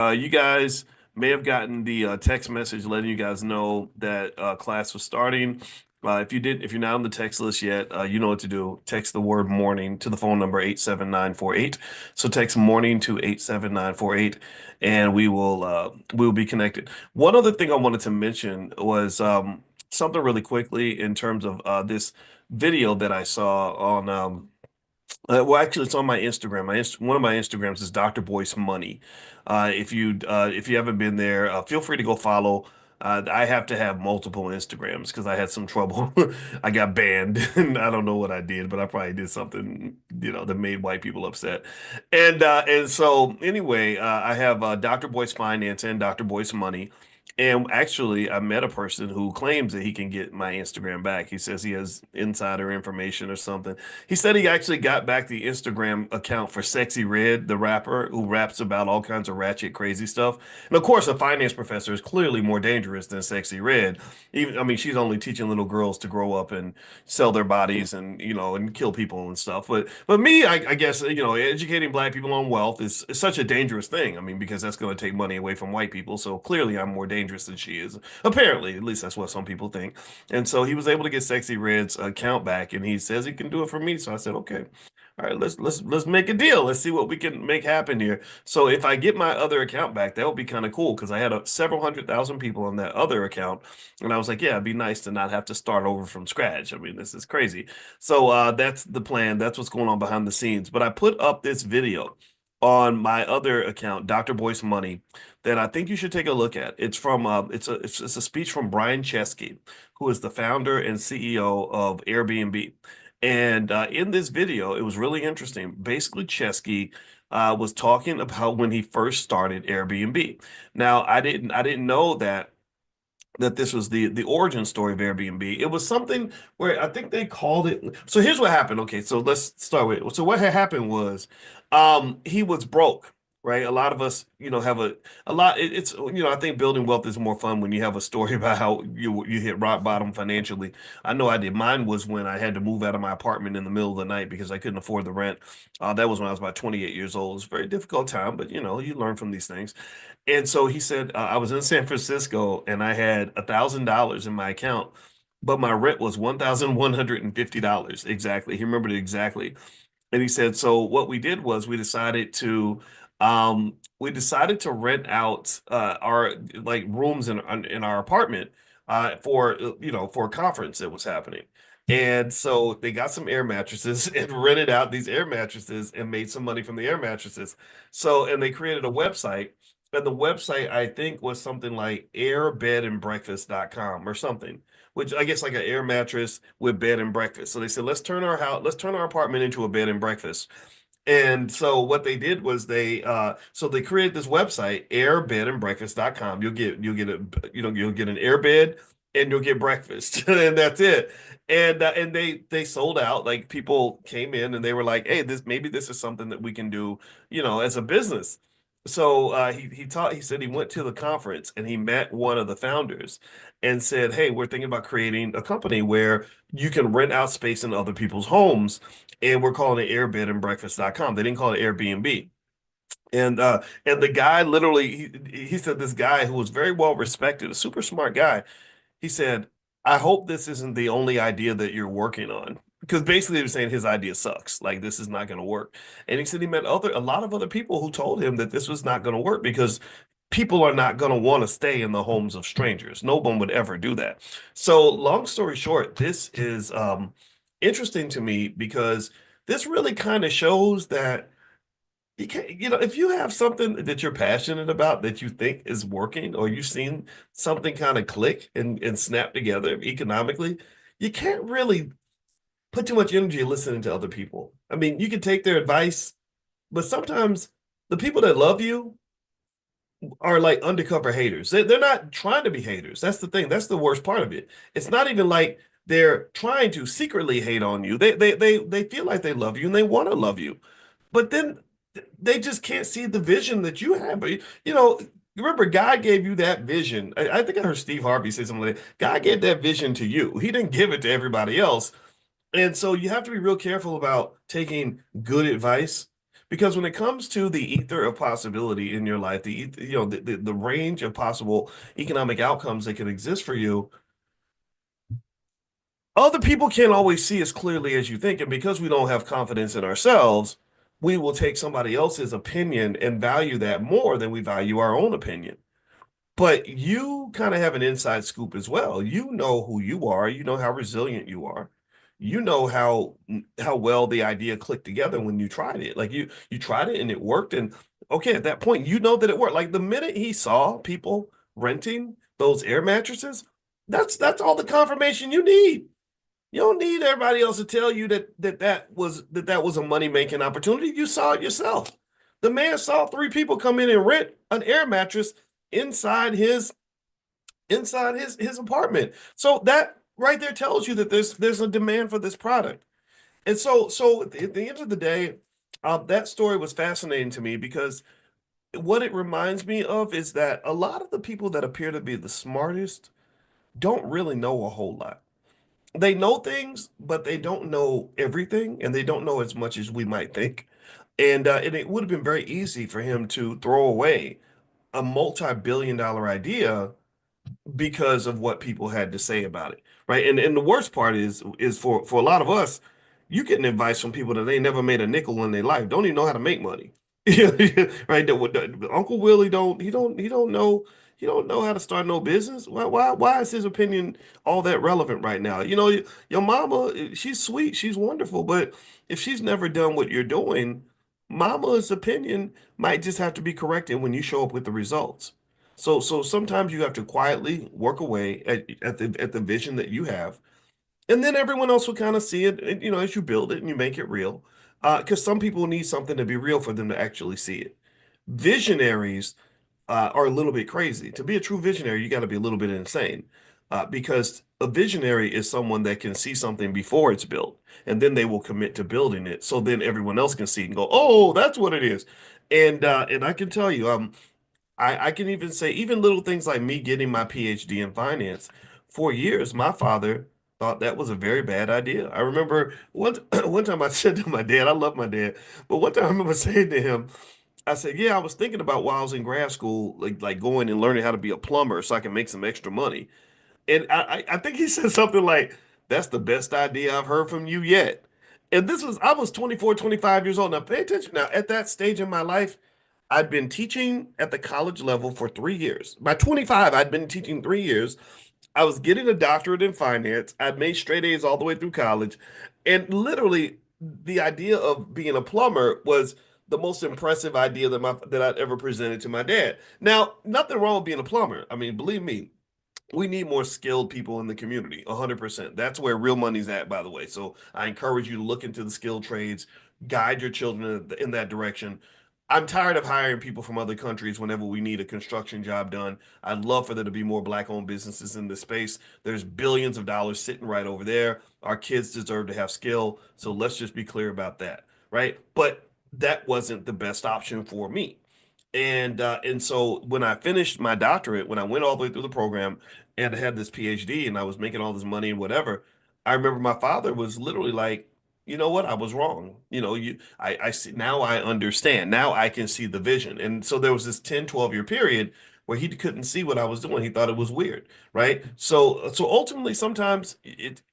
You guys may have gotten the text message letting you guys know that class was starting. If you're not on the text list yet, you know what to do. Text the word morning to the phone number 87948. So text morning to 87948 and we'll be connected. One other thing I wanted to mention was something really quickly in terms of this video that I saw on well, actually, it's on my Instagram. One of my Instagrams is Dr. Boyce Money. If you haven't been there, feel free to go follow. I have to have multiple Instagrams because I had some trouble. I got banned, and I don't know what I did, but I probably did something, that made white people upset. And so anyway, I have Dr. Boyce Finance and Dr. Boyce Money. And actually, I met a person who claims that he can get my Instagram back. He says he has insider information or something. He said he actually got back the Instagram account for Sexy Red, the rapper who raps about all kinds of ratchet, crazy stuff. And of course, a finance professor is clearly more dangerous than Sexy Red. Even, I mean, she's only teaching little girls to grow up and sell their bodies and and kill people and stuff. But me, I guess educating black people on wealth is such a dangerous thing. I mean, because that's going to take money away from white people. So clearly, I'm more dangerous than she is. Apparently, at least that's what some people think. And so he was able to get Sexy Red's account back, and he says he can do it for me. So I said, okay, all right, let's make a deal. Let's see what we can make happen here. So if I get my other account back, that would be kind of cool because I had several 100,000 people on that other account, and I was like, yeah, it'd be nice to not have to start over from scratch. I mean, this is crazy. So that's the plan. That's what's going on behind the scenes. But I put up this video on my other account, Dr. Boyce Money, that I think you should take a look at. It's from it's a speech from Brian Chesky, who is the founder and CEO of Airbnb. And in this video, it was really interesting. Basically, Chesky was talking about when he first started Airbnb. Now, I didn't know that this was the origin story of Airbnb. It was something where I think they called it. So here's what happened. Okay, so let's start with. So what had happened was, he was broke, right? A lot of us, have a lot. It's I think building wealth is more fun when you have a story about how you hit rock bottom financially. I know I did. Mine was when I had to move out of my apartment in the middle of the night because I couldn't afford the rent. That was when I was about 28 years old. It was a very difficult time, but you learn from these things. And so he said, I was in San Francisco and I had $1,000 in my account, but my rent was $1,150 exactly. He remembered it exactly. And he said, so what we did was we decided to rent out our like rooms in our apartment for a conference that was happening. And so they got some air mattresses and rented out these air mattresses and made some money from the air mattresses. And they created a website. And the website, I think, was something like airbedandbreakfast.com or something, which I guess like an air mattress with bed and breakfast. So they said, let's turn our apartment into a bed and breakfast. And so what they did was they created this website, airbedandbreakfast.com. You'll get an air bed and you'll get breakfast and that's it. And they sold out. Like people came in and they were like, "Hey, this is something that we can do, as a business." So he said he went to the conference and he met one of the founders and said, "Hey, we're thinking about creating a company where you can rent out space in other people's homes, and we're calling it airbedandbreakfast.com." They didn't call it Airbnb. And the guy literally he said this guy who was very well respected, a super smart guy, he said, I hope this isn't the only idea that you're working on. Because basically he was saying his idea sucks. Like this is not going to work. And he said he met a lot of other people who told him that this was not going to work because people are not going to want to stay in the homes of strangers. No one would ever do that. So long story short, this is interesting to me because this really kind of shows that you can't, if you have something that you're passionate about that you think is working, or you've seen something kind of click and snap together economically, you can't really put too much energy listening to other people. I mean, you can take their advice, but sometimes the people that love you are like undercover haters. They're not trying to be haters. That's the thing. That's the worst part of it. It's not even like they're trying to secretly hate on you. They feel like they love you and they want to love you. But then they just can't see the vision that you have. But remember, God gave you that vision. I think I heard Steve Harvey say something like that. God gave that vision to you. He didn't give it to everybody else. And so you have to be real careful about taking good advice Because when it comes to the ether of possibility in your life, the range of possible economic outcomes that can exist for you, other people can't always see as clearly as you think. And because we don't have confidence in ourselves, we will take somebody else's opinion and value that more than we value our own opinion. But you kind of have an inside scoop as well. You know who you are. You know how resilient you are. You know how well the idea clicked together when you tried it. Like you tried it and it worked. And okay, at that point, you know that it worked. Like the minute he saw people renting those air mattresses, that's all the confirmation you need. You don't need everybody else to tell you that was a money-making opportunity. You saw it yourself. The man saw three people come in and rent an air mattress inside his apartment. So that right there tells you that there's a demand for this product. And so at the end of the day, that story was fascinating to me because what it reminds me of is that a lot of the people that appear to be the smartest don't really know a whole lot. They know things, but they don't know everything, and they don't know as much as we might think. And it would have been very easy for him to throw away a multi-billion-dollar idea because of what people had to say about it, right? And the worst part is for a lot of us, you getting advice from people that they never made a nickel in their life, don't even know how to make money. Right? Uncle Willie don't know how to start no business. Why is his opinion all that relevant right now? Your mama, she's sweet, she's wonderful, but if she's never done what you're doing, mama's opinion might just have to be corrected when you show up with the results. So sometimes you have to quietly work away at the vision that you have, and then everyone else will kind of see it, as you build it and you make it real. Because some people need something to be real for them to actually see it. Visionaries are a little bit crazy. To be a true visionary, you got to be a little bit insane. Because a visionary is someone that can see something before it's built, and then they will commit to building it. So then everyone else can see it and go, "Oh, that's what it is." And I can tell you, I can even say, even little things like me getting my PhD in finance. For years, my father thought that was a very bad idea. I remember one time I said to my dad, I love my dad, but one time I remember saying to him, I said, "Yeah, I was thinking about while I was in grad school, like going and learning how to be a plumber so I can make some extra money." And I think he said something like, "That's the best idea I've heard from you yet." And I was 24, 25 years old. Now pay attention. Now, at that stage in my life, I'd been teaching at the college level for 3 years. By 25, I'd been teaching 3 years. I was getting a doctorate in finance. I'd made straight A's all the way through college. And literally, the idea of being a plumber was the most impressive idea that I'd ever presented to my dad. Now, nothing wrong with being a plumber. I mean, believe me, we need more skilled people in the community, 100%. That's where real money's at, by the way. So I encourage you to look into the skilled trades, guide your children in that direction. I'm tired of hiring people from other countries whenever we need a construction job done. I'd love for there to be more black-owned businesses in this space. There's billions of dollars sitting right over there. Our kids deserve to have skill. So let's just be clear about that, right? But that wasn't the best option for me. And so when I finished my doctorate, when I went all the way through the program and I had this PhD and I was making all this money and whatever, I remember my father was literally like, "You know what? I was wrong. I see now, I understand. Now I can see the vision." And so there was this 10, 12 year period where he couldn't see what I was doing. He thought it was weird, right? So ultimately sometimes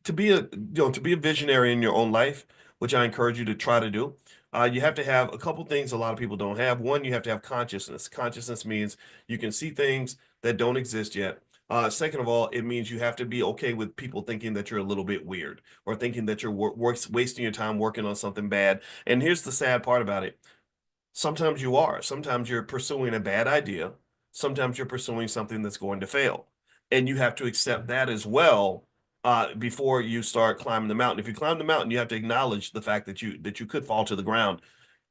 to be a visionary in your own life, which I encourage you to try to do, you have to have a couple things a lot of people don't have. One, you have to have consciousness. Consciousness means you can see things that don't exist yet. Second of all, it means you have to be okay with people thinking that you're a little bit weird or thinking that you're wasting your time working on something bad. And here's the sad part about it. Sometimes you are. Sometimes you're pursuing a bad idea. Sometimes you're pursuing something that's going to fail. And you have to accept that as well before you start climbing the mountain. If you climb the mountain, you have to acknowledge the fact that you could fall to the ground.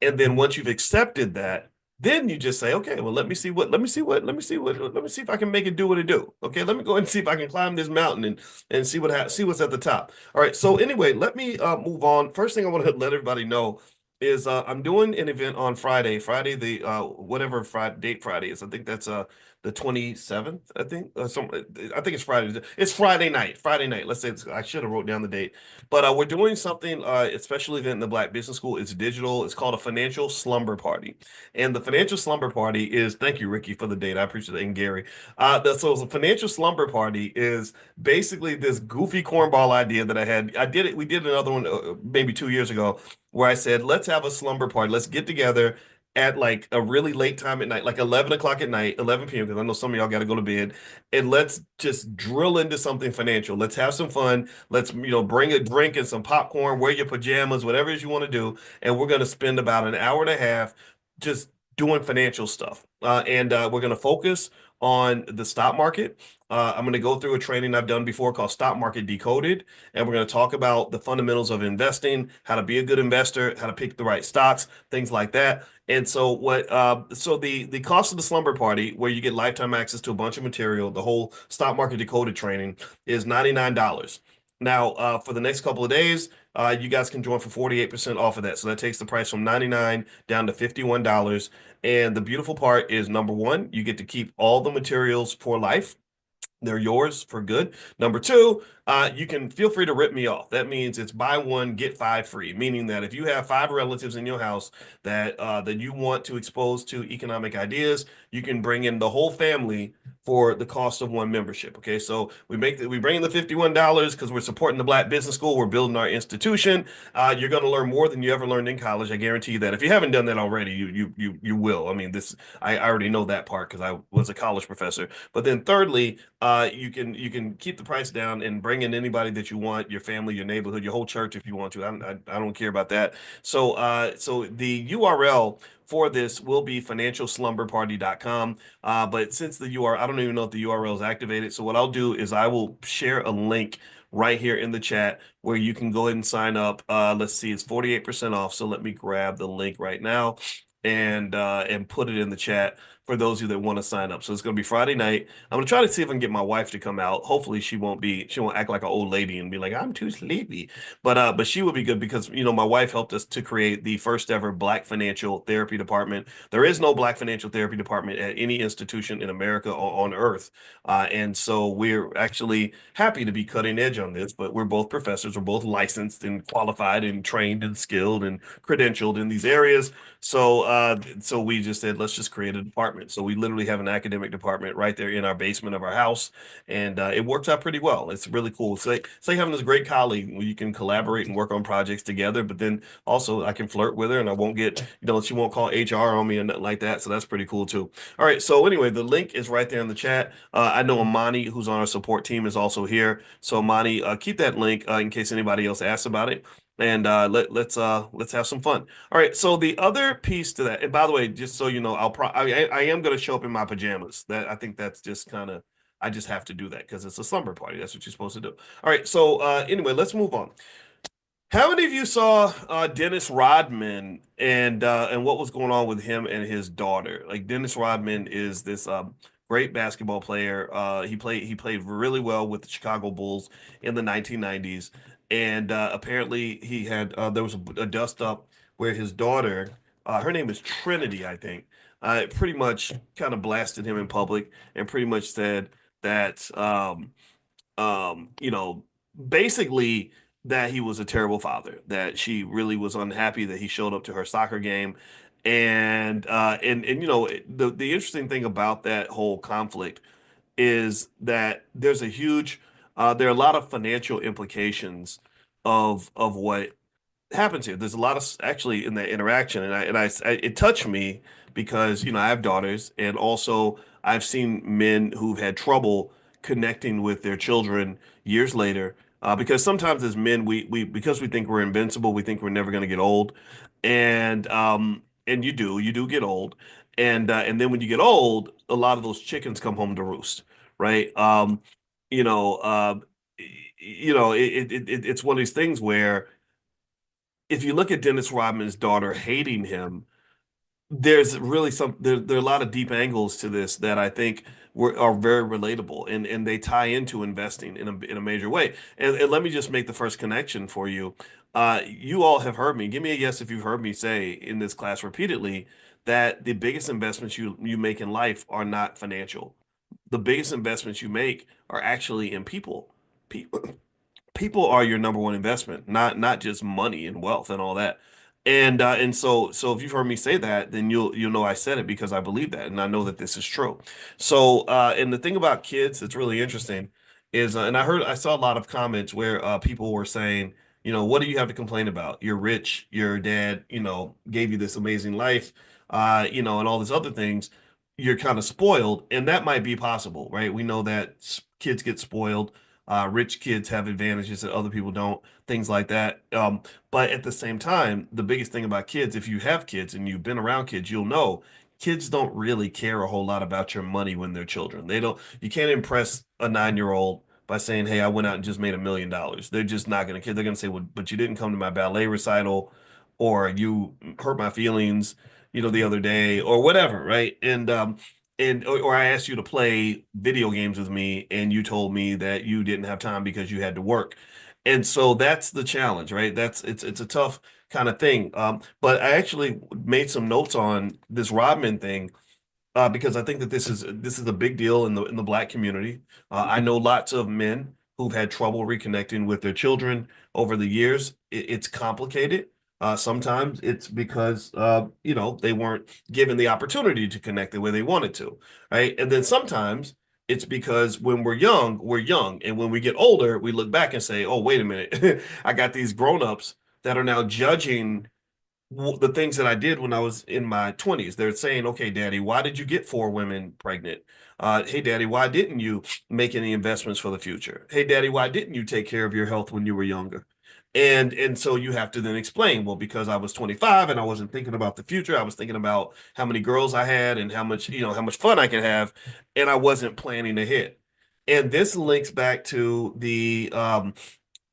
And then once you've accepted that, then you just say, "Okay, well, let me see if I can make it do what it do. Okay, let me go and see if I can climb this mountain and see what's at the top." All right. So anyway, let me move on. First thing I want to let everybody know is I'm doing an event on Friday. Friday the whatever Friday date Friday is. I think that's the 27th, I think. I think it's Friday. It's Friday night. Friday night. Let's say I should have wrote down the date. But we're doing something a special event in the Black Business School. It's digital. It's called a financial slumber party. And the financial slumber party is, thank you Ricky for the date. I appreciate it, and Gary. So the financial slumber party is basically this goofy cornball idea that I had. I did it. We did another one maybe 2 years ago where I said, let's have a slumber party. Let's get together at like a really late time at night, like 11 o'clock at night, 11 p.m., because I know some of y'all got to go to bed, and let's just drill into something financial. Let's have some fun. Let's, bring a drink and some popcorn, wear your pajamas, whatever it is you want to do. And we're going to spend about an hour and a half just doing financial stuff. And we're going to focus on the stock market. I'm going to go through a training I've done before called Stock Market Decoded, and we're going to talk about the fundamentals of investing, how to be a good investor, how to pick the right stocks, things like that. And so the cost of the slumber party, where you get lifetime access to a bunch of material, the whole Stock Market Decoded training, is $99. Now, for the next couple of days, you guys can join for 48% off of that. So that takes the price from 99 down to $51. And the beautiful part is number one, you get to keep all the materials for life. They're yours for good. Number two, you can feel free to rip me off. That means it's buy one, get five free, meaning that if you have five relatives in your house that you want to expose to economic ideas, you can bring in the whole family for the cost of one membership. Okay, so we bring in the $51 because we're supporting the Black Business School. We're building our institution. You're going to learn more than you ever learned in college. I guarantee you that. If you haven't done that already, you will. I mean, this I already know that part because I was a college professor. But then thirdly, you can keep the price down and bring in anybody that you want, your family, your neighborhood, your whole church if you want to. I don't care about that. So the URL for this will be financialslumberparty.com. But since the URL, I don't even know if the URL is activated. So what I'll do is I will share a link right here in the chat where you can go ahead and sign up. Let's see, it's 48% off. So let me grab the link right now and put it in the chat for those of you that want to sign up. So it's going to be Friday night. I'm gonna try to see if I can get my wife to come out. Hopefully she won't act like an old lady and be like, I'm too sleepy. But she will be good because my wife helped us to create the first ever Black financial therapy department. There is no Black financial therapy department at any institution in America or on earth. And so we're actually happy to be cutting edge on this, but we're both professors, we're both licensed and qualified and trained and skilled and credentialed in these areas. So we just said, let's just create a department. So we literally have an academic department right there in our basement of our house, and it works out pretty well. It's really cool. It's like having this great colleague where you can collaborate and work on projects together, but then also I can flirt with her, and I won't get, she won't call HR on me and nothing like that. So that's pretty cool too. All right. So anyway, the link is right there in the chat. I know Amani, who's on our support team, is also here. So Amani, keep that link in case anybody else asks about it. And let's have some fun. All right, so the other piece to that, and by the way, just so you know, I am going to show up in my pajamas. That I think that's just kind of I just have to do that because it's a slumber party. That's what you're supposed to do. All right, so anyway, let's move on. How many of you saw Dennis Rodman and what was going on with him and his daughter? Like Dennis Rodman is this great basketball player. He played really well with the Chicago Bulls in the 1990s, and apparently he had there was a dust up where his daughter, her name is Trinity, I think, pretty much kind of blasted him in public and pretty much said that um, you know, basically that he was a terrible father, that she really was unhappy that he showed up to her soccer game. And the interesting thing about that whole conflict is that there are a lot of financial implications of what happens here. There's a lot of actually in that interaction, it touched me because I have daughters, and also I've seen men who've had trouble connecting with their children years later. Because sometimes as men, we because we think we're invincible, we think we're never going to get old, and you do get old, and then when you get old, a lot of those chickens come home to roost, right? You know, it's one of these things where if you look at Dennis Rodman's daughter hating him, there's really there are a lot of deep angles to this that I think are very relatable, and they tie into investing in a major way. And let me just make the first connection for you. You all have heard me. Give me a yes if you've heard me say in this class repeatedly that the biggest investments you make in life are not financial. The biggest investments you make are actually in people. People people are your number one investment, not just money and wealth and all that. And so if you've heard me say that, then you'll know I said it because I believe that, and I know that this is true. So and the thing about kids that's really interesting is, and I saw a lot of comments where people were saying, what do you have to complain about? You're rich, your dad, gave you this amazing life, and all these other things. You're kind of spoiled, and that might be possible, right? We know that kids get spoiled, rich kids have advantages that other people don't, things like that. But at the same time, the biggest thing about kids, if you have kids and you've been around kids, you'll know kids don't really care a whole lot about your money when they're children. They don't, you can't impress a 9-year-old by saying, hey, I went out and just made $1 million. They're just not going to care. They're going to say, well, but you didn't come to my ballet recital, or you hurt my feelings, the other day, or whatever, right? Or I asked you to play video games with me and you told me that you didn't have time because you had to work. And so that's the challenge, right? It's a tough kind of thing. But I actually made some notes on this Rodman thing, because I think that this is a big deal in the Black community. I know lots of men who've had trouble reconnecting with their children over the years. It's complicated. Sometimes it's because they weren't given the opportunity to connect the way they wanted to, right? And then sometimes it's because when we're young, and when we get older, we look back and say, "Oh, wait a minute, I got these grown-ups that are now judging the things that I did when I was in my 20s. They're saying, okay, daddy, why did you get 4 women pregnant? Hey, daddy, why didn't you make any investments for the future? Hey, daddy, why didn't you take care of your health when you were younger? And so you have to then explain, well, because I was 25 and I wasn't thinking about the future. I was thinking about how many girls I had and how much fun I could have, and I wasn't planning ahead. And this links back to the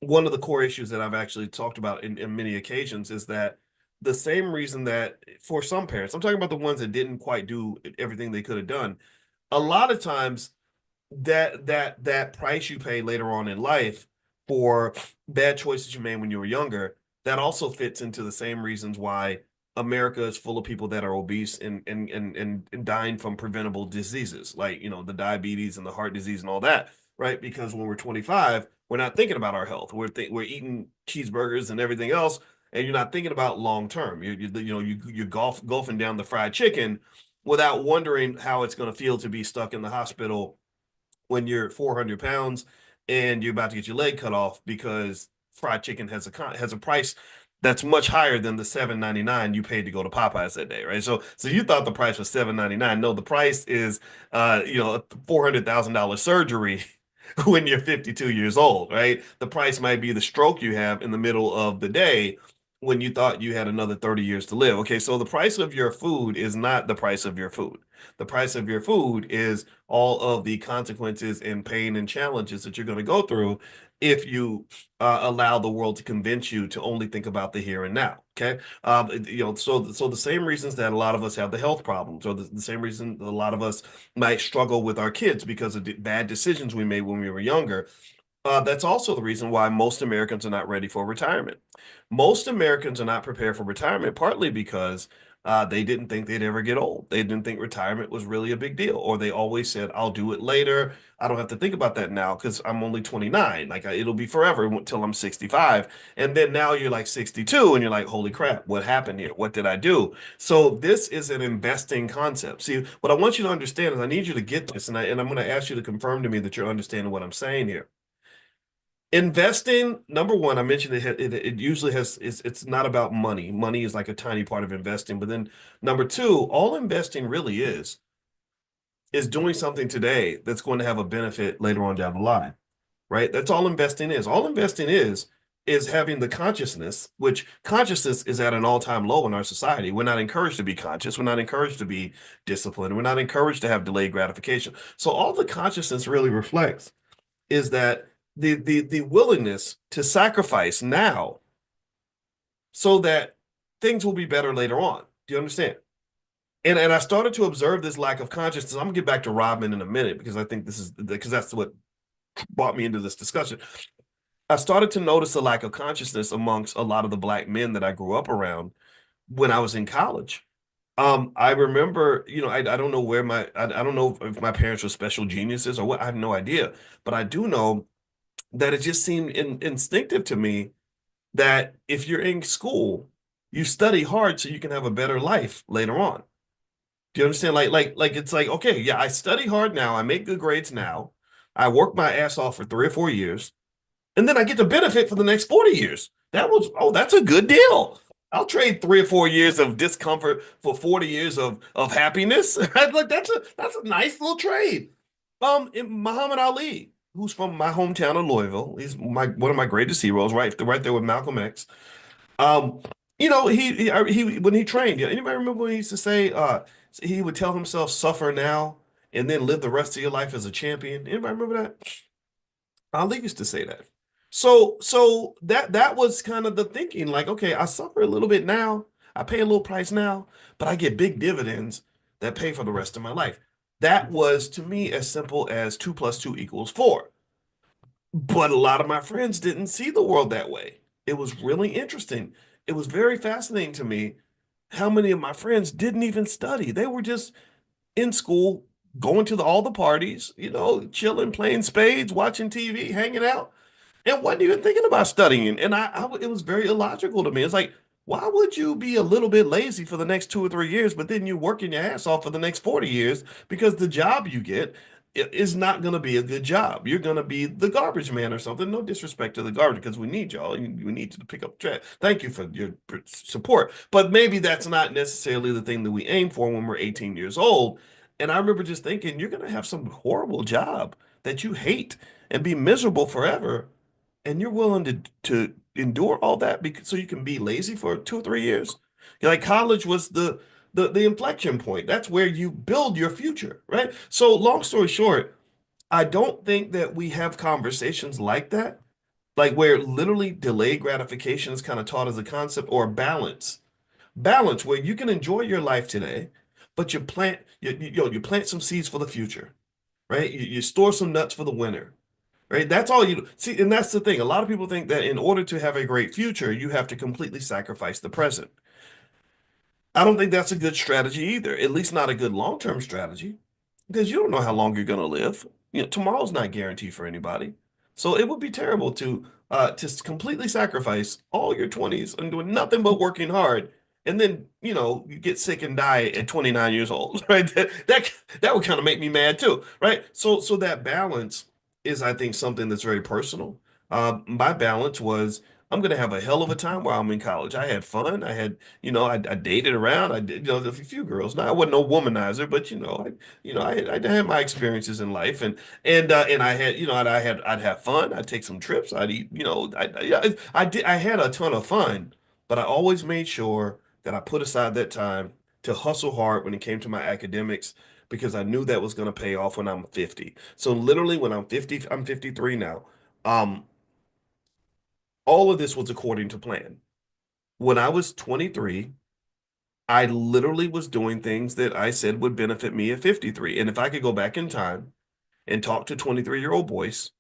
one of the core issues that I've actually talked about in many occasions is that the same reason that for some parents, I'm talking about the ones that didn't quite do everything they could have done, a lot of times that price you pay later on in life for bad choices you made when you were younger, that also fits into the same reasons why America is full of people that are obese and dying from preventable diseases, like the diabetes and the heart disease and all that, right? Because when we're 25, we're not thinking about our health. We're eating cheeseburgers and everything else, and you're not thinking about long term. You're golfing down the fried chicken without wondering how it's going to feel to be stuck in the hospital when you're 400 pounds and you're about to get your leg cut off because fried chicken has a price that's much higher than the 7.99 you paid to go to Popeyes that day, right? So you thought the price was 7.99. No, the price is a $400,000 surgery when you're 52 years old, right? The price might be the stroke you have in the middle of the day when you thought you had another 30 years to live. Okay, so the price of your food is not the price of your food. The price of your food is all of the consequences and pain and challenges that you're going to go through if you allow the world to convince you to only think about the here and now. Okay, so the same reasons that a lot of us have the health problems, or the same reason that a lot of us might struggle with our kids because of bad decisions we made when we were younger, that's also the reason why most Americans are not ready for retirement. Most Americans are not prepared for retirement, partly because they didn't think they'd ever get old. They didn't think retirement was really a big deal, or they always said, "I'll do it later. I don't have to think about that now because I'm only 29. Like it'll be forever until I'm 65." And then now you're like 62, and you're like, "Holy crap! What happened here? What did I do?" So this is an investing concept. See, what I want you to understand is I need you to get this, and I'm going to ask you to confirm to me that you're understanding what I'm saying here. Investing, number one, I mentioned it usually it's not about money. Money is like a tiny part of investing. But then number two, all investing really is doing something today that's going to have a benefit later on down the line, right? That's all investing is. All investing is having the consciousness, which consciousness is at an all-time low in our society. We're not encouraged to be conscious. We're not encouraged to be disciplined. We're not encouraged to have delayed gratification. So all the consciousness really reflects is that the willingness to sacrifice now so that things will be better later on. Do you understand? And I started to observe this lack of consciousness. I'm gonna get back to Rodman in a minute because I think this is because that's what brought me into this discussion. I started to notice a lack of consciousness amongst a lot of the black men that I grew up around when I was in college. I remember, I don't know I don't know if my parents were special geniuses or what. I have no idea, but I do know that it just seemed instinctive to me that if you're in school, you study hard so you can have a better life later on. Do you understand? Like it's like, okay, yeah, I study hard now, I make good grades now, I work my ass off for 3 or 4 years, and then I get to benefit for the next 40 years. That's a good deal. I'll trade 3 or 4 years of discomfort for 40 years of happiness. Like that's a nice little trade. Muhammad Ali, who's from my hometown of Louisville, he's my one of my greatest heroes, right there with Malcolm X. Um, he when he trained, yeah, anybody remember when he used to say, he would tell himself, "Suffer now, and then live the rest of your life as a champion." Anybody remember that? Ali used to say that. So that was kind of the thinking, like, okay, I suffer a little bit now, I pay a little price now, but I get big dividends that pay for the rest of my life. That was to me as simple as 2 plus 2 equals 4. But a lot of my friends didn't see the world that way. It was really interesting. It was very fascinating to me how many of my friends didn't even study. They were just in school, going to all the parties, chilling, playing spades, watching TV, hanging out, and wasn't even thinking about studying. And it was very illogical to me. It's like, why would you be a little bit lazy for the next 2 or 3 years, but then you're working your ass off for the next 40 years because the job you get is not going to be a good job. You're going to be the garbage man or something. No disrespect to the garbage because we need y'all. We need you to pick up trash. Thank you for your support. But maybe that's not necessarily the thing that we aim for when we're 18 years old. And I remember just thinking, you're going to have some horrible job that you hate and be miserable forever, and you're willing to endure all that because so you can be lazy for 2 or 3 years. Like college was the inflection point. That's where you build your future, right? So long story short, I don't think that we have conversations like that, like where literally delayed gratification is kind of taught as a concept, or balance. Balance where you can enjoy your life today, but you plant some seeds for the future, right? You store some nuts for the winter. Right? That's all you see, and that's the thing. A lot of people think that in order to have a great future, you have to completely sacrifice the present. I don't think that's a good strategy either, at least not a good long-term strategy, because you don't know how long you're going to live. Tomorrow's not guaranteed for anybody. So it would be terrible to completely sacrifice all your 20s and doing nothing but working hard. And then, you get sick and die at 29 years old, right? That would kind of make me mad too, right? So that balance is, I think, something that's very personal. My balance was I'm going to have a hell of a time while I'm in college. I had fun. I dated around. I did, a few girls. Now I wasn't no womanizer, but I had my experiences in life, and I had, I'd have fun. I'd take some trips. I'd eat, I had a ton of fun, but I always made sure that I put aside that time to hustle hard when it came to my academics because I knew that was going to pay off when I'm 50. So literally when I'm 50, I'm 53 now. Um, all of this was according to plan. When I was 23, I literally was doing things that I said would benefit me at 53. And if I could go back in time and talk to 23-year-old Boyce,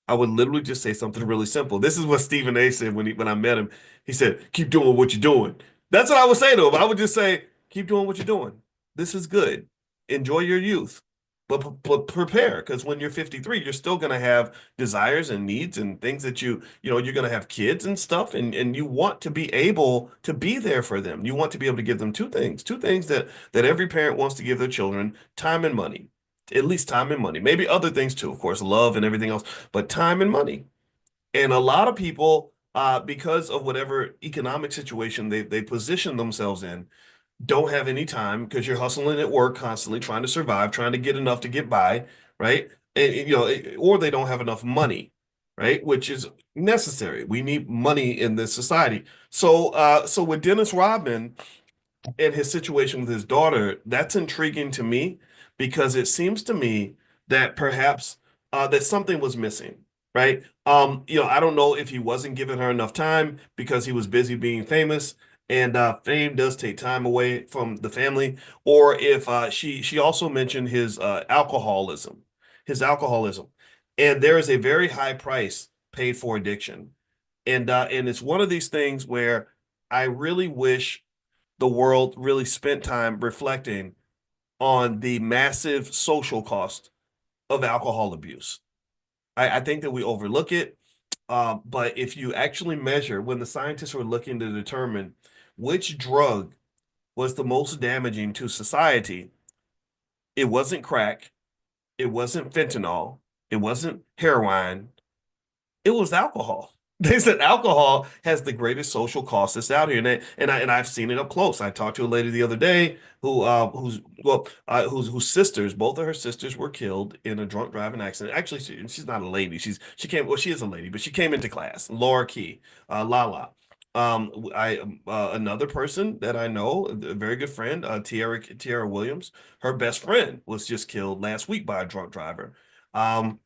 I would literally just say something really simple. This is what Stephen A said when I met him. He said, "Keep doing what you're doing." That's what I would say to him. I would just say, "Keep doing what you're doing. This is good. Enjoy your youth, but prepare because when you're 53, you're still going to have desires and needs and things that you're going to have kids and stuff, and you want to be able to be there for them. You want to be able to give them two things that every parent wants to give their children: time and money." At least time and money. Maybe other things too, of course, love and everything else, but time and money. And a lot of people, because of whatever economic situation they position themselves in, don't have any time because you're hustling at work constantly, trying to survive, trying to get enough to get by, right? Or they don't have enough money, right? Which is necessary. We need money in this society. So with Dennis Rodman, and his situation with his daughter, that's intriguing to me because it seems to me that perhaps that something was missing, right? I don't know if he wasn't giving her enough time because he was busy being famous, and fame does take time away from the family. Or if she also mentioned his alcoholism, and there is a very high price paid for addiction, and it's one of these things where I really wish the world really spent time reflecting on the massive social cost of alcohol abuse. I think that we overlook it. But if you actually measure, when the scientists were looking to determine which drug was the most damaging to society, it wasn't crack, it wasn't fentanyl, it wasn't heroin, it was alcohol. They said alcohol has the greatest social cost that's out here, and I've seen it up close. I talked to a lady the other day whose sisters, both of her sisters, were killed in a drunk driving accident. Actually, she's not a lady. She is a lady, but she came into class. Laura Key, Lala. I Another person that I know, a very good friend, Tiara Williams. Her best friend was just killed last week by a drunk driver. Um,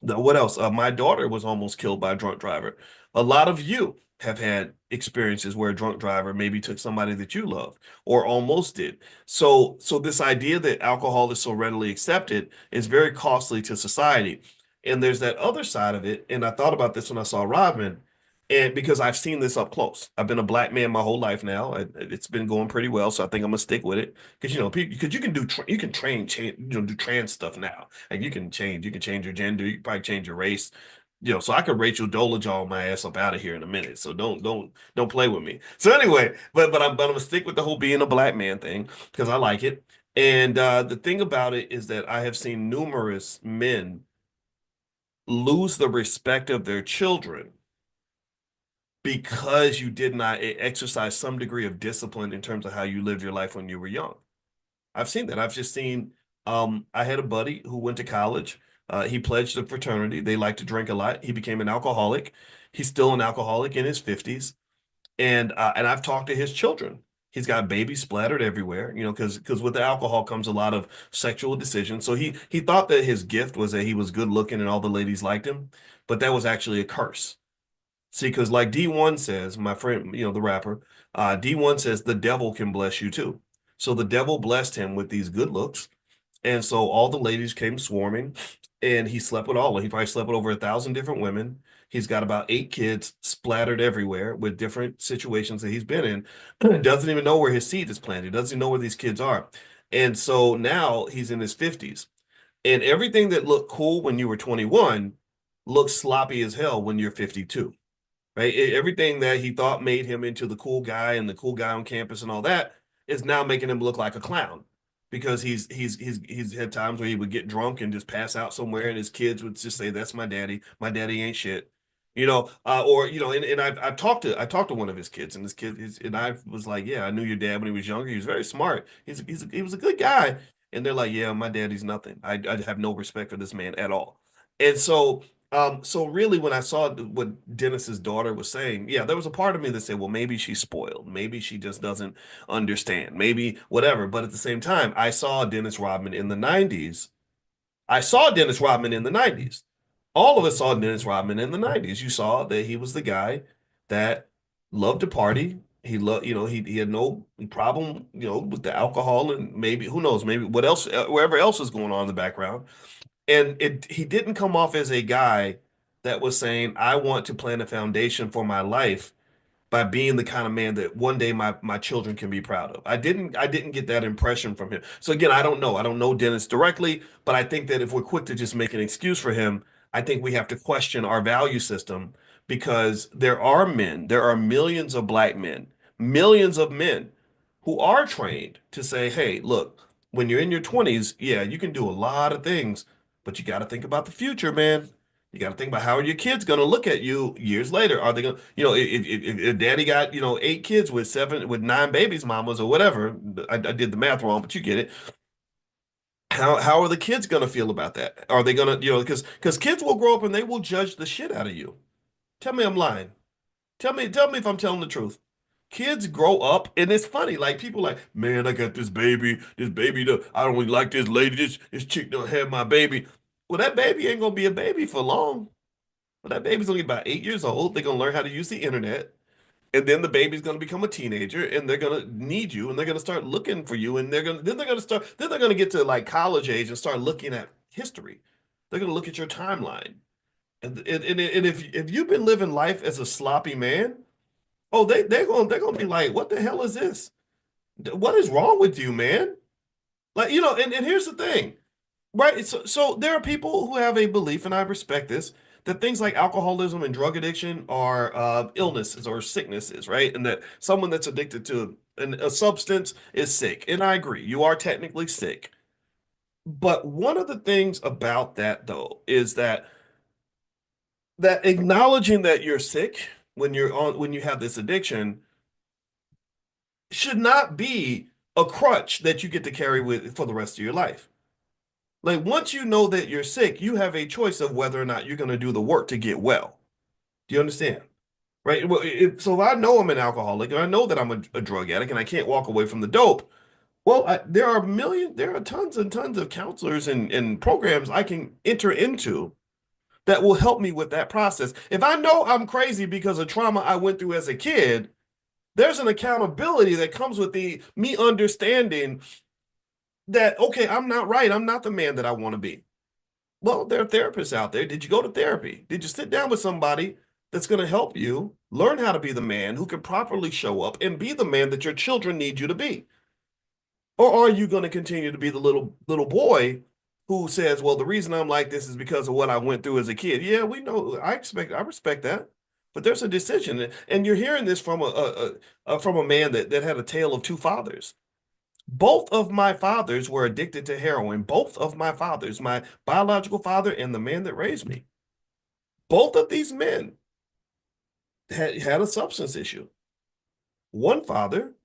what else? My daughter was almost killed by a drunk driver. A lot of you have had experiences where a drunk driver maybe took somebody that you love or almost did. So this idea that alcohol is so readily accepted is very costly to society. And there's that other side of it. And I thought about this when I saw Rodman, and because I've seen this up close. I've been a black man my whole life now. It's been going pretty well, so I think I'm gonna stick with it. Because because you can you can do trans stuff now. Like you can change your gender, you can probably change your race. So I could Rachel Dolezal my ass up out of here in a minute. So don't play with me. So anyway, but I'm gonna stick with the whole being a black man thing because I like it. And the thing about it is that I have seen numerous men lose the respect of their children because you did not exercise some degree of discipline in terms of how you lived your life when you were young. I've seen that. I've just seen, I had a buddy who went to college. He pledged a fraternity. They like to drink a lot. He became an alcoholic. He's still an alcoholic in his 50s. And I've talked to his children. He's got babies splattered everywhere, because with the alcohol comes a lot of sexual decisions. So he thought that his gift was that he was good looking and all the ladies liked him, but that was actually a curse. See, because like D1 says, my friend, the rapper, D1 says the devil can bless you too. So the devil blessed him with these good looks. And so all the ladies came swarming, and he slept with all of them. He probably slept with over 1,000 different women. He's got about 8 kids splattered everywhere with different situations that he's been in. Doesn't even know where his seed is planted. Doesn't even know where these kids are. And so now he's in his 50s. And everything that looked cool when you were 21 looks sloppy as hell when you're 52, right? Everything that he thought made him into the cool guy and the cool guy on campus and all that is now making him look like a clown because he's had times where he would get drunk and just pass out somewhere, and his kids would just say, "That's my daddy. My daddy ain't shit." Or and I talked to one of his kids, and and I was like, "Yeah, I knew your dad when he was younger. He was very smart. He was a good guy." And they're like, "Yeah, my daddy's nothing. I have no respect for this man at all." And so really, when I saw what Dennis's daughter was saying, yeah, there was a part of me that said, well, maybe she's spoiled. Maybe she just doesn't understand. Maybe whatever. But at the same time, I saw Dennis Rodman in the 90s. I saw Dennis Rodman in the 90s. All of us saw Dennis Rodman in the 90s. You saw that he was the guy that loved to party. He loved, he had no problem, with the alcohol, and maybe, who knows, maybe what else, wherever else is going on in the background. And he didn't come off as a guy that was saying, I want to plan a foundation for my life by being the kind of man that one day my children can be proud of. I didn't get that impression from him. So again, I don't know. I don't know Dennis directly, but I think that if we're quick to just make an excuse for him, I think we have to question our value system because there are millions of black men, millions of men who are trained to say, hey, look, when you're in your 20s, yeah, you can do a lot of things, but you got to think about the future, man. You got to think about how are your kids going to look at you years later? Are they going to, if daddy got, 8 kids with 9 babies, mamas or whatever. I did the math wrong, but you get it. How are the kids going to feel about that? Are they going to, because kids will grow up and they will judge the shit out of you. Tell me I'm lying. Tell me if I'm telling the truth. Kids grow up, and it's funny. Like people like, man, I got this baby. This baby, I don't really like this lady. This chick don't have my baby. Well, that baby ain't gonna be a baby for long. Well, that baby's only about 8 years old. They're gonna learn how to use the internet. And then the baby's going to become a teenager and they're going to need you and they're going to start looking for you and they're going to get to like college age and start looking at history. They're going to look at your timeline. And if you've been living life as a sloppy man, oh, they're going to be like, what the hell is this? What is wrong with you, man? Like, and here's the thing. Right. So there are people who have a belief, and I respect this, that things like alcoholism and drug addiction are illnesses or sicknesses, right? And that someone that's addicted to a substance is sick. And I agree, you are technically sick. But one of the things about that, though, is that acknowledging that you're sick when you have this addiction should not be a crutch that you get to carry with for the rest of your life. Like once you know that you're sick, you have a choice of whether or not you're going to do the work to get well. Do you understand? Right? Well, so if I know I'm an alcoholic and I know that I'm a drug addict and I can't walk away from the dope, well, there are tons and tons of counselors and programs I can enter into that will help me with that process. If I know I'm crazy because of trauma I went through as a kid, there's an accountability that comes with the me understanding that, okay, I'm not right. I'm not the man that I want to be. Well, there are therapists out there. Did you go to therapy? Did you sit down with somebody that's going to help you learn how to be the man who can properly show up and be the man that your children need you to be? Or are you going to continue to be the little boy who says, "Well, the reason I'm like this is because of what I went through as a kid." Yeah, we know. I respect that. But there's a decision, and you're hearing this from from a man that had a tale of two fathers. Both of my fathers were addicted to heroin. Both of my fathers, my biological father and the man that raised me, both of these men had a substance issue. One father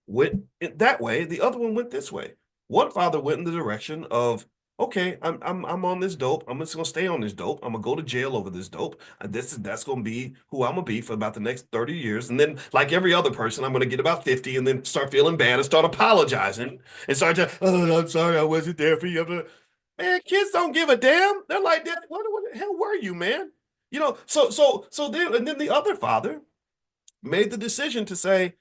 went that way, the other one went this way. One father went in the direction of, okay, I'm on this dope. I'm just gonna stay on this dope. I'm gonna go to jail over this dope. That's gonna be who I'm gonna be for about the next 30 years. And then, like every other person, I'm gonna get about 50 and then start feeling bad and start apologizing and start to, oh, I'm sorry, I wasn't there for you. Man, kids don't give a damn. They're like, that. What the hell were you, man? And then the other father made the decision to say,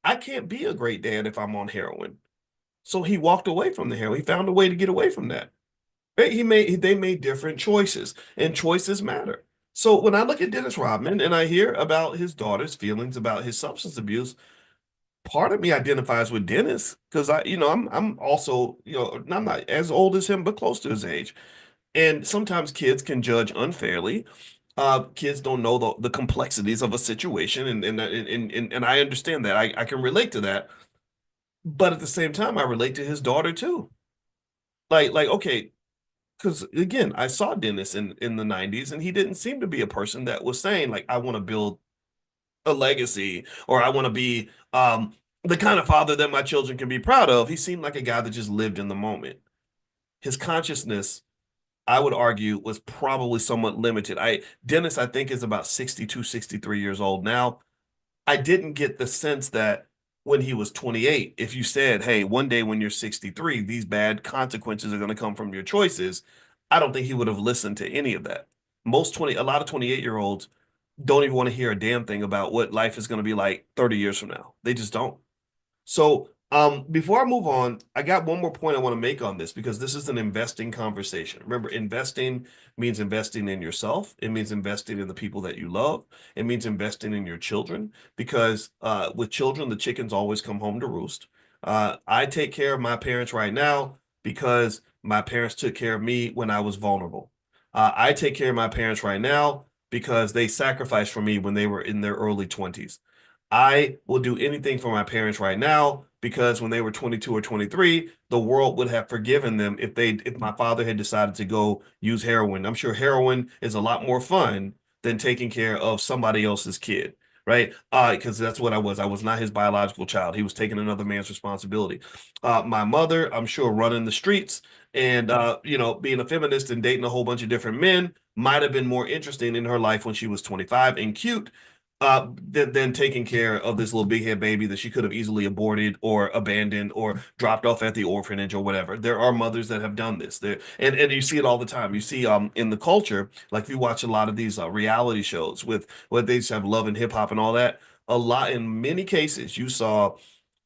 I can't be a great dad if I'm on heroin. So he walked away from the heroin. He found a way to get away from that. Right? They made different choices, and choices matter. So when I look at Dennis Rodman and I hear about his daughter's feelings about his substance abuse, part of me identifies with Dennis because I'm also, I'm not as old as him, but close to his age. And sometimes kids can judge unfairly. Kids don't know the complexities of a situation, and I understand that. I can relate to that. But at the same time, I relate to his daughter too. Okay, because again, I saw Dennis in the 90s, and he didn't seem to be a person that was saying, like, I want to build a legacy or I want to be the kind of father that my children can be proud of. He seemed like a guy that just lived in the moment. His consciousness, I would argue, was probably somewhat limited. Dennis, I think, is about 62, 63 years old now. I didn't get the sense that when he was 28, if you said, hey, one day when you're 63, these bad consequences are going to come from your choices, I don't think he would have listened to any of that. A lot of 28-year-olds don't even want to hear a damn thing about what life is going to be like 30 years from now. They just don't. So, before I move on, I got one more point I want to make on this because this is an investing conversation. Remember, investing means investing in yourself. It means investing in the people that you love. It means investing in your children because with children, the chickens always come home to roost. I take care of my parents right now because my parents took care of me when I was vulnerable. I take care of my parents right now because they sacrificed for me when they were in their early 20s. I will do anything for my parents right now because when they were 22 or 23, the world would have forgiven them if my father had decided to go use heroin. I'm sure heroin is a lot more fun than taking care of somebody else's kid, right? Because that's what I was. I was not his biological child. He was taking another man's responsibility. My mother, I'm sure, running the streets and being a feminist and dating a whole bunch of different men might have been more interesting in her life when she was 25 and cute than taking care of this little big head baby that she could have easily aborted or abandoned or dropped off at the orphanage or whatever. There are mothers that have done this. And you see it all the time. You see in the culture, like if you watch a lot of these reality shows with what they just have love and hip hop and all that. a lot in many cases you saw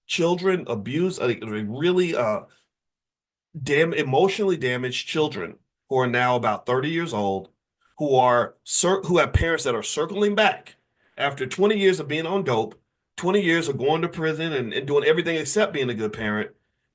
children abuse, really emotionally damaged children who are now about 30 years old, who have parents that are circling back after 20 years of being on dope, 20 years of going to prison and doing everything except being a good parent.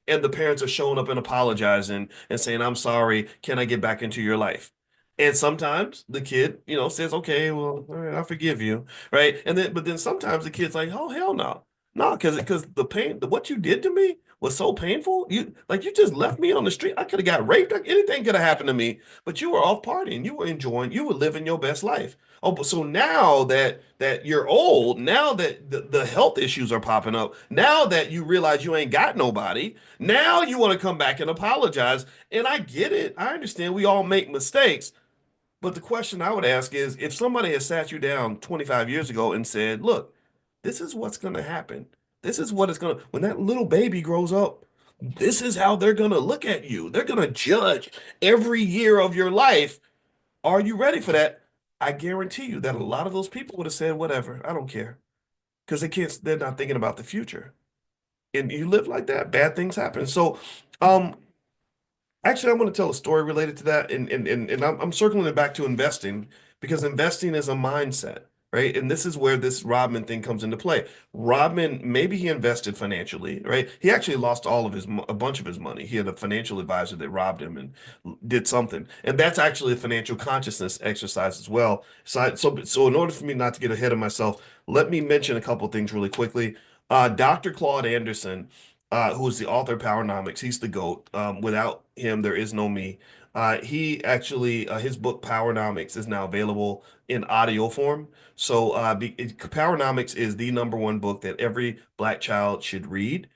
And the parents are showing up and apologizing and saying, I'm sorry, can I get back into your life? And sometimes the kid, says, okay, well, all right, I forgive you, right? But then sometimes the kid's like, oh, hell no. No, because the pain, what you did to me was so painful. You just left me on the street. I could have got raped. Like, anything could have happened to me. But you were off partying. You were enjoying. You were living your best life. Oh, but so now that you're old, now that the health issues are popping up, now that you realize you ain't got nobody, now you want to come back and apologize. And I get it. I understand we all make mistakes. But the question I would ask is if somebody had sat you down 25 years ago and said, look, this is what's going to happen. This is what it's going to, when that little baby grows up, this is how they're going to look at you. They're going to judge every year of your life. Are you ready for that? I guarantee you that a lot of those people would have said, whatever, I don't care. Because they're not thinking about the future. And you live like that, bad things happen. So, um, actually, I want to tell a story related to that, and I'm circling it back to investing because investing is a mindset, right? And this is where this Rodman thing comes into play. Rodman, maybe he invested financially, right? He actually lost a bunch of his money. He had a financial advisor that robbed him and did something, and that's actually a financial consciousness exercise as well. So in order for me not to get ahead of myself, let me mention a couple things really quickly. Dr. Claude Anderson, who's the author of Powernomics. He's the GOAT. Without him, there is no me. He actually, his book Powernomics is now available in audio form. So, Powernomics is the number one book that every black child should read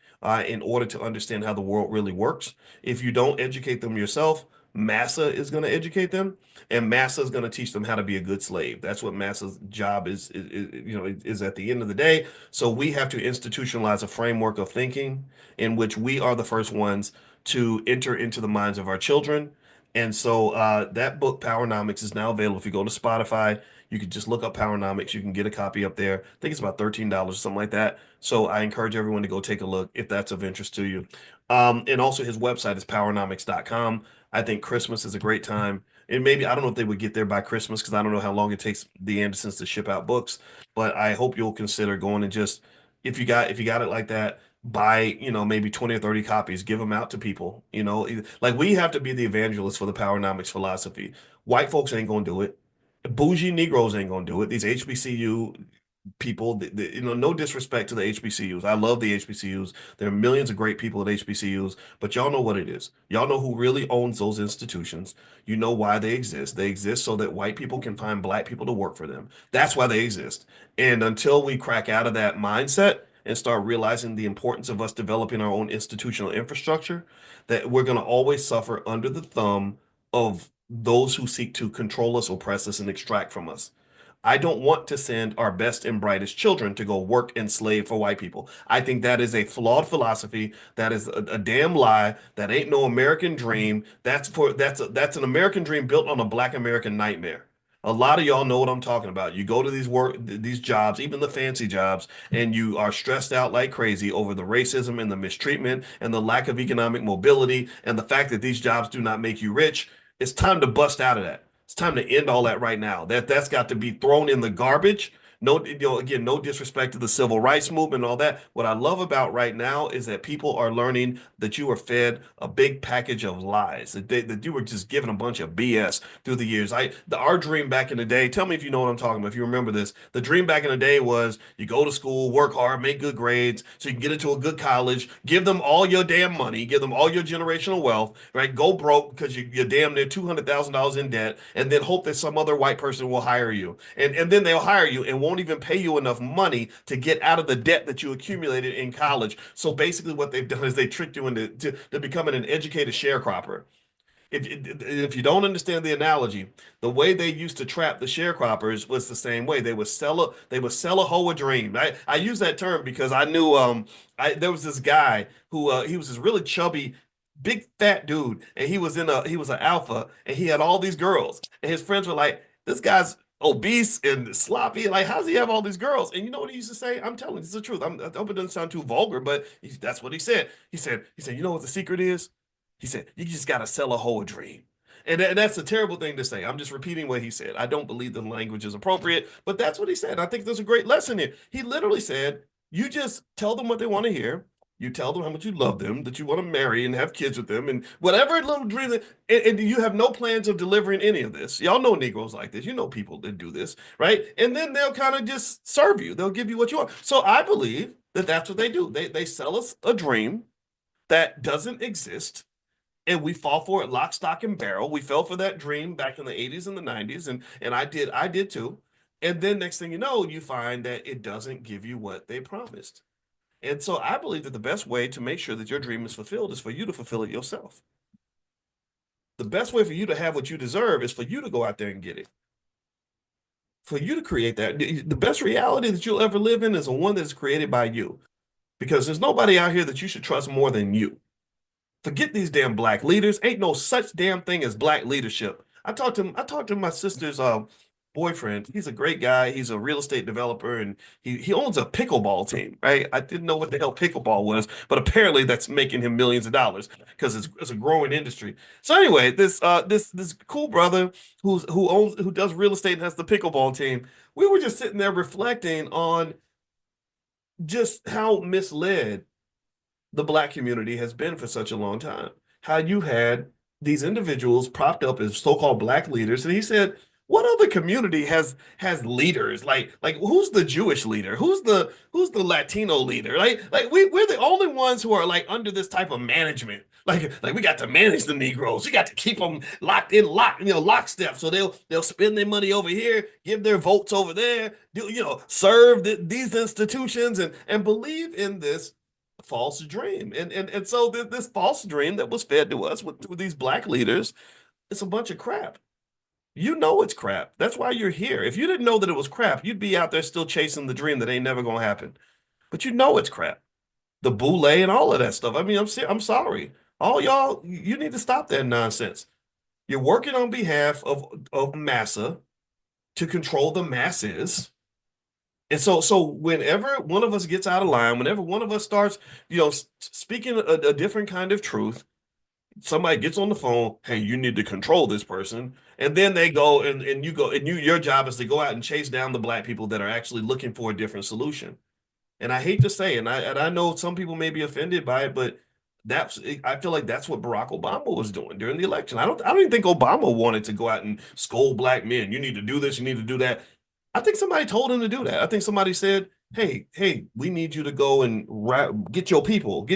in order to understand how the world really works. If you don't educate them yourself, Massa is going to educate them, and Massa is going to teach them how to be a good slave. That's what Massa's job is at the end of the day. So we have to institutionalize a framework of thinking in which we are the first ones to enter into the minds of our children. And so that book, Powernomics, is now available. If you go to Spotify, you can just look up Powernomics. You can get a copy up there. I think it's about $13 or something like that. So I encourage everyone to go take a look if that's of interest to you. And also his website is powernomics.com. I think Christmas is a great time. And maybe I don't know if they would get there by Christmas because I don't know how long it takes the Andersons to ship out books, but I hope you'll consider going and just if you got it like that, buy, maybe 20 or 30 copies, give them out to people, like we have to be the evangelists for the Powernomics philosophy. White folks ain't gonna do it. Bougie Negroes ain't gonna do it. These HBCU people, no disrespect to the HBCUs. I love the HBCUs. There are millions of great people at HBCUs, but y'all know what it is. Y'all know who really owns those institutions. You know why they exist. They exist so that white people can find black people to work for them. That's why they exist. And until we crack out of that mindset and start realizing the importance of us developing our own institutional infrastructure, that we're going to always suffer under the thumb of those who seek to control us, oppress us, and extract from us. I don't want to send our best and brightest children to go work and slave for white people. I think that is a flawed philosophy. That is a damn lie. That ain't no American dream. That's an American dream built on a black American nightmare. A lot of y'all know what I'm talking about. You go to these jobs, even the fancy jobs, and you are stressed out like crazy over the racism and the mistreatment and the lack of economic mobility and the fact that these jobs do not make you rich. It's time to bust out of that. It's time to end all that right now. That's got to be thrown in the garbage. No, again, no disrespect to the civil rights movement and all that. What I love about right now is that people are learning that you were fed a big package of lies, that you were just given a bunch of BS through the years. Our dream back in the day, tell me if you know what I'm talking about, if you remember this. The dream back in the day was you go to school, work hard, make good grades so you can get into a good college, give them all your damn money, give them all your generational wealth, right? Go broke because you're damn near $200,000 in debt, and then hope that some other white person will hire you. And then they'll hire you and won't even pay you enough money to get out of the debt that you accumulated in college. So basically, what they've done is they tricked you into to becoming an educated sharecropper. If you don't understand the analogy, the way they used to trap the sharecroppers was the same way. They would sell a hoe a dream. I use that term because I knew there was this guy who he was this really chubby, big fat dude, and he was an alpha, and he had all these girls, and his friends were like, this guy's obese and sloppy. Like, how's he have all these girls? And you know what he used to say? I'm telling you, it's the truth. I hope it doesn't sound too vulgar, but that's what he said. He said, you know what the secret is? He said, you just gotta sell a whole dream. And that's a terrible thing to say. I'm just repeating what he said. I don't believe the language is appropriate, but that's what he said. I think there's a great lesson here. He literally said, you just tell them what they want to hear. You tell them how much you love them, that you want to marry and have kids with them, and whatever little dream that, and you have no plans of delivering any of this. Y'all know Negroes like this. You know people that do this, right? And then they'll kind of just serve you. They'll give you what you want. So I believe that that's what they do. They sell us a dream that doesn't exist, and we fall for it lock, stock, and barrel. We fell for that dream back in the 80s and the 90s, and I did too. And then next thing you know, you find that it doesn't give you what they promised. And so I believe that the best way to make sure that your dream is fulfilled is for you to fulfill it yourself. The best way for you to have what you deserve is for you to go out there and get it. For you to create that. The best reality that you'll ever live in is the one that is created by you. Because there's nobody out here that you should trust more than you. Forget these damn black leaders. Ain't no such damn thing as black leadership. I talked to my sister's boyfriend. He's a great guy. He's a real estate developer and he owns a pickleball team, right? I didn't know what the hell pickleball was, but apparently that's making him millions of dollars because it's a growing industry. So anyway, this cool brother who does real estate and has the pickleball team, we were just sitting there reflecting on just how misled the black community has been for such a long time. How you had these individuals propped up as so-called black leaders, and he said, "What other community has leaders? Like who's the Jewish leader? Who's the Latino leader? Like we're the only ones who are like under this type of management. Like we got to manage the Negroes. We got to keep them lockstep. So they'll spend their money over here, give their votes over there, serve these institutions and believe in this false dream. And so this false dream that was fed to us with these black leaders, it's a bunch of crap. You know it's crap. That's why you're here. If you didn't know that it was crap, you'd be out there still chasing the dream that ain't never gonna happen. But you know it's crap. The boule and all of that stuff. I mean, I'm sorry. All y'all, you need to stop that nonsense. You're working on behalf of massa to control the masses. And so whenever one of us gets out of line, whenever one of us starts, speaking a different kind of truth, somebody gets on the phone, hey, you need to control this person. And then they go and you go and your job is to go out and chase down the black people that are actually looking for a different solution. And I hate to say, and I know some people may be offended by it, but I feel like that's what Barack Obama was doing during the election. I don't even think Obama wanted to go out and scold black men. You need to do this, you need to do that. I think somebody told him to do that. I think somebody said, "Hey, we need you to go and get your people."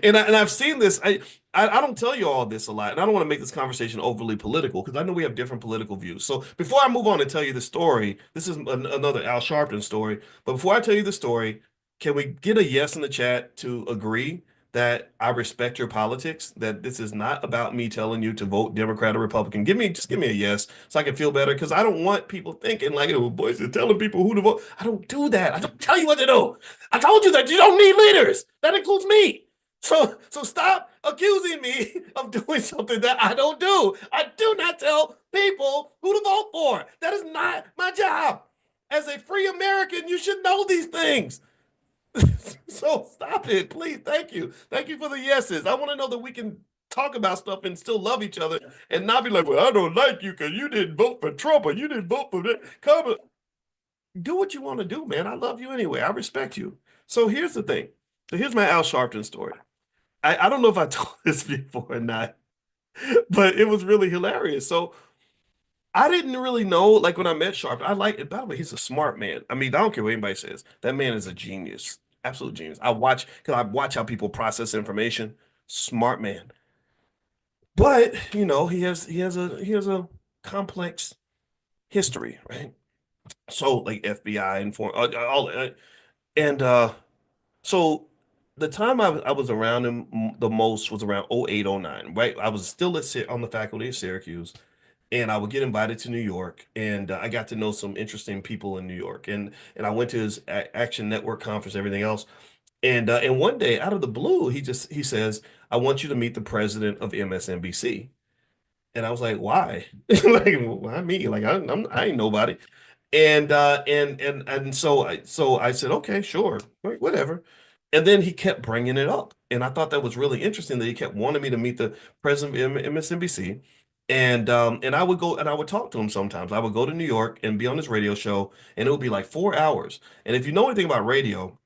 And I've seen this. I don't tell you all this a lot, and I don't want to make this conversation overly political because I know we have different political views. So before I move on and tell you the story, this is another Al Sharpton story. But before I tell you the story, can we get a yes in the chat to agree that I respect your politics, that this is not about me telling you to vote Democrat or Republican? Just give me a yes so I can feel better because I don't want people thinking like, oh, Boyce is telling people who to vote. I don't do that. I don't tell you what to do. I told you that you don't need leaders. That includes me. So stop accusing me of doing something that I don't do. I do not tell people who to vote for. That is not my job. As a free American, you should know these things. So stop it, please. Thank you. Thank you for the yeses. I want to know that we can talk about stuff and still love each other and not be like, well, I don't like you because you didn't vote for Trump or you didn't vote for that. Come do what you want to do, man. I love you anyway. I respect you. So here's the thing. So here's my Al Sharpton story. I don't know if I told this before or not, but it was really hilarious. So I didn't really know, like when I met Sharp, I like it. By the way, he's a smart man. I mean, I don't care what anybody says. That man is a genius, absolute genius. Because I watch how people process information. Smart man. But, he has a complex history, right? So like FBI and for all and so the time I was around him the most was around 08, 09, right? I was still on the faculty at Syracuse and I would get invited to New York, and I got to know some interesting people in New York, and I went to his Action Network conference, everything else, and one day out of the blue, he says, "I want you to meet the president of MSNBC." And I was like, why? Like, why me? Like, I ain't nobody. And so I said, okay, sure, whatever. And then he kept bringing it up, and I thought that was really interesting that he kept wanting me to meet the president of MSNBC, and I would go and I would talk to him sometimes. I would go to New York and be on his radio show, and it would be like 4 hours. And if you know anything about radio,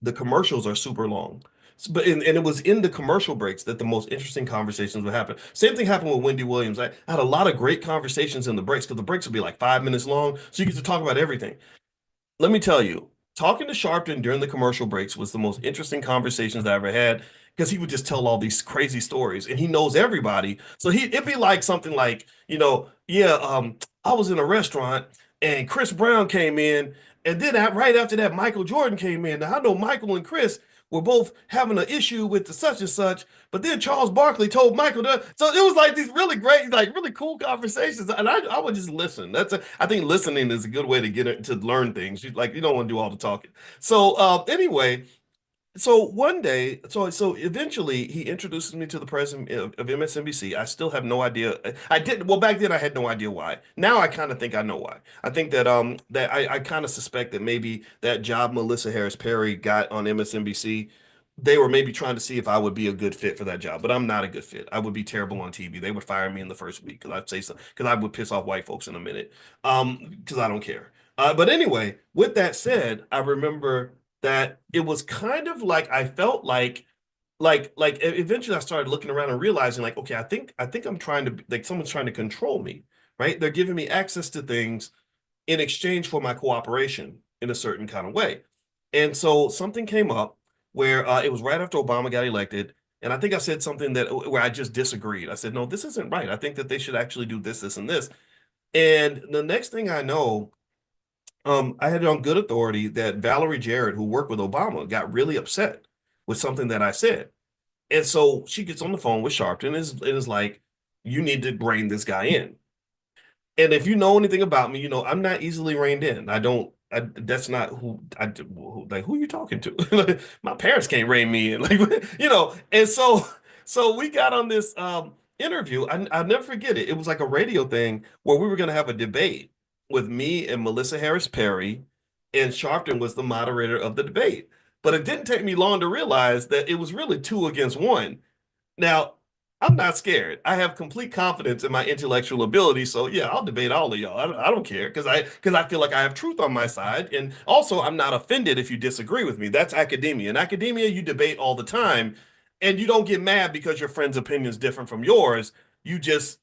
the commercials are super long. And it was in the commercial breaks that the most interesting conversations would happen. Same thing happened with Wendy Williams. I had a lot of great conversations in the breaks because the breaks would be like 5 minutes long. So you get to talk about everything. Let me tell you, talking to Sharpton during the commercial breaks was the most interesting conversations I ever had because he would just tell all these crazy stories and he knows everybody. So it'd be like something like, yeah, I was in a restaurant and Chris Brown came in, and then right after that, Michael Jordan came in. Now I know Michael and Chris were both having an issue with the such and such, but then Charles Barkley told Michael that. So it was like these really great, like really cool conversations, and I would just listen. I think listening is a good way to get it to learn things. You don't want to do all the talking. So anyway, so one day, so eventually he introduces me to the president of MSNBC. I still have no idea. I didn't, well, back then I had no idea why. Now I kind of think I know why. I think that I kind of suspect that maybe that job Melissa Harris Perry got on MSNBC, they were maybe trying to see if I would be a good fit for that job, but I'm not a good fit. I would be terrible on TV. They would fire me in the first week because I'd say something because I would piss off white folks in a minute. Because I don't care. But anyway, with that said, I remember that it was kind of like I felt like eventually I started looking around and realizing like, okay, I think I'm trying to like someone's trying to control me, right? They're giving me access to things in exchange for my cooperation in a certain kind of way. And so something came up where it was right after Obama got elected, and I think I said something that where I just disagreed. I said, no, this isn't right. I think that they should actually do this, this, and this. And the next thing I know, I had it on good authority that Valerie Jarrett, who worked with Obama, got really upset with something that I said. And so she gets on the phone with Sharpton and is like, you need to rein this guy in. And if you know anything about me, I'm not easily reined in. That's not who you talking to? My parents can't rein me in. And so we got on this interview. I'll never forget it. It was like a radio thing where we were going to have a debate with me and Melissa Harris Perry, and Sharpton was the moderator of the debate. But it didn't take me long to realize that it was really two against one. Now, I'm not scared. I have complete confidence in my intellectual ability. So yeah, I'll debate all of y'all. I don't care because I feel like I have truth on my side. And also I'm not offended if you disagree with me. That's academia. In academia, you debate all the time and you don't get mad because your friend's opinion is different from yours. You just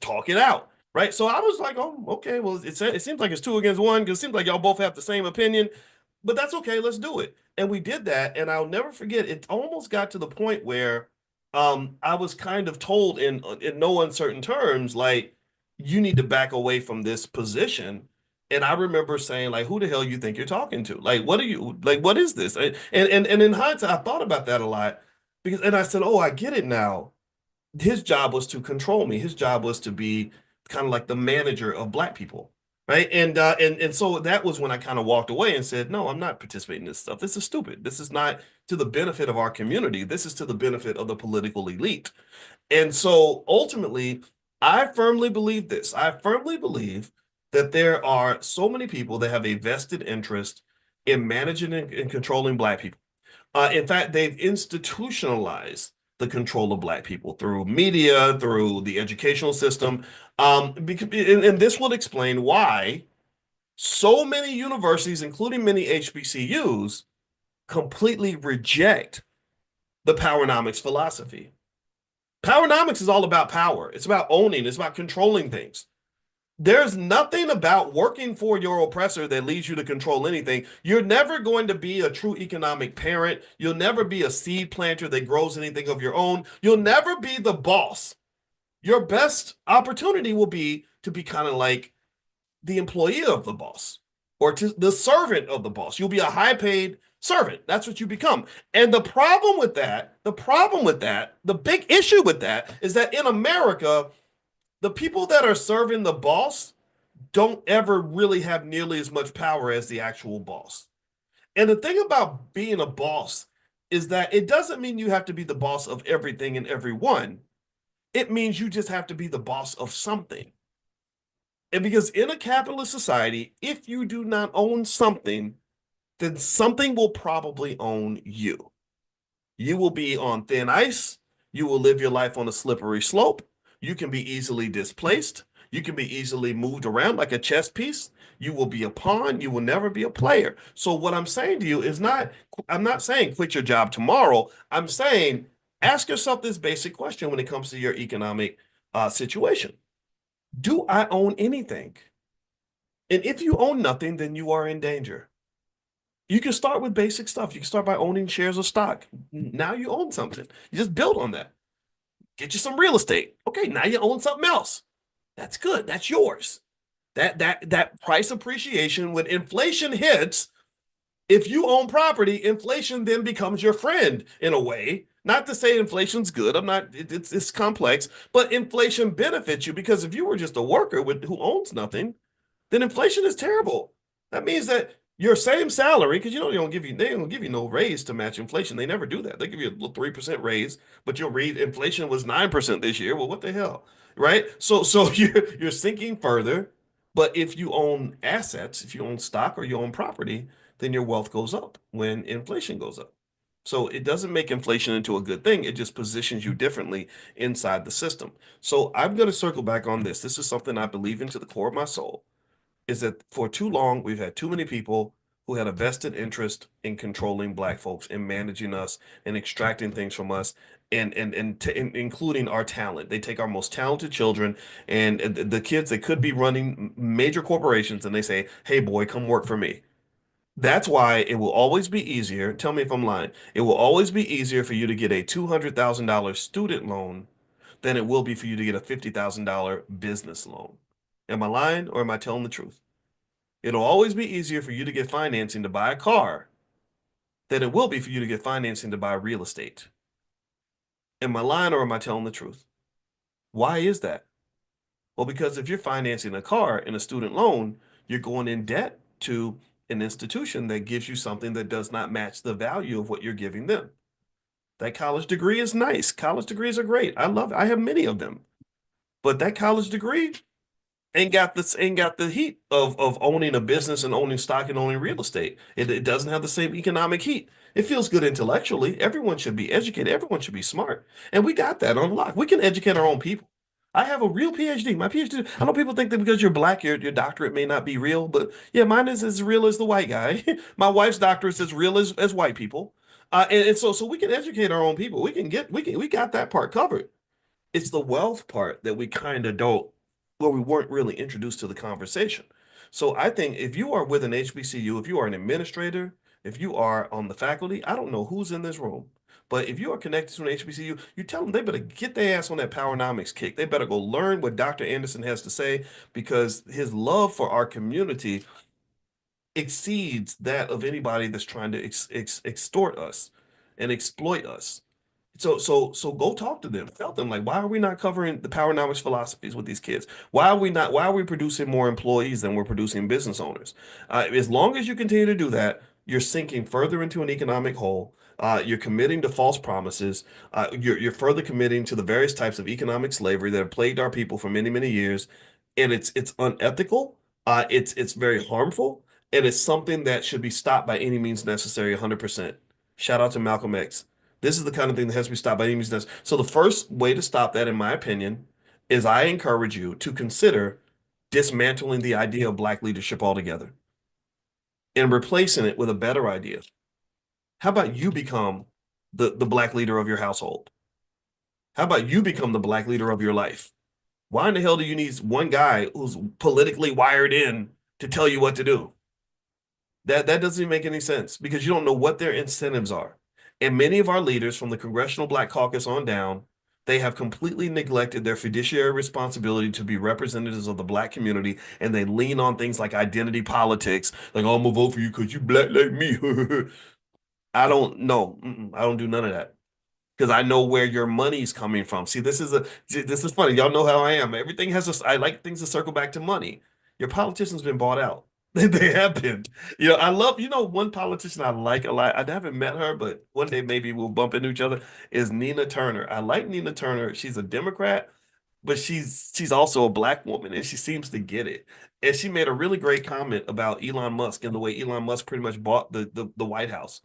talk it out. Right. So I was like, oh, okay. Well, it seems like it's two against one because it seems like y'all both have the same opinion, but that's okay. Let's do it. And we did that. And I'll never forget, it almost got to the point where I was kind of told in no uncertain terms, like, you need to back away from this position. And I remember saying, like, who the hell you think you're talking to? Like, what are you like, what is this? And in hindsight, I thought about that a lot and I said, oh, I get it now. His job was to control me. His job was to be kind of like the manager of black people. Right. And so that was when I kind of walked away and said, no, I'm not participating in this stuff. This is stupid. This is not to the benefit of our community. This is to the benefit of the political elite. And so ultimately, I firmly believe this. I firmly believe that there are so many people that have a vested interest in managing and controlling black people. In fact, they've institutionalized the control of black people through media, through the educational system. And this would explain why so many universities, including many HBCUs, completely reject the powernomics philosophy. Powernomics is all about power. It's about owning. It's about controlling things. There's nothing about working for your oppressor that leads you to control anything. You're never going to be a true economic parent. You'll never be a seed planter that grows anything of your own. You'll never be the boss. Your best opportunity will be to be kind of like the employee of the boss or to the servant of the boss. You'll be a high paid servant. That's what you become. And the big issue with that is that in America, the people that are serving the boss don't ever really have nearly as much power as the actual boss. And the thing about being a boss is that it doesn't mean you have to be the boss of everything and everyone. It means you just have to be the boss of something. And because in a capitalist society, if you do not own something, then something will probably own you. You will be on thin ice. You will live your life on a slippery slope. You can be easily displaced. You can be easily moved around like a chess piece. You will be a pawn. You will never be a player. So what I'm saying to you is not, I'm not saying quit your job tomorrow. I'm saying ask yourself this basic question when it comes to your economic situation. Do I own anything? And if you own nothing, then you are in danger. You can start with basic stuff. You can start by owning shares of stock. Now you own something. You just build on that. Get you some real estate. Okay, now you own something else. That's good. That's yours. That price appreciation when inflation hits, if you own property, inflation then becomes your friend in a way. Not to say inflation's good. I'm not. It's complex, but inflation benefits you because if you were just a worker with who owns nothing, then inflation is terrible. That means that your same salary, because they don't give you no raise to match inflation. They never do that. They give you a 3% raise, but you'll read inflation was 9% this year. Well, what the hell? Right? So you're sinking further. But if you own assets, if you own stock or you own property, then your wealth goes up when inflation goes up. So it doesn't make inflation into a good thing. It just positions you differently inside the system. So I'm going to circle back on this. This is something I believe in to the core of my soul is that for too long, we've had too many people who had a vested interest in controlling Black folks and managing us and extracting things from us and including our talent. They take our most talented children and the kids that could be running major corporations and they say, "Hey boy, come work for me." That's why it will always be easier. Tell me if I'm lying. It will always be easier for you to get a $200,000 student loan than it will be for you to get a $50,000 business loan. Am I lying or am I telling the truth? It'll always be easier for you to get financing to buy a car than it will be for you to get financing to buy real estate. Am I lying or am I telling the truth? Why is that? Well, because if you're financing a car in a student loan, you're going in debt to an institution that gives you something that does not match the value of what you're giving them. That college degree is nice. College degrees are great. I love it. I have many of them. But that college degree ain't got the heat of owning a business and owning stock and owning real estate. It doesn't have the same economic heat. It feels good intellectually. Everyone should be educated. Everyone should be smart. And we got that on lock. We can educate our own people. I have a real PhD. My PhD, I know people think that because you're black, your doctorate may not be real, but yeah, mine is as real as the white guy. My wife's doctorate is as real as white people. And so we can educate our own people. We got that part covered. It's the wealth part that we kind of don't, where we weren't really introduced to the conversation. So I think if you are with an HBCU, if you are an administrator, if you are on the faculty, I don't know who's in this room, but if you are connected to an HBCU, you tell them they better get their ass on that Powernomics kick. They better go learn what Dr. Anderson has to say because his love for our community exceeds that of anybody that's trying to extort us and exploit us. So go talk to them. Tell them like, why are we not covering the Powernomics philosophies with these kids? Why are we producing more employees than we're producing business owners? As long as you continue to do that, you're sinking further into an economic hole. You're committing to false promises. You're further committing to the various types of economic slavery that have plagued our people for many, many years. And it's unethical. It's very harmful. And it's something that should be stopped by any means necessary, 100%. Shout out to Malcolm X. This is the kind of thing that has to be stopped by any means necessary. So the first way to stop that, in my opinion, is I encourage you to consider dismantling the idea of black leadership altogether and replacing it with a better idea. How about you become the black leader of your household? How about you become the black leader of your life? Why in the hell do you need one guy who's politically wired in to tell you what to do? That doesn't even make any sense because you don't know what their incentives are. And many of our leaders from the Congressional Black Caucus on down, they have completely neglected their fiduciary responsibility to be representatives of the black community, and they lean on things like identity politics, like, oh, I'm gonna vote for you because you black like me. I don't know. I don't do none of that because I know where your money's coming from. This is funny. Y'all know how I am. Everything has a, I like things to circle back to money. Your politician's been bought out. They have been. You know, I love, one politician I like a lot. I haven't met her, but one day maybe we'll bump into each other, is Nina Turner. I like Nina Turner. She's a Democrat, but she's also a black woman and she seems to get it. And she made a really great comment about Elon Musk and the way Elon Musk pretty much bought the White House.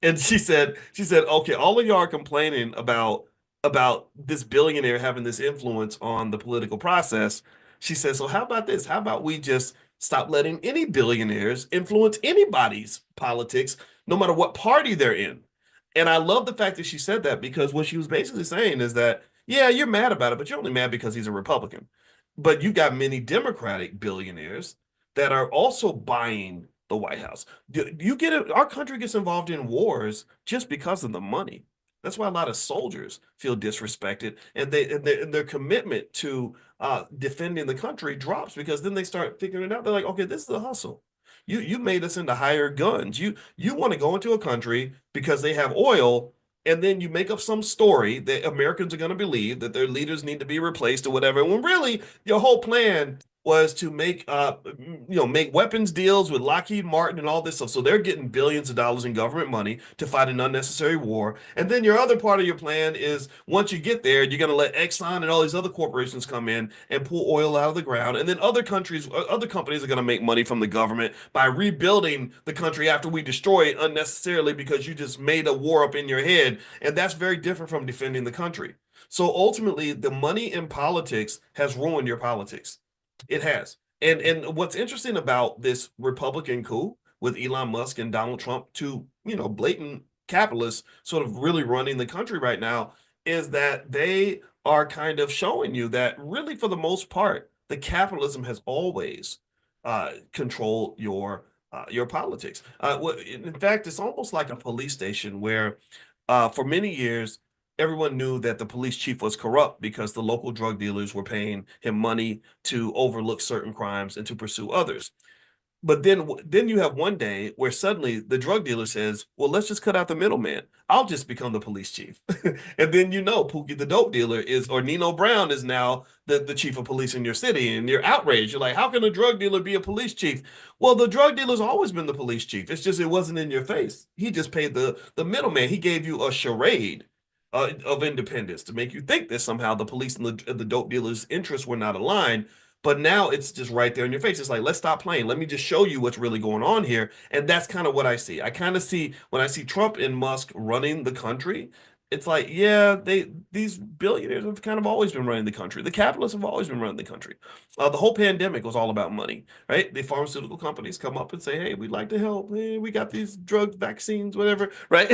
And she said, okay, all of y'all are complaining about this billionaire having this influence on the political process. She said, so how about this? How about we just stop letting any billionaires influence anybody's politics, no matter what party they're in? And I love the fact that she said that because what she was basically saying is that, yeah, you're mad about it, but you're only mad because he's a Republican. But you got many Democratic billionaires that are also buying the White House. You get it? Our country gets involved in wars just because of the money. That's why a lot of soldiers feel disrespected, and their commitment to defending the country drops because then they start figuring it out. They're like, okay, this is a hustle. You made us into hired guns. You want to go into a country because they have oil, and then you make up some story that Americans are going to believe that their leaders need to be replaced or whatever. When really your whole plan was to make weapons deals with Lockheed Martin and all this stuff. So they're getting billions of dollars in government money to fight an unnecessary war. And then your other part of your plan is once you get there, you're going to let Exxon and all these other corporations come in and pull oil out of the ground. And then other companies are going to make money from the government by rebuilding the country after we destroy it unnecessarily because you just made a war up in your head. And that's very different from defending the country. So ultimately, the money in politics has ruined your politics. It has. And what's interesting about this Republican coup with Elon Musk and Donald Trump, two, blatant capitalists sort of really running the country right now, is that they are kind of showing you that really for the most part, the capitalism has always controlled your politics. In fact, it's almost like a police station where for many years everyone knew that the police chief was corrupt because the local drug dealers were paying him money to overlook certain crimes and to pursue others. But then you have one day where suddenly the drug dealer says, "Well, let's just cut out the middleman. I'll just become the police chief." And then Pookie the dope dealer is or Nino Brown is now the chief of police in your city, and you're outraged. You're like, "How can a drug dealer be a police chief?" Well, the drug dealer's always been the police chief. It's just it wasn't in your face. He just paid the middleman. He gave you a charade of independence to make you think that somehow the police and the dope dealers' interests were not aligned. But now it's just right there in your face. It's like, let's stop playing. Let me just show you what's really going on here. And that's kind of what I see. I kind of see when I see Trump and Musk running the country, it's like, yeah, these billionaires have kind of always been running the country. The capitalists have always been running the country. The whole pandemic was all about money, right? The pharmaceutical companies come up and say, hey, we'd like to help. Hey, we got these drug vaccines, whatever, right?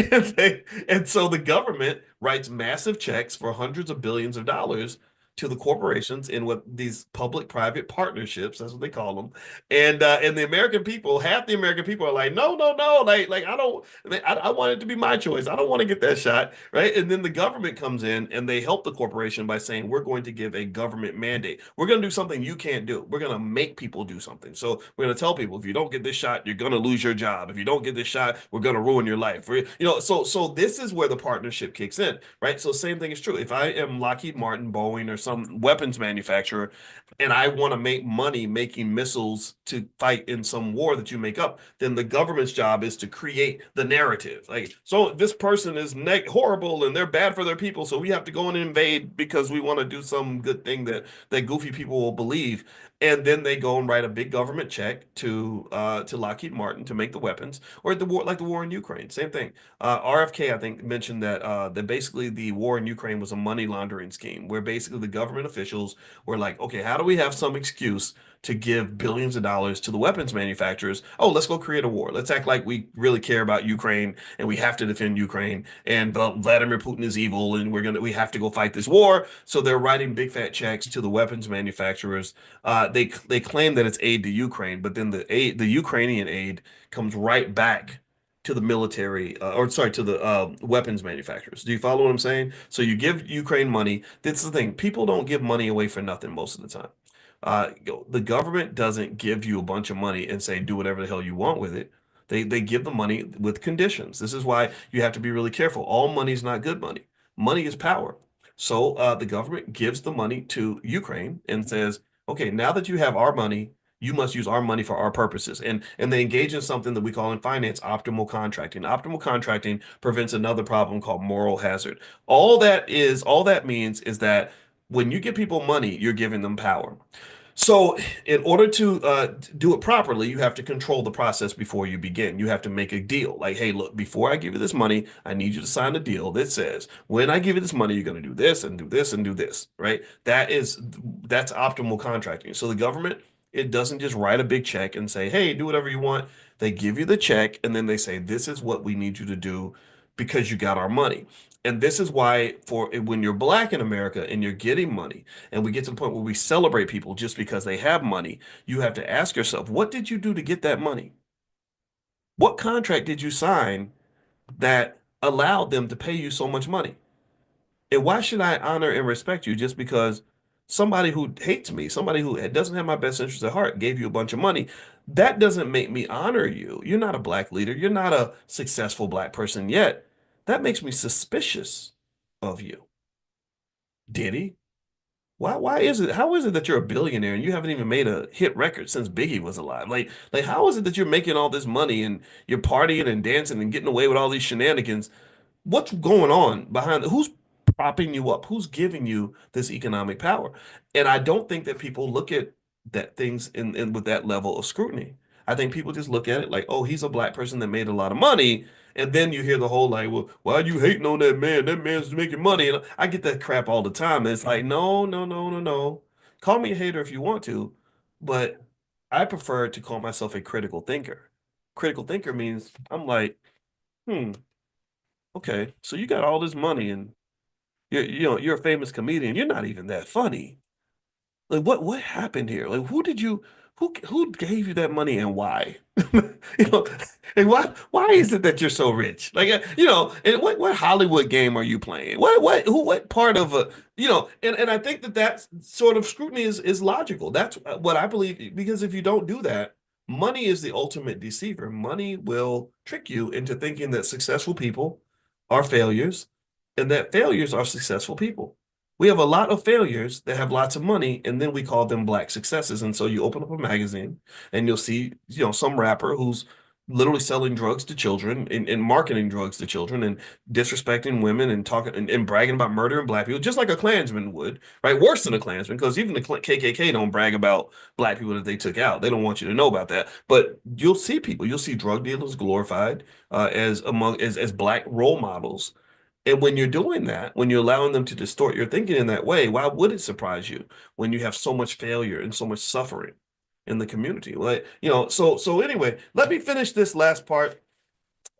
And so the government writes massive checks for hundreds of billions of dollars to the corporations in what these public-private partnerships, that's what they call them. And the American people, half the American people are like, no, no, no, like I want it to be my choice. I don't want to get that shot, right? And then the government comes in and they help the corporation by saying, we're going to give a government mandate. We're going to do something you can't do. We're going to make people do something. So we're going to tell people, if you don't get this shot, you're going to lose your job. If you don't get this shot, we're going to ruin your life. So this is where the partnership kicks in, right? So same thing is true. If I am Lockheed Martin, Boeing, or some weapons manufacturer, and I want to make money making missiles to fight in some war that you make up, then the government's job is to create the narrative. Like, so this person is horrible and they're bad for their people, so we have to go and invade because we want to do some good thing that goofy people will believe. And then they go and write a big government check to Lockheed Martin to make the weapons, or the war, like the war in Ukraine, same thing. RFK, I think, mentioned that basically the war in Ukraine was a money laundering scheme, where basically the government officials were like, okay, how do we have some excuse to give billions of dollars to the weapons manufacturers? Oh, let's go create a war. Let's act like we really care about Ukraine and we have to defend Ukraine. And Vladimir Putin is evil, and we have to go fight this war. So they're writing big fat checks to the weapons manufacturers. They claim that it's aid to Ukraine, but then the Ukrainian aid comes right back to the military, or sorry, to the weapons manufacturers. Do you follow what I'm saying? So you give Ukraine money. That's the thing. People don't give money away for nothing most of the time. The government doesn't give you a bunch of money and say do whatever the hell you want with it. They give the money with conditions. This is why you have to be really careful. All money is not good money. Money is power. So the government gives the money to Ukraine and says, okay, now that you have our money, You must use our money for our purposes. And they engage in something that we call in finance optimal contracting. Optimal contracting prevents another problem called moral hazard. All that means is that when you give people money, you're giving them power. So, in order to do it properly, you have to control the process before you begin. You have to make a deal. Like, hey, look, before I give you this money, I need you to sign a deal that says, when I give you this money, you're going to do this and do this and do this, right? That's optimal contracting. So the government, it doesn't just write a big check and say, hey, do whatever you want. They give you the check and then they say, this is what we need you to do because you got our money. And this is why for when you're black in America and you're getting money, and we get to the point where we celebrate people just because they have money, you have to ask yourself, what did you do to get that money? What contract did you sign that allowed them to pay you so much money? And why should I honor and respect you just because somebody who hates me, somebody who doesn't have my best interest at heart, gave you a bunch of money? That doesn't make me honor you. You're not a black leader. You're not a successful black person yet. That makes me suspicious of you. Did he? Why is it how is it that you're a billionaire and you haven't even made a hit record since Biggie was alive? Like how is it that you're making all this money and you're partying and dancing and getting away with all these shenanigans? What's going on behind who's propping you up? Who's giving you this economic power? And I don't think that people look at that things in with that level of scrutiny. I think people just look at it like, oh, he's a black person that made a lot of money. And then you hear the whole like, well, why are you hating on that man? That man's making money. And I get that crap all the time. And it's like, no, no, no, no, no. Call me a hater if you want to, but I prefer to call myself a critical thinker. Critical thinker means I'm like, hmm, okay, so you got all this money and you're a famous comedian. You're not even that funny. Like what happened here? Like who gave you that money and why? You know, and why is it that you're so rich? Like and what Hollywood game are you playing? What part of a and I think that sort of scrutiny is logical. That's what I believe because if you don't do that, money is the ultimate deceiver. Money will trick you into thinking that successful people are failures and that failures are successful people. We have a lot of failures that have lots of money, and then we call them black successes. And so you open up a magazine and you'll see, some rapper who's literally selling drugs to children and marketing drugs to children and disrespecting women and talking and bragging about murdering black people, just like a Klansman would, right? Worse than a Klansman, because even the KKK don't brag about black people that they took out. They don't want you to know about that. But you'll see drug dealers glorified as black role models, and when you're doing that, when you're allowing them to distort your thinking in that way, why would it surprise you when you have so much failure and so much suffering in the community? Like, so anyway, let me finish this last part.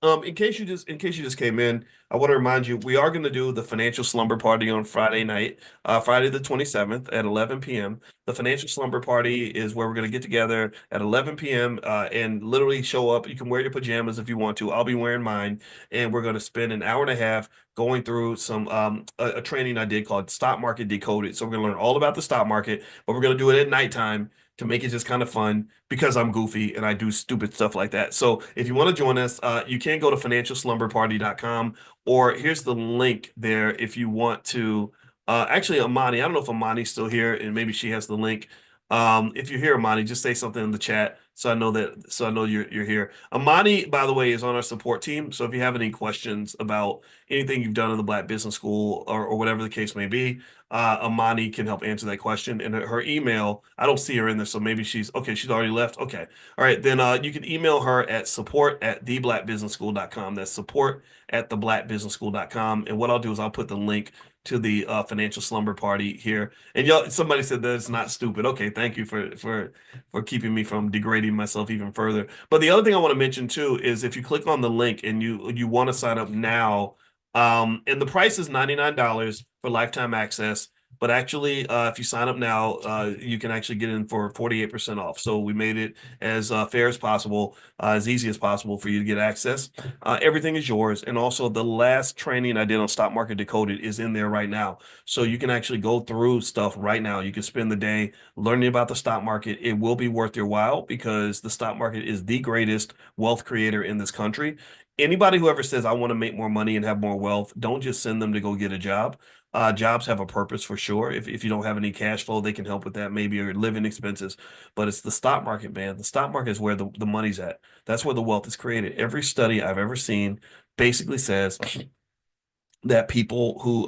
In case you just came in, I want to remind you we are going to do the financial slumber party on Friday night, Friday the 27th at 11 p.m. The financial slumber party is where we're going to get together at 11 p.m. And literally show up. You can wear your pajamas if you want to. I'll be wearing mine, and we're going to spend an hour and a half going through some a training I did called Stock Market Decoded. So we're going to learn all about the stock market, but we're going to do it at nighttime to make it just kind of fun because I'm goofy and I do stupid stuff like that. So if you want to join us, you can go to financialslumberparty.com, or here's the link there if you want to. Actually, Amani, I don't know if Amani's still here and maybe she has the link. If you're here, Amani, just say something in the chat so I know you're here. Amani, by the way, is on our support team. So if you have any questions about anything you've done in the Black Business School or whatever the case may be, Amani can help answer that question. And her email, I don't see her in there, so maybe she's okay. She's already left. Okay. All right. Then you can email her at support@theblackbusinessschool.com. That's support@theblackbusinessschool.com. And what I'll do is I'll put the link to the financial slumber party here. And somebody said that it's not stupid. Okay, thank you for keeping me from degrading myself even further. But the other thing I want to mention too is if you click on the link and you want to sign up now, and the price is $99 for lifetime access. But actually, if you sign up now, you can actually get in for 48% off. So we made it as fair as possible, as easy as possible for you to get access. Everything is yours. And also the last training I did on Stock Market Decoded is in there right now. So you can actually go through stuff right now. You can spend the day learning about the stock market. It will be worth your while because the stock market is the greatest wealth creator in this country. Anybody who ever says, I want to make more money and have more wealth, don't just send them to go get a job. Jobs have a purpose for sure. If you don't have any cash flow, they can help with that, maybe, or living expenses. But it's the stock market, man. The stock market is where the money's at. That's where the wealth is created. Every study I've ever seen basically says that people who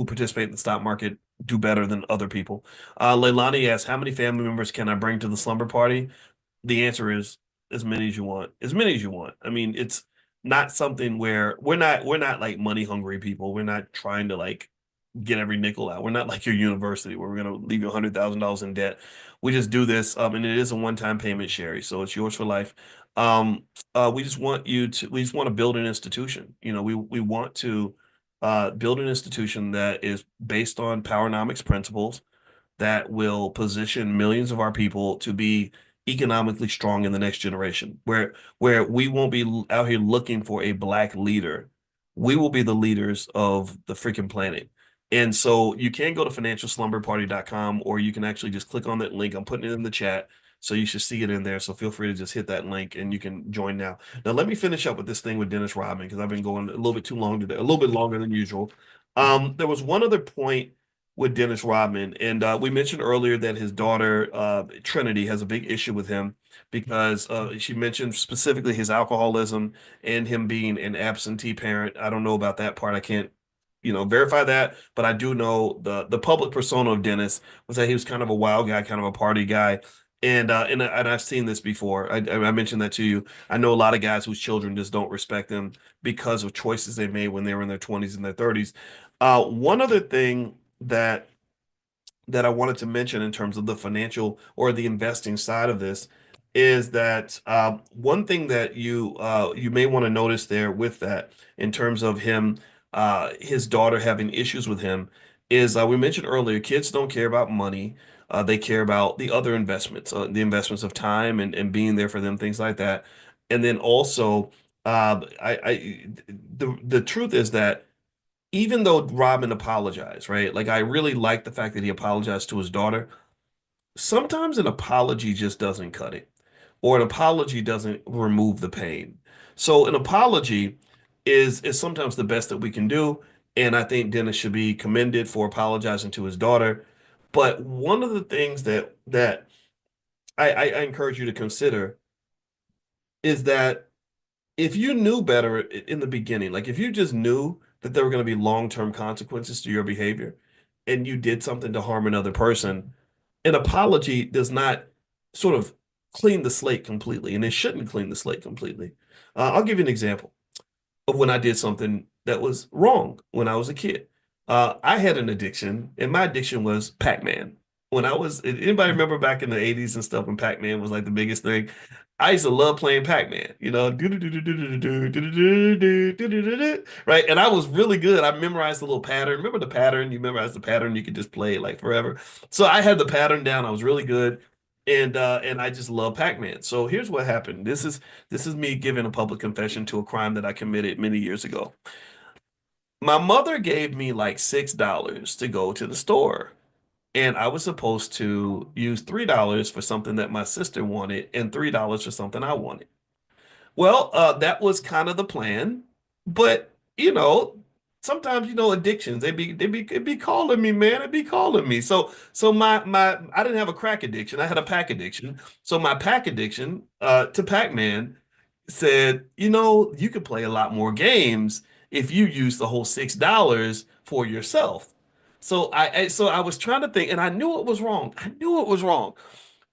participate in the stock market do better than other people. Leilani asks, how many family members can I bring to the slumber party? The answer is as many as you want. As many as you want. I mean, it's not something where we're not like money hungry people. We're not trying to like get every nickel out. We're not like your university where we're gonna leave you $100,000 in debt. We just do this, and it is a one-time payment, Sherry, so it's yours for life. Um, we just want to build an institution. We want to build an institution that is based on Powernomics principles that will position millions of our people to be economically strong in the next generation, where we won't be out here looking for a black leader. We will be the leaders of the freaking planet. And so you can go to financialslumberparty.com, or you can actually just click on that link. I'm putting it in the chat. So you should see it in there. So feel free to just hit that link and you can join now. Now let me finish up with this thing with Dennis Rodman because I've been going a little bit too long today, a little bit longer than usual. There was one other point with Dennis Rodman. And we mentioned earlier that his daughter, Trinity, has a big issue with him because she mentioned specifically his alcoholism and him being an absentee parent. I don't know about that part. I can't, verify that, but I do know the public persona of Dennis was that he was kind of a wild guy, kind of a party guy. And I've seen this before. I mentioned that to you. I know a lot of guys whose children just don't respect them because of choices they made when they were in their 20s and their 30s. One other thing that I wanted to mention in terms of the financial or the investing side of this is that one thing that you may want to notice there with that in terms of him his daughter having issues with him is we mentioned earlier kids don't care about money, they care about the other investments, the investments of time and being there for them, things like that. And then also the truth is that even though Robin apologized, right? Like I really like the fact that he apologized to his daughter. Sometimes an apology just doesn't cut it, or an apology doesn't remove the pain. So an apology is sometimes the best that we can do, and I think Dennis should be commended for apologizing to his daughter. But one of the things that I encourage you to consider is that if you knew better in the beginning, like if you just knew that there were going to be long-term consequences to your behavior and you did something to harm another person, an apology does not sort of clean the slate completely, and it shouldn't clean the slate completely. I'll give you an example of when I did something that was wrong when I was a kid. I had an addiction, and my addiction was Pac-Man. When I was, anybody remember back in the 80s and stuff when Pac-Man was like the biggest thing? I used to love playing Pac-Man, right? And I was really good. I memorized the little pattern. Remember the pattern? You memorize the pattern, you could just play it like forever. So I had the pattern down. I was really good. And I just love Pac-Man. So here's what happened. This is me giving a public confession to a crime that I committed many years ago. My mother gave me like $6 to go to the store, and I was supposed to use $3 for something that my sister wanted and $3 for something I wanted. Well, that was kind of the plan, but sometimes addictions they be calling me, man. They be calling me. So my I didn't have a crack addiction. I had a pack addiction. So my pack addiction to Pac-Man said, you could play a lot more games if you use the whole $6 for yourself. So I was trying to think, and I knew it was wrong. I knew it was wrong,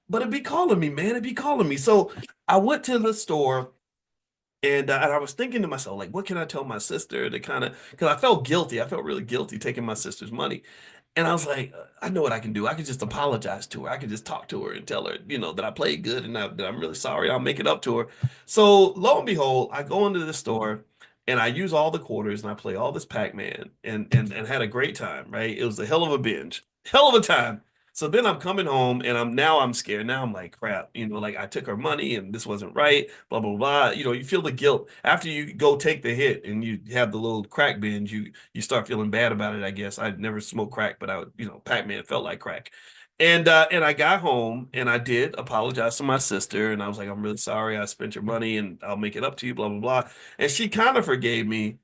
but it'd be calling me, man. It'd be calling me. So I went to the store and I was thinking to myself, like, what can I tell my sister to kind of, because I felt guilty. I felt really guilty taking my sister's money. And I was like, I know what I can do. I could just apologize to her. I could just talk to her and tell her, that I played good and that I'm really sorry. I'll make it up to her. So lo and behold, I go into the store and I use all the quarters and I play all this Pac-Man and had a great time, right? It was a hell of a binge, hell of a time. So then I'm coming home and I'm scared. Now I'm like, crap, like I took her money and this wasn't right, blah, blah, blah. You feel the guilt after you go take the hit and you have the little crack binge, you start feeling bad about it, I guess. I'd never smoked crack, but Pac-Man felt like crack. And I got home and I did apologize to my sister and I was like, I'm really sorry I spent your money and I'll make it up to you, blah, blah, blah. And she kind of forgave me,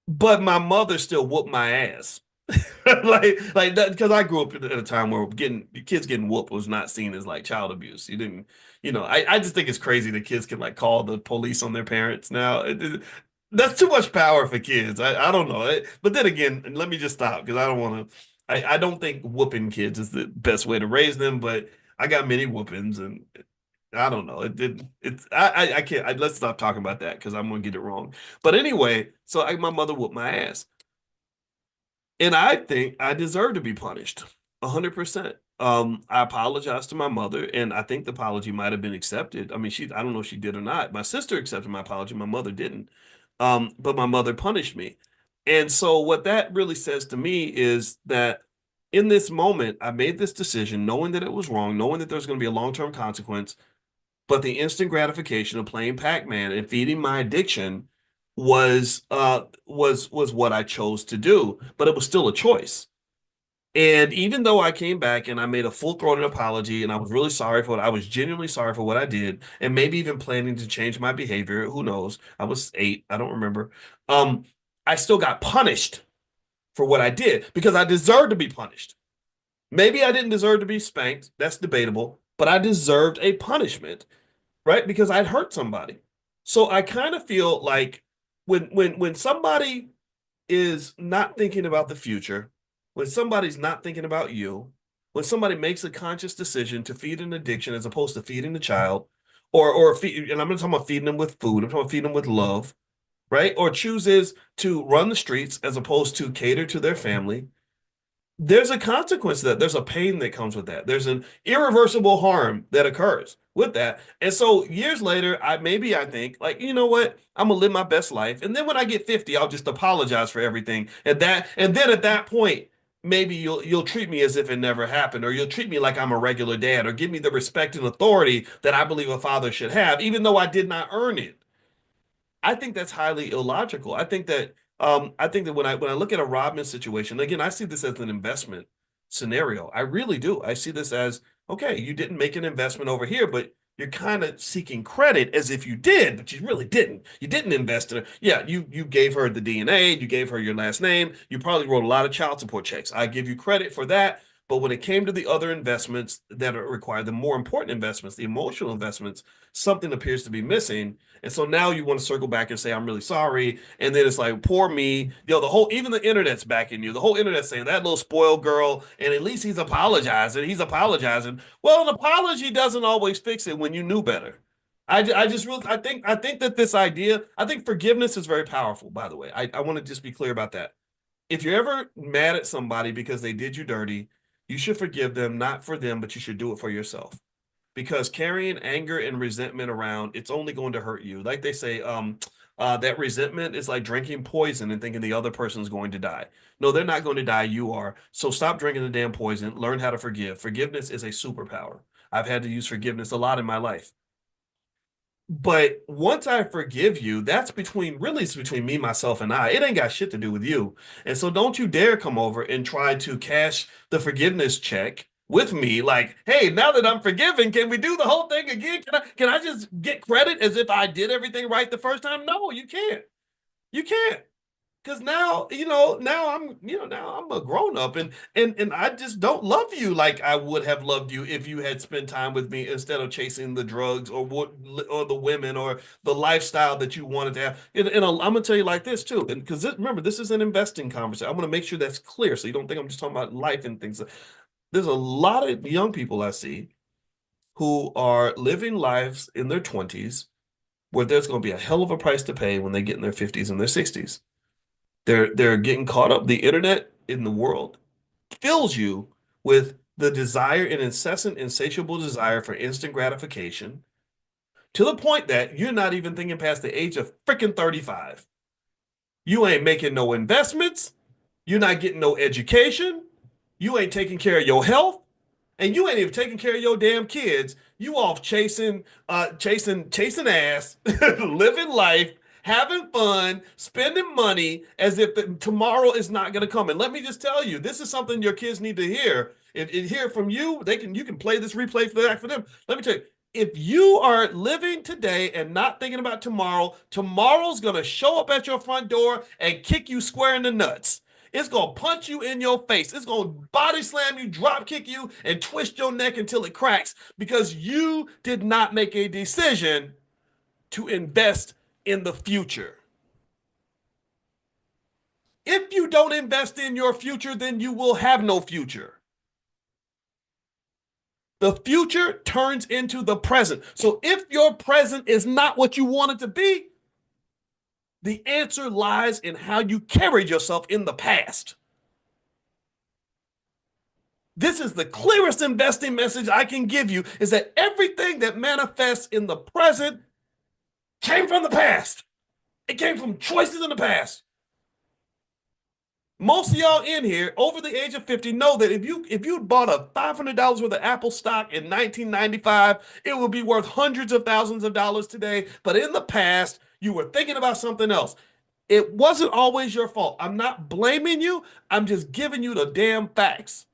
but my mother still whooped my ass. like that, because I grew up at a time where getting kids getting whooped was not seen as like child abuse. You didn't, I just think it's crazy that kids can like call the police on their parents now. That's too much power for kids. I don't know. But then again, let me just stop because I don't want to. I don't think whooping kids is the best way to raise them. But I got many whoopings, and I don't know. It's I can't. Let's stop talking about that because I'm gonna get it wrong. But anyway, so my mother whooped my ass. And I think I deserve to be punished 100%. I apologized to my mother, and I think the apology might have been accepted. I mean, I don't know if she did or not. My sister accepted my apology, my mother didn't. But my mother punished me. And so, what that really says to me is that in this moment, I made this decision knowing that it was wrong, knowing that there's going to be a long-term consequence, but the instant gratification of playing Pac-Man and feeding my addiction was what I chose to do, but it was still a choice. And even though I came back and I made a full-throated apology and I was really sorry for it, I was genuinely sorry for what I did, and maybe even planning to change my behavior. Who knows? I was 8, I don't remember. Um, I still got punished for what I did because I deserved to be punished. Maybe I didn't deserve to be spanked. That's debatable, but I deserved a punishment, right? Because I'd hurt somebody. So I kind of feel like when somebody is not thinking about the future, when somebody's not thinking about you, when somebody makes a conscious decision to feed an addiction as opposed to feeding the child, or feed, and I'm not talking about feeding them with food, I'm talking about feeding them with love, right? Or chooses to run the streets as opposed to cater to their family, there's a consequence to that. There's a pain that comes with that. There's an irreversible harm that occurs with that. And so years later, I think like, you know what? I'm gonna live my best life. And then when I get 50, I'll just apologize for everything. And then at that point, maybe you'll treat me as if it never happened, or you'll treat me like I'm a regular dad, or give me the respect and authority that I believe a father should have, even though I did not earn it. I think that's highly illogical. I think that when I look at a Rodman situation, again, I see this as an investment scenario. I really do. I see this as okay, you didn't make an investment over here, but you're kind of seeking credit as if you did, but you really didn't. You didn't invest in her. Yeah, you gave her the DNA, you gave her your last name, you probably wrote a lot of child support checks. I give you credit for that. But when it came to the other investments that are required, the more important investments, the emotional investments, something appears to be missing. And so now you want to circle back and say, I'm really sorry. And then it's like, poor me. Even the internet's backing you. The whole internet's saying that little spoiled girl, and at least he's apologizing. He's apologizing. Well, an apology doesn't always fix it when you knew better. I just really, I think that this idea, I think forgiveness is very powerful, by the way. I want to just be clear about that. If you're ever mad at somebody because they did you dirty, you should forgive them, not for them, but you should do it for yourself because carrying anger and resentment around, it's only going to hurt you. Like they say, that resentment is like drinking poison and thinking the other person's going to die. No, they're not going to die. You are. So stop drinking the damn poison. Learn how to forgive. Forgiveness is a superpower. I've had to use forgiveness a lot in my life. But once I forgive you, it's between me, myself, and I. It ain't got shit to do with you. And so don't you dare come over and try to cash the forgiveness check with me. Like, hey, now that I'm forgiven, can we do the whole thing again? Can I just get credit as if I did everything right the first time? No, you can't. You can't. Because now, now I'm a grown up and I just don't love you like I would have loved you if you had spent time with me instead of chasing the drugs or the women or the lifestyle that you wanted to have. And I'm gonna tell you like this too, and because remember, this is an investing conversation. I'm gonna make sure that's clear so you don't think I'm just talking about life and things. There's a lot of young people I see who are living lives in their 20s where there's gonna be a hell of a price to pay when they get in their 50s and their 60s. They're getting caught up. The internet in the world fills you with the desire, an incessant, insatiable desire for instant gratification to the point that you're not even thinking past the age of freaking 35. You ain't making no investments. You're not getting no education. You ain't taking care of your health. And you ain't even taking care of your damn kids. You off chasing ass, living life, having fun, spending money as if tomorrow is not going to come. And let me just tell you, this is something your kids need to hear. If hear from you, you can play this replay for them. Let me tell you, if you are living today and not thinking about tomorrow, tomorrow's going to show up at your front door and kick you square in the nuts. It's gonna punch you in your face. It's gonna body slam you, drop kick you, and twist your neck until it cracks because you did not make a decision to invest in the future. If you don't invest in your future, then you will have no future. The future turns into the present. So if your present is not what you want it to be, the answer lies in how you carried yourself in the past. This is the clearest investing message I can give you is that everything that manifests in the present came from the past. It came from choices in the past. Most of y'all in here over the age of 50 know that if you bought a $500 worth of Apple stock in 1995, it would be worth hundreds of thousands of dollars today. But in the past, you were thinking about something else. It wasn't always your fault. I'm not blaming you. I'm just giving you the damn facts.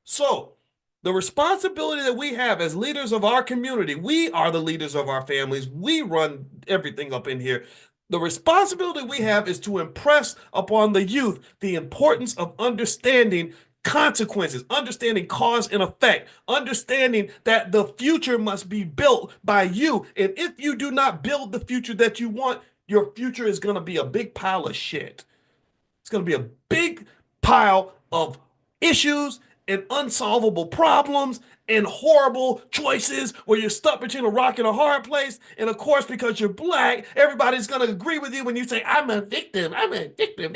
So, the responsibility that we have as leaders of our community, we are the leaders of our families. We run everything up in here. The responsibility we have is to impress upon the youth the importance of understanding consequences, understanding cause and effect, understanding that the future must be built by you. And if you do not build the future that you want, your future is going to be a big pile of shit. It's going to be a big pile of issues and unsolvable problems and horrible choices where you're stuck between a rock and a hard place. And of course, because you're black, everybody's going to agree with you when you say, I'm a victim. I'm a victim.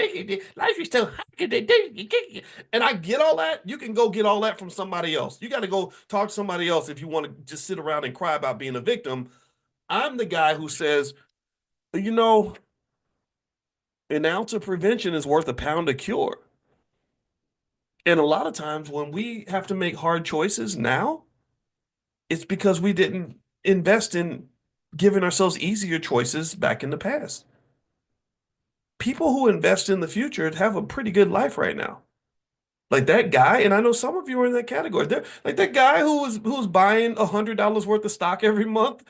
Life is so hard. And I get all that. You can go get all that from somebody else. You got to go talk to somebody else if you want to just sit around and cry about being a victim. I'm the guy who says, you know, an ounce of prevention is worth a pound of cure. And a lot of times when we have to make hard choices now, it's because we didn't invest in giving ourselves easier choices back in the past. People who invest in the future have a pretty good life right now. Like that guy, and I know some of you are in that category. They're like that guy who was buying $100 worth of stock every month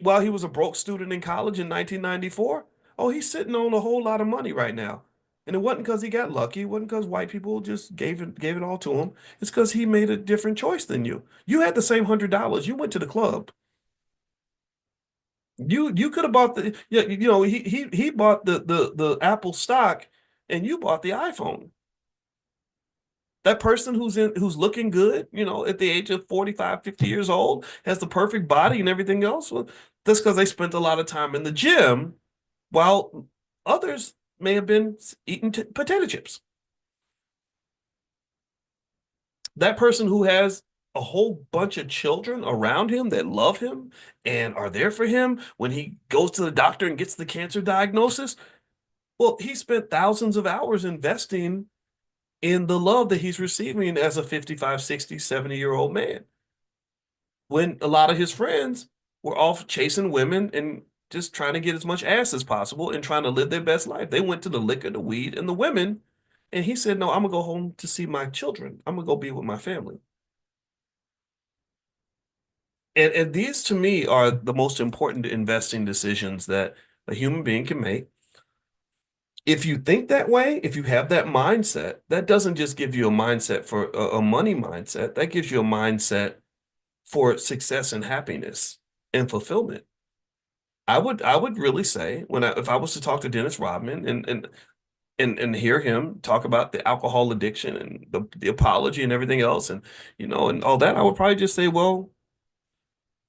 while he was a broke student in college in 1994. Oh, he's sitting on a whole lot of money right now. And it wasn't because he got lucky. It wasn't because white people just gave it all to him. It's because he made a different choice than you. You had the same $100. You went to the club. You could have bought the yeah, he bought the Apple stock and you bought the iPhone. That person who's looking good, at the age of 45, 50 years old, has the perfect body and everything else. Well, that's because they spent a lot of time in the gym while others may have been eating potato chips. That person who has a whole bunch of children around him that love him and are there for him when he goes to the doctor and gets the cancer diagnosis. Well, he spent thousands of hours investing in the love that he's receiving as a 55, 60, 70-year-old man. When a lot of his friends were off chasing women and just trying to get as much ass as possible and trying to live their best life. They went to the liquor, the weed, and the women. And he said, no, I'm going to go home to see my children. I'm going to go be with my family. And these to me are the most important investing decisions that a human being can make. If you think that way, if you have that mindset, that doesn't just give you a mindset for a money mindset, that gives you a mindset for success and happiness and fulfillment. I would really say if I was to talk to Dennis Rodman and hear him talk about the alcohol addiction and the apology and everything else and all that, I would probably just say, well,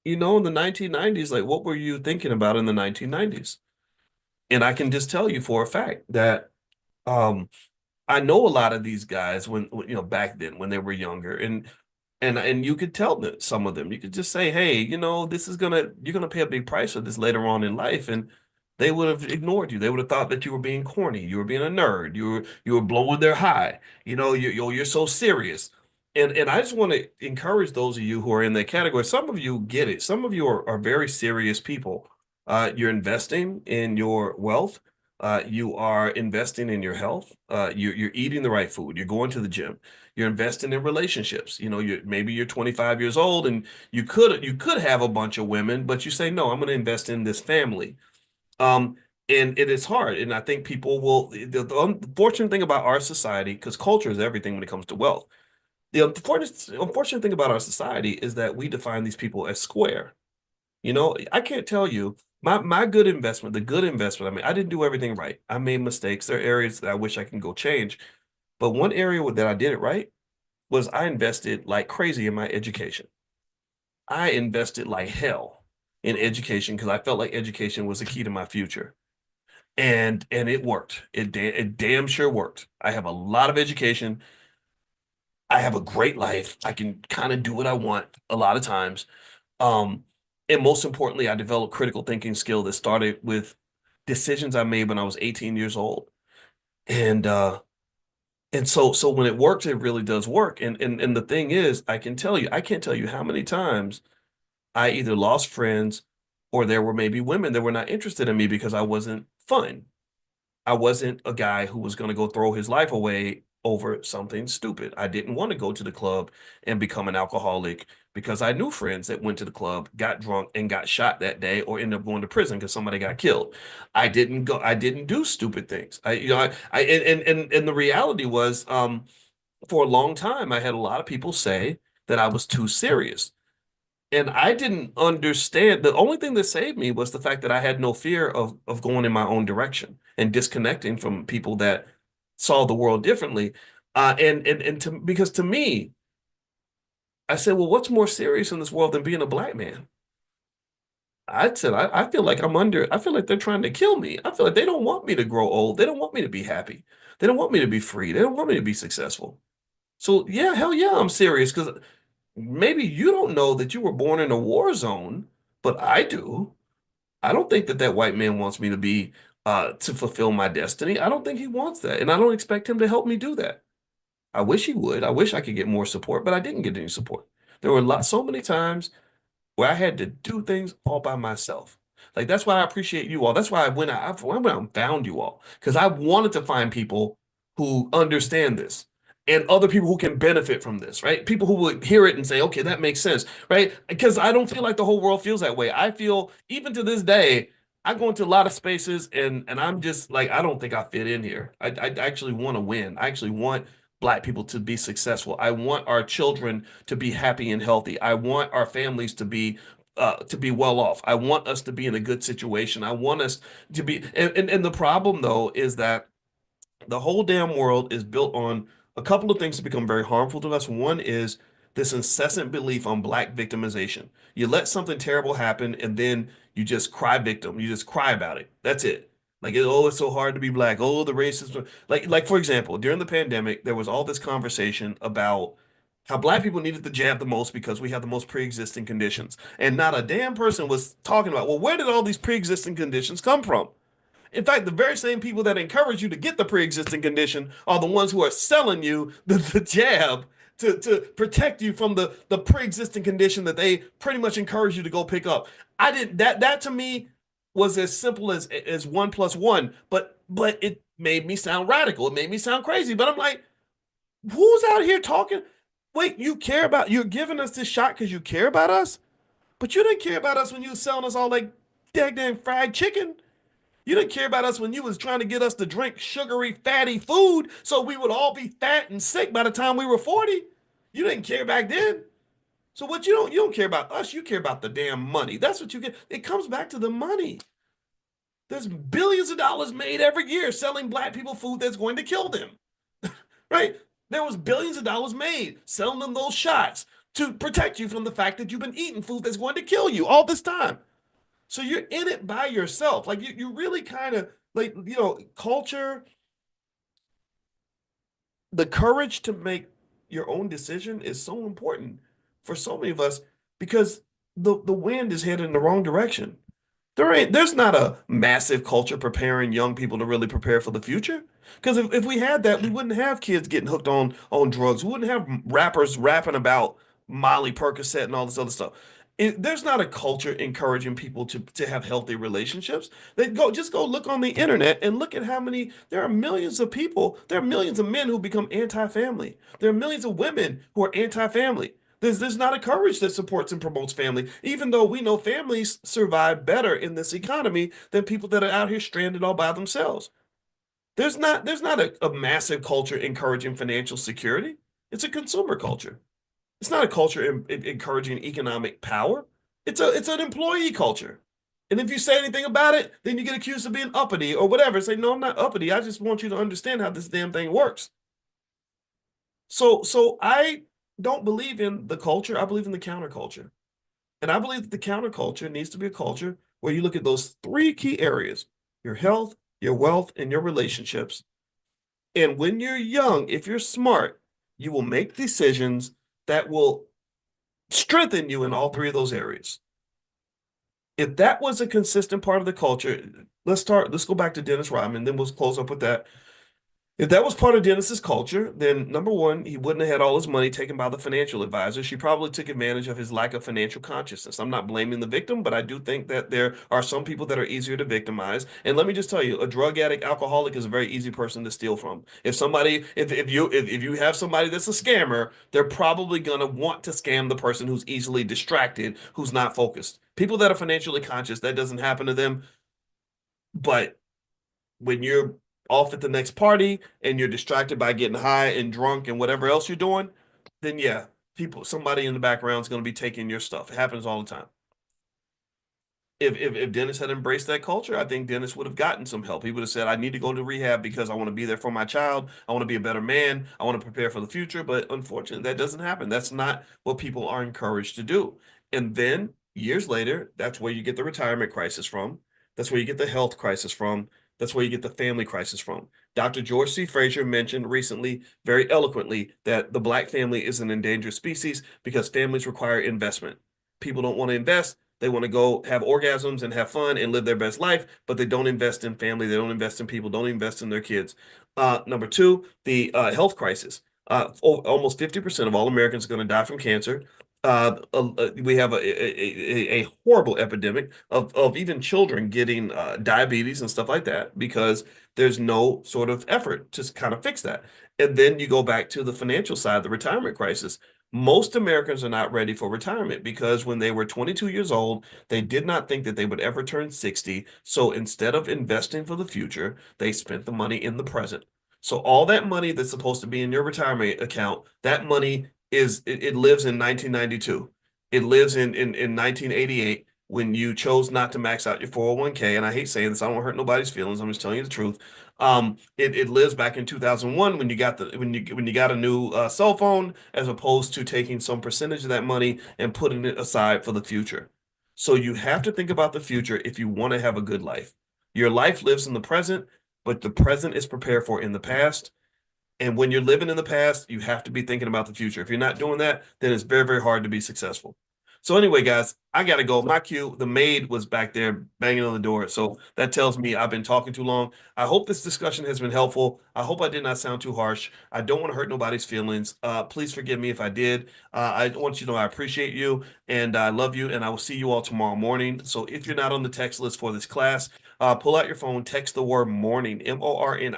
in the 1990s, like what were you thinking about in the 1990s? And I can just tell you for a fact that um I know a lot of these guys back then when they were younger and you could tell that some of them, you could just say, hey, you're gonna pay a big price for this later on in life. And they would have ignored you. They would have thought that you were being corny, you were being a nerd, you were blowing their high. You're so serious. And I just want to encourage those of you who are in that category. Some of you get it. Some of you are very serious people. You're investing in your wealth. You are investing in your health. You're eating the right food. You're going to the gym. You're investing in relationships. Maybe you're 25 years old and you could have a bunch of women, but you say, no, I'm going to invest in this family. Um, And it is hard. And I think people will, the unfortunate thing about our society, because culture is everything when it comes to wealth. The unfortunate thing about our society is that we define these people as square. You know, I can't tell you my good investment, the good investment. I mean, I didn't do everything right. I made mistakes. There are areas that I wish I can go change. But one area that I did it right was I invested like crazy in my education. I invested like hell in education because I felt like education was the key to my future. And it worked. It damn sure worked. I have a lot of education. I have a great life. I can kind of do what I want a lot of times. Um, and most importantly, I developed critical thinking skill that started with decisions I made when I was 18 years old. And so when it works, it really does work. And the thing is, I can't tell you how many times I either lost friends or there were maybe women that were not interested in me because I wasn't fun. I wasn't a guy who was going to go throw his life away over something stupid. I didn't want to go to the club and become an alcoholic because I knew friends that went to the club, got drunk, and got shot that day or ended up going to prison because somebody got killed. I didn't do stupid things. And the reality was, for a long time, I had a lot of people say that I was too serious. And I didn't understand. The only thing that saved me was the fact that I had no fear of going in my own direction and disconnecting from people that saw the world differently. Because to me, I said, well, what's more serious in this world than being a black man? I said, I feel like I feel like they're trying to kill me. I feel like they don't want me to grow old. They don't want me to be happy. They don't want me to be free. They don't want me to be successful. So yeah, hell yeah, I'm serious because maybe you don't know that you were born in a war zone, but I do. I don't think that that white man wants me to be to fulfill my destiny. I don't think he wants that, and I don't expect him to help me do that. I wish he would. I wish I could get more support, but I didn't get any support. There were so many times where I had to do things all by myself. Like that's why I appreciate you all. That's why I went out and found you all because I wanted to find people who understand this and other people who can benefit from this, right? People who would hear it and say, "Okay, that makes sense," right? Because I don't feel like the whole world feels that way. I feel even to this day, I go into a lot of spaces and I'm just like, I don't think I fit in here. I actually want to win. I actually want Black people to be successful. I want our children to be happy and healthy. I want our families to be well off. I want us to be in a good situation. I want us to be and the problem though is that the whole damn world is built on a couple of things that become very harmful to us. One is this incessant belief on Black victimization. You let something terrible happen and then you just cry victim. You just cry about it. That's it. Like, oh, it's so hard to be Black. Oh, the racism. Like for example, during the pandemic, there was all this conversation about how Black people needed the jab the most because we have the most pre-existing conditions. And not a damn person was talking about, well, where did all these pre-existing conditions come from? In fact, the very same people that encourage you to get the pre-existing condition are the ones who are selling you the jab to protect you from the pre-existing condition that they pretty much encourage you to go pick up. I didn't that to me was as simple as one plus one, but it made me sound radical. It made me sound crazy. But I'm like, who's out here talking? Wait, you're giving us this shot because you care about us, but you didn't care about us when you were selling us all like dang fried chicken. You didn't care about us when you was trying to get us to drink sugary, fatty food so we would all be fat and sick by the time we were 40. You didn't care back then. So what you don't care about us, you care about the damn money. That's what you get. It comes back to the money. There's billions of dollars made every year selling Black people food that's going to kill them. Right? There was billions of dollars made selling them those shots to protect you from the fact that you've been eating food that's going to kill you all this time. So you're in it by yourself. Like you really kind of like, culture, the courage to make your own decision is so important for so many of us because the wind is headed in the wrong direction. There's not a massive culture preparing young people to really prepare for the future. Because if we had that, we wouldn't have kids getting hooked on drugs. We wouldn't have rappers rapping about Molly Percocet and all this other stuff. There's not a culture encouraging people to have healthy relationships. They just go look on the internet and look at how many there are millions of people. There are millions of men who become anti-family. There are millions of women who are anti-family. There's not a courage that supports and promotes family, even though we know families survive better in this economy than people that are out here stranded all by themselves. There's not a massive culture encouraging financial security. It's a consumer culture. It's not a culture encouraging economic power. It's an employee culture. And if you say anything about it, then you get accused of being uppity or whatever. Say, no, I'm not uppity. I just want you to understand how this damn thing works. So I don't believe in the culture. I believe in the counterculture. And I believe that the counterculture needs to be a culture where you look at those three key areas: your health, your wealth, and your relationships. And when you're young, if you're smart, you will make decisions that will strengthen you in all three of those areas. If that was a consistent part of the culture, let's go back to Dennis Rodman, then we'll close up with that. If that was part of Dennis's culture, then number one, he wouldn't have had all his money taken by the financial advisor. She probably took advantage of his lack of financial consciousness. I'm not blaming the victim, but I do think that there are some people that are easier to victimize. And let me just tell you, a drug addict, alcoholic is a very easy person to steal from. If you have somebody that's a scammer, they're probably gonna want to scam the person who's easily distracted, who's not focused. People that are financially conscious, that doesn't happen to them. But when you're off at the next party and you're distracted by getting high and drunk and whatever else you're doing, then yeah, somebody in the background is going to be taking your stuff. It happens all the time. If Dennis had embraced that culture, I think Dennis would have gotten some help. He would have said, I need to go to rehab because I want to be there for my child. I want to be a better man. I want to prepare for the future. But unfortunately, that doesn't happen. That's not what people are encouraged to do. And then years later, that's where you get the retirement crisis from. That's where you get the health crisis from. That's where you get the family crisis from. Dr. George C. Fraser mentioned recently, very eloquently, that the black family is an endangered species because families require investment. People don't want to invest. They want to go have orgasms and have fun and live their best life, but they don't invest in family. They don't invest in people, don't invest in their kids. Number two, the health crisis. Almost 50% of all Americans are going to die from cancer. We have a horrible epidemic of even children getting diabetes and stuff like that because there's no sort of effort to kind of fix that. And then you go back to the financial side, the retirement crisis. Most Americans are not ready for retirement because when they were 22 years old, they did not think that they would ever turn 60. So instead of investing for the future, they spent the money in the present. So all that money that's supposed to be in your retirement account, that money it lives in 1992. It lives in 1988 when you chose not to max out your 401k. And I hate saying this, I don't hurt nobody's feelings. I'm just telling you the truth. It lives back in 2001 when you got a new cell phone, as opposed to taking some percentage of that money and putting it aside for the future. So you have to think about the future if you want to have a good life. Your life lives in the present, but the present is prepared for in the past. And when you're living in the past, you have to be thinking about the future. If you're not doing that, then it's very, very hard to be successful. So anyway, guys, I gotta go. My cue, the maid was back there banging on the door. So that tells me I've been talking too long. I hope this discussion has been helpful. I hope I did not sound too harsh. I don't want to hurt nobody's feelings. Please forgive me if I did. I want you to know I appreciate you and I love you, and I will see you all tomorrow morning. So if you're not on the text list for this class, pull out your phone, text the word morning, MORNING,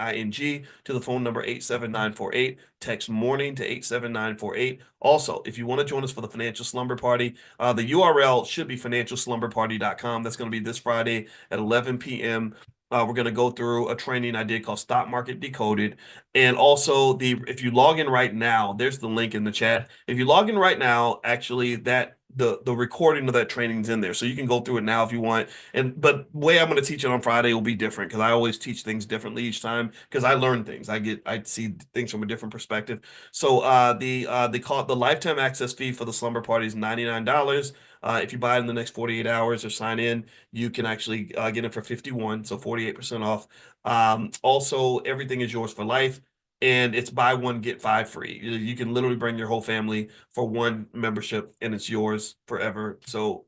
to the phone number 87948. Text morning to 87948. Also, if you want to join us for the Financial Slumber Party, the URL should be financialslumberparty.com. That's going to be this Friday at 11 p.m. We're going to go through a training I did called Stock Market Decoded. And also, if you log in right now, there's the link in the chat. If you log in right now, actually, the recording of that training is in there. So you can go through it now if you want. But the way I'm going to teach it on Friday will be different because I always teach things differently each time because I learn things. I see things from a different perspective. So the lifetime access fee for the slumber party is $99. If you buy it in the next 48 hours or sign in, you can actually get it for 51, so 48% off. Also, everything is yours for life, and it's buy one get five free. You can literally bring your whole family for one membership, and it's yours forever. So,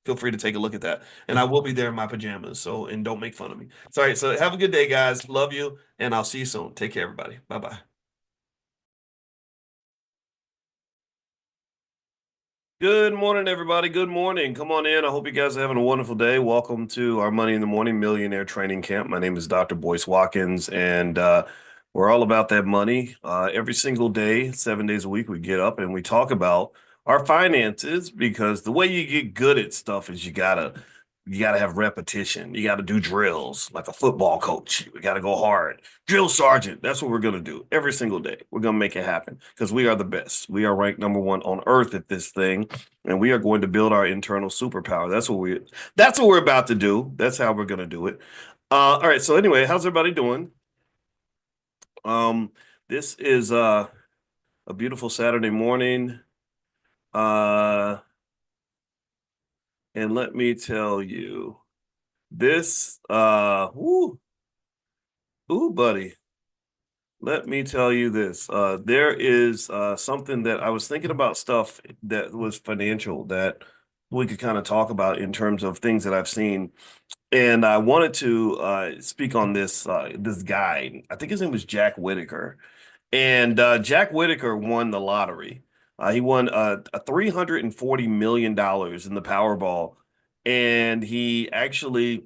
feel free to take a look at that. And I will be there in my pajamas. So, and don't make fun of me. Sorry. So, have a good day, guys. Love you, and I'll see you soon. Take care, everybody. Bye bye. Good morning, everybody. Good morning. Come on in. I hope you guys are having a wonderful day. Welcome to our Money in the Morning Millionaire Training Camp. My name is Dr. Boyce Watkins, and We're all about that money. Every single day, 7 days a week, we get up and we talk about our finances because the way you get good at stuff is you gotta have repetition. You gotta do drills like a football coach. We gotta go hard. Drill sergeant. That's what we're gonna do every single day. We're gonna make it happen because we are the best. We are ranked number one on earth at this thing, and we are going to build our internal superpower. That's what we're about to do. That's how we're gonna do it. All right. So anyway, how's everybody doing? Um, this is a beautiful Saturday morning. Uh, and let me tell you, this buddy, let me tell you this. There is something that I was thinking about stuff that was financial that we could kind of talk about in terms of things that I've seen. And I wanted to speak on this guy. I think his name was Jack Whitaker. And Jack Whitaker won the lottery. He won a $340 million in the Powerball. And he actually,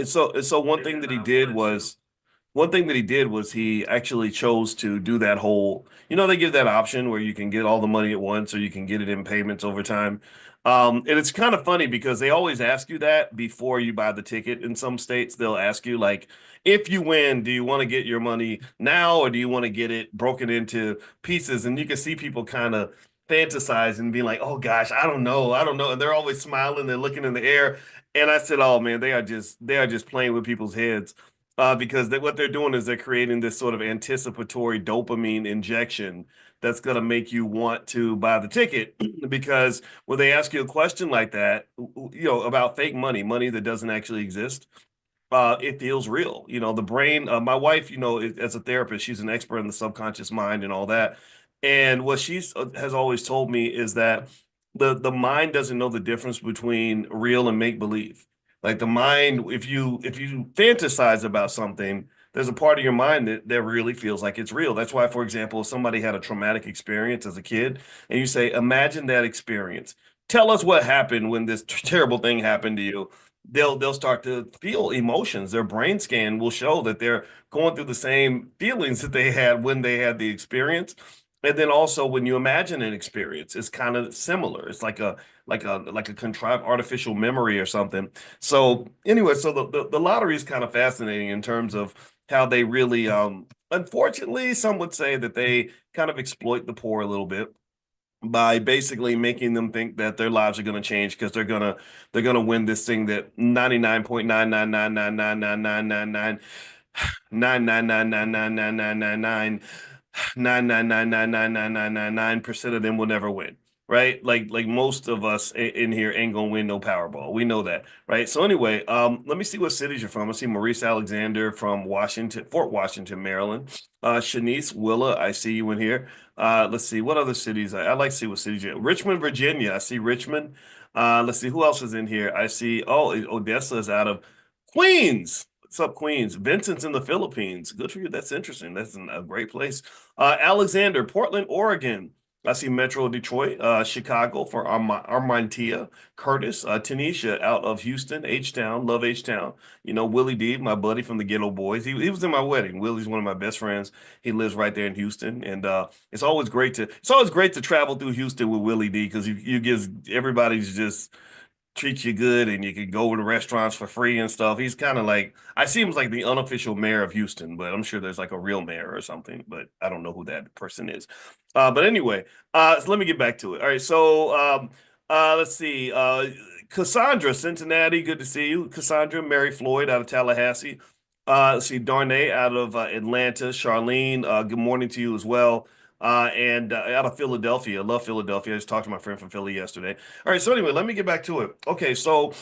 so one thing that he did was he actually chose to do that whole, they give that option where you can get all the money at once or you can get it in payments over time. And it's kind of funny because they always ask you that before you buy the ticket. In some states, they'll ask you, like, if you win, do you want to get your money now or do you want to get it broken into pieces? And you can see people kind of fantasize and be like, oh gosh, I don't know. I don't know. And they're always smiling, they're looking in the air. And I said, oh man, they are just playing with people's heads because what they're doing is they're creating this sort of anticipatory dopamine injection that's going to make you want to buy the ticket because when they ask you a question like that, about fake money, money that doesn't actually exist, it feels real. The brain, my wife, as a therapist, she's an expert in the subconscious mind and all that. And what she's has always told me is that the mind doesn't know the difference between real and make believe. Like the mind, if you fantasize about something, there's a part of your mind that really feels like it's real. That's why, for example, if somebody had a traumatic experience as a kid, and you say, imagine that experience. Tell us what happened when this terrible thing happened to you. They'll start to feel emotions. Their brain scan will show that they're going through the same feelings that they had when they had the experience. And then also when you imagine an experience, it's kind of similar. It's like a contrived artificial memory or something. So anyway, so the lottery is kind of fascinating in terms of how they really unfortunately some would say that they kind of exploit the poor a little bit by basically making them think that their lives are going to change because they're gonna win this thing that 99.99999999999999999% of them will never win, right? Like most of us in here ain't gonna win no Powerball. We know that, right? So anyway, let me see what cities you're from. I see Maurice Alexander from Washington, Fort Washington, Maryland. Shanice Willa, I see you in here. Let's see what other cities. I like to see what cities you're in. Richmond, Virginia. I see Richmond. Let's see who else is in here. I see. Oh, Odessa is out of Queens. What's up, Queens? Vincent's in the Philippines. Good for you. That's interesting. That's a great place. Alexander, Portland, Oregon. I see Metro Detroit, Chicago for Armantia, Curtis, Tanisha out of Houston, H-Town, love H-Town. Willie D, my buddy from the Ghetto Boys. He was in my wedding. Willie's one of my best friends. He lives right there in Houston, and it's always great to travel through Houston with Willie D because you gives everybody's just treats you good and you can go to restaurants for free and stuff. He's kind of like I see him as like the unofficial mayor of Houston, but I'm sure there's like a real mayor or something, but I don't know who that person is. But anyway, so let me get back to it. All right, so let's see. Cassandra, Cincinnati, good to see you. Cassandra, Mary Floyd out of Tallahassee. Let's see, Darnay out of Atlanta. Charlene, good morning to you as well. And out of Philadelphia. I love Philadelphia. I just talked to my friend from Philly yesterday. All right, so anyway, let me get back to it. Okay, so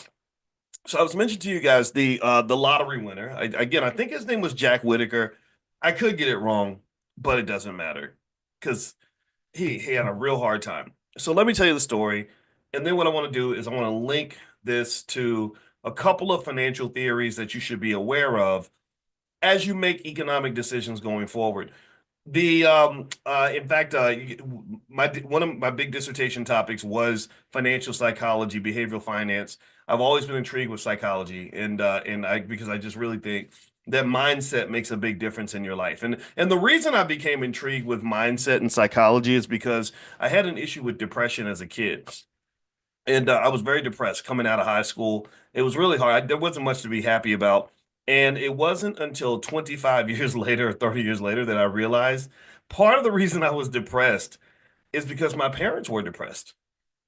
I was mentioning to you guys the lottery winner. Again, I think his name was Jack Whitaker. I could get it wrong, but it doesn't matter because he had a real hard time. So let me tell you the story, and then what I want to do is I want to link this to a couple of financial theories that you should be aware of as you make economic decisions going forward. In fact, my one of my big dissertation topics was financial psychology, behavioral finance. I've always been intrigued with psychology, and I because I just really think that mindset makes a big difference in your life. And the reason I became intrigued with mindset and psychology is because I had an issue with depression as a kid. And I was very depressed coming out of high school. It was really hard. There wasn't much to be happy about. And it wasn't until 25 years later or 30 years later that I realized part of the reason I was depressed is because my parents were depressed.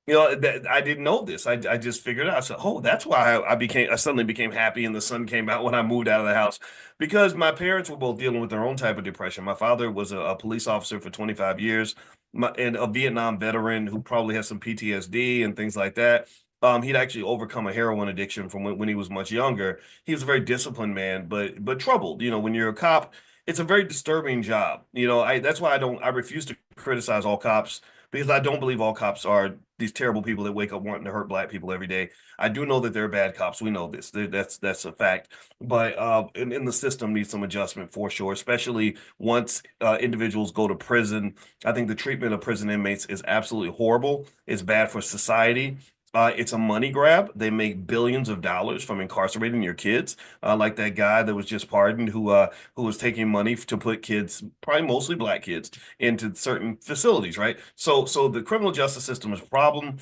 That I didn't know this. I just figured it out. I said, oh, that's why I suddenly became happy and the sun came out when I moved out of the house because my parents were both dealing with their own type of depression. My father was a police officer for 25 years, and a Vietnam veteran who probably has some PTSD and things like that. He'd actually overcome a heroin addiction from when he was much younger. He was a very disciplined man, but troubled. When you're a cop, it's a very disturbing job. That's why I refuse to criticize all cops because I don't believe all cops are these terrible people that wake up wanting to hurt black people every day. I do know that there are bad cops. We know this. That's a fact. But in the system needs some adjustment for sure, especially once individuals go to prison. I think the treatment of prison inmates is absolutely horrible. It's bad for society. It's a money grab. They make billions of dollars from incarcerating your kids, like that guy that was just pardoned who was taking money to put kids, probably mostly black kids, into certain facilities, right? So the criminal justice system is a problem.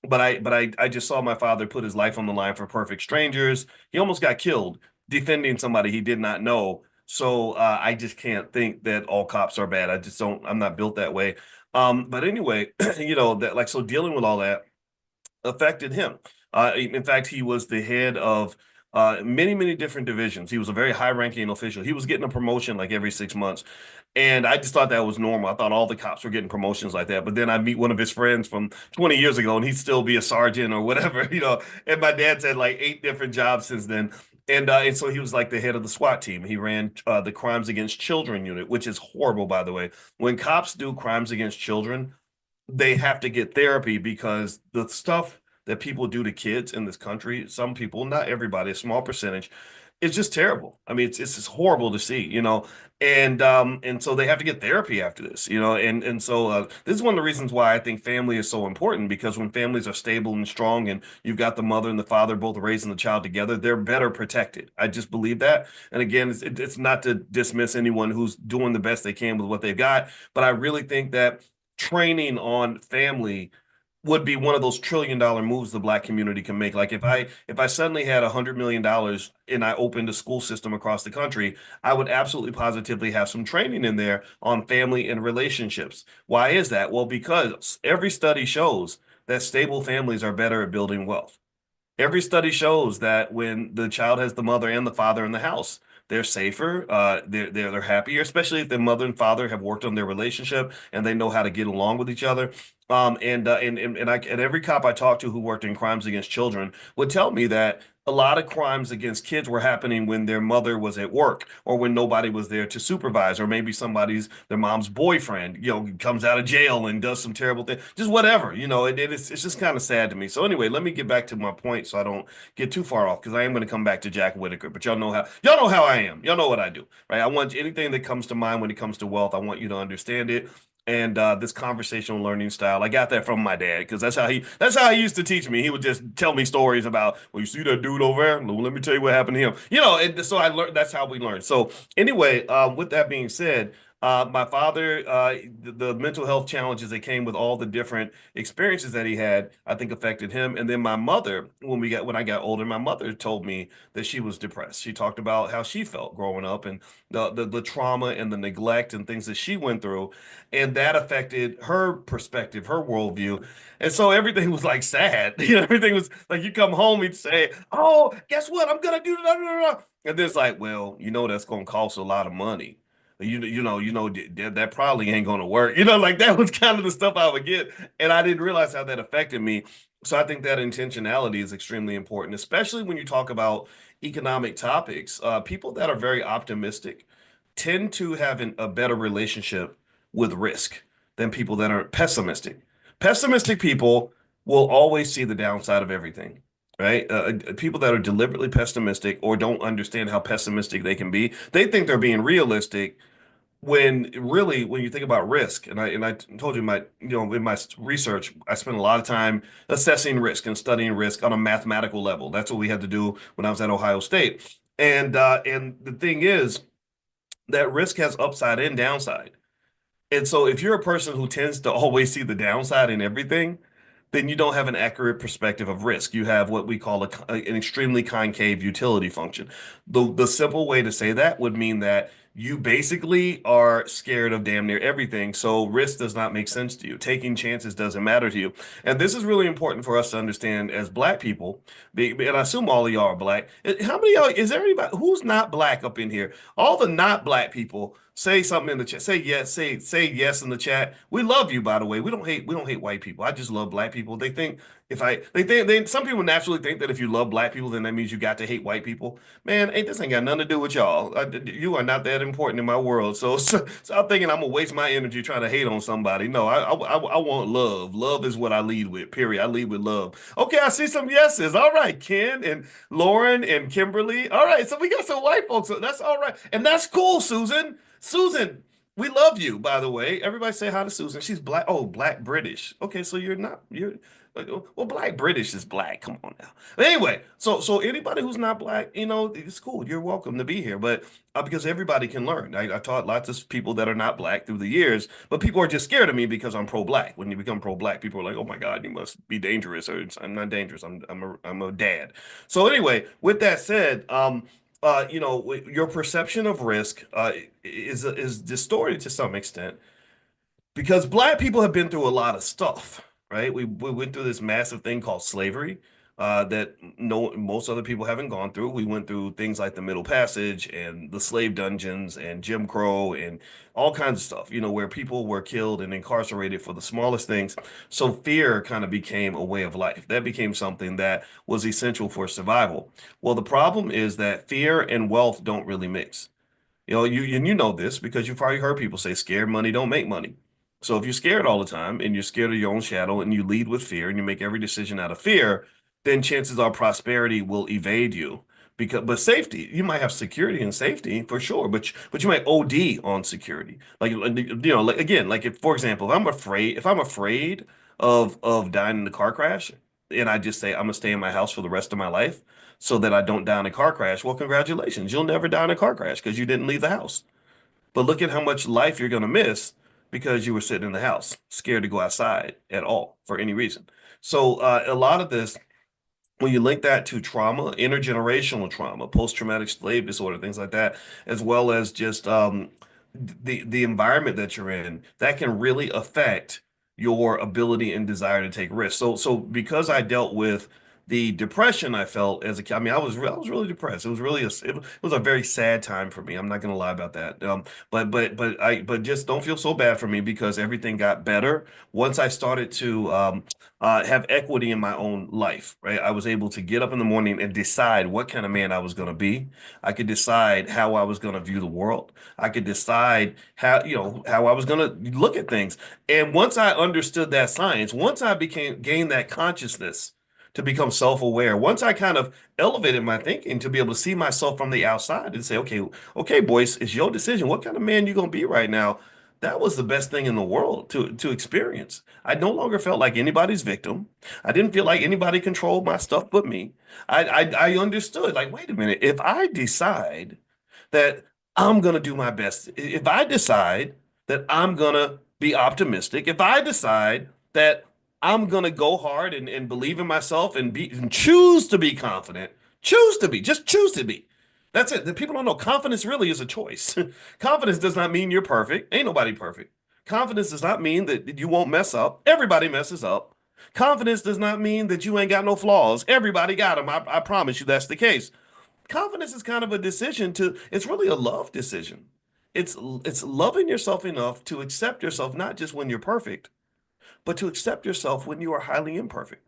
But I just saw my father put his life on the line for perfect strangers. He almost got killed defending somebody he did not know. So I just can't think that all cops are bad. I just don't. I'm not built that way. But anyway, that like so dealing with all that affected him. In fact, he was the head of many, many different divisions. He was a very high-ranking official. He was getting a promotion like every 6 months. And I just thought that was normal. I thought all the cops were getting promotions like that. But then I meet one of his friends from 20 years ago, and he'd still be a sergeant or whatever, And my dad's had like 8 different jobs since then. And so he was like the head of the SWAT team. He ran the Crimes Against Children unit, which is horrible, by the way. When cops do crimes against children, they have to get therapy because the stuff that people do to kids in this country, some people, not everybody, a small percentage, it's just terrible. I mean, it's just horrible to see. And so they have to get therapy after this. And so this is one of the reasons why I think family is so important because when families are stable and strong and you've got the mother and the father both raising the child together, they're better protected. I just believe that. And again, it's not to dismiss anyone who's doing the best they can with what they've got, but I really think that training on family would be one of those $1 trillion moves the black community can make. Like if I suddenly had $100 million and I opened a school system across the country, I would absolutely positively have some training in there on family and relationships. Why is that? Well, because every study shows that stable families are better at building wealth. Every study shows that when the child has the mother and the father in the house, they're safer, they're happier, especially if the mother and father have worked on their relationship and they know how to get along with each other. And every cop I talked to who worked in crimes against children would tell me that a lot of crimes against kids were happening when their mother was at work or when nobody was there to supervise, or maybe their mom's boyfriend, comes out of jail and does some terrible thing, just whatever, it's just kind of sad to me. So anyway, let me get back to my point so I don't get too far off because I am going to come back to Jack Whitaker, but y'all know how I am. Y'all know what I do, right? I want anything that comes to mind when it comes to wealth, I want you to understand it. And this conversational learning style, I got that from my dad because that's how he used to teach me. He would just tell me stories about, well, you see that dude over there? Well, let me tell you what happened to him. And so I learned. That's how we learned. So anyway, with that being said, my father, the mental health challenges that came with all the different experiences that he had, I think affected him. And then my mother, when I got older, my mother told me that she was depressed. She talked about how she felt growing up and the trauma and the neglect and things that she went through, and that affected her perspective, her worldview. And so everything was like sad. Everything was like you come home and say, "Oh, guess what? I'm gonna do that." And then it's like, well, that's gonna cost a lot of money. That probably ain't gonna work. Like that was kind of the stuff I would get, and I didn't realize how that affected me. So I think that intentionality is extremely important, especially when you talk about economic topics. People that are very optimistic tend to have a better relationship with risk than people that are pessimistic. Pessimistic people will always see the downside of everything, right? People that are deliberately pessimistic or don't understand how pessimistic they can be, they think they're being realistic when really when you think about risk. And I told you in my research I spent a lot of time assessing risk and studying risk on a mathematical level. That's what we had to do when I was at Ohio State. And the thing is that risk has upside and downside. And so if you're a person who tends to always see the downside in everything, then you don't have an accurate perspective of risk. You have what we call an extremely concave utility function. The simple way to say that would mean that you basically are scared of damn near everything. So risk does not make sense to you. Taking chances doesn't matter to you. And this is really important for us to understand as black people. And I assume all of y'all are black. How many of y'all, is there anybody who's not black up in here? All the not black people, say something in the chat. Say yes. Say yes in the chat. We love you, by the way. We don't hate white people. I just love black people. They think if I they some people naturally think that if you love black people, then that means you got to hate white people. Man, ain't this ain't got nothing to do with y'all. You are not that important in my world. So I'm thinking I'm gonna waste my energy trying to hate on somebody. No, I want love. Love is what I lead with. Period. I lead with love. Okay, I see some yeses. All right, Ken and Lauren and Kimberly. All right, so we got some white folks. So that's all right, and that's cool, Susan. Susan, we love you, by the way. Everybody say hi to Susan. She's black. Oh, black British. Okay, so you're not you're well, black British is black. Come on now. But anyway, so anybody who's not black, it's cool. You're welcome to be here. But because everybody can learn. I taught lots of people that are not black through the years, but people are just scared of me because I'm pro-black. When you become pro-black, people are like, "Oh my God, you must be dangerous." Or I'm not dangerous. I'm a dad. So anyway, with that said, your perception of risk is distorted to some extent because black people have been through a lot of stuff, right? We went through this massive thing called slavery that no most other people haven't gone through. We went through things like the Middle Passage and the slave dungeons and Jim Crow and all kinds of stuff, where people were killed and incarcerated for the smallest things. So fear kind of became a way of life. That became something that was essential for survival. Well, the problem is that fear and wealth don't really mix. You know this because you've probably heard people say scared money don't make money. So if you're scared all the time and you're scared of your own shadow and you lead with fear and you make every decision out of fear, then chances are prosperity will evade you. But safety, you might have security and safety for sure, but you might OD on security. Like again, like if for example, if I'm afraid of dying in the car crash and I just say I'm gonna stay in my house for the rest of my life so that I don't die in a car crash. Well, congratulations. You'll never die in a car crash because you didn't leave the house. But look at how much life you're going to miss because you were sitting in the house, scared to go outside at all for any reason. So a lot of this when you link that to trauma, intergenerational trauma, post-traumatic slave disorder, things like that, as well as just the environment that you're in, that can really affect your ability and desire to take risks. So because I dealt with the depression I felt as a kid, I mean, I was really depressed. It was really it was a very sad time for me. I'm not gonna lie about that. But just don't feel so bad for me because everything got better once I started to have equity in my own life, right? I was able to get up in the morning and decide what kind of man I was going to be. I could decide how I was going to view the world. I could decide how I was going to look at things. And once I understood that science, once I gained that consciousness to become self-aware, once I kind of elevated my thinking to be able to see myself from the outside and say, okay, Boyce, it's your decision. What kind of man you going to be right now? That was the best thing in the world to experience. I no longer felt like anybody's victim. I didn't feel like anybody controlled my stuff but me. I understood, like, wait a minute, if I decide that I'm gonna do my best, if I decide that I'm gonna be optimistic, if I decide that I'm gonna go hard and believe in myself and choose to be confident, just choose to be. That's it. The people don't know confidence really is a choice. Confidence does not mean you're perfect. Ain't nobody perfect. Confidence does not mean that you won't mess up. Everybody messes up. Confidence does not mean that you ain't got no flaws. Everybody got them. I promise you that's the case. Confidence is kind of a decision it's really a love decision. It's loving yourself enough to accept yourself, not just when you're perfect, but to accept yourself when you are highly imperfect.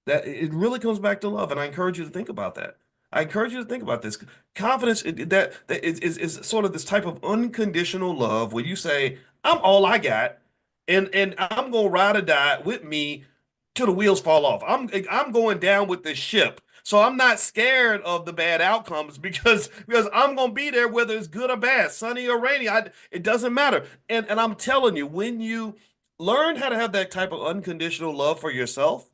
That it really comes back to love, and I encourage you to think about that. I encourage you to think about this. Confidence that is sort of this type of unconditional love where you say, "I'm all I got, and I'm gonna ride or die with me till the wheels fall off. I'm going down with this ship." So I'm not scared of the bad outcomes because I'm gonna be there whether it's good or bad, sunny or rainy. It doesn't matter. And I'm telling you, when you learn how to have that type of unconditional love for yourself,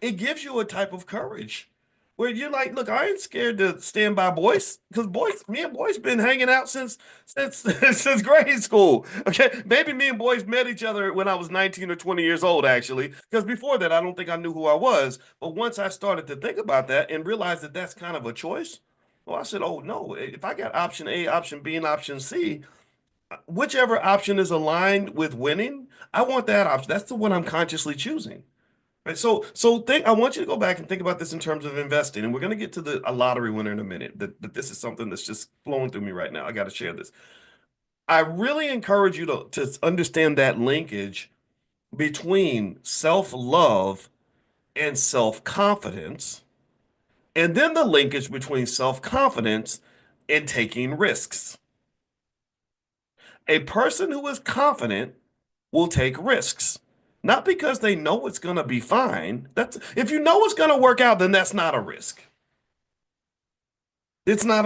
it gives you a type of courage where you're like, look, I ain't scared to stand by Boyce because me and Boyce been hanging out since since grade school. Okay, maybe me and Boyce met each other when I was 19 or 20 years old, actually, because before that, I don't think I knew who I was. But once I started to think about that and realized that that's kind of a choice, well, I said, oh no, if I got option A, option B, and option C, whichever option is aligned with winning, I want that option. That's the one I'm consciously choosing. Right. So think I want you to go back and think about this in terms of investing. And we're going to get to the a lottery winner in a minute. That this is something that's just flowing through me right now. I got to share this. I really encourage you to understand that linkage between self-love and self-confidence, and then the linkage between self-confidence and taking risks. A person who is confident will take risks. Not because they know it's going to be fine. That's if you know it's going to work out, then that's not a risk. That's not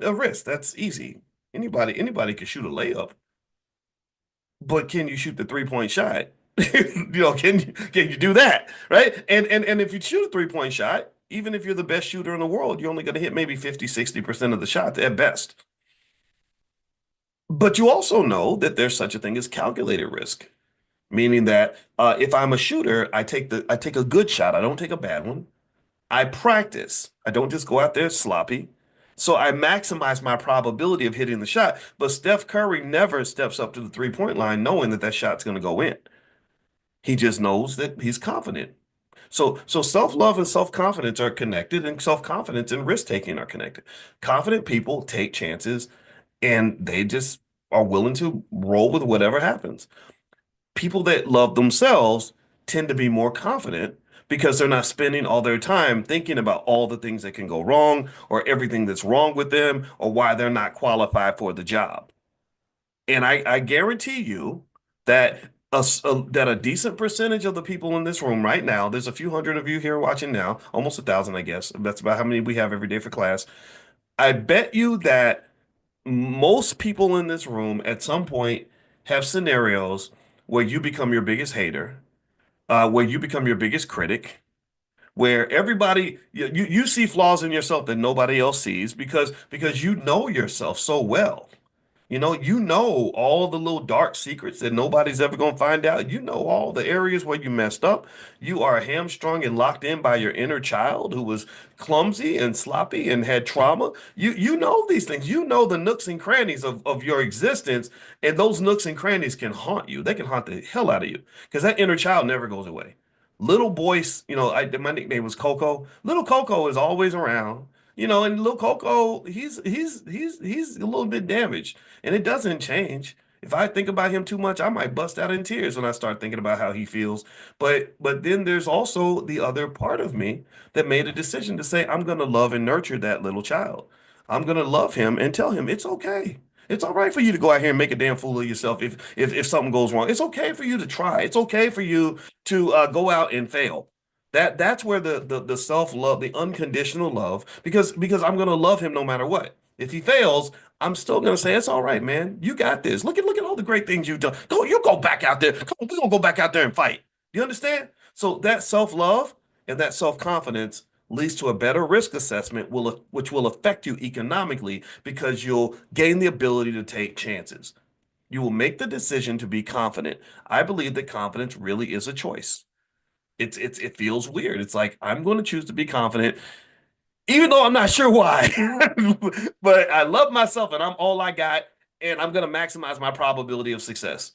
a risk. That's easy. Anybody can shoot a layup, but can you shoot the 3-point shot? Can you do that? Right? And if you shoot a 3-point shot, even if you're the best shooter in the world, you're only going to hit maybe 50, 60% of the shots at best. But you also know that there's such a thing as calculated risk, meaning that if I'm a shooter, I take a good shot. I don't take a bad one. I practice. I don't just go out there sloppy. So I maximize my probability of hitting the shot. But Steph Curry never steps up to the 3-point line knowing that that shot's going to go in. He just knows that he's confident. So self-love and self-confidence are connected, and self-confidence and risk-taking are connected. Confident people take chances and they just are willing to roll with whatever happens. People that love themselves tend to be more confident because they're not spending all their time thinking about all the things that can go wrong or everything that's wrong with them or why they're not qualified for the job. And I guarantee you that that a decent percentage of the people in this room right now, there's a few hundred of you here watching now, almost 1,000, I guess. That's about how many we have every day for class. I bet you that most people in this room at some point have scenarios where you become your biggest hater, where you become your biggest critic, where everybody you see flaws in yourself that nobody else sees because you know yourself so well. You know all the little dark secrets that nobody's ever going to find out. You know all the areas where you messed up. You are hamstrung and locked in by your inner child who was clumsy and sloppy and had trauma. You know these things. You know the nooks and crannies of your existence, and those nooks and crannies can haunt you. They can haunt the hell out of you because that inner child never goes away. Little Boyce, my nickname was Coco. Little Coco is always around. And little Coco, he's a little bit damaged, and it doesn't change. If I think about him too much, I might bust out in tears when I start thinking about how he feels. But then there's also the other part of me that made a decision to say I'm going to love and nurture that little child. I'm going to love him and tell him it's okay. It's all right for you to go out here and make a damn fool of yourself if something goes wrong. It's okay for you to try. It's okay for you to go out and fail. That's where the self-love, the unconditional love, because I'm gonna love him no matter what. If he fails, I'm still gonna say it's all right, man. You got this. Look at all the great things you've done. Go back out there. Come on, we're gonna go back out there and fight. You understand? So that self-love and that self-confidence leads to a better risk assessment, which will affect you economically because you'll gain the ability to take chances. You will make the decision to be confident. I believe that confidence really is a choice. It feels weird. It's like I'm going to choose to be confident, even though I'm not sure why. But I love myself and I'm all I got, and I'm going to maximize my probability of success.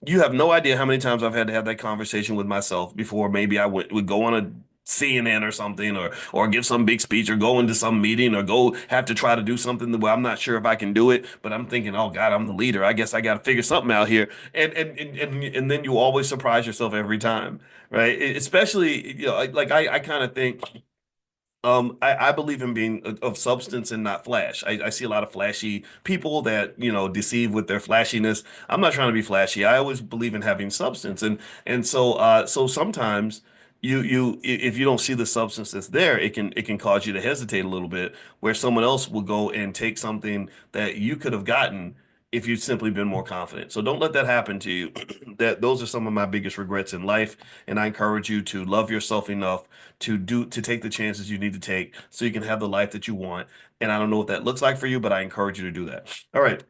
You have no idea how many times I've had to have that conversation with myself before maybe I would go on a CNN or something or give some big speech or go into some meeting or go have to try to do something where I'm not sure if I can do it, but I'm thinking, oh God, I'm the leader. I guess I got to figure something out here. And then you always surprise yourself every time, right? Especially, like I kind of think I believe in being of substance and not flash. I see a lot of flashy people that, deceive with their flashiness. I'm not trying to be flashy. I always believe in having substance. And so sometimes if you don't see the substance that's there, it can cause you to hesitate a little bit, where someone else will go and take something that you could have gotten if you'd simply been more confident. So don't let that happen to you. That those are some of my biggest regrets in life, and I encourage you to love yourself enough to take the chances you need to take so you can have the life that you want. And I don't know what that looks like for you, but I encourage you to do that. All right.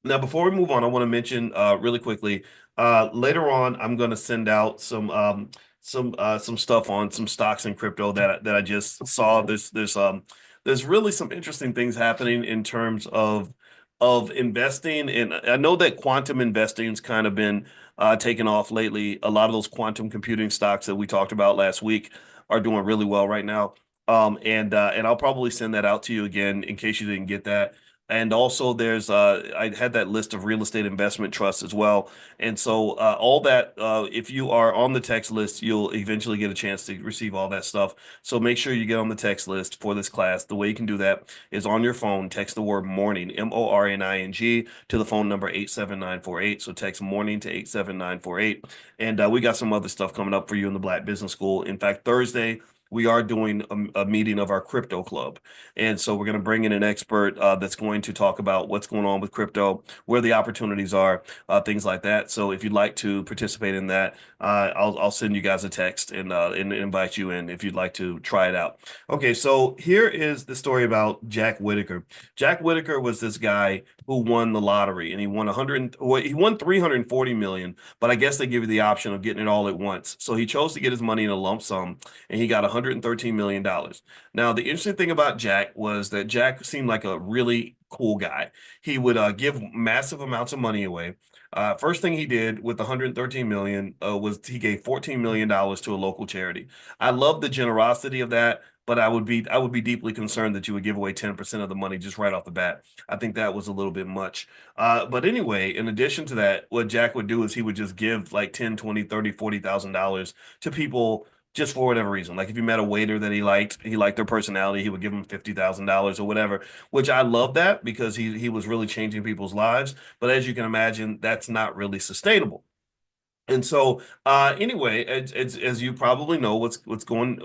Now, before we move on, I want to mention really quickly. Later on, I'm going to send out some stuff on some stocks and crypto that I just saw. There's really some interesting things happening in terms of investing, and I know that quantum investing's kind of been taken off lately. A lot of those quantum computing stocks that we talked about last week are doing really well right now. And I'll probably send that out to you again in case you didn't get that. And also, I had that list of real estate investment trusts as well. And so, all that, if you are on the text list, you'll eventually get a chance to receive all that stuff. So make sure you get on the text list for this class. The way you can do that is on your phone, text the word morning, MORNING, to the phone number 87948. So text morning to 87948. And we got some other stuff coming up for you in the Black Business School. In fact, Thursday, we are doing a meeting of our crypto club. And so we're going to bring in an expert that's going to talk about what's going on with crypto, where the opportunities are, things like that. So if you'd like to participate in that, I'll send you guys a text and invite you in if you'd like to try it out. Okay, so here is the story about Jack Whitaker. Jack Whitaker was this guy who won the lottery, and he won 100, well, he won 340 million, but I guess they give you the option of getting it all at once. So he chose to get his money in a lump sum, and he got 113 million dollars. Now, the interesting thing about Jack was that Jack seemed like a really cool guy. He would give massive amounts of money away. First thing he did with 113 million was he gave 14 million dollars to a local charity. I love the generosity of that, but I would be deeply concerned that you would give away 10% of the money just right off the bat. I think that was a little bit much. But anyway, in addition to that, what Jack would do is he would just give like 10, 20, 30, $40,000 to people just for whatever reason. Like if you met a waiter that he liked their personality, he would give them $50,000 or whatever, which I love that because he was really changing people's lives. But as you can imagine, that's not really sustainable. And so, anyway, as you probably know, what's going,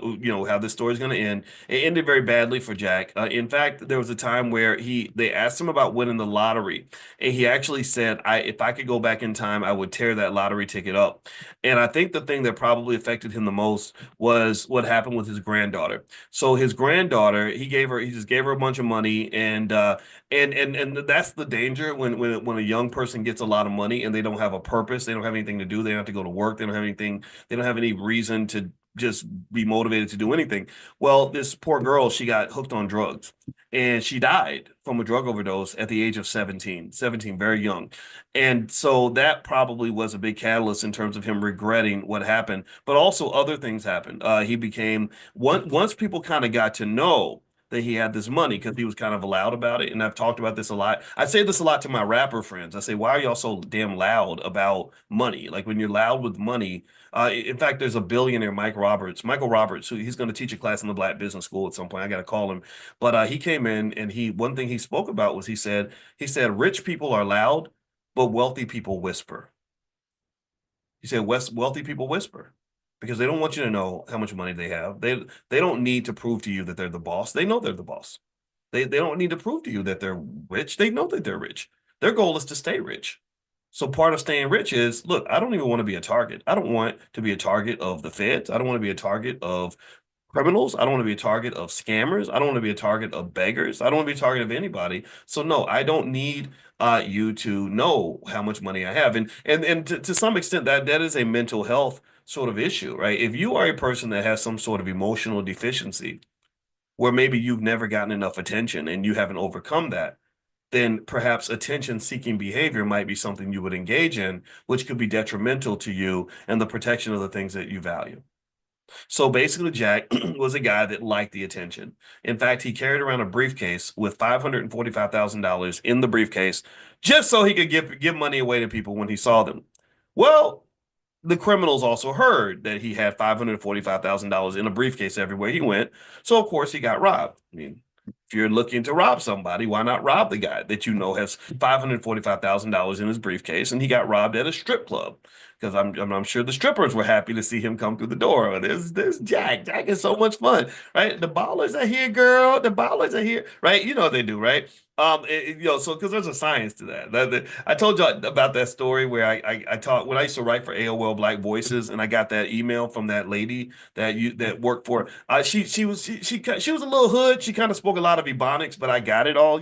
how this story is going to end. It ended very badly for Jack. In fact, there was a time where they asked him about winning the lottery, and he actually said, if I could go back in time, I would tear that lottery ticket up." And I think the thing that probably affected him the most was what happened with his granddaughter. So his granddaughter, he just gave her a bunch of money, and that's the danger when a young person gets a lot of money and they don't have a purpose, they don't have anything to do, they don't have to go to work, they don't have any reason to just be motivated to do anything. Well, this poor girl, she got hooked on drugs and she died from a drug overdose at the age of 17, very young. And so that probably was a big catalyst in terms of him regretting what happened, but also other things happened. He became once people kind of got to know that he had this money because he was kind of loud about it. And I've talked about this a lot. I say this a lot to my rapper friends. I say, why are y'all so damn loud about money? Like when you're loud with money, in fact, there's a billionaire, Michael Roberts, who he's going to teach a class in the Black Business School at some point. I got to call him. But he came in and one thing he spoke about was he said, rich people are loud, but wealthy people whisper. He said wealthy people whisper because they don't want you to know how much money they have. They don't need to prove to you that they're the boss. They know they're the boss. They don't need to prove to you that they're rich. They know that they're rich. Their goal is to stay rich. So part of staying rich is, look, I don't even want to be a target. I don't want to be a target of the feds. I don't want to be a target of criminals. I don't want to be a target of scammers. I don't want to be a target of beggars. I don't want to be a target of anybody. So no, I don't need you to know how much money I have. And to some extent that is a mental health sort of issue, right? If you are a person that has some sort of emotional deficiency where maybe you've never gotten enough attention and you haven't overcome that, then perhaps attention seeking behavior might be something you would engage in, which could be detrimental to you and the protection of the things that you value. So basically, Jack was a guy that liked the attention. In fact, he carried around a briefcase with $545,000 in the briefcase just so he could give money away to people when he saw them. Well, the criminals also heard that he had $545,000 in a briefcase everywhere he went. So, of course, he got robbed. I mean, if you're looking to rob somebody, why not rob the guy that you know has $545,000 in his briefcase and he got robbed at a strip club? because I'm sure the strippers were happy to see him come through the door. There's Jack. Jack is so much fun, right? The ballers are here, girl. The ballers are here, right? You know what they do, right? So because there's a science to that. I told you about that story where I taught when I used to write for AOL Black Voices, and I got that email from that lady that worked for. She was a little hood. She kind of spoke a lot of Ebonics, but I got it all,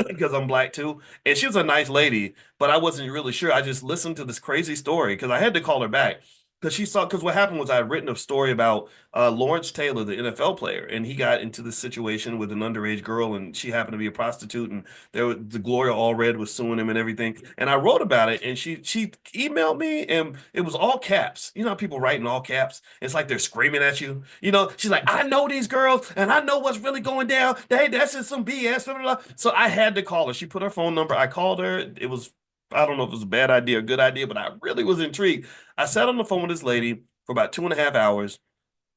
because I'm black too. And she was a nice lady, but I wasn't really sure. I just listened to this crazy story because I had to call her back. Because what happened was I had written a story about Lawrence Taylor, the NFL player, and he got into this situation with an underage girl, and she happened to be a prostitute, and the Gloria Allred was suing him and everything. And I wrote about it, and she emailed me, and it was all caps. You know how people write in all caps? It's like they're screaming at you. She's like, I know these girls, and I know what's really going down. That's just some BS. Blah, blah, blah. So I had to call her. She put her phone number. I called her. I don't know if it was a bad idea or a good idea, but I really was intrigued. I sat on the phone with this lady for about 2.5 hours,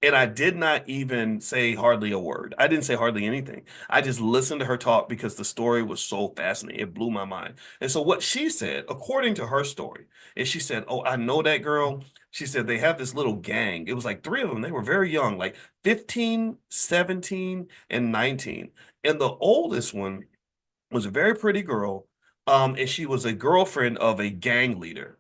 and I did not even say hardly a word. I didn't say hardly anything. I just listened to her talk because the story was so fascinating. It blew my mind. And so, what she said, according to her story, is she said, oh, I know that girl. She said they have this little gang. It was like three of them. They were very young, like 15, 17, and 19. And the oldest one was a very pretty girl, and she was a girlfriend of a gang leader,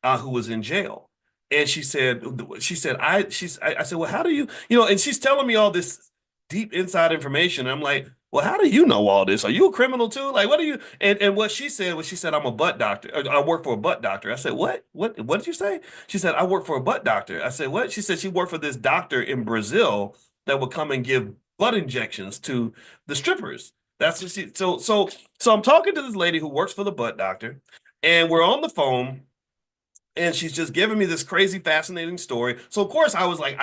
who was in jail. And I said, well, how do and she's telling me all this deep inside information. And I'm like, well, how do you know all this? Are you a criminal too? Like, what are you? And what she said was, she said, I'm a butt doctor. I work for a butt doctor. I said, what? What did you say? She said, I work for a butt doctor. I said, what? She said she worked for this doctor in Brazil that would come and give butt injections to the strippers. That's what she. So I'm talking to this lady who works for the butt doctor, and we're on the phone, and she's just giving me this crazy, fascinating story. So of course I was like,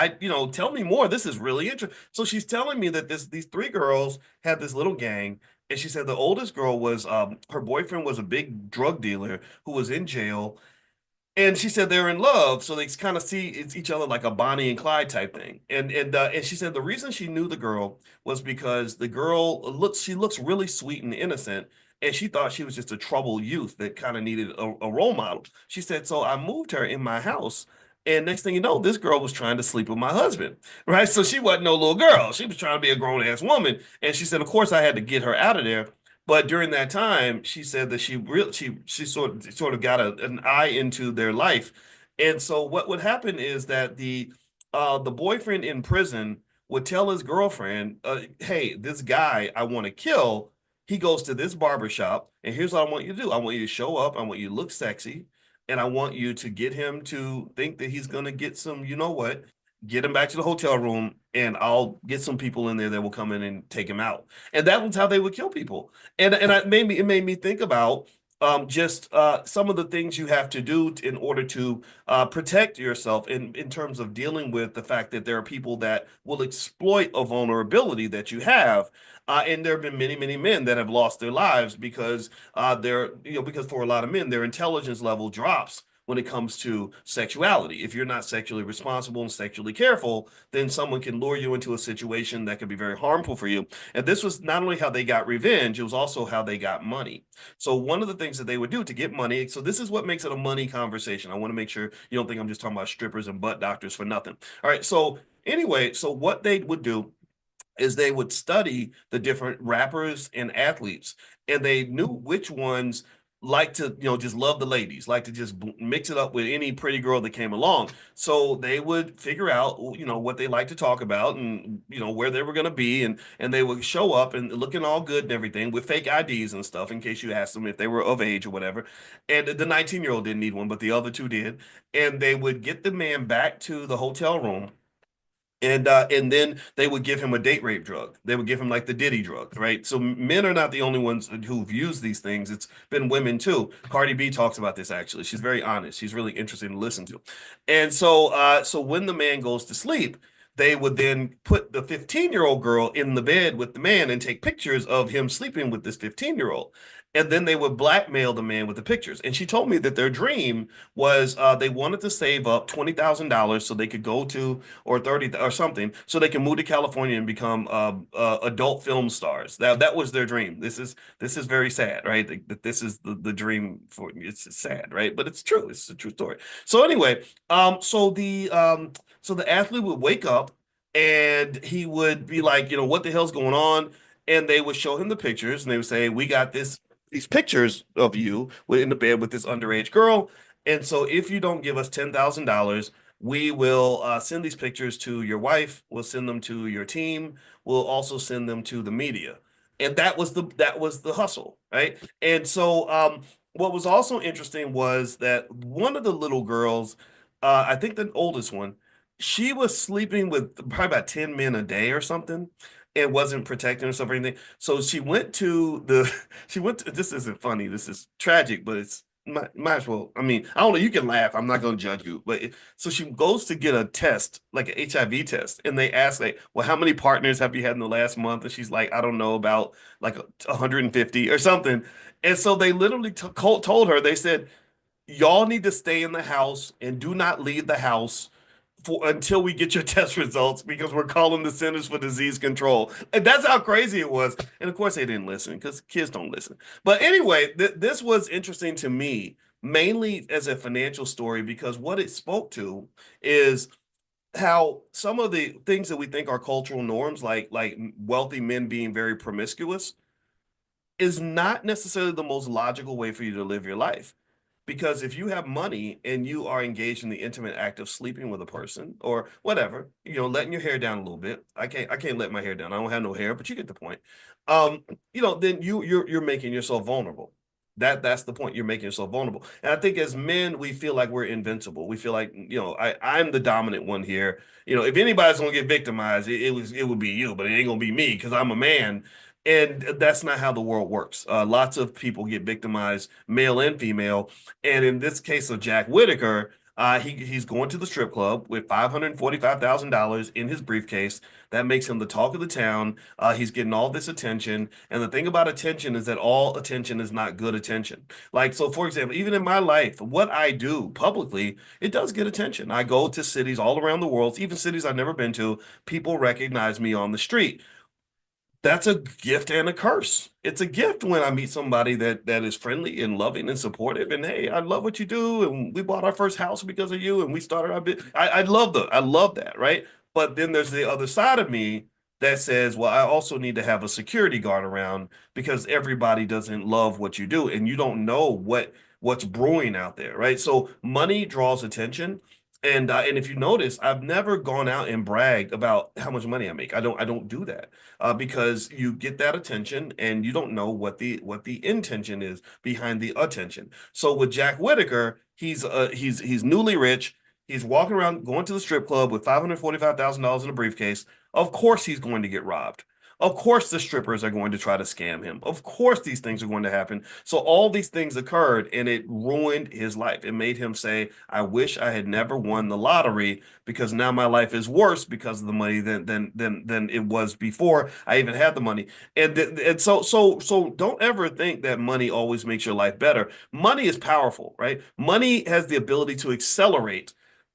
tell me more. This is really interesting. So she's telling me that these three girls had this little gang, and she said the oldest girl was her boyfriend was a big drug dealer who was in jail, and she said they're in love, so they kind of see it's each other like a Bonnie and Clyde type thing. And she said the reason she knew the girl was because the girl looks really sweet and innocent, and she thought she was just a troubled youth that kind of needed a role model. She said, so I moved her in my house. And next thing you know, this girl was trying to sleep with my husband, right? So she wasn't no little girl. She was trying to be a grown ass woman. And she said, of course, I had to get her out of there. But during that time, she said that she sort of got an eye into their life. And so what would happen is that the boyfriend in prison would tell his girlfriend, "Hey, this guy I want to kill, he goes to this barber shop, and here's what I want you to do. I want you to show up. I want you to look sexy, and I want you to get him to think that he's gonna get some, you know what? Get him back to the hotel room, and I'll get some people in there that will come in and take him out." And that was how they would kill people. It made me think about just some of the things you have to do in order to protect yourself in terms of dealing with the fact that there are people that will exploit a vulnerability that you have. And there have been many, many men that have lost their lives because because for a lot of men, their intelligence level drops when it comes to sexuality. If you're not sexually responsible and sexually careful, then someone can lure you into a situation that could be very harmful for you. And this was not only how they got revenge, it was also how they got money. So one of the things that they would do to get money, so this is what makes it a money conversation. I want to make sure you don't think I'm just talking about strippers and butt doctors for nothing. All right. So anyway, so what they would do is they would study the different rappers and athletes, and they knew which ones like to just love the ladies, like to just mix it up with any pretty girl that came along. So they would figure out what they like to talk about, and where they were going to be, and they would show up and looking all good and everything with fake IDs and stuff in case you asked them if they were of age or whatever. And the 19-year-old didn't need one, but the other two did. And they would get the man back to the hotel room, and then they would give him a date rape drug. They would give him like the Diddy drug, right? So men are not the only ones who've used these things. It's been women too. Cardi B talks about this actually. She's very honest. She's really interesting to listen to. And so when the man goes to sleep, they would then put the 15-year-old girl in the bed with the man and take pictures of him sleeping with this 15-year-old. And then they would blackmail the man with the pictures. And she told me that their dream was they wanted to save up $20,000 so they could go to, or 30 or something, so they can move to California and become adult film stars. That was their dream. This is very sad, right? That this is the dream for it's sad, right? But it's true. It's a true story. So anyway, so the athlete would wake up and he would be like, what the hell's going on? And they would show him the pictures and they would say, we got these pictures of you in the bed with this underage girl. And so if you don't give us $10,000, we will send these pictures to your wife. We'll send them to your team. We'll also send them to the media. And that was the hustle, right? And so what was also interesting was that one of the little girls, I think the oldest one, she was sleeping with probably about 10 men a day or something and wasn't protecting herself or anything. So she went to the she went to, this isn't funny, this is tragic, but it's might as well. I mean, I don't know, you can laugh. I'm not going to judge you. So she goes to get a test, like an HIV test, and they ask like, "Well, how many partners have you had in the last month?" And she's like, "I don't know, about like 150 or something." And so they literally told her, they said, y'all need to stay in the house and do not leave the house for until we get your test results because we're calling the Centers for Disease Control. And that's how crazy it was. And of course, they didn't listen because kids don't listen. But anyway, this was interesting to me, mainly as a financial story, because what it spoke to is how some of the things that we think are cultural norms, like wealthy men being very promiscuous, is not necessarily the most logical way for you to live your life. Because if you have money and you are engaged in the intimate act of sleeping with a person or whatever, letting your hair down a little bit. I can't let my hair down. I don't have no hair, but you get the point. Then you're making yourself vulnerable. That's the point. You're making yourself vulnerable. And I think as men, we feel like we're invincible. We feel like, I'm the dominant one here. If anybody's gonna get victimized, it would be you, but it ain't gonna be me because I'm a man. And that's not how the world works. Lots of people get victimized, male and female. And in this case of Jack Whitaker, he's going to the strip club with $545,000 in his briefcase. That makes him the talk of the town. He's getting all this attention. And the thing about attention is that all attention is not good attention. Like, so for example, even in my life, what I do publicly, it does get attention. I go to cities all around the world, even cities I've never been to. People recognize me on the street. That's a gift and a curse. It's a gift when I meet somebody that is friendly and loving and supportive. And hey, I love what you do. And we bought our first house because of you. And we started our bit. I love that, right? But then there's the other side of me that says, well, I also need to have a security guard around because everybody doesn't love what you do, and you don't know what's brewing out there, right? So money draws attention. And if you notice, I've never gone out and bragged about how much money I make. I don't do that because you get that attention and you don't know what the intention is behind the attention. So with Jack Whitaker, he's newly rich. He's walking around going to the strip club with $545,000 in a briefcase. Of course, he's going to get robbed. Of course, the strippers are going to try to scam him. Of course, these things are going to happen. So all these things occurred, and it ruined his life. It made him say, "I wish I had never won the lottery because now my life is worse because of the money than it was before I even had the money." And so don't ever think that money always makes your life better. Money is powerful, right? Money has the ability to accelerate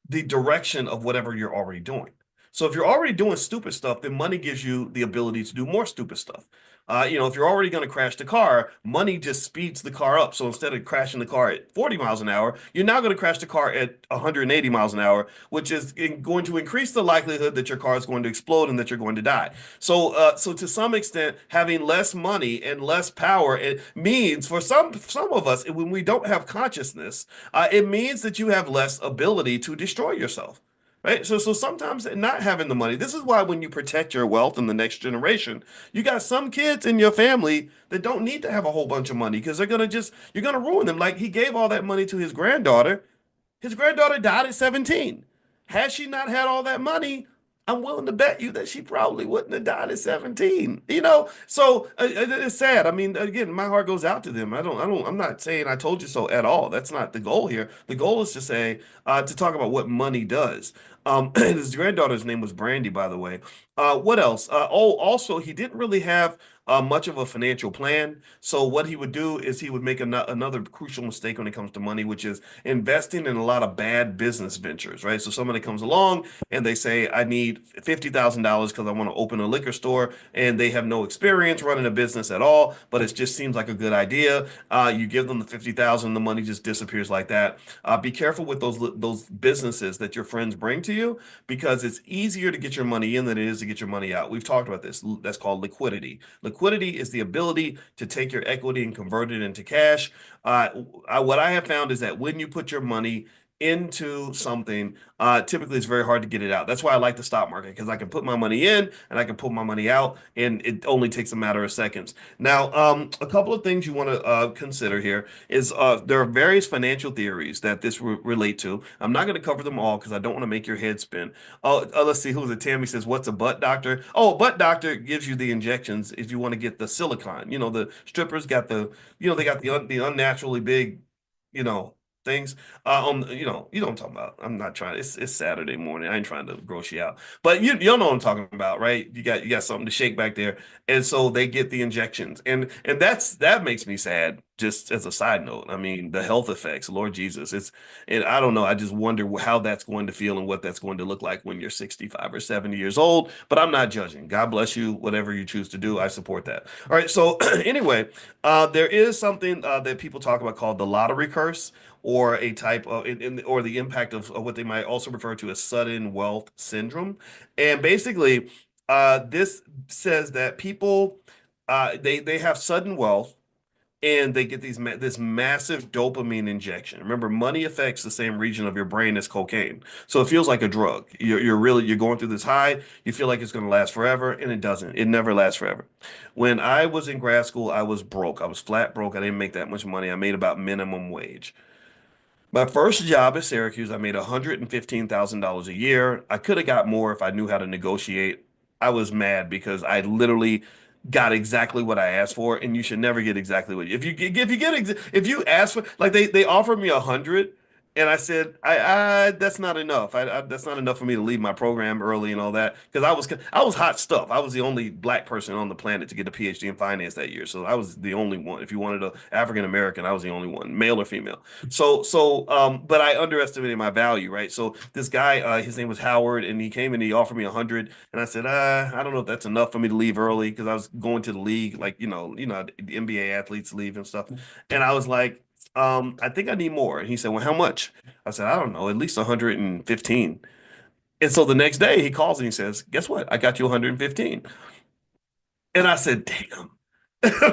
the direction of whatever you're already doing. So if you're already doing stupid stuff, then money gives you the ability to do more stupid stuff. If you're already going to crash the car, money just speeds the car up. So instead of crashing the car at 40 miles an hour, you're now going to crash the car at 180 miles an hour, which is going to increase the likelihood that your car is going to explode and that you're going to die. So to some extent, having less money and less power, it means for some of us, when we don't have consciousness, it means that you have less ability to destroy yourself. Right. So sometimes not having the money. This is why when you protect your wealth in the next generation, you got some kids in your family that don't need to have a whole bunch of money because you're gonna ruin them. Like he gave all that money to his granddaughter died at 17. Had she not had all that money, I'm willing to bet you that she probably wouldn't have died at 17. So it's sad. I mean, again, my heart goes out to them. I'm not saying I told you so at all. That's not the goal here. The goal is to say, to talk about what money does. His granddaughter's name was Brandy, by the way. What else? Also, he didn't really have much of a financial plan. So what he would do is he would make another crucial mistake when it comes to money, which is investing in a lot of bad business ventures, right? So somebody comes along and they say, I need $50,000 because I want to open a liquor store, and they have no experience running a business at all, but it just seems like a good idea. You give them the 50,000, the money just disappears like that. Be careful with those businesses that your friends bring to you because it's easier to get your money in than it is to get your money out. We've talked about this. That's called liquidity. Liquidity is the ability to take your equity and convert it into cash. Uh, what I have found is that when you put your money into something, typically it's very hard to get it out. That's why I like the stock market because I can put my money in and I can pull my money out, and it only takes a matter of seconds. Now, a couple of things you want to consider here is there are various financial theories that this relate to. I'm not going to cover them all because I don't want to make your head spin. Let's see, who was it? Tammy says, "What's a butt doctor?" Oh, a butt doctor gives you the injections if you want to get the silicone. The strippers got they got the unnaturally big, you know, things. You know what I'm talking about. I'm not trying. It's Saturday morning. I ain't trying to gross you out, but you know what I'm talking about, right? You got something to shake back there, and so they get the injections, and that makes me sad. Just as a side note, I mean the health effects, Lord Jesus, and I don't know. I just wonder how that's going to feel and what that's going to look like when you're 65 or 70 years old. But I'm not judging. God bless you. Whatever you choose to do, I support that. All right. So anyway, there is something that people talk about called the lottery curse, or a type of or the impact of what they might also refer to as sudden wealth syndrome. And basically, this says that people they have sudden wealth and they get this massive dopamine injection. Remember, money affects the same region of your brain as cocaine, so it feels like a drug. You're going through this high. You feel like it's going to last forever, and it doesn't. It never lasts forever. When I was in grad school, I was broke. I was flat broke. I didn't make that much money. I made about minimum wage. My first job at Syracuse, I made $115,000 a year. I could have got more if I knew how to negotiate. I was mad because I literally got exactly what I asked for, and you should never get exactly what if you ask for, like, they offered me 100, and I said I that's not enough. That's not enough for me to leave my program early and all that because I was hot stuff. I was the only black person on the planet to get a PhD in finance that year, so I was the only one. If you wanted a African American, I was the only one, male or female. But I underestimated my value, right? So this guy, his name was Howard, and he came and he offered me 100, and I said, I don't know if that's enough for me to leave early because I was going to the league, like the NBA athletes leave and stuff, and I was like, I think I need more. And he said, well, how much? I said, I don't know, at least 115. And so the next day he calls and he says, guess what? I got you 115. And I said, damn.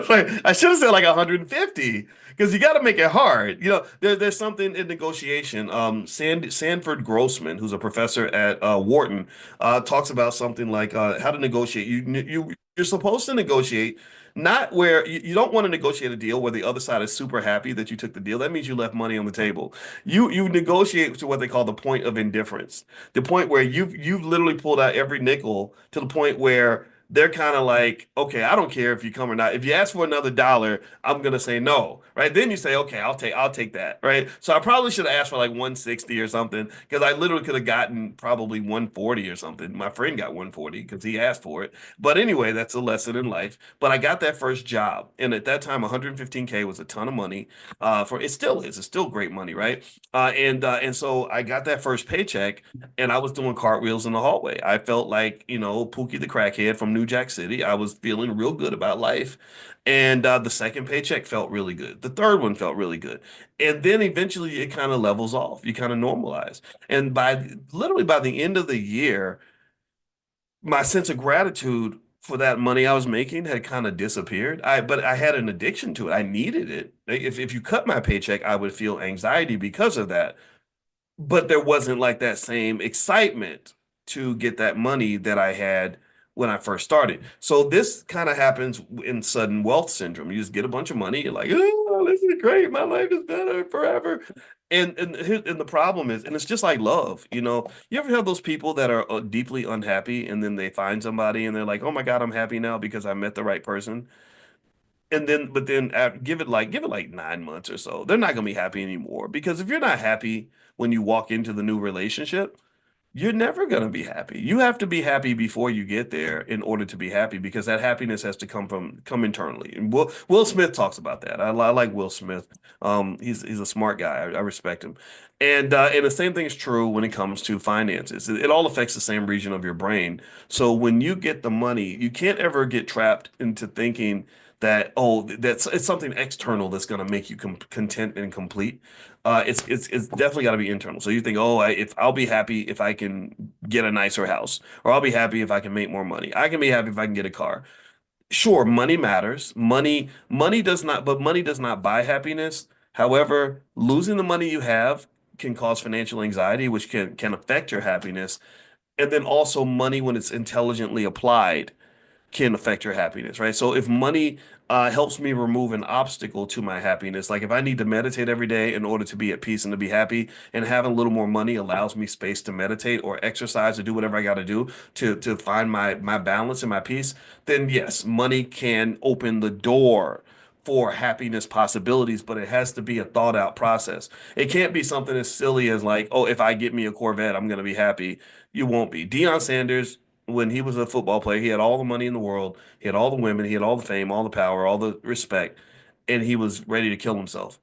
Like, I should have said like 150 because you got to make it hard. There's something in negotiation. Sanford Grossman, who's a professor at Wharton, talks about something like how to negotiate. You're supposed to negotiate, not where you don't want to negotiate a deal where the other side is super happy that you took the deal. That means you left money on the table. You negotiate to what they call the point of indifference, the point where you've literally pulled out every nickel to the point where they're kind of like, okay, I don't care if you come or not. If you ask for another dollar, I'm gonna say no, right? Then you say, okay, I'll take that, right? So I probably should have asked for like 160 or something because I literally could have gotten probably 140 or something. My friend got 140 because he asked for it. But anyway, that's a lesson in life. But I got that first job, and at that time, 115K was a ton of money. For it still is. It's still great money, right? And so I got that first paycheck, and I was doing cartwheels in the hallway. I felt like, Pookie the crackhead from New Jack City. I was feeling real good about life. And the second paycheck felt really good. The third one felt really good. And then eventually it kind of levels off. You kind of normalize. And literally by the end of the year, my sense of gratitude for that money I was making had kind of disappeared. But I had an addiction to it. I needed it. Like, if you cut my paycheck, I would feel anxiety because of that, but there wasn't like that same excitement to get that money that I had when I first started. So this kind of happens in sudden wealth syndrome. You just get a bunch of money, you're like, oh, this is great, my life is better forever. And the problem is, and it's just like love, you ever have those people that are deeply unhappy and then they find somebody and they're like, oh my God, I'm happy now because I met the right person. But then give it like 9 months or so. They're not gonna be happy anymore because if you're not happy when you walk into the new relationship, you're never going to be happy. You have to be happy before you get there in order to be happy because that happiness has to come internally. And Will Smith talks about that. I like Will Smith. He's a smart guy. I respect him. And the same thing is true when it comes to finances. It all affects the same region of your brain. So when you get the money, you can't ever get trapped into thinking that, oh, that's it's something external that's going to make you content and complete. It's definitely got to be internal. So you think, oh, if I'll be happy if I can get a nicer house, or I'll be happy if I can make more money. I can be happy if I can get a car. Sure, money matters. Money does not, but money does not buy happiness. However, losing the money you have can cause financial anxiety, which can affect your happiness. And then also money, when it's intelligently applied, can affect your happiness, right? So if money helps me remove an obstacle to my happiness, like if I need to meditate every day in order to be at peace and to be happy, and having a little more money allows me space to meditate or exercise or do whatever I got to do to find my balance and my peace, then yes, money can open the door for happiness possibilities, but it has to be a thought out process. It can't be something as silly as like, oh, if I get me a Corvette, I'm going to be happy. You won't be. Deion Sanders, when he was a football player, he had all the money in the world, he had all the women, he had all the fame, all the power, all the respect, and he was ready to kill himself.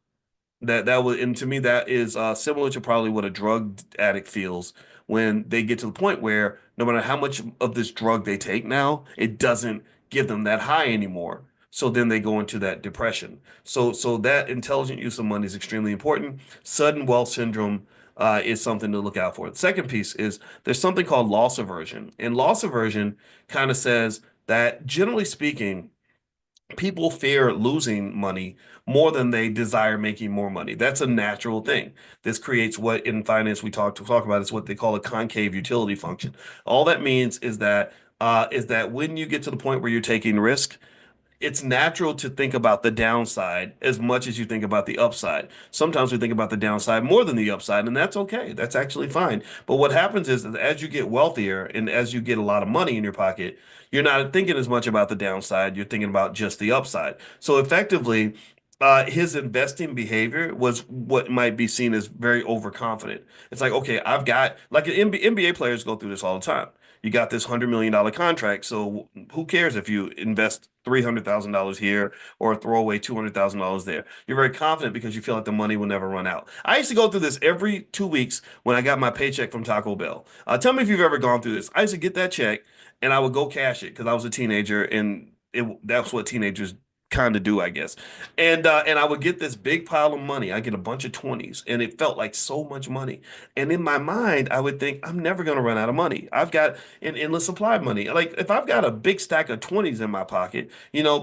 That was, and to me, that is similar to probably what a drug addict feels when they get to the point where no matter how much of this drug they take now, it doesn't give them that high anymore. So then they go into that depression. So that intelligent use of money is extremely important. Sudden wealth syndrome is something to look out for. The second piece is there's something called loss aversion, and loss aversion kind of says that generally speaking people fear losing money more than they desire making more money. That's a natural thing. This creates what in finance we talk about is what they call a concave utility function. All that means is that when you get to the point where you're taking risk, it's natural to think about the downside as much as you think about the upside. Sometimes we think about the downside more than the upside, and that's okay. That's actually fine. But what happens is that as you get wealthier and as you get a lot of money in your pocket, you're not thinking as much about the downside. You're thinking about just the upside. So effectively, his investing behavior was what might be seen as very overconfident. It's like, okay, I've got like NBA players go through this all the time. You got this $100 million contract, so who cares if you invest $300,000 here or throw away $200,000 there? You're very confident because you feel like the money will never run out. I used to go through this every 2 weeks when I got my paycheck from Taco Bell. Tell me if you've ever gone through this. I used to get that check and I would go cash it because I was a teenager and that's what teenagers kind of do, I guess. And I would get this big pile of money. I get a bunch of 20s, and it felt like so much money. And in my mind, I would think I'm never going to run out of money. I've got an endless supply of money. Like if I've got a big stack of 20s in my pocket,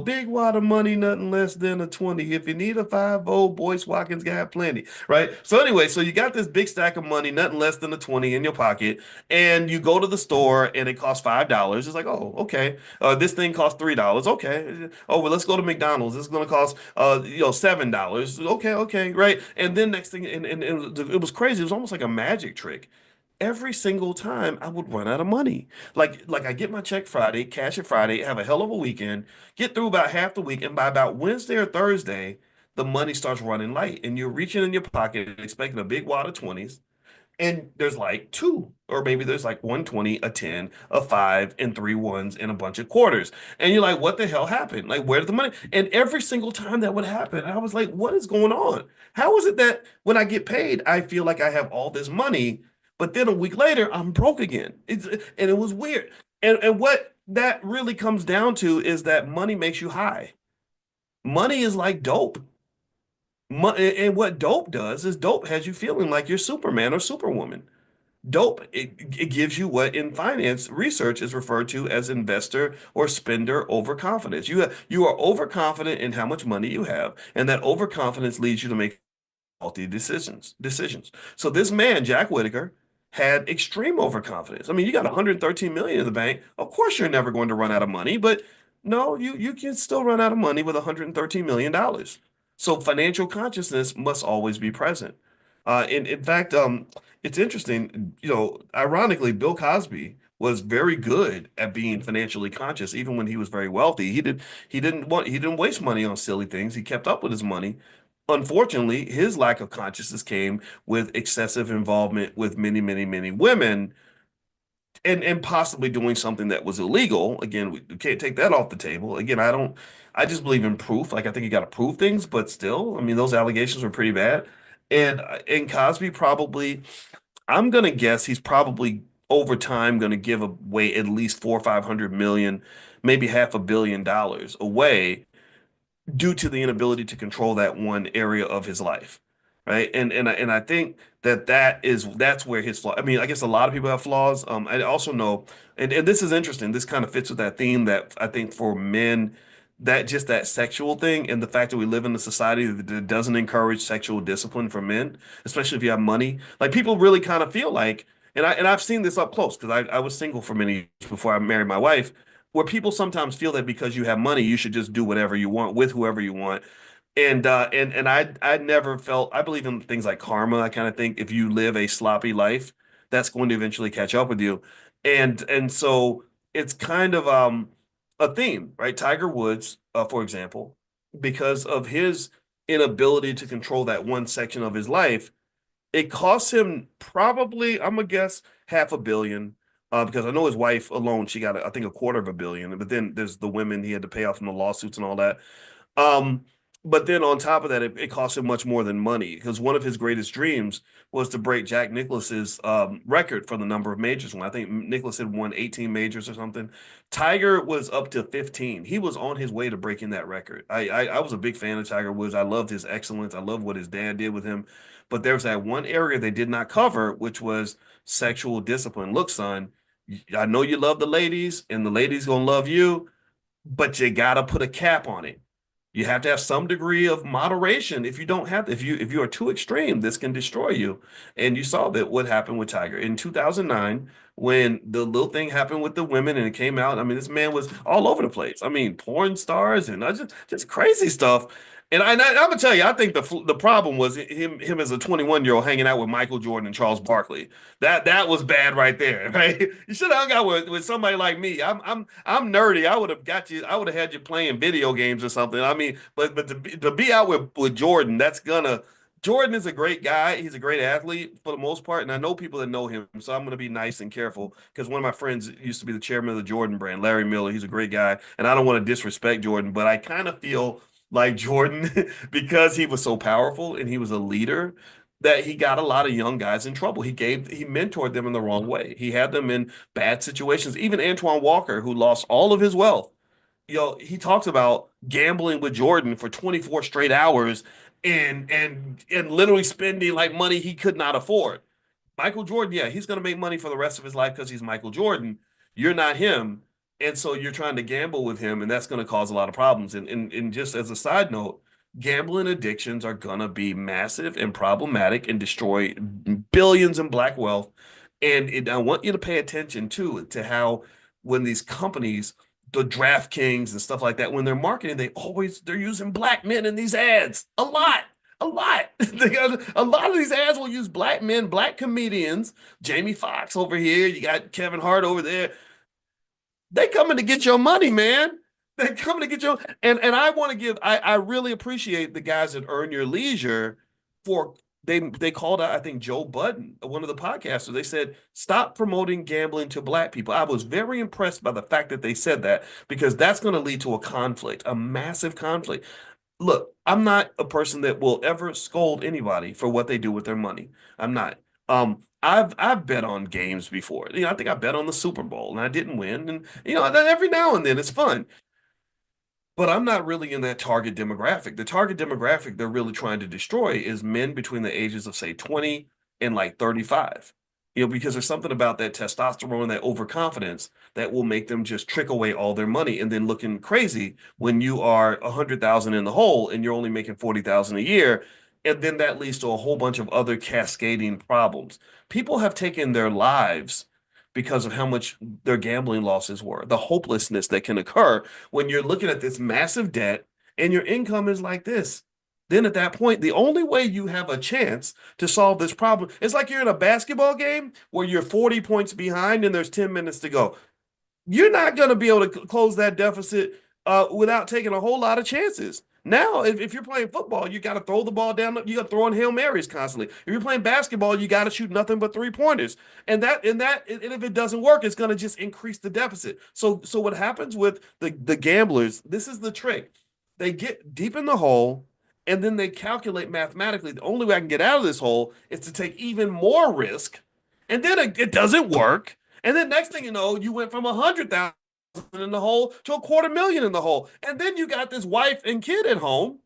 big wad of money, nothing less than a 20. If you need a 5-0, Boyce Watkins got plenty, right? So anyway, so you got this big stack of money, nothing less than a 20 in your pocket, and you go to the store and it costs $5. It's like, oh, okay. This thing costs $3. Okay. Oh, well, let's go to McDonald's. This is going to cost $7. Okay, okay, right. And then next thing, and it was crazy. It was almost like a magic trick. Every single time I would run out of money. Like I get my check Friday, cash it Friday, have a hell of a weekend, get through about half the week, and by about Wednesday or Thursday, the money starts running light, and you're reaching in your pocket expecting a big wad of 20s, and there's like two, or maybe there's like 120, a 10, a five, and three ones, and a bunch of quarters. And you're like, what the hell happened? Like, where's the money? And every single time that would happen, I was like, what is going on? How is it that when I get paid, I feel like I have all this money, but then a week later, I'm broke again? And it was weird. And what that really comes down to is that money makes you high. Money is like dope. And what dope does is dope has you feeling like you're Superman or Superwoman. Dope. It gives you what in finance research is referred to as investor or spender overconfidence. You are overconfident in how much money you have, and that overconfidence leads you to make faulty decisions. So this man, Jack Whitaker, had extreme overconfidence. I mean, you got 113 million in the bank. Of course, you're never going to run out of money, but no, you can still run out of money with 113 million dollars. So financial consciousness must always be present. In fact, it's interesting. Ironically, Bill Cosby was very good at being financially conscious, even when he was very wealthy. He didn't waste money on silly things. He kept up with his money. Unfortunately, his lack of consciousness came with excessive involvement with many, many, many women, and possibly doing something that was illegal. Again, we can't take that off the table. Again, I just believe in proof. Like I think you got to prove things, but still, I mean, those allegations were pretty bad. And Cosby probably, I'm gonna guess he's probably over time gonna give away at least 400 or 500 million, maybe $500 million away due to the inability to control that one area of his life, right? And I think that's where his flaw. I mean, I guess a lot of people have flaws. I also know, and this is interesting. This kind of fits with that theme that I think for men, that just that sexual thing and the fact that we live in a society that doesn't encourage sexual discipline for men, especially if you have money. Like people really kind of feel like, and I've seen this up close because I was single for many years before I married my wife where people sometimes feel that because you have money, you should just do whatever you want with whoever you want. And I never felt I believe in things like karma. I kind of think if you live a sloppy life, that's going to eventually catch up with you. And so it's kind of a theme, right? Tiger Woods, for example, because of his inability to control that one section of his life, it cost him probably, I'm gonna guess, 500 million. Because I know his wife alone, she got, I think, 250 million. But then there's the women he had to pay off from the lawsuits and all that. Um, but then on top of that, it cost him much more than money because one of his greatest dreams was to break Jack Nicklaus's record for the number of majors. When I think Nicklaus had won 18 majors or something, Tiger was up to 15. He was on his way to breaking that record. I was a big fan of Tiger Woods. I loved his excellence. I loved what his dad did with him. But there's that one area they did not cover, which was sexual discipline. Look, son, I know you love the ladies, and the ladies gonna love you, but you gotta put a cap on it. You have to have some degree of moderation. If you don't have, if you are too extreme, this can destroy you. And you saw that what happened with Tiger in 2009 when the little thing happened with the women and it came out. I mean, this man was all over the place. I mean, porn stars and just crazy stuff. And I'm gonna tell you, I think the problem was him as a 21-year-old hanging out with Michael Jordan and Charles Barkley. That was bad right there, right? You should have hung out with somebody like me. I'm nerdy. I would have got you. I would have had you playing video games or something. I mean, but to be out with Jordan, that's gonna. Jordan is a great guy. He's a great athlete for the most part, and I know people that know him, so I'm going to be nice and careful because one of my friends used to be the chairman of the Jordan brand, Larry Miller. He's a great guy, and I don't want to disrespect Jordan, but I kind of feel like Jordan because he was so powerful and he was a leader that he got a lot of young guys in trouble. He mentored them in the wrong way. He had them in bad situations. Even Antoine Walker, who lost all of his wealth, he talks about gambling with Jordan for 24 straight hours and literally spending like money he could not afford. Michael Jordan, yeah, he's going to make money for the rest of his life because he's Michael Jordan. You're not him. And so you're trying to gamble with him, and that's going to cause a lot of problems. And just as a side note, gambling addictions are going to be massive and problematic and destroy billions in black wealth. I want you to pay attention to how when these companies, the DraftKings and stuff like that, when they're marketing, they're using black men in these ads a lot. A lot. A lot of these ads will use black men, black comedians. Jamie Foxx over here. You got Kevin Hart over there. They coming to get your money, man. They coming to get your and I want to give I really appreciate the guys at Earn Your Leisure for they called out, I think, Joe Budden, one of the podcasters. They said, stop promoting gambling to black people. I was very impressed by the fact that they said that because that's going to lead to a conflict, a massive conflict. Look, I'm not a person that will ever scold anybody for what they do with their money. I'm not. I've bet on games before. I think I bet on the Super Bowl and I didn't win. And every now and then it's fun. But I'm not really in that target demographic. The target demographic they're really trying to destroy is men between the ages of, say, 20 and like 35. Because there's something about that testosterone, that overconfidence that will make them just trick away all their money and then looking crazy when you are 100,000 in the hole and you're only making 40,000 a year. And then that leads to a whole bunch of other cascading problems. People have taken their lives because of how much their gambling losses were, the hopelessness that can occur when you're looking at this massive debt and your income is like this. Then at that point, the only way you have a chance to solve this problem is like you're in a basketball game where you're 40 points behind and there's 10 minutes to go. You're not going to be able to close that deficit without taking a whole lot of chances. Now, if you're playing football, you got to throw the ball down. You got to throw in Hail Marys constantly. If you're playing basketball, you got to shoot nothing but three pointers. And if it doesn't work, it's going to just increase the deficit. So what happens with the gamblers? This is the trick. They get deep in the hole, and then they calculate mathematically. The only way I can get out of this hole is to take even more risk, and then it doesn't work. And then next thing you know, you went from 100,000 in the hole to a 250,000 in the hole. And then you got this wife and kid at home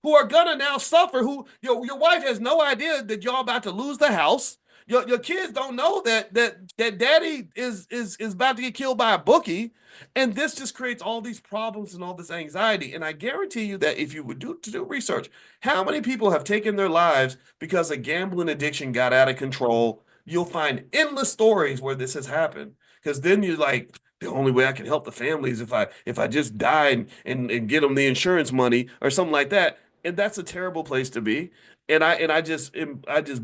who are gonna now suffer. Who your wife has no idea that y'all about to lose the house. Your kids don't know that daddy is about to get killed by a bookie, and this just creates all these problems and all this anxiety. And I guarantee you that if you would do research, how many people have taken their lives because a gambling addiction got out of control? You'll find endless stories where this has happened. Because then you're like, the only way I can help the family is if I just die and get them the insurance money or something like that. And that's a terrible place to be. And I just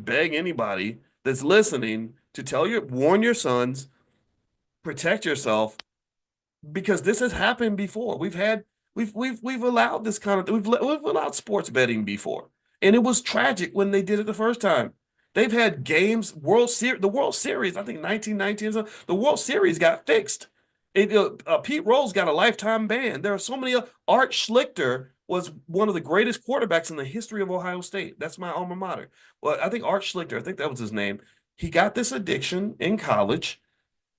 beg anybody that's listening to warn your sons, protect yourself, because this has happened before. We've allowed this kind of we've allowed sports betting before, and it was tragic when they did it the first time. They've had games, the World Series, I think 1919, the World Series got fixed. Pete Rose got a lifetime ban. There are so many. Art Schlichter was one of the greatest quarterbacks in the history of Ohio State. That's my alma mater. Well, I think Art Schlichter, I think that was his name. He got this addiction in college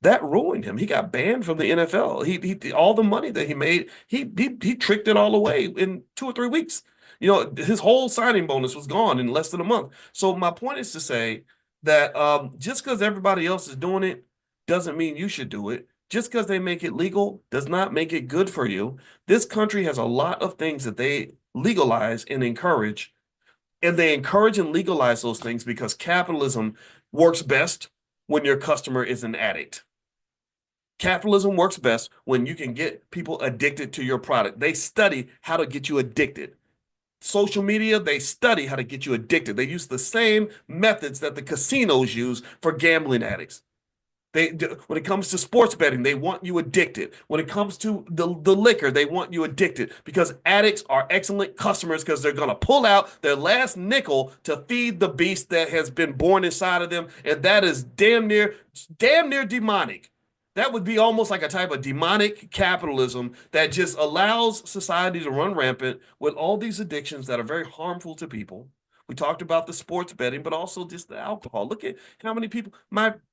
that ruined him. He got banned from the NFL. He all the money that he made, he tricked it all away in 2 or 3 weeks. His whole signing bonus was gone in less than a month. So my point is to say that just because everybody else is doing it doesn't mean you should do it. Just because they make it legal does not make it good for you. This country has a lot of things that they legalize and encourage, and they encourage and legalize those things because capitalism works best when your customer is an addict. Capitalism works best when you can get people addicted to your product. They study how to get you addicted. Social media, they study how to get you addicted. They use the same methods that the casinos use for gambling addicts. When it comes to sports betting, they want you addicted. When it comes to the liquor, they want you addicted because addicts are excellent customers because they're going to pull out their last nickel to feed the beast that has been born inside of them, and that is damn near demonic. That would be almost like a type of demonic capitalism that just allows society to run rampant with all these addictions that are very harmful to people. We talked about the sports betting, but also just the alcohol. Look at how many people.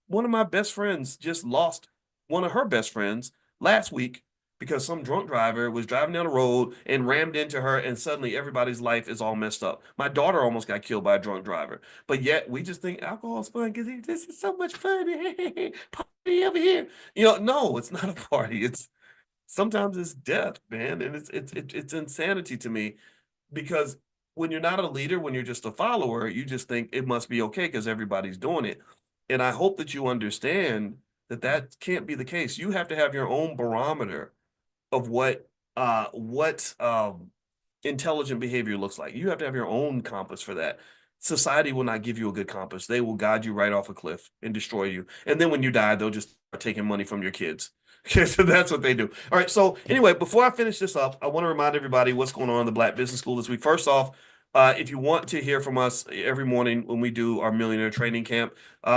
One of my best friends just lost one of her best friends last week because some drunk driver was driving down the road and rammed into her, and suddenly everybody's life is all messed up. My daughter almost got killed by a drunk driver, but yet we just think alcohol is fun because this is so much fun. Party over here. No, it's not a party. It's sometimes it's death, man, and it's insanity to me because when you're not a leader, when you're just a follower, you just think it must be okay because everybody's doing it. And I hope that you understand that that can't be the case. You have to have your own barometer of what intelligent behavior looks like. You have to have your own compass for that. Society will not give you a good compass. They will guide you right off a cliff and destroy you. And then when you die, they'll just start taking money from your kids. Okay, so that's what they do. All right. So anyway, before I finish this up, I want to remind everybody what's going on in the Black Business School this week. First off, if you want to hear from us every morning when we do our millionaire training camp,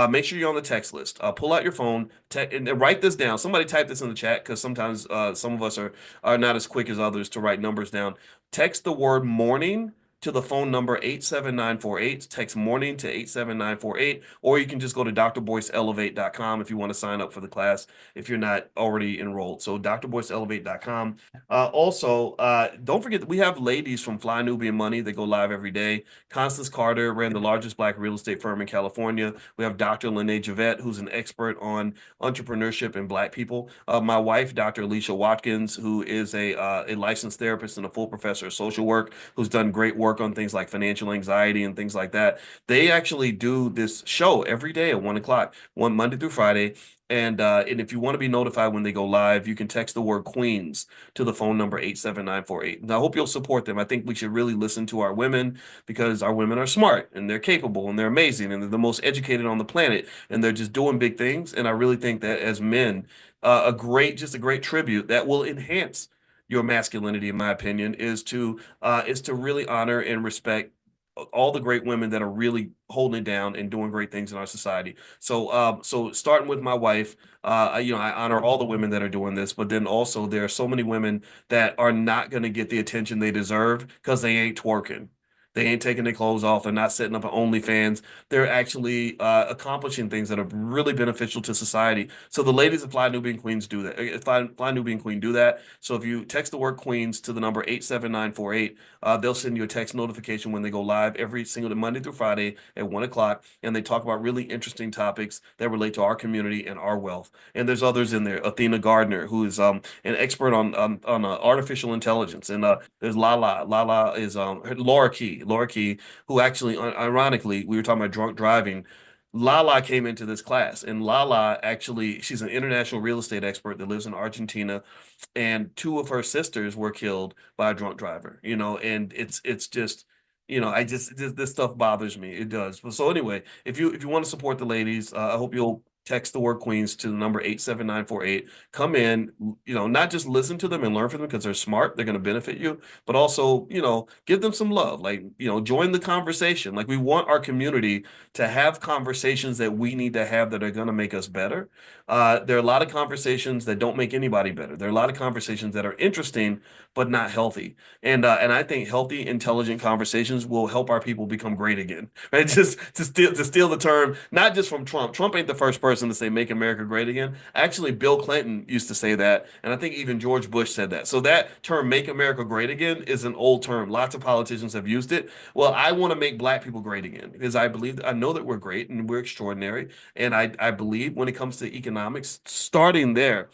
make sure you're on the text list. Pull out your phone and write this down. Somebody type this in the chat because sometimes some of us are not as quick as others to write numbers down. Text the word morning to the phone number 87948. Text morning to 87948, or you can just go to drboyceelevate.com if you want to sign up for the class if you're not already enrolled. So drboyceelevate.com. Also, don't forget that we have ladies from Fly Nubian Money that go live every day. Constance Carter ran the largest Black real estate firm in California. We have Dr. Lene Javette, who's an expert on entrepreneurship and Black people. My wife, Dr. Alicia Watkins, who is a licensed therapist and a full professor of social work, who's done great work on things like financial anxiety and things like that. They actually do this show every day at 1 o'clock, one Monday through Friday. And if you want to be notified when they go live, you can text the word Queens to the phone number 87948. And I hope you'll support them. I think we should really listen to our women because our women are smart and they're capable and they're amazing and they're the most educated on the planet and they're just doing big things. And I really think that as men, just a great tribute that will enhance your masculinity, in my opinion, is to really honor and respect all the great women that are really holding it down and doing great things in our society. So starting with my wife, I honor all the women that are doing this, but then also there are so many women that are not going to get the attention they deserve because they ain't twerking. They ain't taking their clothes off. They're not setting up an OnlyFans. They're actually accomplishing things that are really beneficial to society. So the ladies of Fly Nubian Queens do that. Fly Nubian Queen do that. So if you text the word Queens to the number 87948, they'll send you a text notification when they go live every single Monday through Friday at 1 o'clock, and they talk about really interesting topics that relate to our community and our wealth. And there's others in there. Athena Gardner, who is an expert on artificial intelligence, and there's Lala. Lala is Laura Key. Laura Key, who actually, ironically, we were talking about drunk driving. Lala came into this class, and Lala actually, she's an international real estate expert that lives in Argentina, and two of her sisters were killed by a drunk driver, and it's just, I just this stuff bothers me. It does. But so anyway, if you want to support the ladies, I hope you'll text the word Queens to the number 87948. Come in, not just listen to them and learn from them because they're smart, they're going to benefit you, but also, give them some love. Like, join the conversation. Like we want our community to have conversations that we need to have that are going to make us better. There are a lot of conversations that don't make anybody better. There are a lot of conversations that are interesting but not healthy. And I think healthy, intelligent conversations will help our people become great again. Right? Just to steal the term, not just from Trump. Trump ain't the first person to say "Make America Great Again." Actually, Bill Clinton used to say that, and I think even George Bush said that. So that term "Make America Great Again" is an old term. Lots of politicians have used it. Well, I want to make Black people great again because I know that we're great and we're extraordinary, and I believe when it comes to economics, starting there,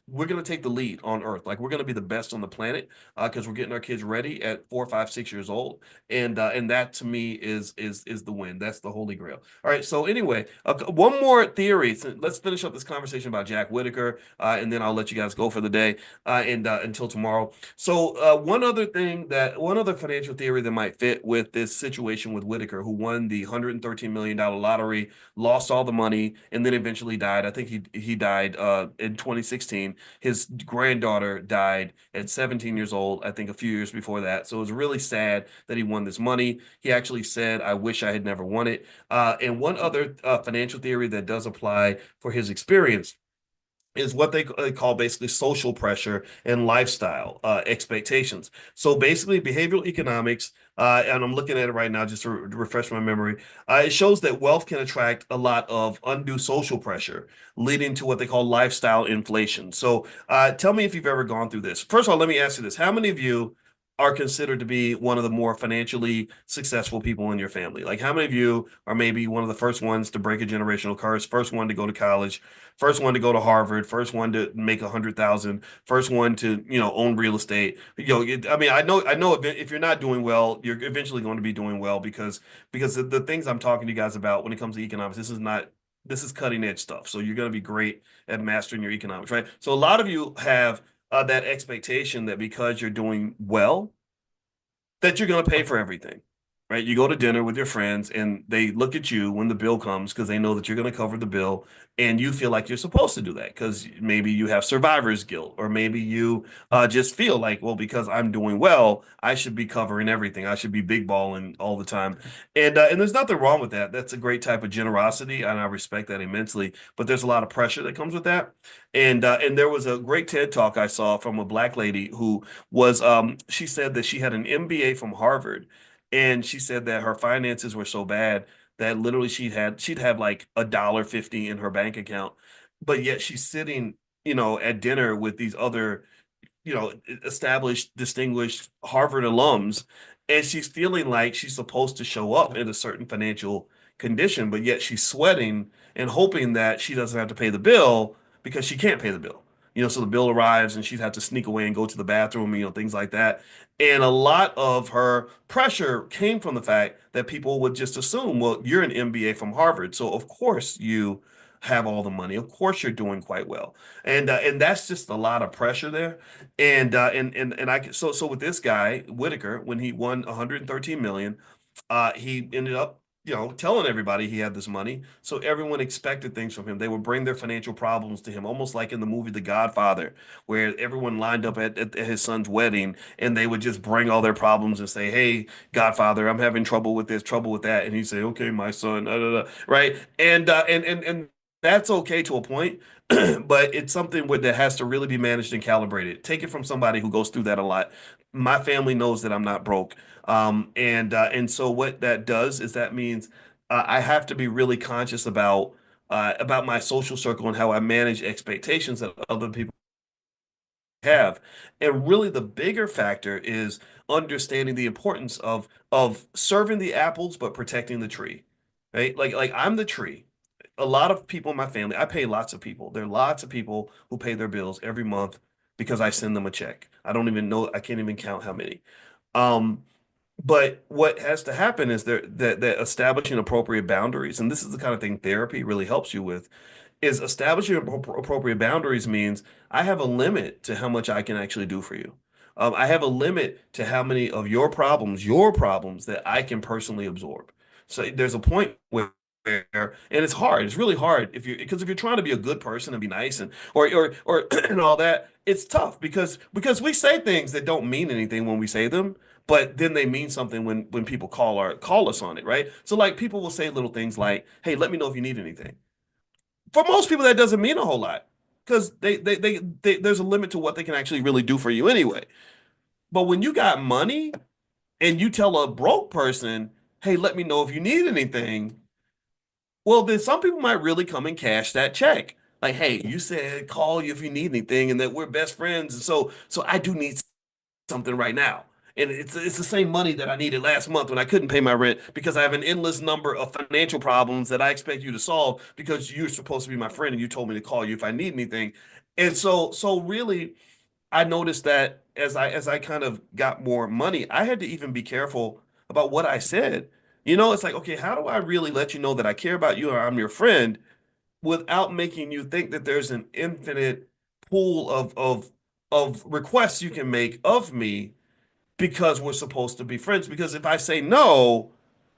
we're going to take the lead on Earth. Like we're going to be the best on the planet because we're getting our kids ready at 4, 5, 6 years old, and that to me is the win. That's the holy grail. All right. So anyway, one more theory. So let's finish up this conversation about Jack Whitaker, and then I'll let you guys go for the day and until tomorrow. So one other financial theory that might fit with this situation with Whitaker, who won the $113 million lottery, lost all the money, and then eventually died. I think he died in 2016. His granddaughter died at 17 years old, I think a few years before that. So it was really sad that he won this money. He actually said, I wish I had never won it. And one other financial theory that does apply for his experience is what they call basically social pressure and lifestyle expectations. So basically, behavioral economics, and I'm looking at it right now just to refresh my memory. It shows that wealth can attract a lot of undue social pressure, leading to what they call lifestyle inflation. So tell me if you've ever gone through this. First of all, let me ask you this: how many of you are considered to be one of the more financially successful people in your family? Like, how many of you are maybe one of the first ones to break a generational curse, first one to go to college, first one to go to Harvard, first one to make 100,000, first one to, own real estate? I mean, I know if you're not doing well, you're eventually going to be doing well because the things I'm talking to you guys about when it comes to economics, this is cutting edge stuff. So you're going to be great at mastering your economics, right? So a lot of you have that expectation that because you're doing well, that you're going to pay for everything, right? You go to dinner with your friends and they look at you when the bill comes because they know that you're going to cover the bill, and you feel like you're supposed to do that because maybe you have survivor's guilt, or maybe you just feel like, well, because I'm doing well, I should be covering everything. I should be big balling all the time. And there's nothing wrong with that. That's a great type of generosity, and I respect that immensely. But there's a lot of pressure that comes with that. And there was a great TED talk I saw from a black lady who was she said that she had an MBA from Harvard, and she said that her finances were so bad that literally she'd have like $1.50 in her bank account, but yet she's sitting, at dinner with these other, established, distinguished Harvard alums, and she's feeling like she's supposed to show up in a certain financial condition, but yet she's sweating and hoping that she doesn't have to pay the bill because she can't pay the bill. So the bill arrives and she'd have to sneak away and go to the bathroom, things like that. And a lot of her pressure came from the fact that people would just assume, well, you're an MBA from Harvard, so of course you have all the money. Of course you're doing quite well. And that's just a lot of pressure there. And so with this guy Whitaker, when he won 113 million, he ended up telling everybody he had this money. So everyone expected things from him. They would bring their financial problems to him, almost like in the movie The Godfather, where everyone lined up at his son's wedding and they would just bring all their problems and say, "Hey, Godfather, I'm having trouble with this, trouble with that." And he'd say, "Okay, my son," right? And that's okay to a point, but it's something that has to really be managed and calibrated. Take it from somebody who goes through that a lot. My family knows that I'm not broke. And so what that does is that means I have to be really conscious about my social circle and how I manage expectations that other people have. And really the bigger factor is understanding the importance of serving the apples but protecting the tree. Right? Like I'm the tree. A lot of people in my family, I pay lots of people. There are lots of people who pay their bills every month because I send them a check. I don't even know, I can't even count how many. Um, but what has to happen is that establishing appropriate boundaries, and this is the kind of thing therapy really helps you with, is establishing appropriate boundaries means I have a limit to how much I can actually do for you. I have a limit to how many of your problems that I can personally absorb. So there's a point where, and it's hard. It's really hard if you're trying to be a good person and be nice and or and all that. It's tough because we say things that don't mean anything when we say them, but then they mean something when people call us on it, right? So like people will say little things like, "Hey, let me know if you need anything." For most people, that doesn't mean a whole lot because there's a limit to what they can actually really do for you anyway. But when you got money and you tell a broke person, "Hey, let me know if you need anything," well, then some people might really come and cash that check. Like, "Hey, you said call you if you need anything, and that we're best friends, and so I do need something right now." And it's the same money that I needed last month when I couldn't pay my rent because I have an endless number of financial problems that I expect you to solve because you're supposed to be my friend and you told me to call you if I need anything. And so really I noticed that as I kind of got more money, I had to even be careful about what I said. It's like, okay, how do I really let you know that I care about you or I'm your friend without making you think that there's an infinite pool of requests you can make of me because we're supposed to be friends. Because if I say no,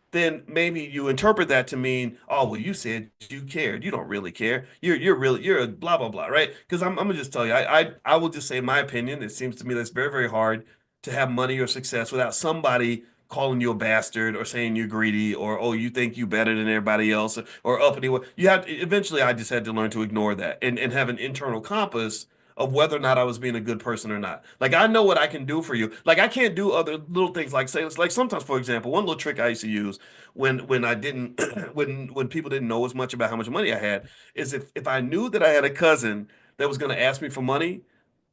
then maybe you interpret that to mean, "Oh, well, you said you cared. You don't really care. You're a blah blah blah," right? Because I'm gonna just tell you, I will just say my opinion. It seems to me that's very, very hard to have money or success without somebody calling you a bastard or saying you're greedy or, "Oh, you think you better than everybody else," or uppity. You have eventually I just had to learn to ignore that and have an internal compass of whether or not I was being a good person or not. Like I know what I can do for you. Like I can't do other little things like say like sometimes, for example, one little trick I used to use when I didn't when people didn't know as much about how much money I had is if I knew that I had a cousin that was going to ask me for money,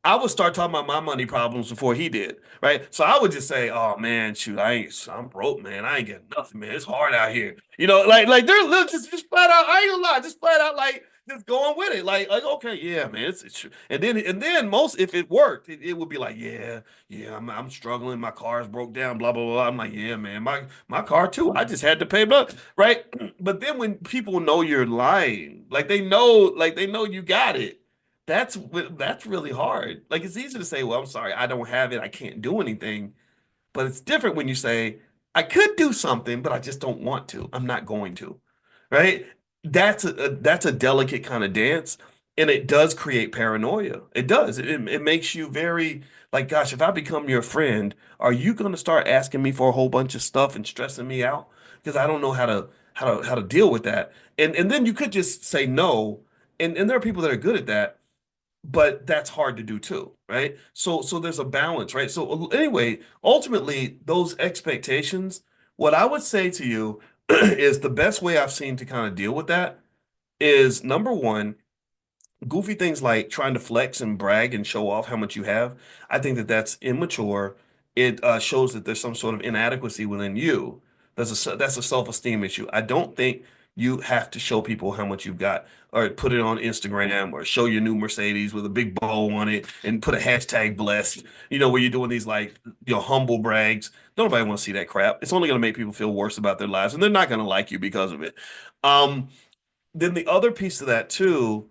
I would start talking about my money problems before he did, right? So I would just say, "Oh man, shoot, I'm broke, man. I ain't getting nothing, man. It's hard out here." Like they're just flat out. I ain't gonna lie, just flat out like just going with it. Like okay, yeah, man. It's true. And then most if it worked, it would be like, "Yeah, yeah, I'm struggling. My car's broke down. Blah blah blah." I'm like, "Yeah, man, my car too. I just had to pay, but right." But then when people know you're lying, like they know you got it, that's really hard. Like it's easy to say, "Well, I'm sorry, I don't have it. I can't do anything." But it's different when you say, "I could do something, but I just don't want to. I'm not going to." Right? That's a delicate kind of dance, and it does create paranoia. It does. It makes you very like, gosh, if I become your friend, are you going to start asking me for a whole bunch of stuff and stressing me out because I don't know how to deal with that. And then you could just say no. And there are people that are good at that, but that's hard to do too, right? So there's a balance, right? So anyway, ultimately, those expectations, what I would say to you is the best way I've seen to kind of deal with that is number one, goofy things like trying to flex and brag and show off how much you have. I think that that's immature. It shows that there's some sort of inadequacy within you. That's a self-esteem issue. I don't think you have to show people how much you've got or put it on Instagram or show your new Mercedes with a big bow on it and put a hashtag blessed, where you're doing these like, humble brags. Nobody want to see that crap. It's only going to make people feel worse about their lives and they're not going to like you because of it. Um, then the other piece of that too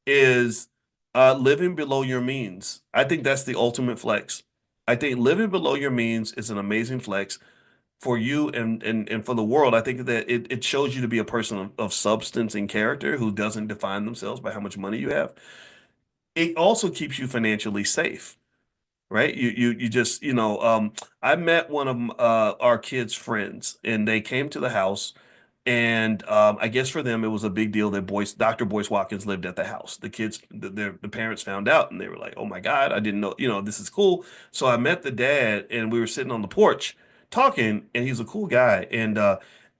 is living below your means. I think that's the ultimate flex. I think living below your means is an amazing flex. for you and for the world, I think that it shows you to be a person of substance and character who doesn't define themselves by how much money you have. It also keeps you financially safe, right? You just, I met one of our kids' friends, and they came to the house, and I guess for them it was a big deal that Dr. Boyce Watkins lived at the house. The kids, the parents found out, and they were like, "Oh my God, I didn't know, this is cool." So I met the dad, and we were sitting on the porch talking, and he's a cool guy, and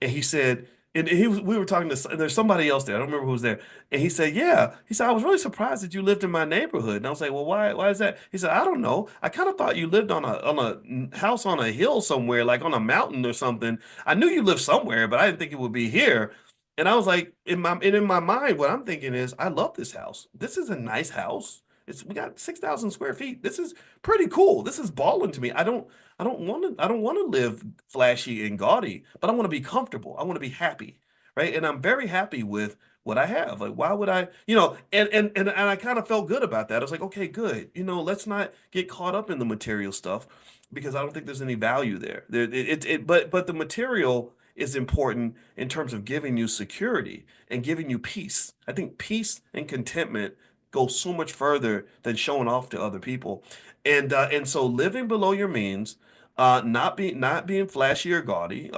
he said. And we were talking to, and there's somebody else there. I don't remember who was there. And he said, yeah. He said, I was really surprised that you lived in my neighborhood. And I was like, well, why is that? He said, I don't know. I kind of thought you lived on a house on a hill somewhere, like on a mountain or something. I knew you lived somewhere, but I didn't think it would be here. And I was like, in my mind, what I'm thinking is, I love this house. This is a nice house. We got 6,000 square feet. This is pretty cool. This is balling to me. I don't want to live flashy and gaudy, but I want to be comfortable. I want to be happy, right? And I'm very happy with what I have. Like, why would I, and I kind of felt good about that. I was like, okay, good. Let's not get caught up in the material stuff because I don't think there's any value there. But the material is important in terms of giving you security and giving you peace. I think peace and contentment go so much further than showing off to other people. And so living below your means, not being flashy or gaudy,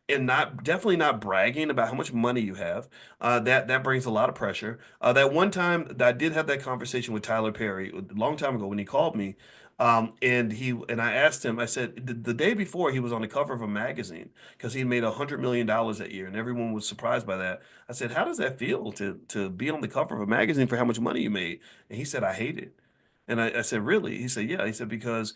and not definitely not bragging about how much money you have. That brings a lot of pressure. That one time that I did have that conversation with Tyler Perry a long time ago when he called me, and I asked him. I said the day before he was on the cover of a magazine because he made $100 million that year, and everyone was surprised by that. I said, "How does that feel to be on the cover of a magazine for how much money you made?" And he said, "I hate it." And I said, "Really?" He said, "Yeah." He said, because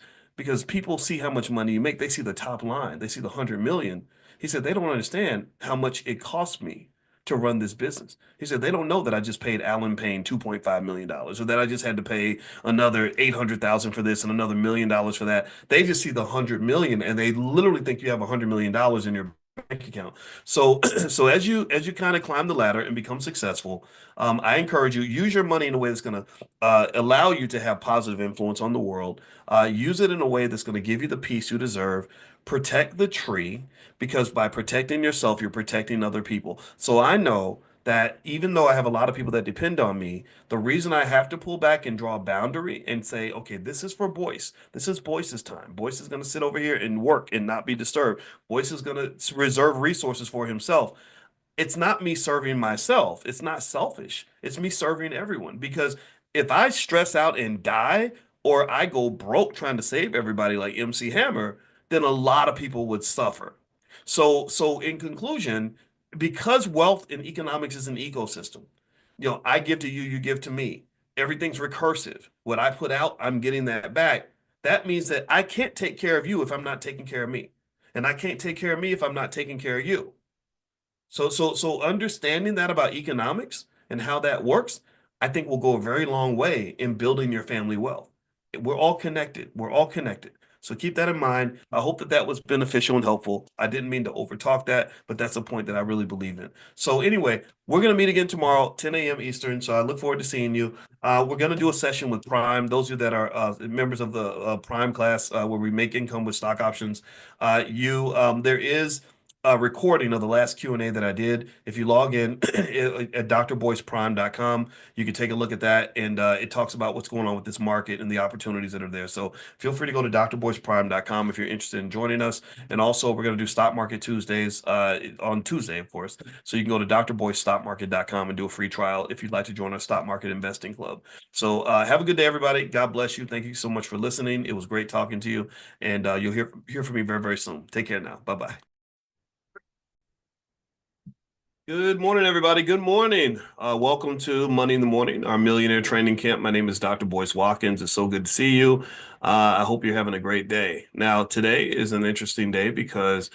people see how much money you make. They see the top line. They see the 100 million. He said, they don't understand how much it cost me to run this business. He said, they don't know that I just paid Alan Payne $2.5 million or that I just had to pay another 800,000 for this and another $1 million for that. They just see the 100 million and they literally think you have $100 million in your bank account. So, so as you kind of climb the ladder and become successful, I encourage you use your money in a way that's going to allow you to have positive influence on the world. Use it in a way that's going to give you the peace you deserve. Protect the tree because by protecting yourself, you're protecting other people. So I know that even though I have a lot of people that depend on me, the reason I have to pull back and draw a boundary and say, okay, this is for Boyce. This is Boyce's time. Boyce is going to sit over here and work and not be disturbed. Boyce is going to reserve resources for himself. It's not me serving myself. It's not selfish. It's me serving everyone. Because if I stress out and die, or I go broke trying to save everybody like MC Hammer, then a lot of people would suffer. So in conclusion, because wealth in economics is an ecosystem, I give to you, you give to me. Everything's recursive. What I put out, I'm getting that back. That means that I can't take care of you if I'm not taking care of me. And I can't take care of me if I'm not taking care of you. So understanding that about economics and how that works, I think will go a very long way in building your family wealth. We're all connected. We're all connected. So keep that in mind. I hope that that was beneficial and helpful. I didn't mean to overtalk that, but that's a point that I really believe in. So anyway, we're going to meet again tomorrow, 10 a.m. Eastern. So I look forward to seeing you. We're going to do a session with Prime. Those of you that are members of the Prime class, where we make income with stock options, there is a recording of the last Q&A that I did. If you log in at drboyceprime.com, you can take a look at that, and it talks about what's going on with this market and the opportunities that are there. So feel free to go to drboyceprime.com if you're interested in joining us. And also, we're going to do Stock Market Tuesdays on Tuesday, of course. So you can go to drboycestockmarket.com and do a free trial if you'd like to join our stock market investing club. So have a good day, everybody. God bless you. Thank you so much for listening. It was great talking to you, and you'll hear from me very, very soon. Take care now. Bye-bye. Good morning, everybody. Good morning. Welcome to Money in the Morning, our millionaire training camp. My name is Dr. Boyce Watkins. It's so good to see you. I hope you're having a great day. Now, today is an interesting day because,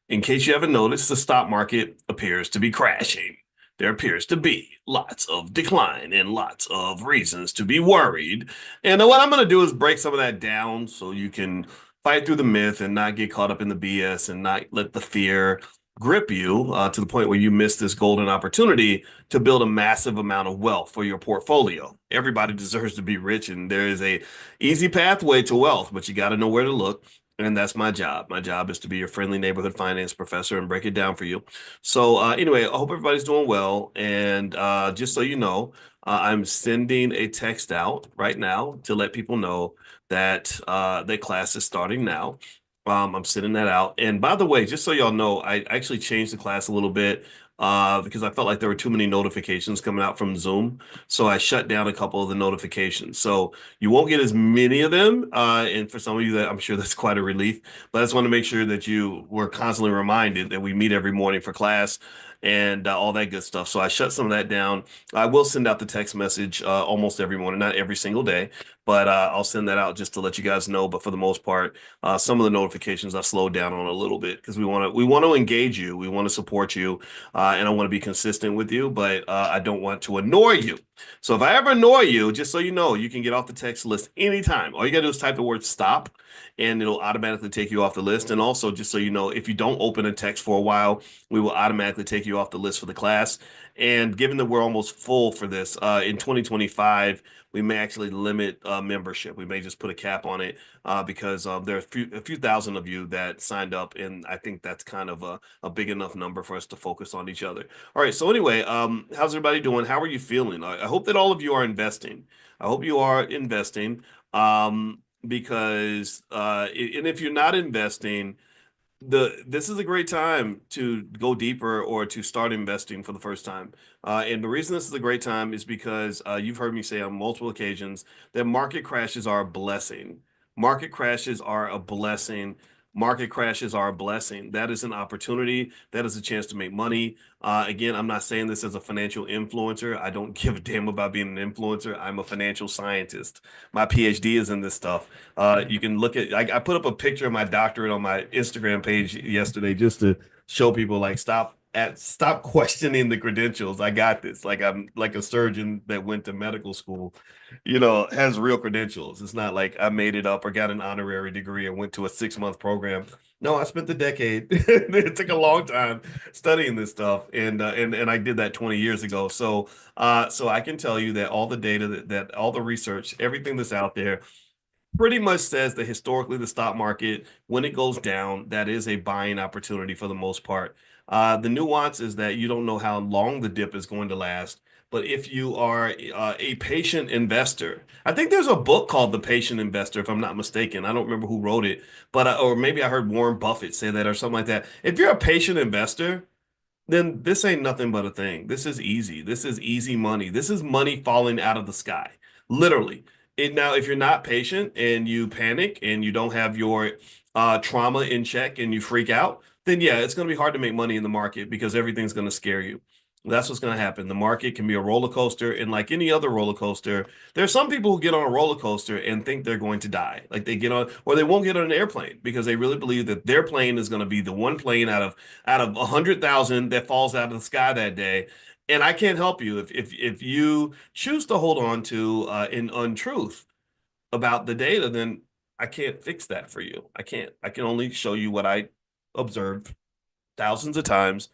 in case you haven't noticed, the stock market appears to be crashing. There appears to be lots of decline and lots of reasons to be worried. And what I'm going to do is break some of that down so you can fight through the myth and not get caught up in the BS and not let the fear grip you to the point where you miss this golden opportunity to build a massive amount of wealth for your portfolio. Everybody deserves to be rich, and there is a easy pathway to wealth, but you got to know where to look. And that's my job. My job is to be your friendly neighborhood finance professor and break it down for you. So, anyway, I hope everybody's doing well. And just so you know, I'm sending a text out right now to let people know that the class is starting now. I'm sending that out. And by the way, just so y'all know, I actually changed the class a little bit because I felt like there were too many notifications coming out from Zoom. So I shut down a couple of the notifications. So you won't get as many of them. And for some of you, that I'm sure that's quite a relief. But I just want to make sure that you were constantly reminded that we meet every morning for class and all that good stuff. So I shut some of that down. I will send out the text message almost every morning, not every single day, but I'll send that out just to let you guys know. But for the most part, some of the notifications I slowed down on a little bit because we want to engage you, we want to support you, and I want to be consistent with you, but I don't want to annoy you. So if I ever annoy you, just so you know, you can get off the text list anytime. All you gotta do is type the word stop and it'll automatically take you off the list. And also, just so you know, if you don't open a text for a while, we will automatically take you off the list for the class. And given that we're almost full for this, in 2025, we may actually limit membership. We may just put a cap on it because there are a few thousand of you that signed up, and I think that's kind of a big enough number for us to focus on each other. All right. So anyway, how's everybody doing? How are you feeling? I hope that all of you are investing. I hope you are investing, because and if you're not investing, this is a great time to go deeper or to start investing for the first time. And the reason this is a great time is because you've heard me say on multiple occasions that market crashes are a blessing. Market crashes are a blessing. Market crashes are a blessing. That is an opportunity. That is a chance to make money. Again, I'm not saying this as a financial influencer. I don't give a damn about being an influencer. I'm a financial scientist. My PhD is in this stuff. You can look at, I put up a picture of my doctorate on my Instagram page yesterday just to show people like stop questioning the credentials. I got this. Like I'm like a surgeon that went to medical school, has real credentials. It's not like I made it up or got an honorary degree and went to a 6 month program. No, I spent the decade. It took a long time studying this stuff, and I did that 20 years ago. So I can tell you that all the data that all the research, everything that's out there pretty much says that historically the stock market, when it goes down, that is a buying opportunity for the most part. The nuance is that you don't know how long the dip is going to last. But if you are a patient investor, I think there's a book called The Patient Investor, if I'm not mistaken. I don't remember who wrote it, but or maybe I heard Warren Buffett say that or something like that. If you're a patient investor, then this ain't nothing but a thing. This is easy. This is easy money. This is money falling out of the sky, literally. Now, if you're not patient and you panic and you don't have your trauma in check and you freak out, then yeah, it's going to be hard to make money in the market because everything's going to scare you. That's what's going to happen. The market can be a roller coaster, and like any other roller coaster, there's some people who get on a roller coaster and think they're going to die. Like they get on, or they won't get on an airplane because they really believe that their plane is going to be the one plane out of 100,000 that falls out of the sky that day. And I can't help you if you choose to hold on to an untruth about the data, then I can't fix that for you. I can't. I can only show you what I observed thousands of times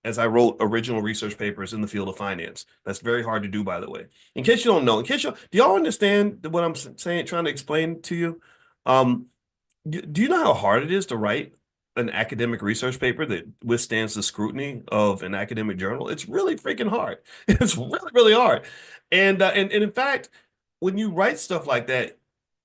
as I wrote original research papers in the field of finance. That's very hard to do, by the way. In case you don't know, do y'all understand what I'm saying, trying to explain to you? Um, do you know how hard it is to write an academic research paper that withstands the scrutiny of an academic journal? It's really freaking hard. It's really, really hard. And in fact, when you write stuff like that,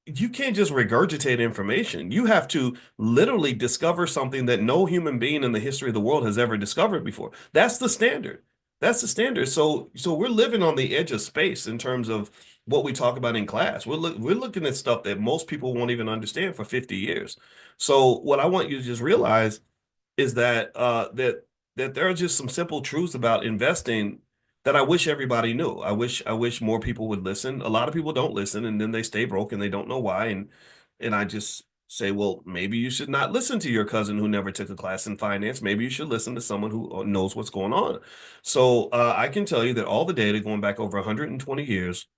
you can't just regurgitate information. You have to literally discover something that no human being in the history of the world has ever discovered before. That's the standard. That's the standard. So we're living on the edge of space in terms of what we talk about in class. We're looking at stuff that most people won't even understand for 50 years. So what I want you to just realize is that there are just some simple truths about investing that I wish everybody knew. I wish more people would listen. A lot of people don't listen, and then they stay broke and they don't know why. And I just say, well, maybe you should not listen to your cousin who never took a class in finance. Maybe you should listen to someone who knows what's going on. So I can tell you that all the data going back over 120 years,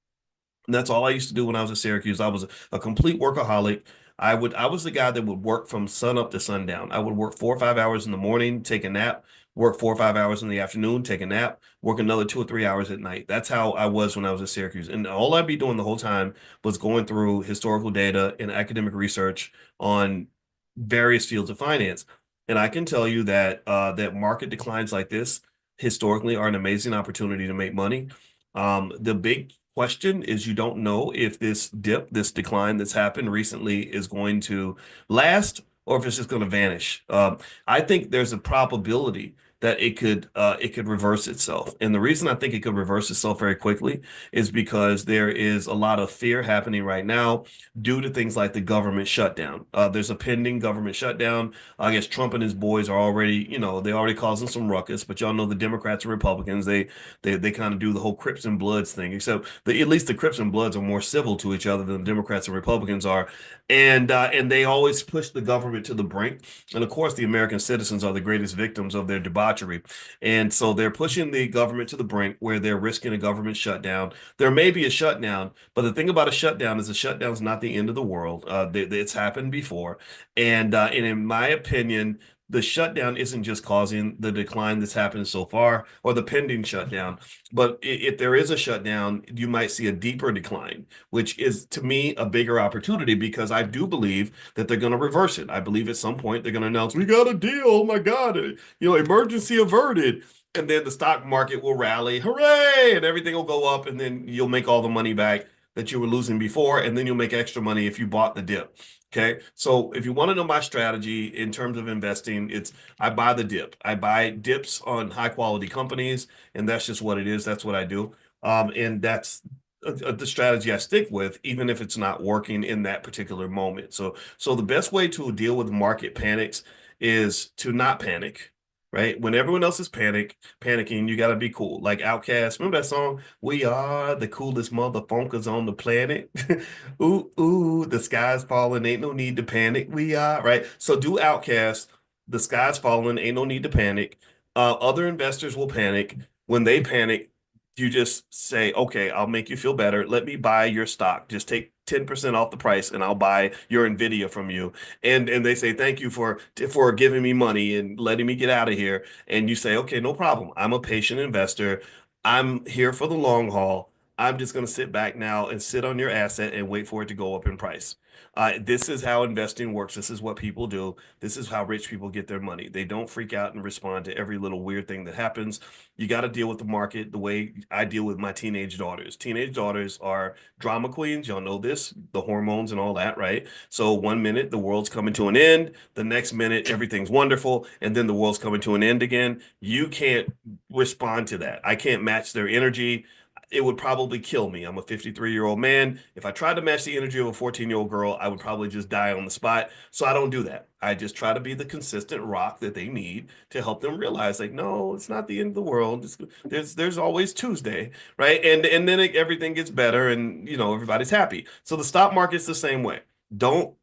and that's all I used to do when I was at Syracuse. I was a complete workaholic. I was the guy that would work from sun up to sundown. I would work 4 or 5 hours in the morning, take a nap, work 4 or 5 hours in the afternoon, take a nap, work another 2 or 3 hours at night. That's how I was when I was at Syracuse. And all I'd be doing the whole time was going through historical data and academic research on various fields of finance. And I can tell you that that market declines like this historically are an amazing opportunity to make money. The big question is you don't know if this dip, this decline that's happened recently is going to last or if it's just going to vanish. I think there's a probability that it could reverse itself. And the reason I think it could reverse itself very quickly is because there is a lot of fear happening right now due to things like the government shutdown. There's a pending government shutdown. I guess Trump and his boys are already, they already causing some ruckus, but y'all know the Democrats and Republicans, they kind of do the whole Crips and Bloods thing, except at least the Crips and Bloods are more civil to each other than the Democrats and Republicans are. And they always push the government to the brink. And of course, the American citizens are the greatest victims of their debauchery. And so they're pushing the government to the brink where they're risking a government shutdown. There may be a shutdown, but the thing about a shutdown is a shutdown is not the end of the world. It's happened before. And in my opinion, the shutdown isn't just causing the decline that's happened so far or the pending shutdown, but if there is a shutdown, you might see a deeper decline, which is to me a bigger opportunity because I do believe that they're going to reverse it. I believe at some point they're going to announce, we got a deal. Oh my God, emergency averted. And then the stock market will rally, hooray, and everything will go up, and then you'll make all the money back that you were losing before, and then you'll make extra money if you bought the dip. Okay. So if you want to know my strategy in terms of investing, it's I buy the dip. I buy dips on high quality companies, and that's just what it is. That's what I do. And that's the strategy I stick with, even if it's not working in that particular moment. So the best way to deal with market panics is to not panic. Right. When everyone else is panicking, you got to be cool. Like Outkast. Remember that song? We are the coolest motherfuckers on the planet. Ooh, ooh, the sky's falling. Ain't no need to panic. We are, right? So do Outkast. The sky's falling. Ain't no need to panic. Other investors will panic. When they panic, you just say, okay, I'll make you feel better. Let me buy your stock. Just take 10% off the price and I'll buy your Nvidia from you. And they say, thank you for giving me money and letting me get out of here. And you say, okay, no problem. I'm a patient investor. I'm here for the long haul. I'm just going to sit back now and sit on your asset and wait for it to go up in price. This is how investing works. This is what people do. This is how rich people get their money. They don't freak out and respond to every little weird thing that happens. You got to deal with the market the way I deal with my teenage daughters. Teenage daughters are drama queens. Y'all know this, the hormones and all that, right? So one minute the world's coming to an end, the next minute everything's wonderful, and then the world's coming to an end again. You can't respond to that. I can't match their energy. It would probably kill me. I'm a 53-year-old man. If I tried to match the energy of a 14-year-old girl, I would probably just die on the spot. So I don't do that. I just try to be the consistent rock that they need to help them realize, like, no, it's not the end of the world. There's always Tuesday, right? And then everything gets better, and everybody's happy. So the stock market's the same way. Don't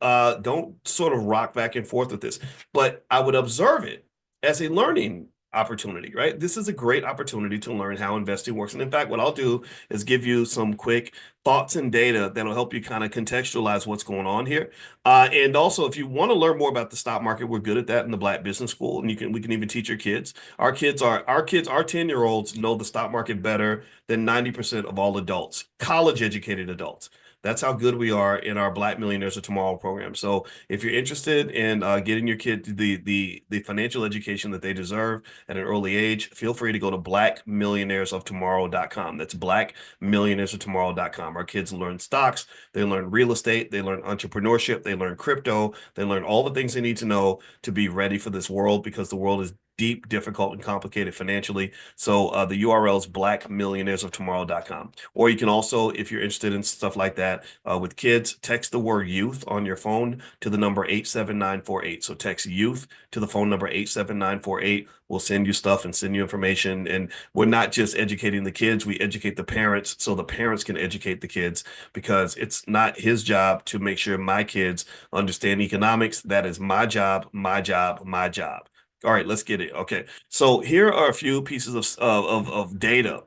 sort of rock back and forth with this, but I would observe it as a learning opportunity, right? This is a great opportunity to learn how investing works. And in fact, what I'll do is give you some quick thoughts and data that'll help you kind of contextualize what's going on here. And also, if you want to learn more about the stock market, we're good at that in the Black Business School, and we can even teach your kids. Our 10-year-olds know the stock market better than 90% of all adults, college educated adults. That's how good we are in our Black Millionaires of Tomorrow program. So if you're interested in getting your kid the financial education that they deserve at an early age, feel free to go to blackmillionairesoftomorrow.com. That's blackmillionairesoftomorrow.com. Our kids learn stocks, they learn real estate, they learn entrepreneurship, they learn crypto, they learn all the things they need to know to be ready for this world because the world is deep, difficult, and complicated financially. So the URL is blackmillionairesoftomorrow.com. Or you can also, if you're interested in stuff like that, with kids, text the word youth on your phone to the number 87948. So text youth to the phone number 87948. We'll send you stuff and send you information. And we're not just educating the kids, we educate the parents so the parents can educate the kids because it's not his job to make sure my kids understand economics. That is my job, my job, my job. All right, let's get it. Okay. So here are a few pieces of data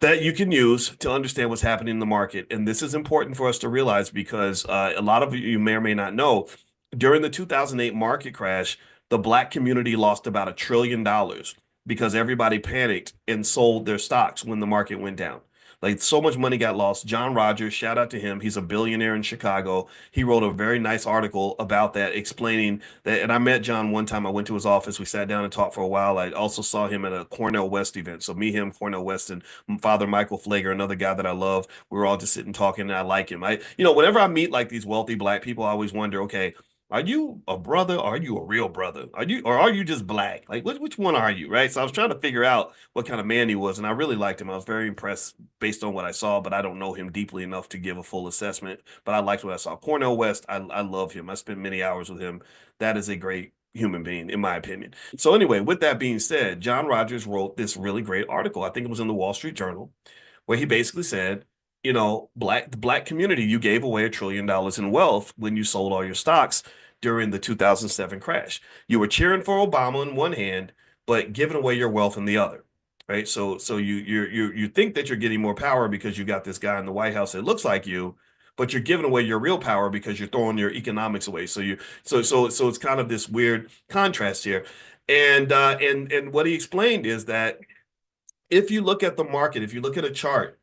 that you can use to understand what's happening in the market. And this is important for us to realize because a lot of you may or may not know during the 2008 market crash, the Black community lost about $1 trillion because everybody panicked and sold their stocks when the market went down. Like so much money got lost. John Rogers, shout out to him. He's a billionaire in Chicago. He wrote a very nice article about that, explaining that. And I met John one time. I went to his office. We sat down and talked for a while. I also saw him at a Cornell West event. So me, him, Cornell West, and Father Michael Flager, another guy that I love. We were all just sitting talking, and I like him. Whenever I meet like these wealthy black people, I always wonder, okay, are you a brother or are you a real brother? Are you just black? Like which one are you, right? So I was trying to figure out what kind of man he was, and I really liked him. I was very impressed based on what I saw, but I don't know him deeply enough to give a full assessment. But I liked what I saw. Cornell West, I love him. I spent many hours with him. That is a great human being, in my opinion. So anyway, with that being said, John Rogers wrote this really great article. I think it was in the Wall Street Journal, where he basically said, the black community, you gave away $1 trillion in wealth when you sold all your stocks during the 2007 crash. You were cheering for Obama in one hand, but giving away your wealth in the other. Right. So you think that you're getting more power because you got this guy in the White House that looks like you, but you're giving away your real power because you're throwing your economics away. So it's kind of this weird contrast here. And what he explained is that if you look at the market, if you look at a chart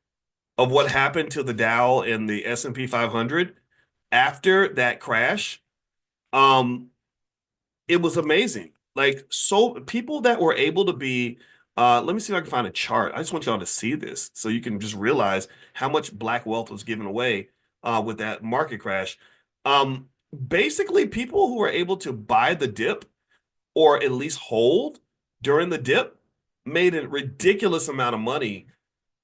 of what happened to the Dow and the S&P 500 after that crash, um, it was amazing. Like, so people that were able to be, let me see if I can find a chart. I just want y'all to see this so you can just realize how much black wealth was given away with that market crash. Basically, people who were able to buy the dip or at least hold during the dip made a ridiculous amount of money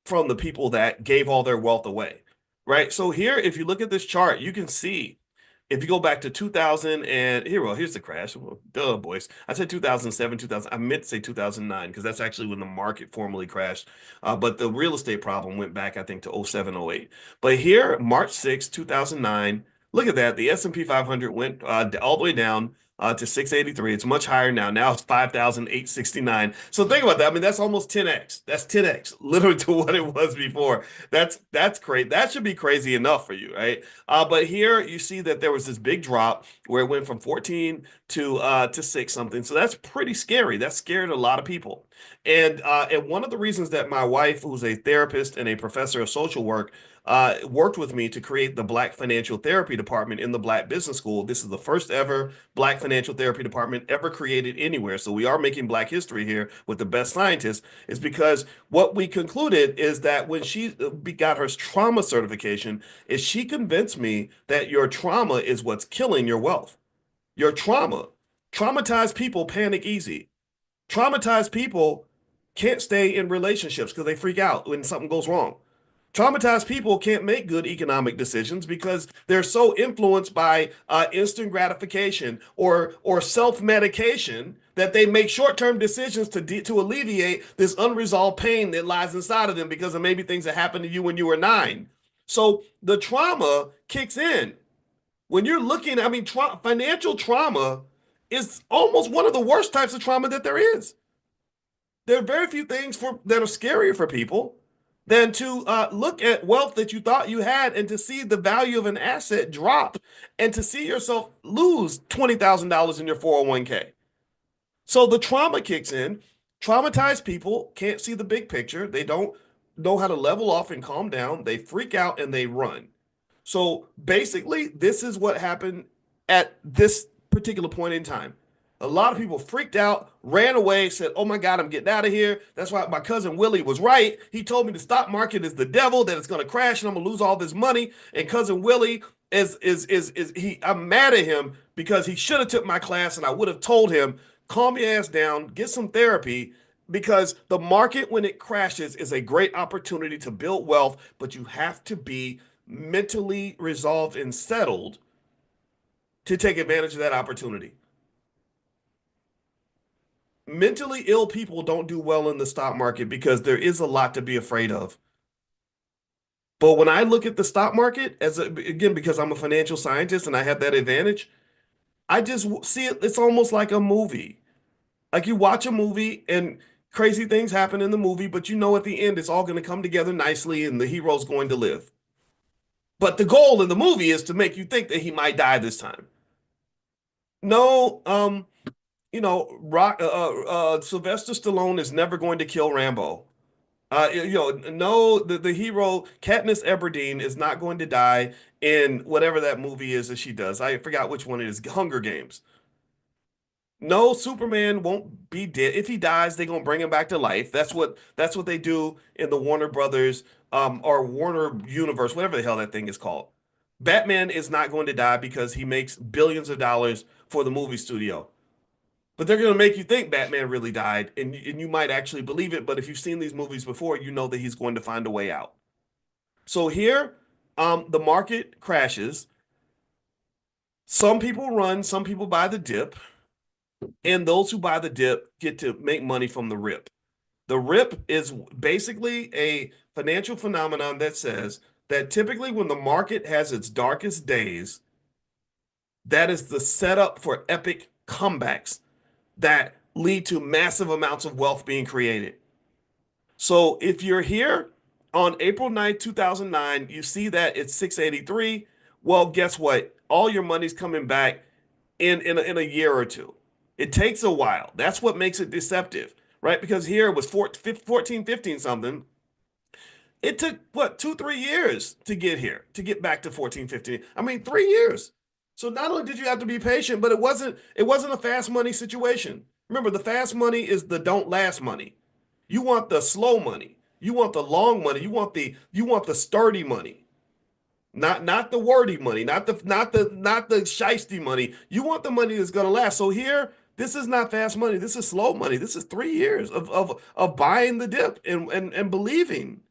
from the people that gave all their wealth away, right? So here, if you look at this chart, you can see if you go back to 2000 and here's the crash. Well, duh, boys. I said 2007, 2000. I meant to say 2009 because that's actually when the market formally crashed. But the real estate problem went back, I think, to 07, 08. But here, March 6, 2009, look at that. The S&P 500 went all the way down to 683. It's much higher now. Now it's 5,869. So think about that. I mean, that's almost 10x. That's 10x, literally to what it was before. That's crazy. That should be crazy enough for you, right? But here you see that there was this big drop where it went from 14 to 6 something. So that's pretty scary. That scared a lot of people. And one of the reasons that my wife, who's a therapist and a professor of social work, worked with me to create the Black Financial Therapy Department in the Black Business School. This is the first ever Black Financial Therapy Department ever created anywhere. So we are making Black history here with the best scientists, is because what we concluded is that when she got her trauma certification, is she convinced me that your trauma is what's killing your wealth. Your trauma. Traumatized people panic easy. Traumatized people can't stay in relationships because they freak out when something goes wrong. Traumatized people can't make good economic decisions because they're so influenced by instant gratification or self-medication that they make short-term decisions to alleviate this unresolved pain that lies inside of them because of maybe things that happened to you when you were 9. So the trauma kicks in. When you're looking, I mean, financial trauma is almost one of the worst types of trauma that there is. There are very few things that are scarier for people than to look at wealth that you thought you had and to see the value of an asset drop and to see yourself lose $20,000 in your 401k. So the trauma kicks in. Traumatized people can't see the big picture. They don't know how to level off and calm down. They freak out and they run. So basically, this is what happened at this particular point in time. A lot of people freaked out, ran away, said, "Oh my God, I'm getting out of here." That's why my cousin Willie was right. He told me the stock market is the devil, that it's going to crash and I'm going to lose all this money. And cousin Willie is he? I'm mad at him because he should have took my class and I would have told him, "Calm your ass down, get some therapy." Because the market, when it crashes, is a great opportunity to build wealth, but you have to be mentally resolved and settled to take advantage of that opportunity. Mentally ill people don't do well in the stock market because there is a lot to be afraid of. But when I look at the stock market, again, because I'm a financial scientist and I have that advantage, I just see it, it's almost like a movie. Like you watch a movie and crazy things happen in the movie, but you know at the end it's all going to come together nicely and the hero's going to live. But the goal in the movie is to make you think that he might die this time. No, Sylvester Stallone is never going to kill Rambo. No, the hero Katniss Everdeen is not going to die in whatever that movie is that she does. I forgot which one it is. Hunger Games. No, Superman won't be dead. If he dies, they're gonna bring him back to life. That's what they do in the Warner Brothers or Warner Universe, whatever the hell that thing is called. Batman is not going to die because he makes billions of dollars for the movie studio. But they're gonna make you think Batman really died, and you might actually believe it. But if you've seen these movies before, you know that he's going to find a way out. So here, the market crashes. Some people run, some people buy the dip. And those who buy the dip get to make money from the rip. The rip is basically a financial phenomenon that says that typically when the market has its darkest days, that is the setup for epic comebacks that lead to massive amounts of wealth being created. So if you're here on April 9th, 2009, you see that it's 683. Well, guess what? All your money's coming back in a year or two. It takes a while. That's what makes it deceptive, right? Because here it was 14, 15 something. It took what, 2, 3 years to get here, to get back to 14, 15. I mean, 3 years. So not only did you have to be patient, but it wasn't a fast money situation. Remember, the fast money is the don't last money. You want the slow money. You want the long money. You want the sturdy money. Not the wordy money, not the shisty money. You want the money that's gonna last. So here, this is not fast money. This is slow money. This is 3 years of buying the dip and believing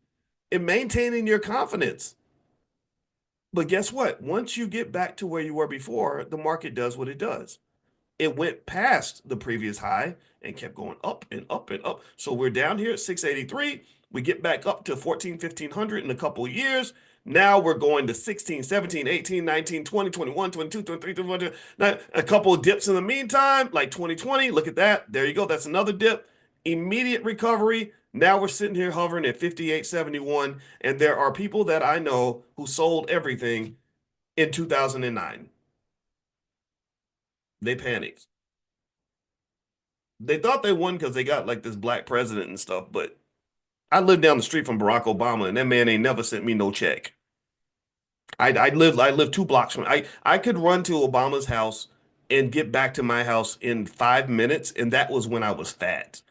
and maintaining your confidence. But guess what? Once you get back to where you were before, the market does what it does. It went past the previous high and kept going up and up and up. So we're down here at 683. We get back up to 14, 1500 in a couple of years. Now we're going to 16, 17, 18, 19, 20, 21, 22, 23, 24. Now, a couple of dips in the meantime, like 2020. Look at that. There you go. That's another dip. Immediate recovery. Now we're sitting here hovering at 58.71. And there are people that I know who sold everything in 2009. They panicked. They thought they won because they got like this black president and stuff, but I live down the street from Barack Obama, and that man ain't never sent me no check. I live 2 blocks from I could run to Obama's house and get back to my house in 5 minutes, and that was when I was fat.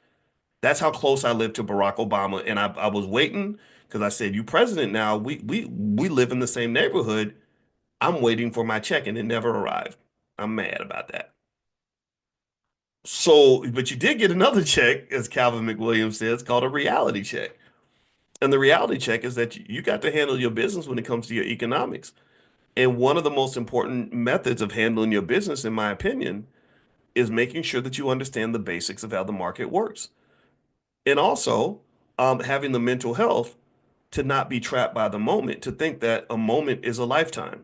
That's how close I lived to Barack Obama, and I was waiting because I said, "You president now? We live in the same neighborhood. I'm waiting for my check, and it never arrived. I'm mad about that." So, but you did get another check, as Calvin McWilliams says, called a reality check. And the reality check is that you got to handle your business when it comes to your economics. And one of the most important methods of handling your business, in my opinion, is making sure that you understand the basics of how the market works. And also, having the mental health to not be trapped by the moment, to think that a moment is a lifetime.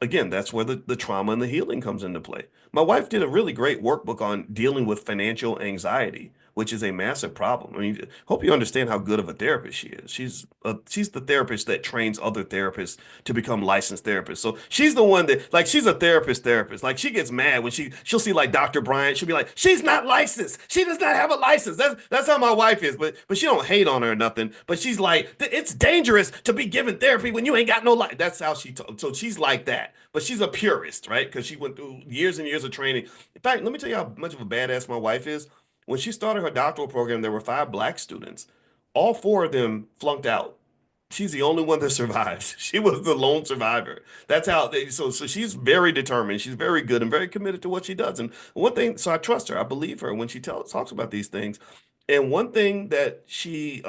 Again, that's where the trauma and the healing comes into play. My wife did a really great workbook on dealing with financial anxiety, which is a massive problem. I mean, hope you understand how good of a therapist she is. She's the therapist that trains other therapists to become licensed therapists. So she's the one that like she's a therapist. Like she gets mad when she'll see like Dr. Bryant. She'll be like, she's not licensed. She does not have a license. That's how my wife is. But she don't hate on her or nothing. But she's like, it's dangerous to be giving therapy when you ain't got no life. That's how she talks. So she's like that. But she's a purist, right? Because she went through years and years of training. In fact, let me tell you how much of a badass my wife is. When she started her doctoral program, there were 5 black students. All 4 of them flunked out. She's the only one that survived. She was the lone survivor. That's how so she's very determined. She's very good and very committed to what she does. And one thing, so I trust her. I believe her when she talks about these things. And one thing that she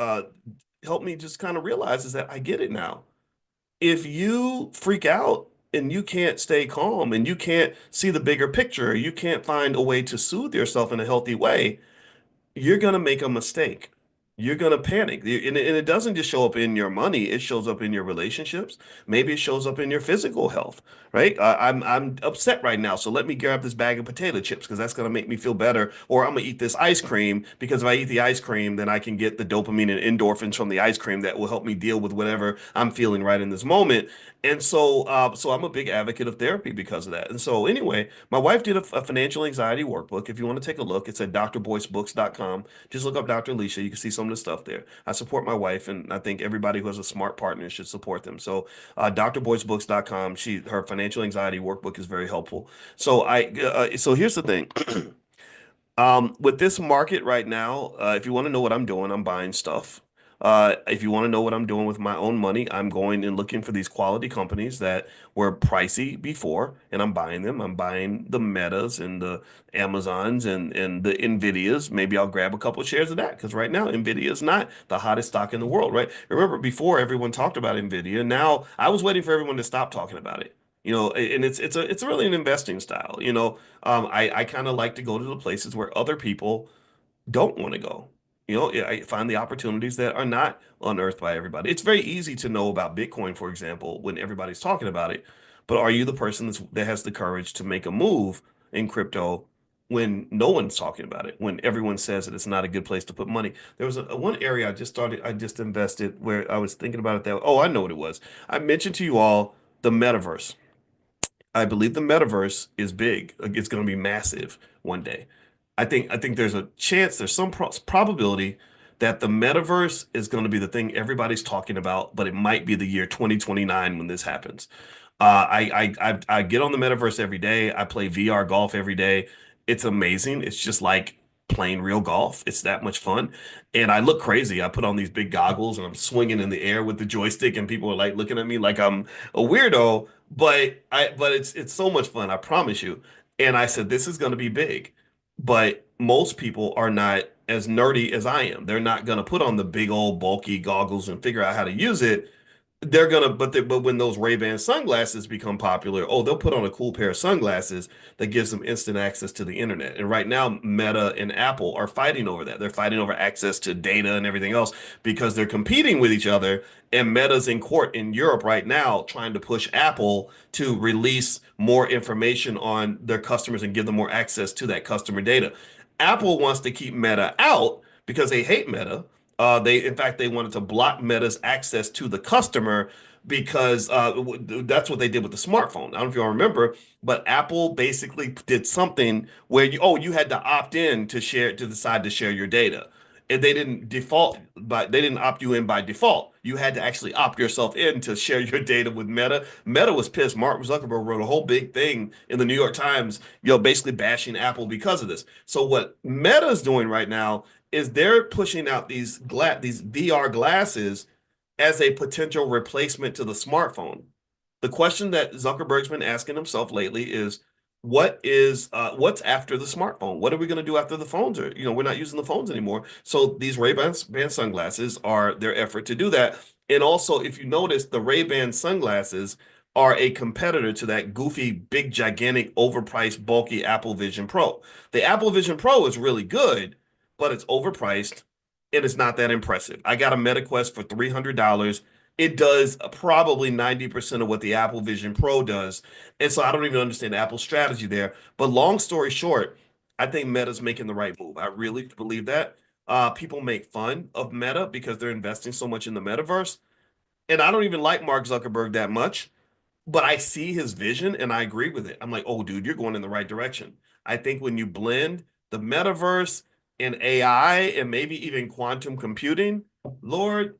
helped me just kind of realize is that I get it now. If you freak out and you can't stay calm and you can't see the bigger picture, you can't find a way to soothe yourself in a healthy way, you're going to make a mistake. You're going to panic. And it doesn't just show up in your money, it shows up in your relationships. Maybe it shows up in your physical health, right? I'm upset right now, so let me grab this bag of potato chips because that's going to make me feel better. Or I'm going to eat this ice cream because if I eat the ice cream, then I can get the dopamine and endorphins from the ice cream that will help me deal with whatever I'm feeling right in this moment. And so I'm a big advocate of therapy because of that. And so anyway, my wife did a financial anxiety workbook. If you want to take a look, it's at drboycebooks.com. Just look up Dr. Alicia. You can see some some of the stuff there. I support my wife, and I think everybody who has a smart partner should support them. So, drboycebooks.com, her financial anxiety workbook is very helpful. So here's the thing. With this market right now, if you want to know what I'm doing, I'm buying stuff. If you want to know what I'm doing with my own money, I'm going and looking for these quality companies that were pricey before, and I'm buying them. I'm buying the Metas and the Amazons and the Nvidias. Maybe I'll grab a couple of shares of that because right now Nvidia is not the hottest stock in the world, right? Remember before everyone talked about Nvidia. Now I was waiting for everyone to stop talking about it. And it's really an investing style. I kind of like to go to the places where other people don't want to go. I find the opportunities that are not unearthed by everybody. It's very easy to know about Bitcoin, for example, when everybody's talking about it. But are you the person that has the courage to make a move in crypto when no one's talking about it, when everyone says that it's not a good place to put money? There was one area I just invested where I was thinking about it I know what it was. I mentioned to you all the metaverse. I believe the metaverse is big. Like, it's going to be massive one day. I think there's a chance, there's some probability that the metaverse is going to be the thing everybody's talking about, but it might be the year 2029 when this happens. I get on the metaverse every day. I play VR golf every day. It's amazing. It's just like playing real golf. It's that much fun. And I look crazy. I put on these big goggles and I'm swinging in the air with the joystick, and people are like looking at me like I'm a weirdo. But it's so much fun. I promise you. And I said this is going to be big, but most people are not as nerdy as I am. They're not going to put on the big old bulky goggles and figure out how to use it. But when those Ray-Ban sunglasses become popular, oh, they'll put on a cool pair of sunglasses that gives them instant access to the internet. And right now, Meta and Apple are fighting over that. They're fighting over access to data and everything else because they're competing with each other. And Meta's in court in Europe right now trying to push Apple to release more information on their customers and give them more access to that customer data. Apple wants to keep Meta out because they hate Meta. In fact, they wanted to block Meta's access to the customer because that's what they did with the smartphone. I don't know if you all remember, but Apple basically did something where you had to opt in to decide to share your data. And they didn't opt you in by default. You had to actually opt yourself in to share your data with Meta. Meta was pissed. Mark Zuckerberg wrote a whole big thing in the New York Times, basically bashing Apple because of this. So what Meta is doing right now is they're pushing out these VR glasses as a potential replacement to the smartphone. The question that Zuckerberg's been asking himself lately is what's after the smartphone? What are we going to do after the phones are, we're not using the phones anymore. So these Ray-Ban sunglasses are their effort to do that. And also, if you notice, the Ray-Ban sunglasses are a competitor to that goofy, big, gigantic, overpriced, bulky Apple Vision Pro. The Apple Vision Pro is really good, but it's overpriced and it's not that impressive. I got a MetaQuest for $300. It does probably 90% of what the Apple Vision Pro does. And so I don't even understand Apple's strategy there. But long story short, I think Meta's making the right move. I really believe that. People make fun of Meta because they're investing so much in the metaverse. And I don't even like Mark Zuckerberg that much, but I see his vision and I agree with it. I'm like, oh, dude, you're going in the right direction. I think when you blend the metaverse and AI and maybe even quantum computing, Lord,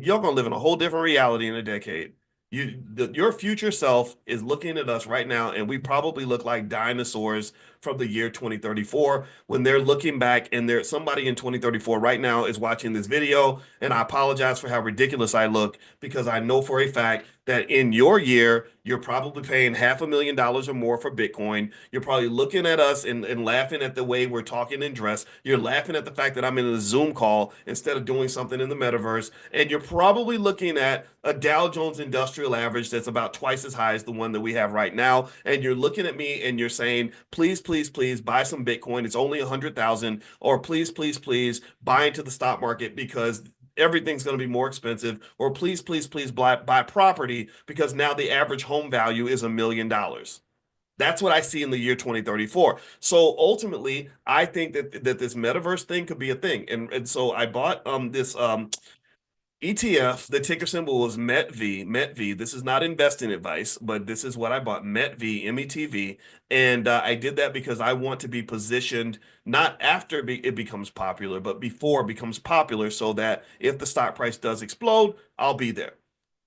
you're gonna live in a whole different reality in a decade. Your future self is looking at us right now, and we probably look like dinosaurs from the year 2034 when they're looking back, and there's somebody in 2034 right now is watching this video. And I apologize for how ridiculous I look because I know for a fact that in your year, you're probably paying $500,000 or more for Bitcoin. You're probably looking at us and laughing at the way we're talking and dressed. You're laughing at the fact that I'm in a Zoom call instead of doing something in the metaverse. And you're probably looking at a Dow Jones Industrial Average that's about twice as high as the one that we have right now. And you're looking at me and you're saying, please, please, please buy some Bitcoin. It's only 100,000. Or please, please, please buy into the stock market because everything's going to be more expensive. Or please, please, please buy property because now the average home value is $1 million. That's what I see in the year 2034. So ultimately, I think that this metaverse thing could be a thing. And so I bought this. ETF, the ticker symbol was METV. METV. This is not investing advice, but this is what I bought. METV, METV. And I did that because I want to be positioned not after it becomes popular, but before it becomes popular so that if the stock price does explode, I'll be there.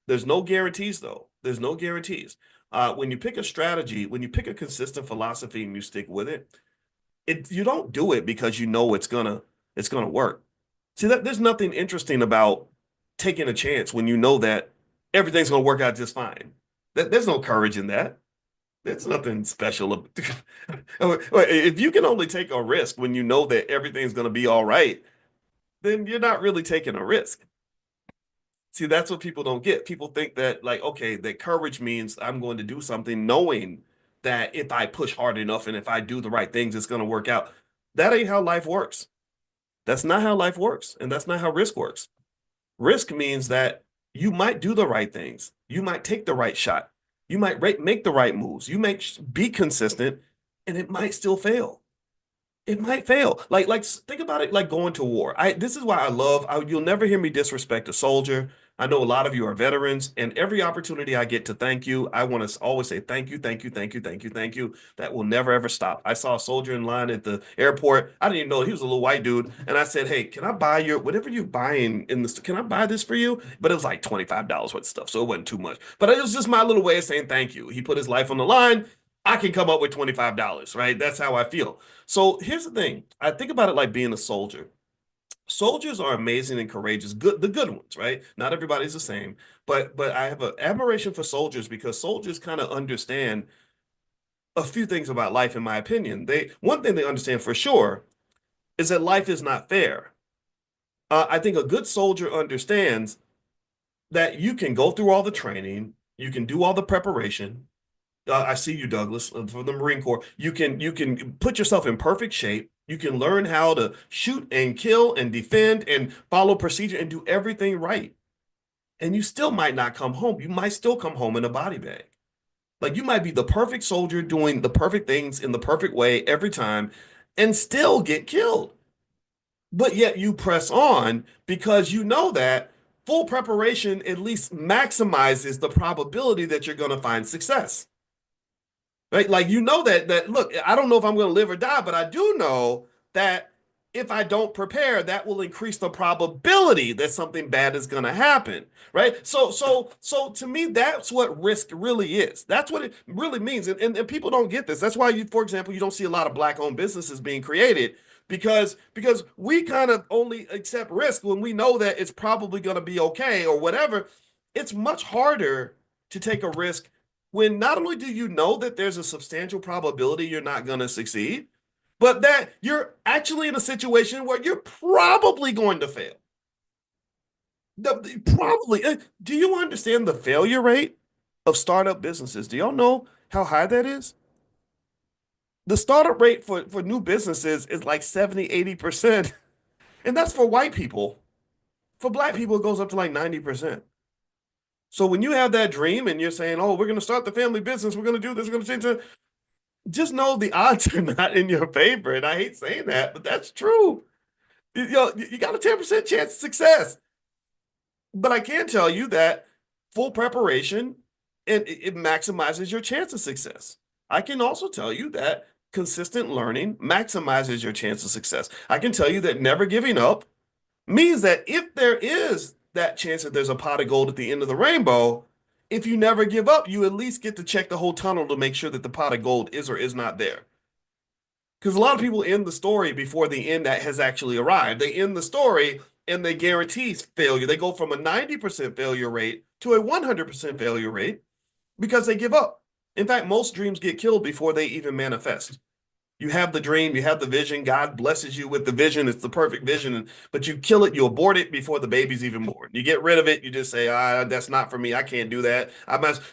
There's no guarantees, though. There's no guarantees. When you pick a strategy, when you pick a consistent philosophy and you stick with it, you don't do it because you know it's gonna work. See that there's nothing interesting about taking a chance when you know that everything's gonna work out just fine. There's no courage in that. There's nothing special. If you can only take a risk when you know that everything's gonna be all right, then you're not really taking a risk. See, that's what people don't get. People think that, like, okay, that courage means I'm going to do something knowing that if I push hard enough and if I do the right things, it's going to work out. That ain't how life works. That's not how life works. And that's not how risk works. Risk means that you might do the right things. You might take the right shot. You might make the right moves. You might be consistent and it might still fail. It might fail. Like think about it like going to war. This is why you'll never hear me disrespect a soldier. I know a lot of you are veterans, and every opportunity I get to thank you, I want to always say thank you, thank you, thank you, thank you, thank you. That will never ever stop. I saw a soldier in line at the airport. I didn't even know he was a little white dude, and I said, "Hey, can I buy your whatever you're buying in this? Can I buy this for you?" But it was like $25 worth of stuff, so it wasn't too much. But it was just my little way of saying thank you. He put his life on the line. I can come up with $25, right? That's how I feel. So here's the thing. I think about it like being a soldier. Soldiers are amazing and courageous, the good ones, right? Not everybody's the same, but I have an admiration for soldiers because soldiers kind of understand a few things about life, in my opinion. One thing they understand for sure is that life is not fair. I think a good soldier understands that you can go through all the training, you can do all the preparation, I see you, Douglas, from the Marine Corps. You can put yourself in perfect shape. You can learn how to shoot and kill and defend and follow procedure and do everything right. And you still might not come home. You might still come home in a body bag. Like you might be the perfect soldier doing the perfect things in the perfect way every time and still get killed. But yet you press on because you know that full preparation at least maximizes the probability that you're going to find success. Right? Like you know that look, I don't know if I'm going to live or die, but I do know that if I don't prepare, that will increase the probability that something bad is going to happen, right? So to me, that's what risk really is. That's what it really means. And people don't get this. That's why for example, you don't see a lot of black-owned businesses being created because we kind of only accept risk when we know that it's probably going to be okay or whatever. It's much harder to take a risk when not only do you know that there's a substantial probability you're not going to succeed, but that you're actually in a situation where you're probably going to fail. Probably. Do you understand the failure rate of startup businesses? Do y'all know how high that is? The startup rate for new businesses is like 70, 80%. And that's for white people. For black people, it goes up to like 90%. So when you have that dream and you're saying, oh, we're going to start the family business, we're going to do this, we're going to change it, just know the odds are not in your favor. And I hate saying that, but that's true. You got a 10% chance of success. But I can tell you that full preparation it maximizes your chance of success. I can also tell you that consistent learning maximizes your chance of success. I can tell you that never giving up means that if there is that chance that there's a pot of gold at the end of the rainbow, if you never give up, you at least get to check the whole tunnel to make sure that the pot of gold is or is not there. Because a lot of people end the story before the end that has actually arrived. They end the story and they guarantee failure. They go from a 90% failure rate to a 100% failure rate because they give up. In fact, most dreams get killed before they even manifest. You have the dream, you have the vision, God blesses you with the vision, it's the perfect vision, but you kill it, you abort it before the baby's even born. You get rid of it, you just say, that's not for me, I can't do that.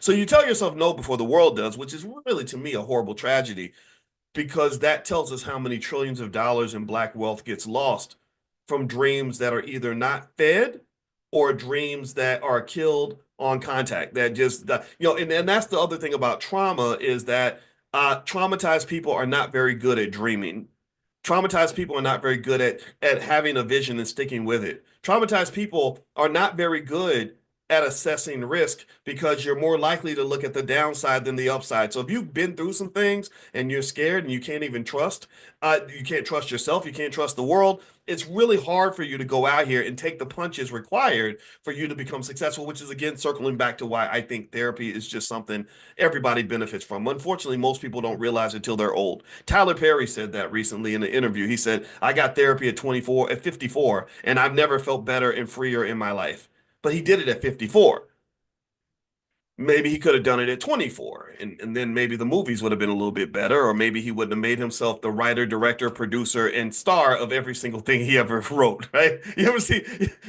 So you tell yourself no before the world does, which is really, to me, a horrible tragedy because that tells us how many trillions of dollars in black wealth gets lost from dreams that are either not fed or dreams that are killed on contact that just and that's the other thing about trauma is that traumatized people are not very good at dreaming. Traumatized people are not very good at having a vision and sticking with it. Traumatized people are not very good at assessing risk because you're more likely to look at the downside than the upside. So if you've been through some things and you're scared and you can't even trust, you can't trust yourself, you can't trust the world, it's really hard for you to go out here and take the punches required for you to become successful, which is again circling back to why I think therapy is just something everybody benefits from. Unfortunately, most people don't realize it till they're old. Tyler Perry said that recently in an interview. He said, I got therapy at 24, at 54, and I've never felt better and freer in my life. But he did it at 54. Maybe he could have done it at 24, and then maybe the movies would have been a little bit better, or maybe he wouldn't have made himself the writer, director, producer, and star of every single thing he ever wrote, right? You ever see,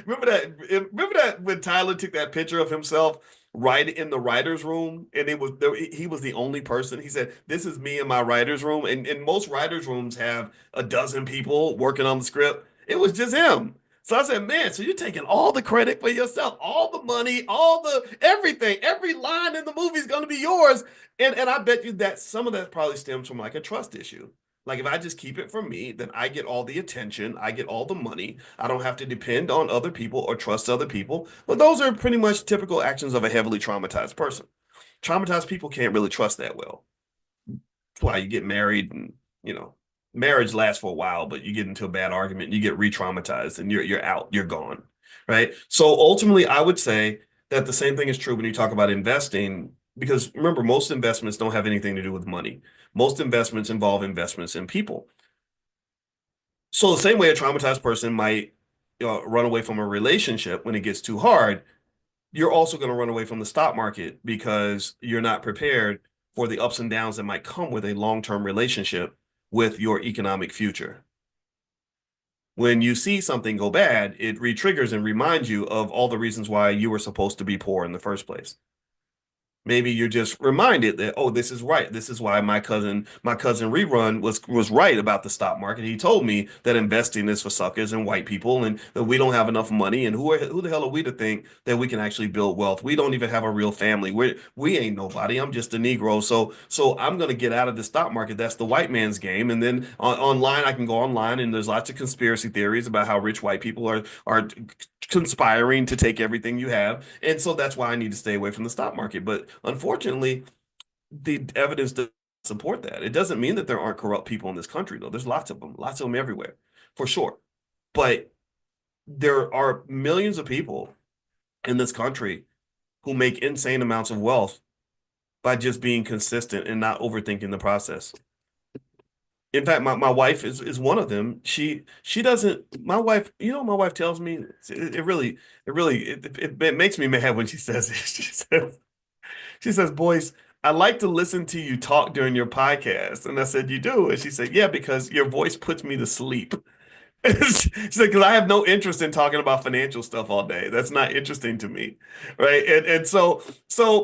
remember that when Tyler took that picture of himself right in the writer's room, and he was the only person. He said, "This is me in my writer's room," and most writers' rooms have a dozen people working on the script. It was just him. So I said, man, so you're taking all the credit for yourself, all the money, all the everything, every line in the movie is going to be yours. And I bet you that some of that probably stems from like a trust issue. Like if I just keep it for me, then I get all the attention, I get all the money. I don't have to depend on other people or trust other people. But those are pretty much typical actions of a heavily traumatized person. Traumatized people can't really trust that well. That's why you get married and, you know, marriage lasts for a while, but you get into a bad argument, you get re-traumatized and you're out, you're gone. Right. So ultimately, I would say that the same thing is true when you talk about investing, because remember, most investments don't have anything to do with money. Most investments involve investments in people. So the same way a traumatized person might run away from a relationship when it gets too hard, you're also going to run away from the stock market because you're not prepared for the ups and downs that might come with a long-term relationship with your economic future. When you see something go bad, it re-triggers and reminds you of all the reasons why you were supposed to be poor in the first place. Maybe you're just reminded that, oh, this is right. This is why my cousin Rerun was right about the stock market. He told me that investing is for suckers and white people, and that we don't have enough money. And who the hell are we to think that we can actually build wealth? We don't even have a real family. We ain't nobody. I'm just a Negro. So I'm gonna get out of the stock market. That's the white man's game. And then online, I can go online, and there's lots of conspiracy theories about how rich white people are conspiring to take everything you have. And so that's why I need to stay away from the stock market. But unfortunately, the evidence doesn't support that. It doesn't mean that there aren't corrupt people in this country, though. There's lots of them everywhere, for sure. But there are millions of people in this country who make insane amounts of wealth by just being consistent and not overthinking the process. In fact, my wife is one of them. She doesn't. My wife, my wife tells me it makes me mad when she says it. She says, Boyce, I like to listen to you talk during your podcast. And I said, you do? And she said, yeah, because your voice puts me to sleep. She said, because I have no interest in talking about financial stuff all day. That's not interesting to me. Right. And so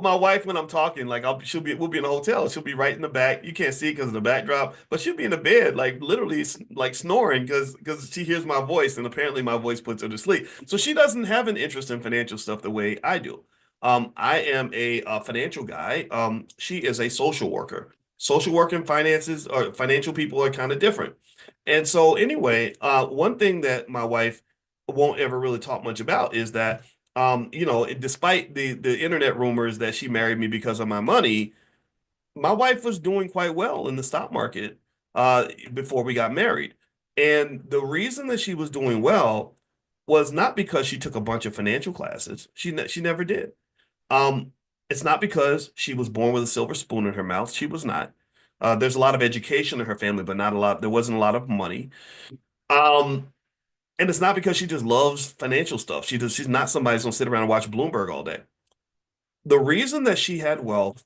my wife, when I'm talking, like we'll be in a hotel. She'll be right in the back. You can't see it because of the backdrop, but she'll be in the bed, like literally like snoring because she hears my voice, and apparently my voice puts her to sleep. So she doesn't have an interest in financial stuff the way I do. I am a financial guy. She is a social worker. Social work and finances or financial people are kind of different. And so anyway, one thing that my wife won't ever really talk much about is that, despite the internet rumors that she married me because of my money, my wife was doing quite well in the stock market before we got married. And the reason that she was doing well was not because she took a bunch of financial classes. She never did. Um, it's not because she was born with a silver spoon in her mouth. She was not. There's a lot of education in her family, but not a lot. There wasn't a lot of money. Um, and it's not because she just loves financial stuff. She's not somebody who's gonna sit around and watch Bloomberg all day. The reason that she had wealth,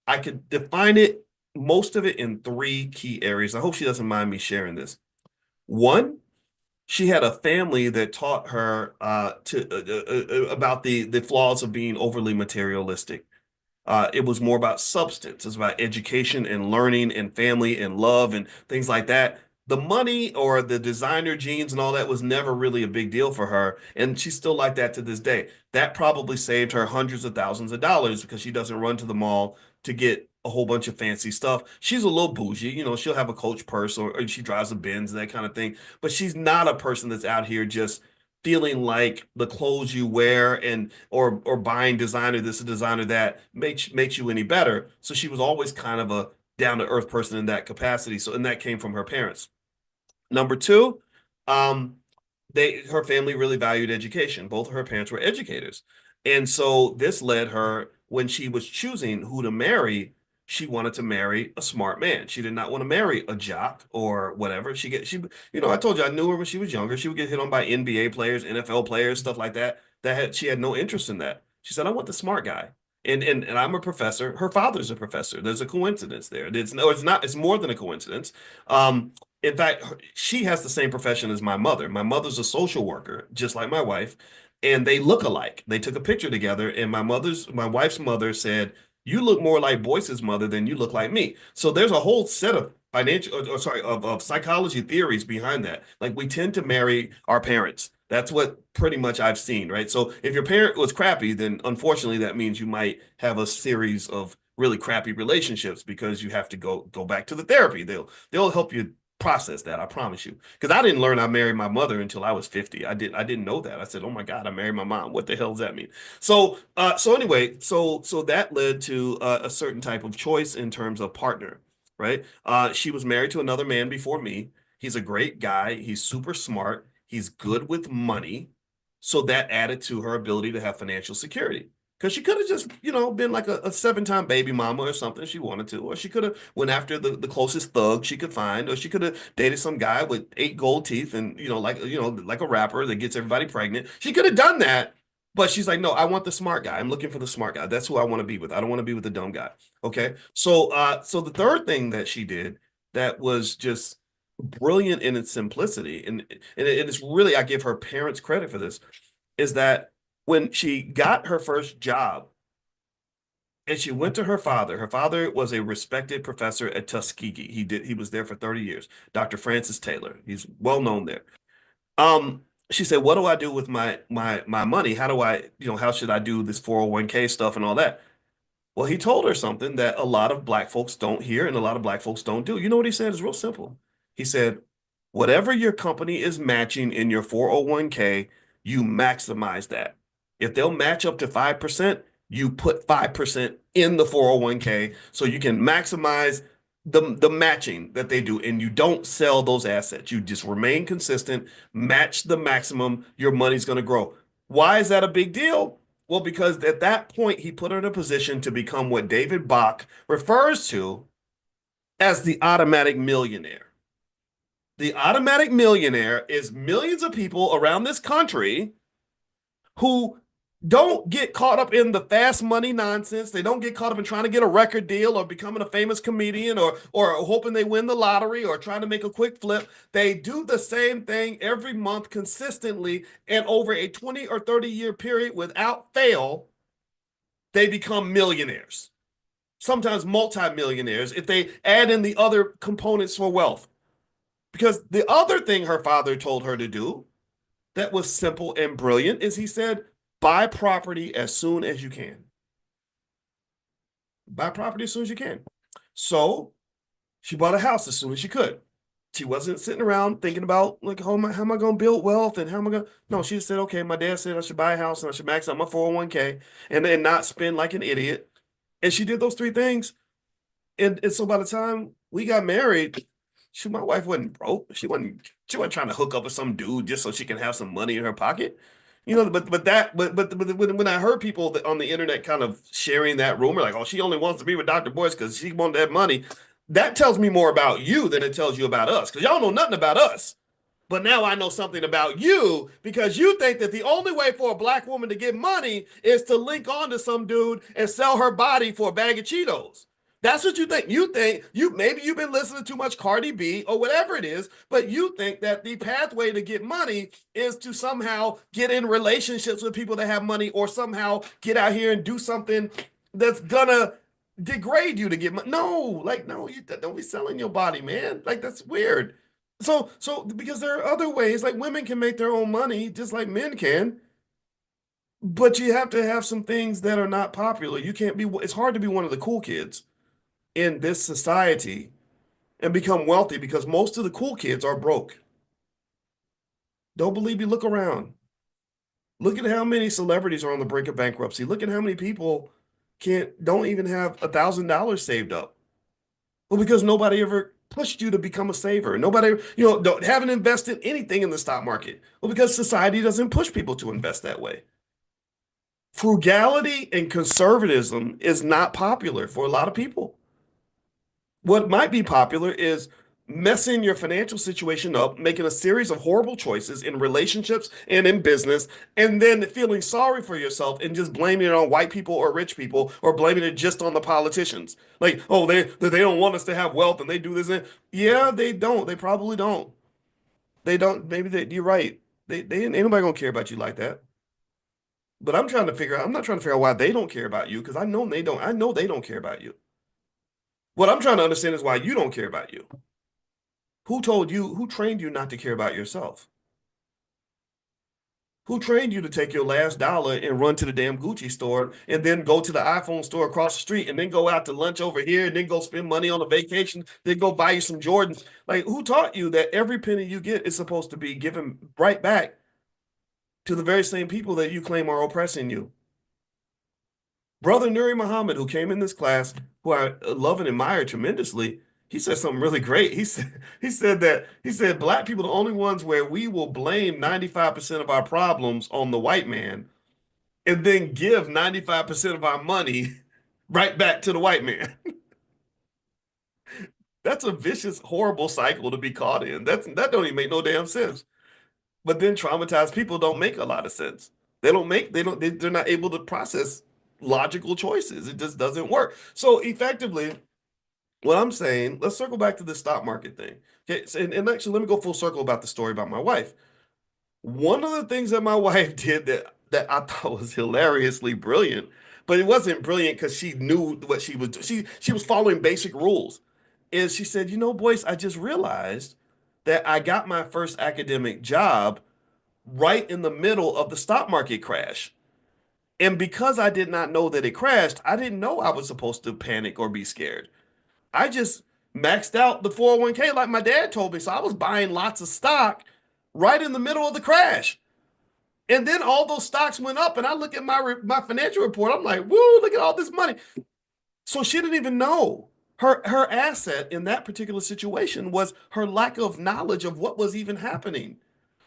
I could define it, most of it in three key areas. I hope she doesn't mind me sharing this. One, she had a family that taught her about the flaws of being overly materialistic. It was more about substance. It's about education and learning and family and love and things like that. The money or the designer jeans and all that was never really a big deal for her. And she's still like that to this day. That probably saved her hundreds of thousands of dollars because she doesn't run to the mall to get a whole bunch of fancy stuff. She's a little bougie, she'll have a Coach purse or she drives a Benz, that kind of thing. But she's not a person that's out here just feeling like the clothes you wear and or buying designer this and designer that makes you any better. So she was always kind of a down to earth person in that capacity. So and that came from her parents. Number two, um, her family really valued education. Both of her parents were educators. And so this led her, when she was choosing who to marry, she wanted to marry a smart man. She did not want to marry a jock or whatever. I told you I knew her when she was younger. She would get hit on by NBA players, NFL players, stuff like that. She had no interest in that. She said, I want the smart guy. And I'm a professor. Her father's a professor. There's a coincidence there. It's not, it's more than a coincidence. In fact, she has the same profession as my mother. My mother's a social worker, just like my wife, and they look alike. They took a picture together, and my wife's mother said, "You look more like Boyce's mother than you look like me." So there's a whole set of of psychology theories behind that. Like we tend to marry our parents. That's what pretty much I've seen, right? So if your parent was crappy, then unfortunately that means you might have a series of really crappy relationships because you have to go back to the therapy. They'll help you process that. I promise you. Because I didn't learn I married my mother until I was 50. I didn't know that. I said, "Oh my God, I married my mom. What the hell does that mean?" So anyway, so that led to a certain type of choice in terms of partner, right? She was married to another man before me. He's a great guy. He's super smart. He's good with money. So that added to her ability to have financial security. Because she could have just, been like a seven-time baby mama or something if she wanted to, or she could have went after the closest thug she could find, or she could have dated some guy with eight gold teeth and like a rapper that gets everybody pregnant. She could have done that, but she's like, no, I want the smart guy. I'm looking for the smart guy. That's who I want to be with. I don't want to be with the dumb guy. Okay. So the third thing that she did that was just brilliant in its simplicity, and it's really, I give her parents credit for this, is that when she got her first job and she went to her father was a respected professor at Tuskegee. He was there for 30 years. Dr. Francis Taylor. He's well known there. She said, "What do I do with my money? How do I, how should I do this 401k stuff and all that?" Well, he told her something that a lot of black folks don't hear and a lot of black folks don't do. You know what he said? It's real simple. He said, whatever your company is matching in your 401k, you maximize that. If they'll match up to 5%, you put 5% in the 401k so you can maximize the matching that they do, and you don't sell those assets. You just remain consistent, match the maximum, your money's going to grow. Why is that a big deal? Well, because at that point, he put her in a position to become what David Bach refers to as the automatic millionaire. The automatic millionaire is millions of people around this country who don't get caught up in the fast money nonsense. They don't get caught up in trying to get a record deal or becoming a famous comedian or hoping they win the lottery or trying to make a quick flip. They do the same thing every month consistently, and over a 20 or 30-year period without fail, they become millionaires. Sometimes multimillionaires if they add in the other components for wealth. Because the other thing her father told her to do that was simple and brilliant is he said, buy property as soon as you can. Buy property as soon as you can. So she bought a house as soon as she could. She wasn't sitting around thinking about like how am I going to build wealth and how am I going to. No, she just said, okay, my dad said I should buy a house and I should max out my 401k and then not spend like an idiot. And she did those three things. And so by the time we got married, my wife wasn't broke. She wasn't trying to hook up with some dude just so she can have some money in her pocket. But when I heard people on the internet kind of sharing that rumor, like, oh, she only wants to be with Dr. Boyce because she wanted that money, that tells me more about you than it tells you about us. Because y'all know nothing about us. But now I know something about you because you think that the only way for a black woman to get money is to link on to some dude and sell her body for a bag of Cheetos. That's what you think. You think maybe you've been listening to too much Cardi B or whatever it is, but you think that the pathway to get money is to somehow get in relationships with people that have money or somehow get out here and do something that's gonna degrade you to get money. No, like no, you don't be selling your body, man. Like that's weird. So because there are other ways, like women can make their own money just like men can, but you have to have some things that are not popular. You can't be, it's hard to be one of the cool kids. in this society and become wealthy because most of the cool kids are broke. Don't believe me? Look around. Look at how many celebrities are on the brink of bankruptcy. Look at how many people don't even have $1,000 saved up. Well, because nobody ever pushed you to become a saver. Nobody, haven't invested anything in the stock market. Well, because society doesn't push people to invest that way. Frugality and conservatism is not popular for a lot of people. What might be popular is messing your financial situation up, making a series of horrible choices in relationships and in business, and then feeling sorry for yourself and just blaming it on white people or rich people or blaming it just on the politicians. Like, oh, they don't want us to have wealth and they do this. And yeah, they don't. They probably don't. They don't. You're right. They ain't nobody gonna care about you like that. But I'm not trying to figure out why they don't care about you because I know they don't care about you. What I'm trying to understand is why you don't care about you. Who trained you not to care about yourself? Who trained you to take your last dollar and run to the damn Gucci store and then go to the iPhone store across the street and then go out to lunch over here and then go spend money on a vacation, then go buy you some Jordans? Like, who taught you that every penny you get is supposed to be given right back to the very same people that you claim are oppressing you? Brother Nuri Muhammad, who came in this class, who I love and admire tremendously, he said something really great. He said black people are the only ones where we will blame 95% of our problems on the white man and then give 95% of our money right back to the white man. That's a vicious, horrible cycle to be caught in. That don't even make no damn sense. But then traumatized people don't make a lot of sense. They're not able to process logical choices. It just doesn't work. So effectively, what I'm saying, let's circle back to the stock market thing. Okay, and actually, let me go full circle about the story about my wife. One of the things that my wife did that I thought was hilariously brilliant, but it wasn't brilliant because she knew what she was doing. She was following basic rules. Is she said, Boyce, I just realized that I got my first academic job right in the middle of the stock market crash. And because I did not know that it crashed, I didn't know I was supposed to panic or be scared. I just maxed out the 401k like my dad told me. So I was buying lots of stock right in the middle of the crash. And then all those stocks went up, and I look at my financial report. I'm like, woo, look at all this money. So she didn't even know. Her asset in that particular situation was her lack of knowledge of what was even happening.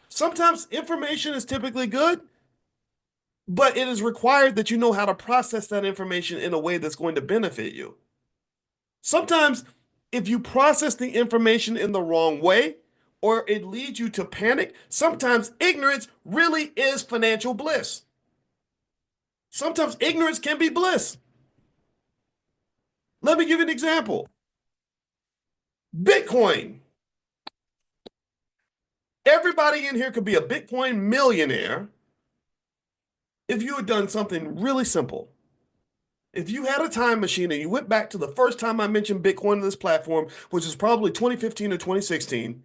Sometimes information is typically good, but it is required that you know how to process that information in a way that's going to benefit you. Sometimes, if you process the information in the wrong way or it leads you to panic, sometimes ignorance really is financial bliss. Sometimes ignorance can be bliss. Let me give you an example. Bitcoin. Everybody in here could be a Bitcoin millionaire if you had done something really simple. If you had a time machine and you went back to the first time I mentioned Bitcoin on this platform, which is probably 2015 or 2016,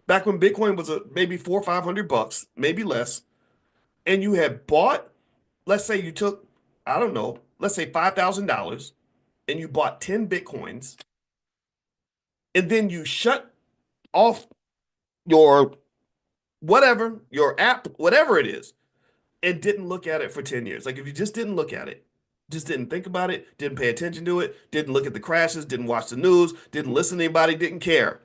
back when Bitcoin was maybe 400 or 500 bucks, maybe less, and you had bought, let's say you took, I don't know, let's say $5,000 and you bought 10 Bitcoins, and then you shut off your whatever, your app, whatever it is, and didn't look at it for 10 years. Like if you just didn't look at it, just didn't think about it, didn't pay attention to it, didn't look at the crashes, didn't watch the news, didn't listen to anybody, didn't care.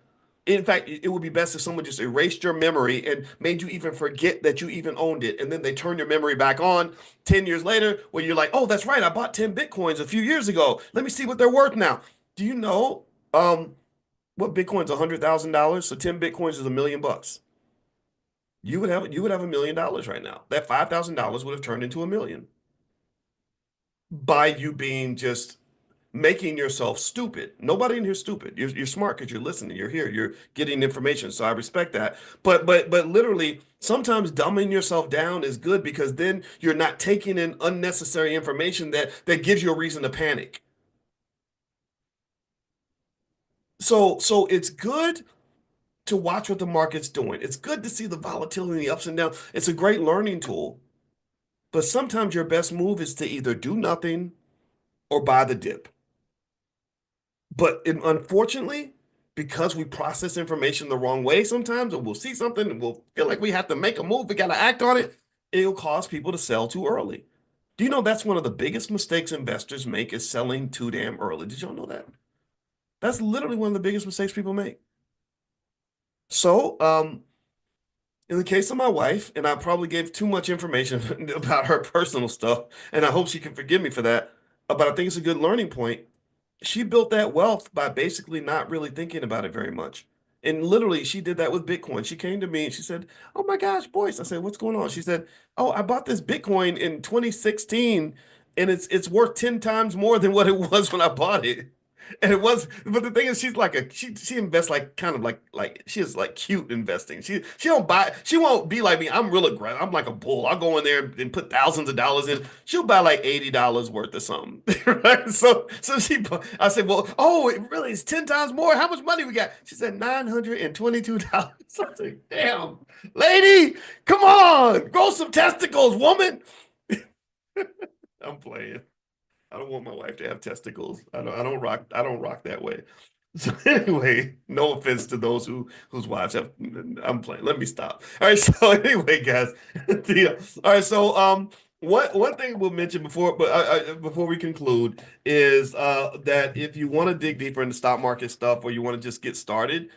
In fact, it would be best if someone just erased your memory and made you even forget that you even owned it. And then they turn your memory back on 10 years later, where you're like, oh, that's right, I bought 10 Bitcoins a few years ago. Let me see what they're worth now. Do you know what Bitcoin's $100,000? So 10 Bitcoins is $1 million. You would have $1 million right now. That $5,000 would have turned into $1 million by you being just making yourself stupid. Nobody in here is stupid. You're smart because you're listening. You're here. You're getting information. So I respect that. But literally, sometimes dumbing yourself down is good because then you're not taking in unnecessary information that gives you a reason to panic. So it's good to watch what the market's doing. It's good to see the volatility, the ups and downs. It's a great learning tool. But sometimes your best move is to either do nothing or buy the dip. Unfortunately, because we process information the wrong way sometimes, or we'll see something and we'll feel like we have to make a move, we got to act on it, it'll cause people to sell too early. Do you know that's one of the biggest mistakes investors make is selling too damn early? Did y'all know that? That's literally one of the biggest mistakes people make. So, in the case of my wife, and I probably gave too much information about her personal stuff, and I hope she can forgive me for that, but I think it's a good learning point. She built that wealth by basically not really thinking about it very much. And literally, she did that with Bitcoin. She came to me and she said, "Oh my gosh, Boyce." I said, "What's going on?" She said, "Oh, I bought this Bitcoin in 2016 and it's worth 10 times more than what it was when I bought it." And it was, but the thing is, she's like she invests like kind of like she is like cute investing. She don't buy, she won't be like me. I'm real aggressive. I'm like a bull. I'll go in there and put thousands of dollars in. She'll buy like $80 worth of something, right? So I said, well, oh, it really is 10 times more. How much money we got? She said $922. I was like, damn, lady, come on, grow some testicles, woman. I'm playing. I don't want my wife to have testicles. I don't rock that way. So anyway, no offense to those whose wives have. I'm playing. Let me stop. All right. So anyway, guys. All right. So one thing we'll mention before, but before we conclude is that if you want to dig deeper into stock market stuff or you want to just get started,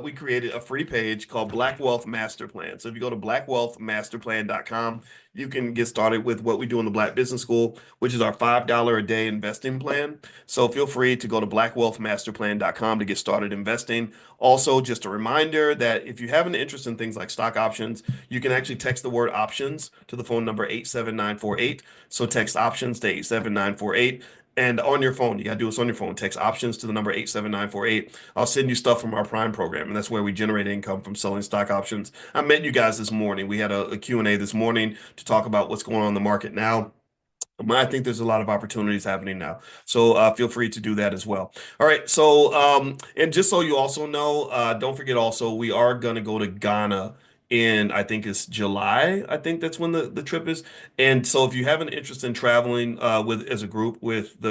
we created a free page called Black Wealth Master Plan. So if you go to blackwealthmasterplan.com, you can get started with what we do in the Black Business School, which is our $5 a day investing plan. So feel free to go to blackwealthmasterplan.com to get started investing. Also, just a reminder that if you have an interest in things like stock options, you can actually text the word options to the phone number 87948. So text options to 87948. And on your phone, you got to do this on your phone. Text options to the number 87948. I'll send you stuff from our Prime program, and that's where we generate income from selling stock options. I met you guys this morning. We had a Q&A this morning to talk about what's going on in the market now. I think there's a lot of opportunities happening now. So feel free to do that as well. All right. So, and just so you also know, don't forget also, we are going to go to Ghana in, I think it's July. I think that's when the trip is. And so if you have an interest in traveling with as a group with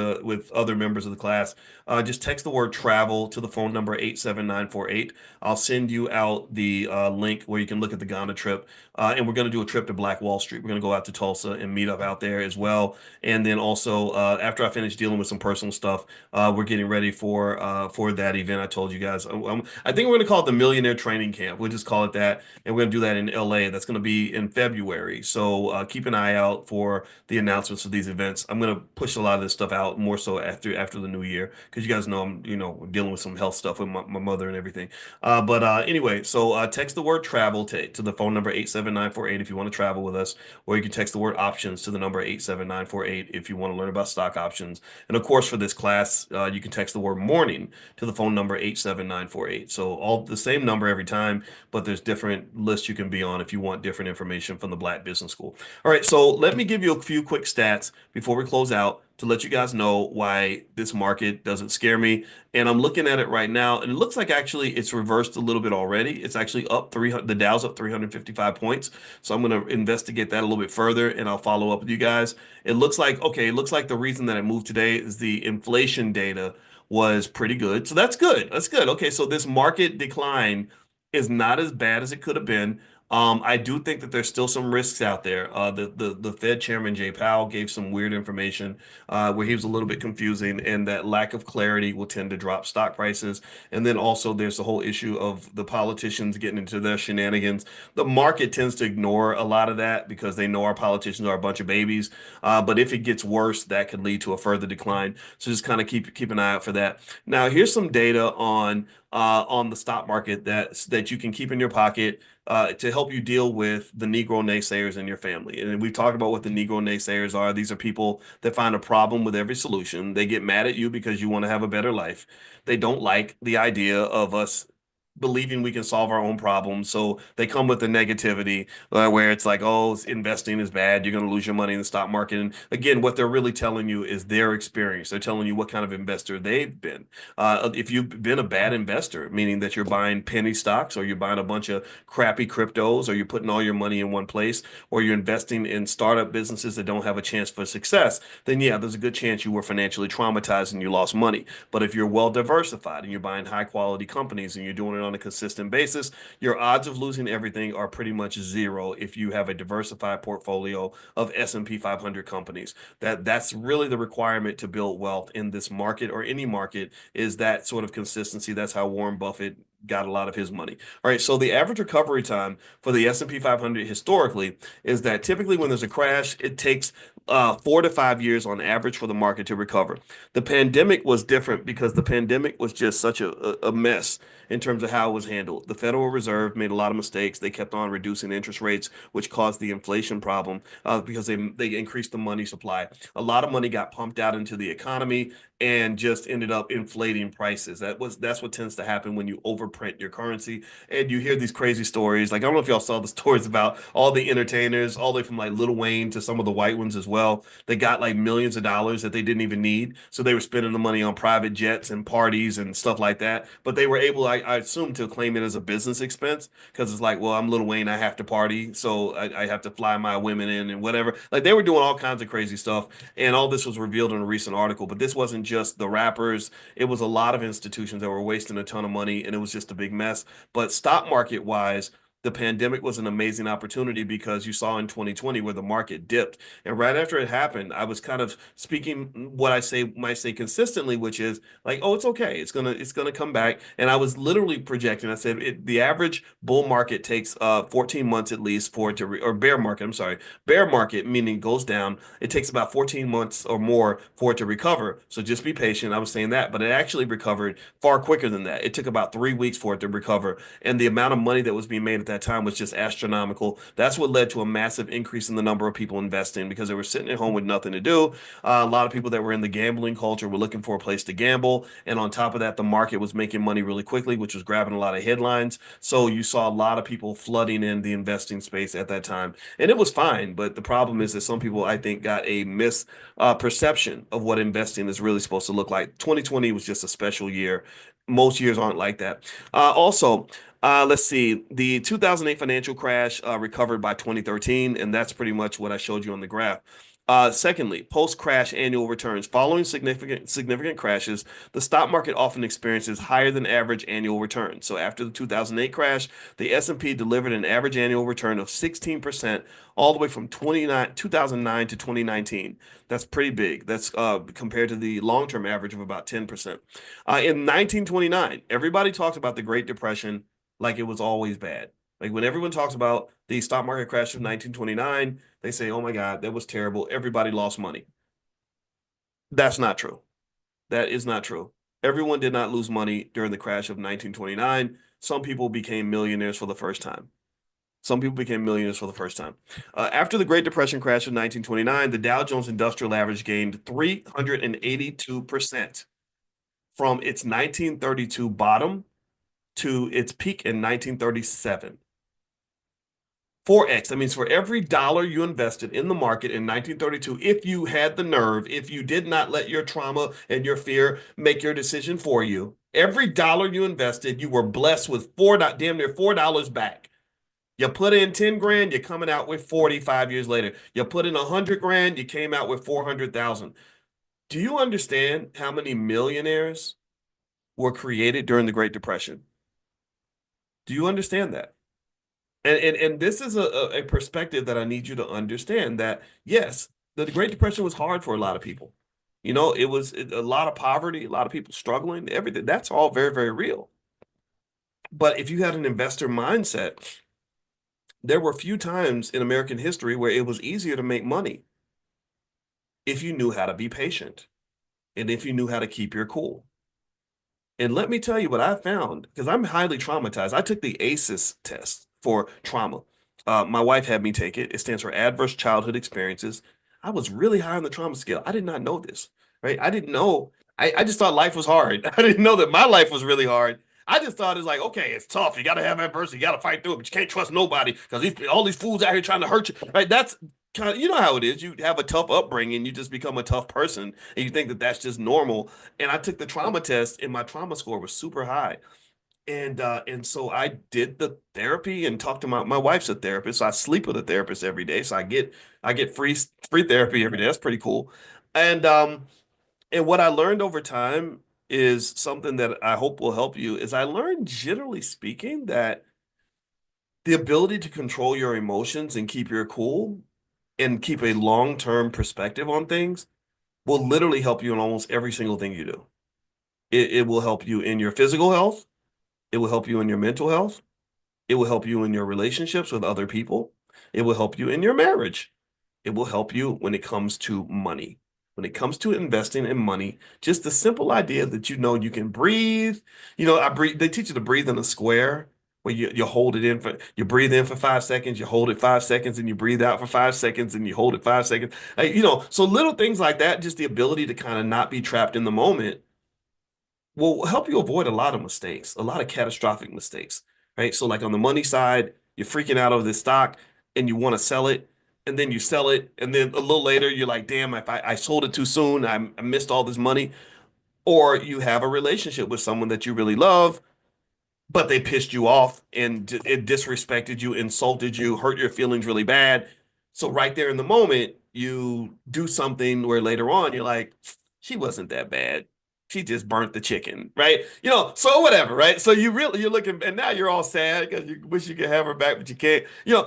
other members of the class, just text the word travel to the phone number 87948. I'll send you out the link where you can look at the Ghana trip. And we're going to do a trip to Black Wall Street. We're going to go out to Tulsa and meet up out there as well. And then also, after I finish dealing with some personal stuff, we're getting ready for that event I told you guys. I think we're going to call it the Millionaire Training Camp. We'll just call it that, and we're going to do that in LA. That's going to be in February. So keep an eye out for the announcements of these events. I'm going to push a lot of this stuff out more so after the new year because you guys know I'm dealing with some health stuff with my mother and everything. But anyway, so text the word travel to the phone number 87948 if you want to travel with us, or you can text the word options to the number 87948 if you want to learn about stock options. And of course, for this class, you can text the word morning to the phone number 87948. So all the same number every time, but there's different lists you can be on if you want different information from the Black Business School. All right, so let me give you a few quick stats before we close out to let you guys know why this market doesn't scare me. And I'm looking at it right now, and it looks like actually it's reversed a little bit already. It's actually up 300, the Dow's up 355 points. So I'm going to investigate that a little bit further, and I'll follow up with you guys. It looks like, okay, it looks like the reason that it moved today is the inflation data was pretty good. So that's good. That's good. Okay, so this market decline is not as bad as it could have been. I do think that there's still some risks out there. The Fed Chairman Jay Powell gave some weird information where he was a little bit confusing, and that lack of clarity will tend to drop stock prices. And then also there's the whole issue of the politicians getting into their shenanigans. The market tends to ignore a lot of that because they know our politicians are a bunch of babies. But if it gets worse, that could lead to a further decline. So just kind of keep an eye out for that. Now, here's some data on the stock market that you can keep in your pocket to help you deal with the Negro naysayers in your family. And we've talked about what the Negro naysayers are. These are people that find a problem with every solution. They get mad at you because you want to have a better life. They don't like the idea of us believing we can solve our own problems. So they come with the negativity where it's like, oh, investing is bad. You're going to lose your money in the stock market. And again, what they're really telling you is their experience. They're telling you what kind of investor they've been. If you've been a bad investor, meaning that you're buying penny stocks or you're buying a bunch of crappy cryptos or you're putting all your money in one place or you're investing in startup businesses that don't have a chance for success, then yeah, there's a good chance you were financially traumatized and you lost money. But if you're well diversified and you're buying high quality companies and you're doing it on a consistent basis, your odds of losing everything are pretty much zero if you have a diversified portfolio of S&P 500 companies. That's really the requirement to build wealth in this market or any market is that sort of consistency. That's how Warren Buffett got a lot of his money. All right, so the average recovery time for the S&P 500 historically is that typically when there's a crash, it takes 4 to 5 years on average for the market to recover. The pandemic was different because the pandemic was just such a mess in terms of how it was handled. The Federal Reserve made a lot of mistakes. They kept on reducing interest rates, which caused the inflation problem because they increased the money supply. A lot of money got pumped out into the economy and just ended up inflating prices. That's what tends to happen when you overprint your currency and you hear these crazy stories. Like I don't know if y'all saw the stories about all the entertainers, all the way from like Lil Wayne to some of the white ones as well. They got like millions of dollars that they didn't even need, so they were spending the money on private jets and parties and stuff like that. But they were able, I assume, to claim it as a business expense because it's like, well, I'm Lil Wayne, I have to party, so I have to fly my women in and whatever. Like they were doing all kinds of crazy stuff, and all this was revealed in a recent article. But this wasn't just the rappers; it was a lot of institutions that were wasting a ton of money, and it was just a big mess. But stock market wise, the pandemic was an amazing opportunity because you saw in 2020 where the market dipped. And right after it happened, I was kind of speaking what I say might say consistently, which is like, oh, it's okay. It's gonna come back. And I was literally projecting. I said the average bull market takes 14 months at least for it to or bear market, I'm sorry. Bear market meaning goes down. It takes about 14 months or more for it to recover. So just be patient. I was saying that, but it actually recovered far quicker than that. It took about 3 weeks for it to recover and the amount of money that was being made at that time was just astronomical. That's what led to a massive increase in the number of people investing because they were sitting at home with nothing to do. A lot of people that were in the gambling culture were looking for a place to gamble, and on top of that, the market was making money really quickly, which was grabbing a lot of headlines. So you saw a lot of people flooding in the investing space at that time, and it was fine. But the problem is that some people, I think, got a misperception of what investing is really supposed to look like. 2020 was just a special year. Most years aren't like that. Let's see. The 2008 financial crash recovered by 2013, and that's pretty much what I showed you on the graph. Secondly, post-crash annual returns. Following significant crashes, the stock market often experiences higher than average annual returns. So after the 2008 crash, the S&P delivered an average annual return of 16% all the way from 2009 to 2019. That's pretty big. That's compared to the long-term average of about 10%. In 1929, everybody talked about the Great Depression like it was always bad. Like when everyone talks about the stock market crash of 1929, they say, "Oh my God, that was terrible. Everybody lost money." That's not true. That is not true. Everyone did not lose money during the crash of 1929. Some people became millionaires for the first time. Some people became millionaires for the first time. After the Great Depression crash of 1929, the Dow Jones Industrial Average gained 382% from its 1932 bottom to its peak in 1937. 4x. That means for every dollar you invested in the market in 1932, if you had the nerve, if you did not let your trauma and your fear make your decision for you, every dollar you invested, you were blessed with damn near $4 back. You put in 10 grand, you're coming out with 45 years later. You put in 100 grand, you came out with 400,000. Do you understand how many millionaires were created during the Great Depression? Do you understand that? And this is a perspective that I need you to understand that yes, the Great Depression was hard for a lot of people. You know, it was a lot of poverty, a lot of people struggling, everything. That's all very, very real. But if you had an investor mindset, there were few times in American history where it was easier to make money if you knew how to be patient and if you knew how to keep your cool. And let me tell you what I found, because I'm highly traumatized. I took the ACEs test for trauma. My wife had me take it. It stands for Adverse Childhood Experiences. I was really high on the trauma scale. I did not know this, right? I didn't know. I just thought life was hard. I didn't know that my life was really hard. I just thought it's like, okay, it's tough. You got to have adversity. You got to fight through it, but you can't trust nobody because all these fools out here trying to hurt you. Right? That's kind of, you know how it is. You have a tough upbringing. You just become a tough person and you think that that's just normal. And I took the trauma test and my trauma score was super high. And so I did the therapy and talked to my wife's a therapist. So I sleep with a therapist every day. So I get free therapy every day. That's pretty cool. And and what I learned over time is something that I hope will help you is I learned, generally speaking, that the ability to control your emotions and keep your cool and keep a long-term perspective on things will literally help you in almost every single thing you do. It will help you in your physical health. It will help you in your mental health. It will help you in your relationships with other people. It will help you in your marriage. It will help you when it comes to money. When it comes to investing in money, just the simple idea that you can breathe. I breathe, they teach you to breathe in a square where you hold it in for you breathe in for 5 seconds, you hold it 5 seconds, and you breathe out for 5 seconds, and you hold it 5 seconds. So little things like that, just the ability to kind of not be trapped in the moment will help you avoid a lot of mistakes, a lot of catastrophic mistakes, right? So, like on the money side, you're freaking out over this stock and you want to sell it, and then you sell it, and then a little later, you're like, damn, if I sold it too soon, I missed all this money. Or you have a relationship with someone that you really love, but they pissed you off and it disrespected you, insulted you, hurt your feelings really bad. So right there in the moment, you do something where later on you're like, she wasn't that bad. She just burnt the chicken, right? So whatever, right? So you're looking, and now you're all sad because you wish you could have her back, but you can't.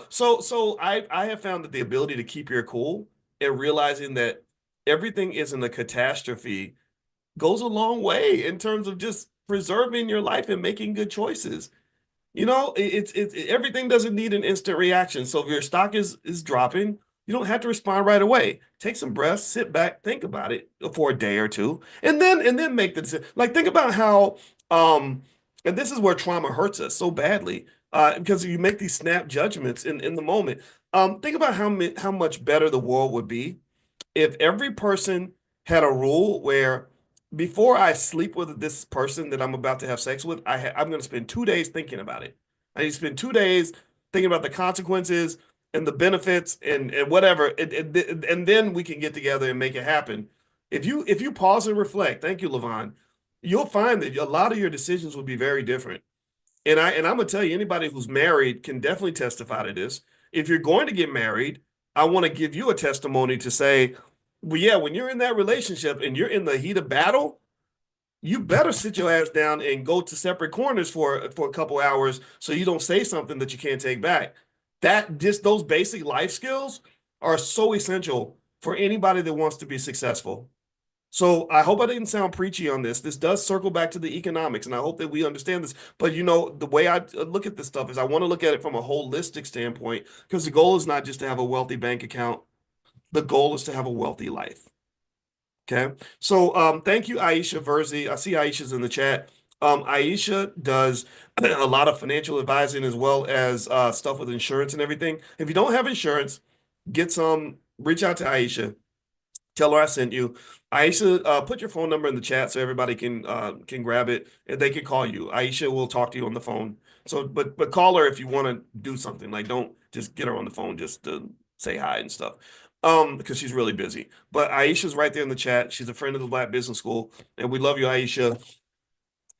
So I have found that the ability to keep your cool and realizing that everything isn't a catastrophe goes a long way in terms of just preserving your life and making good choices. Everything doesn't need an instant reaction. So if your stock is dropping, you don't have to respond right away. Take some breaths, sit back, think about it for a day or two, and then make the decision. Like think about how and this is where trauma hurts us so badly. Because you make these snap judgments in the moment. Think about how much better the world would be if every person had a rule where before I sleep with this person that I'm about to have sex with, I'm going to spend 2 days thinking about it. I need to spend 2 days thinking about the consequences and the benefits and whatever, and then we can get together and make it happen. If you pause and reflect, thank you, Levon, you'll find that a lot of your decisions will be very different. And I'm gonna tell you, anybody who's married can definitely testify to this. If you're going to get married, I want to give you a testimony to say, well, yeah, when you're in that relationship and you're in the heat of battle, you better sit your ass down and go to separate corners for a couple hours so you don't say something that you can't take back. That just those basic life skills are so essential for anybody that wants to be successful. So I hope I didn't sound preachy on this. This does circle back to the economics, and I hope that we understand this. But the way I look at this stuff is I want to look at it from a holistic standpoint because the goal is not just to have a wealthy bank account. The goal is to have a wealthy life. Okay. So thank you, Aisha Verzi. I see Aisha's in the chat. Aisha does a lot of financial advising as well as stuff with insurance and everything. If you don't have insurance, reach out to Aisha. Tell her I sent you. Aisha, put your phone number in the chat so everybody can grab it and they can call you. Aisha will talk to you on the phone. So, but call her if you want to do something. Like, don't just get her on the phone just to say hi and stuff. Because she's really busy. But Aisha's right there in the chat. She's a friend of the Black Business School, and we love you, Aisha.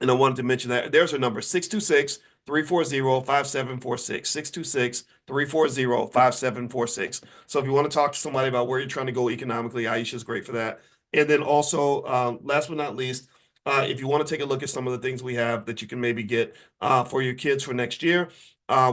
And I wanted to mention that there's her number 626-340-5746. 626-340-5746. So if you want to talk to somebody about where you're trying to go economically, Aisha's great for that. And then also, last but not least, if you want to take a look at some of the things we have that you can maybe get for your kids for next year,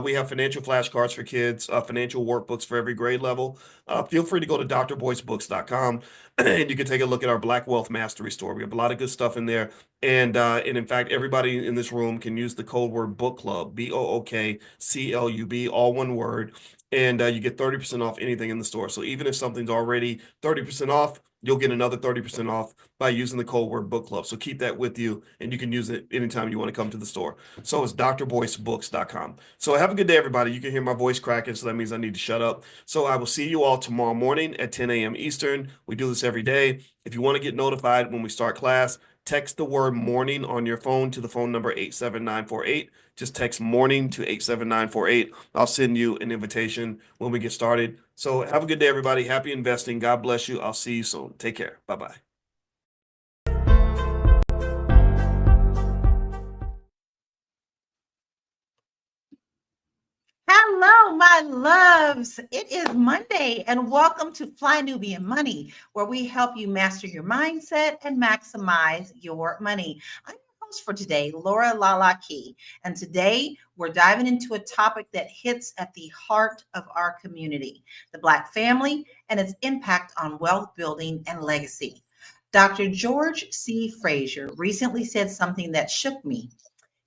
we have financial flashcards for kids, financial workbooks for every grade level. Feel free to go to drboycebooks.com and you can take a look at our Black Wealth Mastery store. We have a lot of good stuff in there. And in fact, everybody in this room can use the code word book club, BOOKCLUB, all one word. And you get 30% off anything in the store. So even if something's already 30% off, you'll get another 30% off by using the code word book club. So keep that with you and you can use it anytime you want to come to the store. So it's drboycebooks.com. So have a good day, everybody. You can hear my voice cracking, so that means I need to shut up. So I will see you all tomorrow morning at 10 a.m. Eastern. We do this every day. If you want to get notified when we start class, text the word morning on your phone to the phone number 87948. Just text morning to 87948. I'll send you an invitation when we get started. So have a good day, everybody. Happy investing. God bless you. I'll see you soon. Take care. Bye-bye. Hello, my loves. It is Monday, and welcome to Fly Nubian Money, where we help you master your mindset and maximize your money. I'm your host for today, Laura Lalaki, and today we're diving into a topic that hits at the heart of our community, the Black family and its impact on wealth building and legacy. Dr. George C. Frazier recently said something that shook me.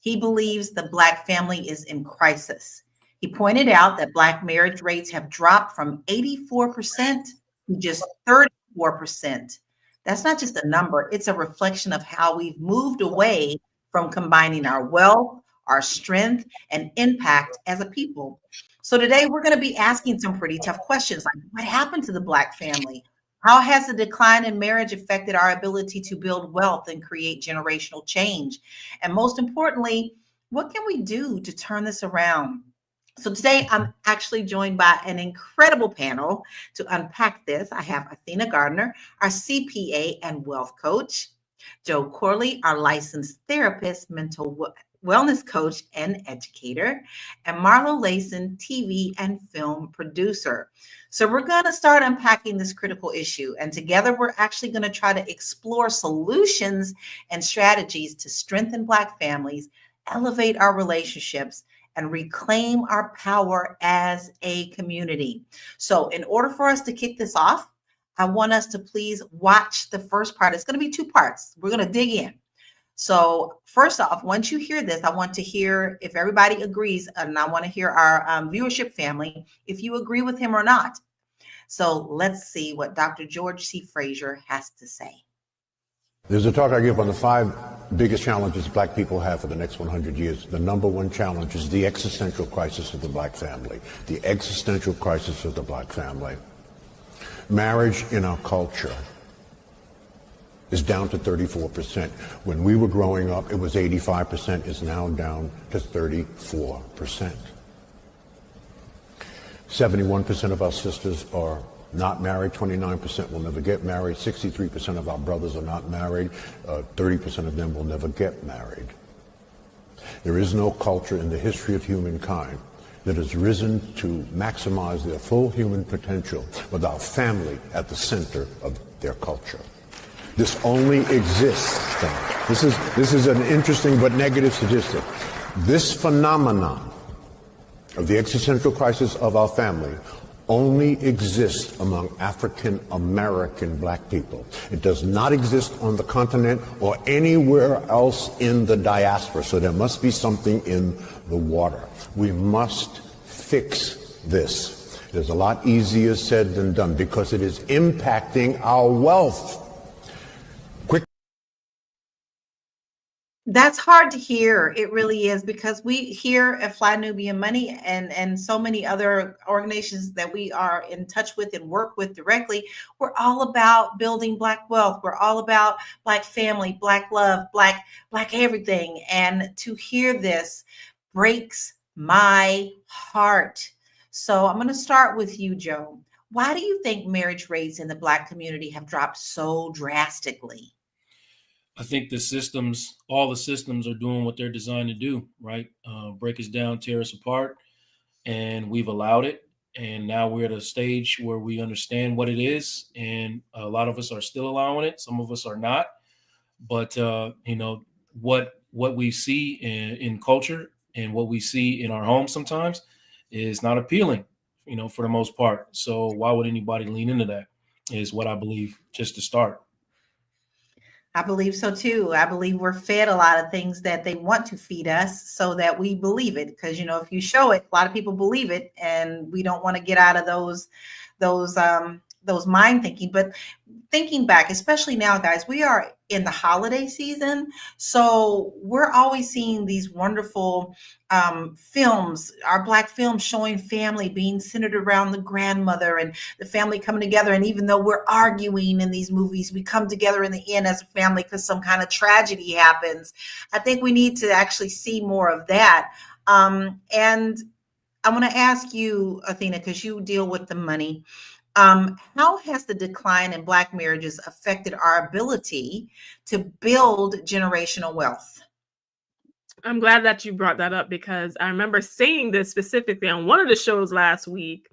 He believes the Black family is in crisis. He pointed out that Black marriage rates have dropped from 84% to just 34%. That's not just a number, it's a reflection of how we've moved away from combining our wealth, our strength, and impact as a people. So today we're going to be asking some pretty tough questions like what happened to the Black family? How has the decline in marriage affected our ability to build wealth and create generational change? And most importantly, what can we do to turn this around? So today I'm actually joined by an incredible panel to unpack this. I have Athena Gardner, our CPA and wealth coach, Joe Corley, our licensed therapist, mental wellness coach and educator, and Marlo Layson, TV and film producer. So we're going to start unpacking this critical issue, and together we're actually going to try to explore solutions and strategies to strengthen Black families, elevate our relationships, and reclaim our power as a community. So in order for us to kick this off, I want us to please watch the first part. It's going to be two parts. We're going to dig in. So first off, once you hear this, I want to hear if everybody agrees, and I want to hear our viewership family, if you agree with him or not. So let's see what Dr. George C. Frazier has to say. There's a talk I give on the 5 biggest challenges Black people have for the next 100 years. The number one challenge is the existential crisis of the Black family. The existential crisis of the Black family. Marriage in our culture is down to 34%. When we were growing up, it was 85%. It's now down to 34%. 71% of our sisters are not married. 29% will never get married. 63% of our brothers are not married. 30% of them will never get married. There is no culture in the history of humankind that has risen to maximize their full human potential without family at the center of their culture. This only exists. This is an interesting but negative statistic. This phenomenon of the existential crisis of our family only exists among African American Black people. It does not exist on the continent or anywhere else in the diaspora. So there must be something in the water. We must fix this. It is a lot easier said than done because it is impacting our wealth. That's hard to hear. It really is, because we here at Fly Nubian Money and so many other organizations that we are in touch with and work with directly, we're all about building Black wealth. We're all about Black family, Black love, Black everything. And to hear this breaks my heart. So I'm going to start with you, Joe. Why do you think marriage rates in the Black community have dropped so drastically? I think all the systems are doing what they're designed to do, right? Break us down, tear us apart, and we've allowed it. And now we're at a stage where we understand what it is, and a lot of us are still allowing it. Some of us are not. But what we see in culture and what we see in our homes sometimes is not appealing, for the most part. So why would anybody lean into that? Is what I believe, just to start. I believe so too. I believe we're fed a lot of things that they want to feed us so that we believe it. Because, if you show it, a lot of people believe it, and we don't want to get out of those those mind thinking. But thinking back, especially now, guys, we are in the holiday season, so we're always seeing these wonderful films, our Black films showing family being centered around the grandmother and the family coming together. And even though we're arguing in these movies, we come together in the end as a family because some kind of tragedy happens. I think we need to actually see more of that. And I want to ask you, Athena, because you deal with the money. How has the decline in Black marriages affected our ability to build generational wealth? I'm glad that you brought that up, because I remember saying this specifically on one of the shows last week,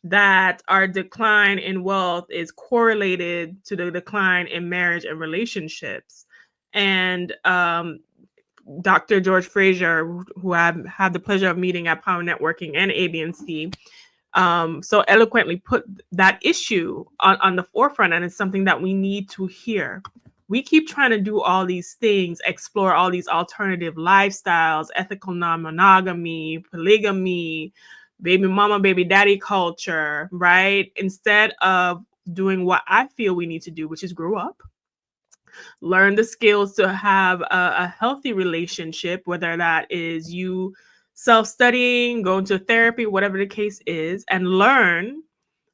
that our decline in wealth is correlated to the decline in marriage and relationships. And Dr. George Fraser, who I've had the pleasure of meeting at Power Networking and ABC, so eloquently put that issue on the forefront, and it's something that we need to hear. We keep trying to do all these things, explore all these alternative lifestyles, ethical non-monogamy, polygamy, baby mama, baby daddy culture, right? Instead of doing what I feel we need to do, which is grow up, learn the skills to have a healthy relationship, whether that is you self-studying, going to therapy, whatever the case is, and learn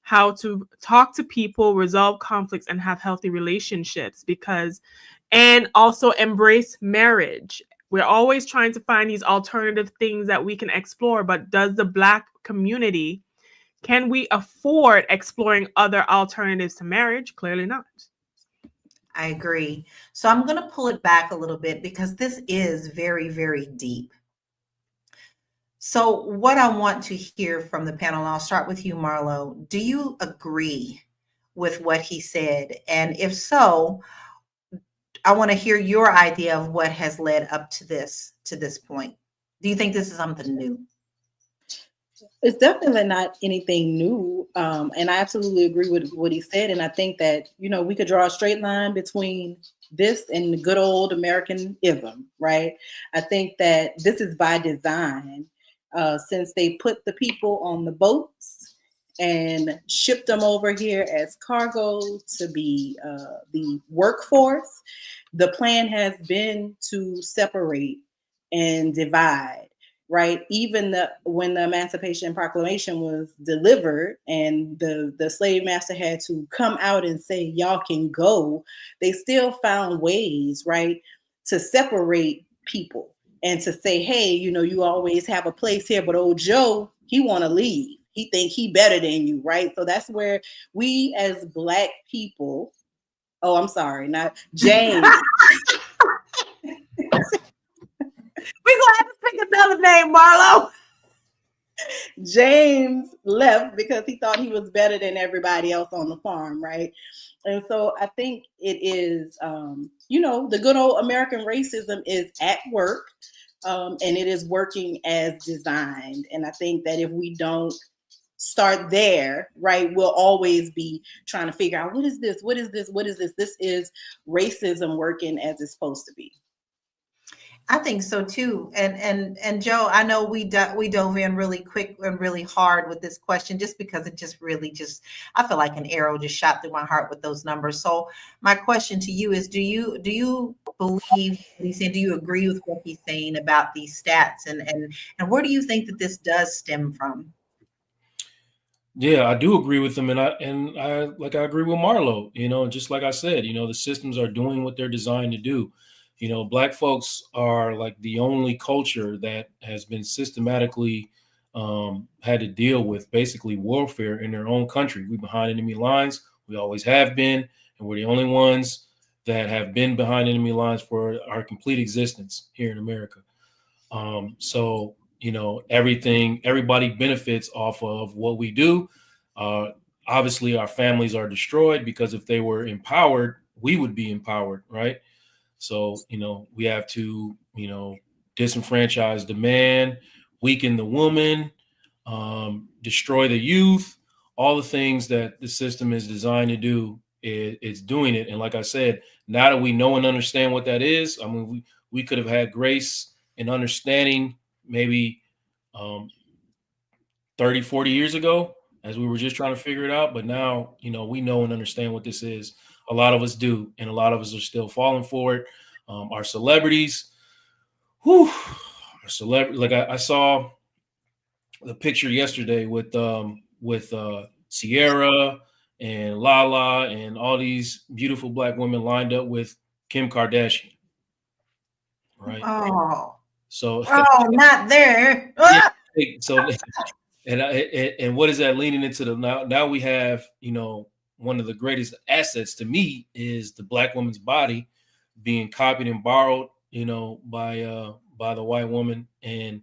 how to talk to people, resolve conflicts, and have healthy relationships. And also embrace marriage. We're always trying to find these alternative things that we can explore, but does the Black community, can we afford exploring other alternatives to marriage? Clearly not. I agree. So I'm going to pull it back a little bit because this is very, very deep. So what I want to hear from the panel, and I'll start with you, Marlo, do you agree with what he said? And if so, I want to hear your idea of what has led up to this point. Do you think this is something new? It's definitely not anything new. And I absolutely agree with what he said. And I think that, we could draw a straight line between this and the good old Americanism, right? I think that this is by design, since they put the people on the boats and shipped them over here as cargo to be the workforce. The plan has been to separate and divide. Right, even when the Emancipation Proclamation was delivered and the slave master had to come out and say, y'all can go, they still found ways, right, to separate people and to say, hey, you always have a place here, but old Joe, he want to leave. He think he better than you, right? So that's where we as Black people, oh, I'm sorry, not James. We're going to have to pick another name, Marlo. James left because he thought he was better than everybody else on the farm, right? And so I think it is, the good old American racism is at work, and it is working as designed. And I think that if we don't start there, right, we'll always be trying to figure out what is this? What is this? What is this? This is racism working as it's supposed to be. I think so too. And Joe, I know we dove in really quick and really hard with this question, just because it just really I feel like an arrow just shot through my heart with those numbers. So my question to you is, do you believe what he's saying? Do you agree with what he's saying about these stats, and where do you think that this does stem from? Yeah, I do agree with him, and I agree with Marlo. Just like I said, the systems are doing what they're designed to do. Black folks are like the only culture that has been systematically had to deal with basically warfare in their own country. We're behind enemy lines. We always have been, and we're the only ones that have been behind enemy lines for our complete existence here in America. So everybody benefits off of what we do. Obviously, our families are destroyed, because if they were empowered, we would be empowered, right? So, we have to, disenfranchise the man, weaken the woman, destroy the youth, all the things that the system is designed to do. It's doing it. And like I said, now that we know and understand what that is, I mean, we could have had grace and understanding maybe 30, 40 years ago, as we were just trying to figure it out. But now, we know and understand what this is. A lot of us do, and a lot of us are still falling for it. Our celebrities, like I saw the picture yesterday with Sierra and Lala and all these beautiful Black women lined up with Kim Kardashian, right? Oh, So, not there. yeah, so and what is that leaning into the now we have, one of the greatest assets to me is the Black woman's body being copied and borrowed, by the white woman. And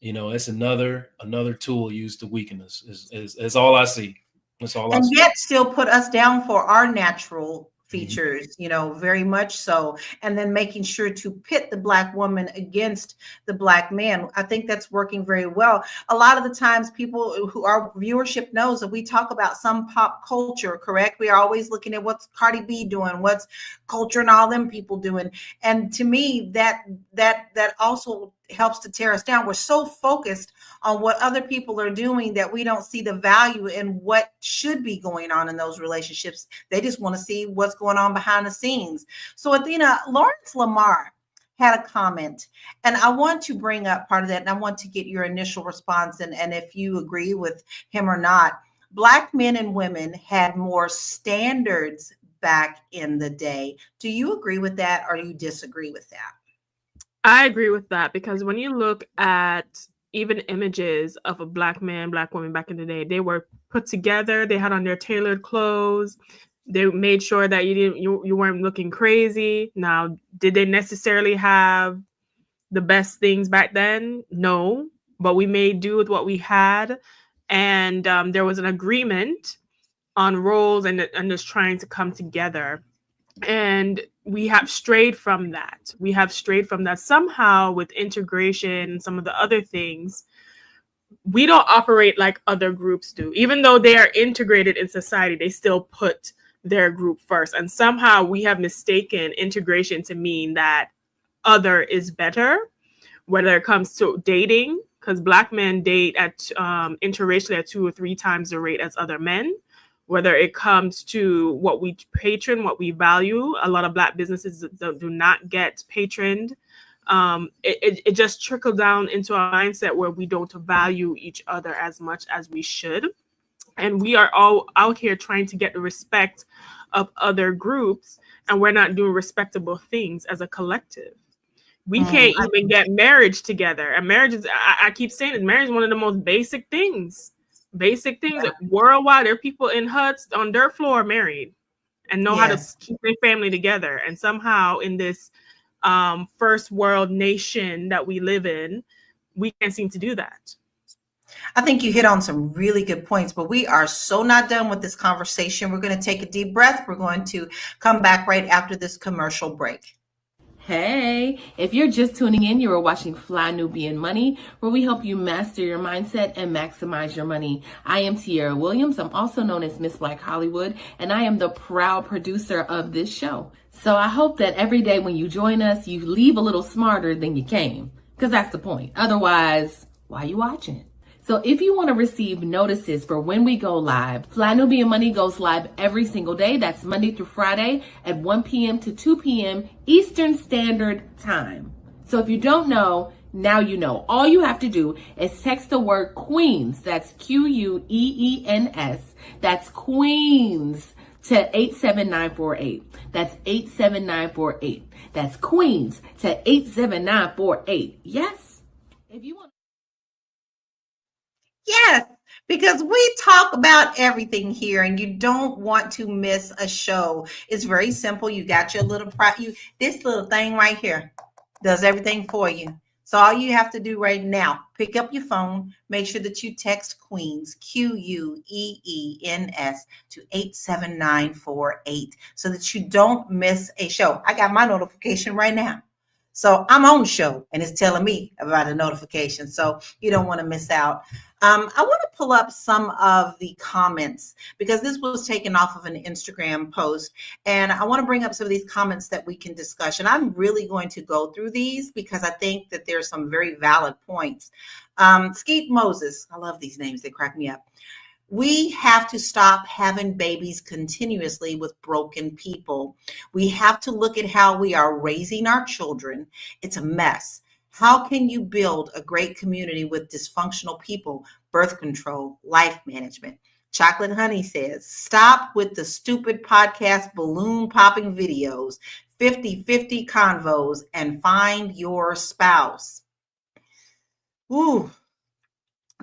it's another tool used to weaken us. Is all I see. That's all I And see. yet still put us down for our natural Mhm. features, very much so. And then making sure to pit the Black woman against the Black man. I think that's working very well. A lot of the times people who our viewership knows that we talk about some pop culture, correct? We are always looking at what's Cardi B doing, what's Culture and all them people doing. And to me, that also helps to tear us down. We're so focused on what other people are doing that we don't see the value in what should be going on in those relationships. They just want to see what's going on behind the scenes. So Athena, Lawrence Lamar had a comment, and I want to bring up part of that, and I want to get your initial response and if you agree with him or not. Black men and women had more standards back in the day. Do you agree with that, or do you disagree with that? I agree with that, because when you look at even images of a Black man, Black woman back in the day, they were put together. They had on their tailored clothes. They made sure that you weren't looking crazy. Now, did they necessarily have the best things back then? No, but we made do with what we had, and there was an agreement on roles and just trying to come together. And we have strayed from that. Somehow with integration and some of the other things. We don't operate like other groups do. Even though they are integrated in society, they still put their group first. And somehow we have mistaken integration to mean that other is better, whether it comes to dating, because Black men date at interracially at 2 or 3 times the rate as other men. Whether it comes to what we patron, what we value, a lot of Black businesses do not get patroned. It just trickled down into a mindset where we don't value each other as much as we should. And we are all out here trying to get the respect of other groups, and we're not doing respectable things as a collective. We can't even get marriage together. And marriage is, I keep saying it, marriage is one of the most basic things. Worldwide, there are people in huts on dirt floor married and know how to keep their family together. And somehow in this first world nation that we live in, we can't seem to do that. I think you hit on some really good points, but we are so not done with this conversation. We're going to take a deep breath. We're going to come back right after this commercial break. Hey, if you're just tuning in, you are watching Fly Nubian Money, where we help you master your mindset and maximize your money. I am Tierra Williams. I'm also known as Miss Black Hollywood, and I am the proud producer of this show. So I hope that every day when you join us, you leave a little smarter than you came, because that's the point. Otherwise, why are you watching? So if you want to receive notices for when we go live, Fly Nubian Money goes live every single day. That's Monday through Friday at 1 p.m. to 2 p.m. Eastern Standard Time. So if you don't know, now you know. All you have to do is text the word Queens, that's Queens, that's Queens, to 87948. That's 87948. That's Queens to 87948. Yes? If you want. Yes, because we talk about everything here and you don't want to miss a show. It's very simple. You got your little this little thing right here does everything for you. So all you have to do right now, pick up your phone, make sure that you text Queens, Queens, to 87948 so that you don't miss a show. I got my notification right now. So I'm on the show and it's telling me about a notification. So you don't want to miss out. I want to pull up some of the comments because this was taken off of an Instagram post. And I want to bring up some of these comments that we can discuss. And I'm really going to go through these because I think that there's some very valid points. Skeet Moses, I love these names. They crack me up. We have to stop having babies continuously with broken people. We have to look at how we are raising our children. It's a mess. How can you build a great community with dysfunctional people? Birth control, life management. Chocolate Honey says, stop with the stupid podcast balloon popping videos, 50-50 convos, and find your spouse. Ooh.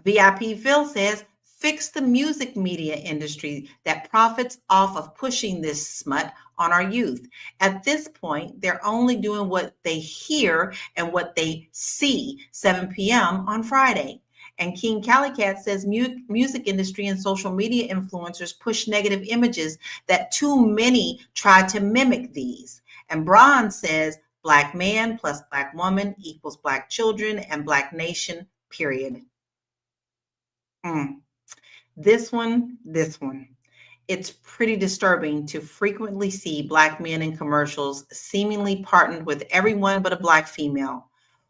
VIP Phil says, fix the music media industry that profits off of pushing this smut on our youth. At this point, they're only doing what they hear and what they see 7 p.m. on Friday. And King Calicat says music industry and social media influencers push negative images that too many try to mimic these. And Bronze says Black man plus Black woman equals Black children and Black nation, period. This one. It's pretty disturbing to frequently see Black men in commercials seemingly partnered with everyone but a Black female.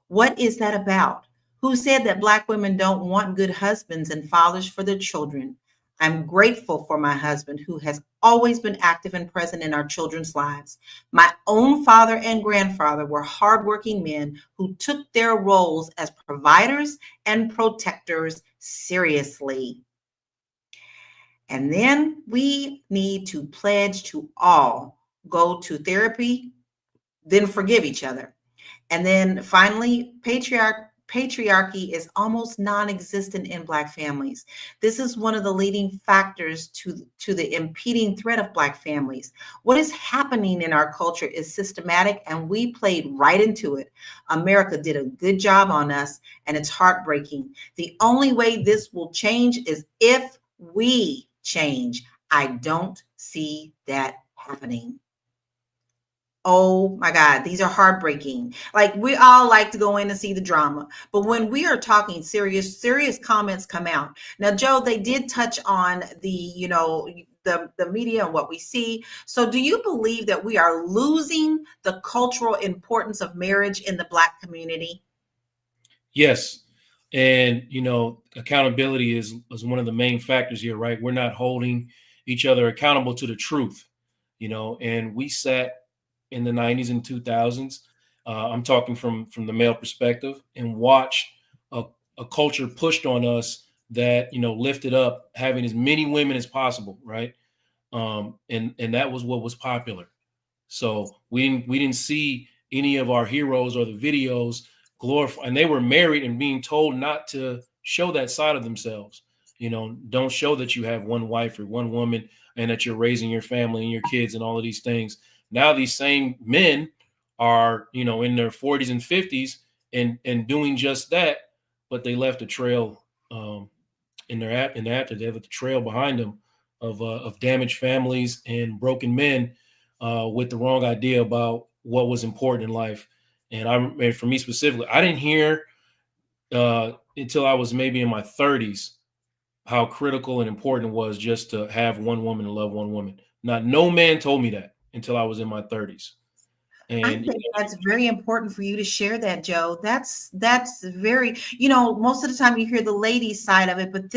What is that about? Who said that Black women don't want good husbands and fathers for their children? I'm grateful for my husband who has always been active and present in our children's lives. My own father and grandfather were hardworking men who took their roles as providers and protectors seriously. And then we need to pledge to all go to therapy, then forgive each other. And then finally, patriarchy is almost non-existent in Black families. This is one of the leading factors to the impeding threat of Black families. What is happening in our culture is systematic, and we played right into it. America did a good job on us, and it's heartbreaking. The only way this will change is if we change. I don't see that happening. Oh my God, these are heartbreaking. Like, we all like to go in and see the drama, but when we are talking serious comments come out. Now, Joe, they did touch on the media and what we see. So do you believe that we are losing the cultural importance of marriage in the Black community? Yes. And, accountability is one of the main factors here, right? We're not holding each other accountable to the truth, and we sat in the 90s and 2000s. I'm talking from the male perspective, and watched a culture pushed on us that, lifted up having as many women as possible, right? And that was what was popular. So we didn't see any of our heroes or the videos glorify, and they were married and being told not to show that side of themselves. Don't show that you have one wife or one woman and that you're raising your family and your kids and all of these things. Now these same men are, in their 40s and 50s and doing just that, but they left a trail in their after they have a trail behind them of damaged families and broken men with the wrong idea about what was important in life. And for me specifically, I didn't hear until I was maybe in my 30s how critical and important it was just to have one woman and love one woman. No man told me that until I was in my 30s. I And think that's very important for you to share that, Joe. That's very, most of the time you hear the ladies' side of it, but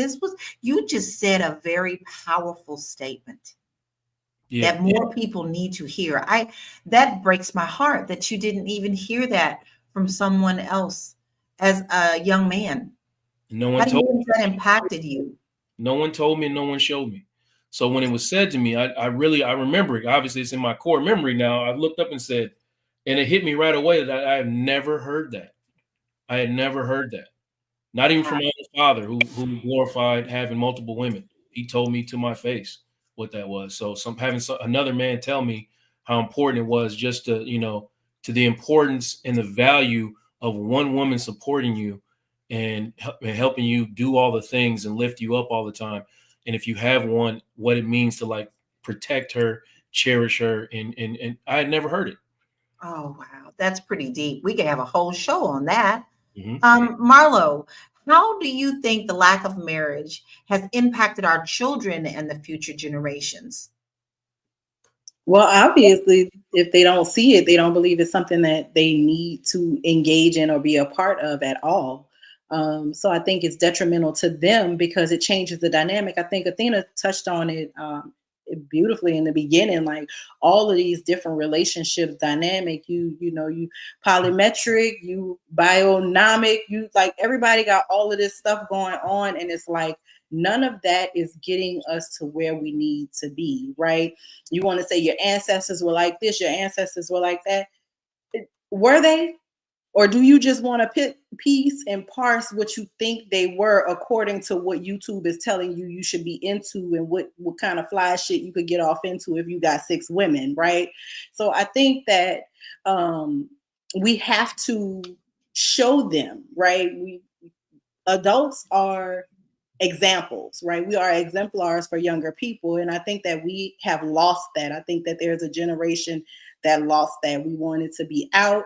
you just said a very powerful statement that more people need to hear. That breaks my heart that you didn't even hear that from someone else as a young man. no one How do you told think that impacted you? No one told me and no one showed me. So when it was said to me, I remember it. Obviously, it's in my core memory now. I looked up and said, and it hit me right away that I have never heard that. I had never heard that. Not even from my own father, who glorified having multiple women. He told me to my face what that was. So another man tell me how important it was just to, to the importance and the value of one woman supporting you and helping you do all the things and lift you up all the time. And if you have one, what it means to like protect her, cherish her, and I had never heard it. Oh, wow. That's pretty deep. We could have a whole show on that. Mm-hmm. Marlo, how do you think the lack of marriage has impacted our children and the future generations? Well, obviously, if they don't see it, they don't believe it's something that they need to engage in or be a part of at all. So I think it's detrimental to them because it changes the dynamic. I think Athena touched on it beautifully in the beginning, like all of these different relationships dynamic, you polymetric, you bionomic, you like everybody got all of this stuff going on, and it's like none of that is getting us to where we need to be, right? You want to say your ancestors were like this, your ancestors were like that. Were they? Or do you just want to piece and parse what you think they were according to what YouTube is telling you you should be into and what kind of fly shit you could get off into if you got 6 women, right? So I think that we have to show them, right? Adults are examples, right? We are exemplars for younger people. And I think that we have lost that. I think that there's a generation that lost that. We wanted to be out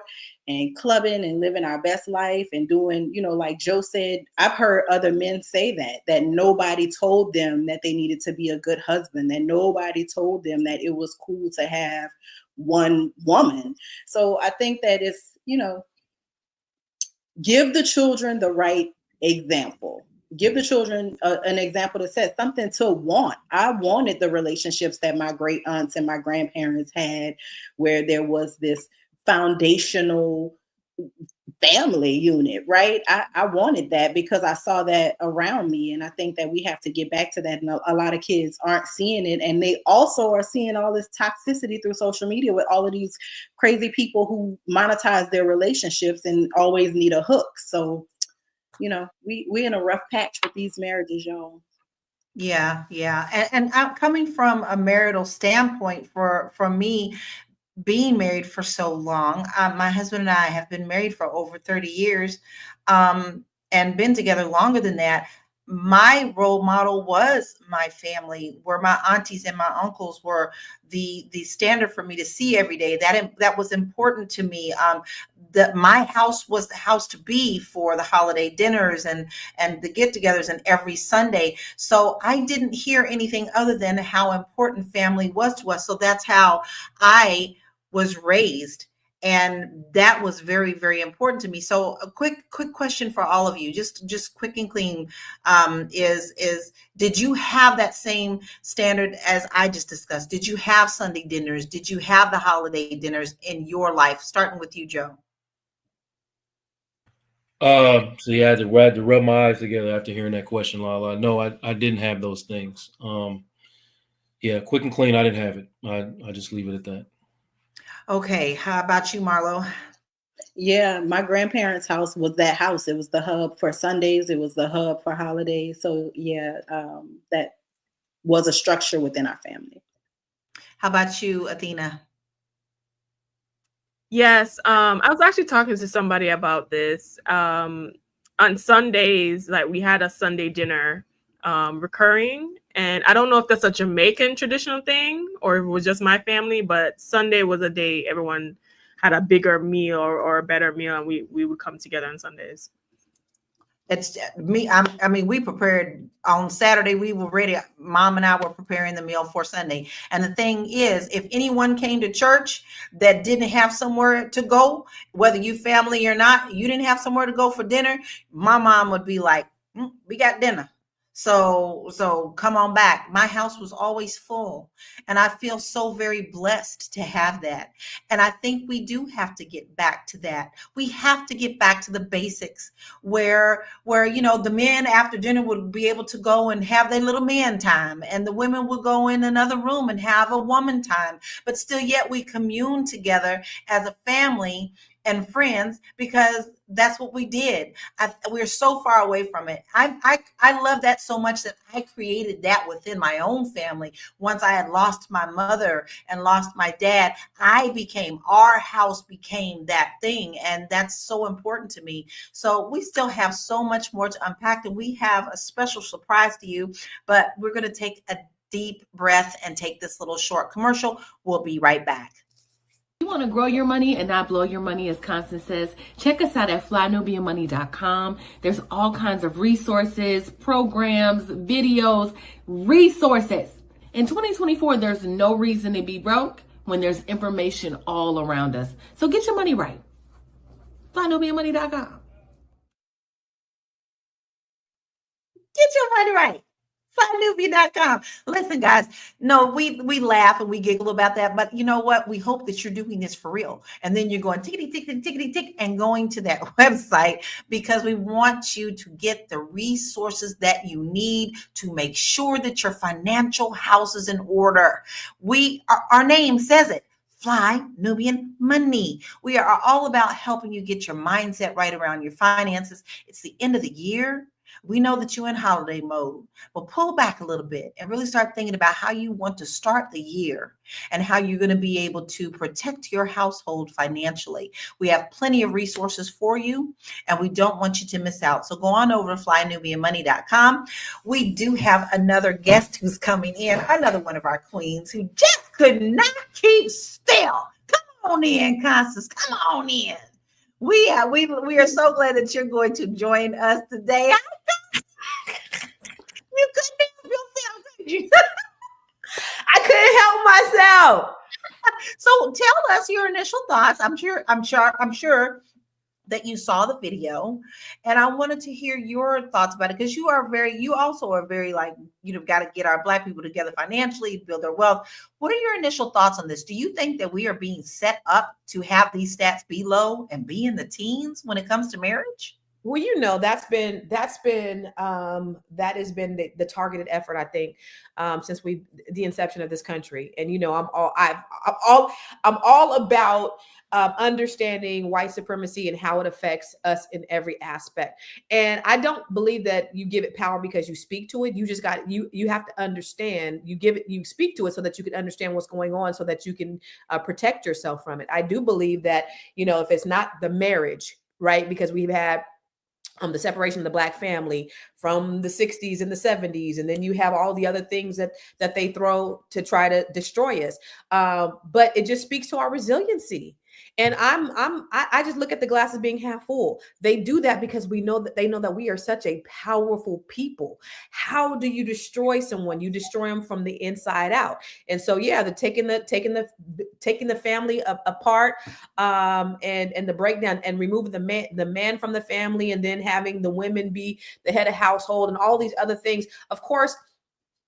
and clubbing and living our best life and doing, like Joe said, I've heard other men say that nobody told them that they needed to be a good husband, that nobody told them that it was cool to have one woman. So I think that it's, give the children the right example. Give the children an example that says something to want. I wanted the relationships that my great aunts and my grandparents had, where there was this foundational family unit, right? I wanted that because I saw that around me. And I think that we have to get back to that. And a lot of kids aren't seeing it. And they also are seeing all this toxicity through social media with all of these crazy people who monetize their relationships and always need a hook. So, we in a rough patch with these marriages, y'all. Yeah, yeah. And I'm coming from a marital standpoint from me being married for so long. My husband and I have been married for over 30 years and been together longer than that. My role model was my family, where my aunties and my uncles were the standard for me to see every day. That was important to me. That my house was the house to be for the holiday dinners and the get-togethers and every Sunday. So I didn't hear anything other than how important family was to us. So that's how I was raised. And that was very, very important to me. So a quick question for all of you, just quick and clean, is did you have that same standard as I just discussed? Did you have Sunday dinners? Did you have the holiday dinners in your life? Starting with you, Joe. So you had to rub my eyes together after hearing that question, Lala. No, I didn't have those things. Yeah, quick and clean, I didn't have it. I just leave it at that. Okay, how about you, Marlo? Yeah, my grandparents' house was that house. It was the hub for Sundays. It was the hub for holidays. So yeah, that was a structure within our family. How about you, Athena? Yes, I was actually talking to somebody about this. On Sundays, like we had a Sunday dinner recurring, and I don't know if that's a Jamaican traditional thing or if it was just my family, but Sunday was a day everyone had a bigger meal or a better meal, and we would come together on Sundays. It's me. I mean, we prepared on Saturday. We were ready. Mom and I were preparing the meal for Sunday. And the thing is, if anyone came to church that didn't have somewhere to go, whether you family or not, you didn't have somewhere to go for dinner, my mom would be like, we got dinner. So come on back. My house was always full, and I feel so very blessed to have that. And I think we do have to get back to that. We have to get back to the basics where the men after dinner would be able to go and have their little man time, and the women would go in another room and have a woman time, but still yet we commune together as a family and friends, because that's what we did. We're so far away from it. I love that so much that I created that within my own family. Once I had lost my mother and lost my dad, our house became that thing. And that's so important to me. So we still have so much more to unpack, and we have a special surprise to you, but we're going to take a deep breath and take this little short commercial. We'll be right back. You want to grow your money and not blow your money, as Constance says, check us out at flynubianmoney.com. There's all kinds of resources, programs, videos, resources. In 2024, there's no reason to be broke when there's information all around us. So get your money right. flynubianmoney.com. Get your money right. FlyNewbie.com. Listen, guys, no, we laugh and we giggle about that, but you know what? We hope that you're doing this for real. And then you're going tickety, tickety, tickety, tick, and going to that website because we want you to get the resources that you need to make sure that your financial house is in order. Our name says it. Fly Nubian Money. We are all about helping you get your mindset right around your finances. It's the end of the year. We know that you're in holiday mode, but pull back a little bit and really start thinking about how you want to start the year and how you're going to be able to protect your household financially. We have plenty of resources for you, and we don't want you to miss out. So go on over to flynubianmoney.com. We do have another guest who's coming in, another one of our queens who just could not keep still. Come on in, Constance. Come on in. We are so glad that you're going to join us today. You couldn't help yourself, could you? I couldn't help myself. So tell us your initial thoughts. I'm sure that you saw the video, and I wanted to hear your thoughts about it because you also are very like, got to get our Black people together financially, build their wealth. What are your initial thoughts on this? Do you think that we are being set up to have these stats be low and be in the teens when it comes to marriage? Well, that has been the targeted effort, I think, since the inception of this country. And I'm all about understanding white supremacy and how it affects us in every aspect. And I don't believe that you give it power because you speak to it. You just you have to understand. You speak to it so that you can understand what's going on, so that you can protect yourself from it. I do believe that if it's not the marriage, right, because we've had the separation of the Black family from the 60s and the 70s. And then you have all the other things that they throw to try to destroy us. But it just speaks to our resiliency. And I just look at the glasses being half full. They do that because they know that we are such a powerful people. How do you destroy someone? You destroy them from the inside out. And so, taking the family apart, and the breakdown, and removing the man from the family, and then having the women be the head of household and all these other things. Of course,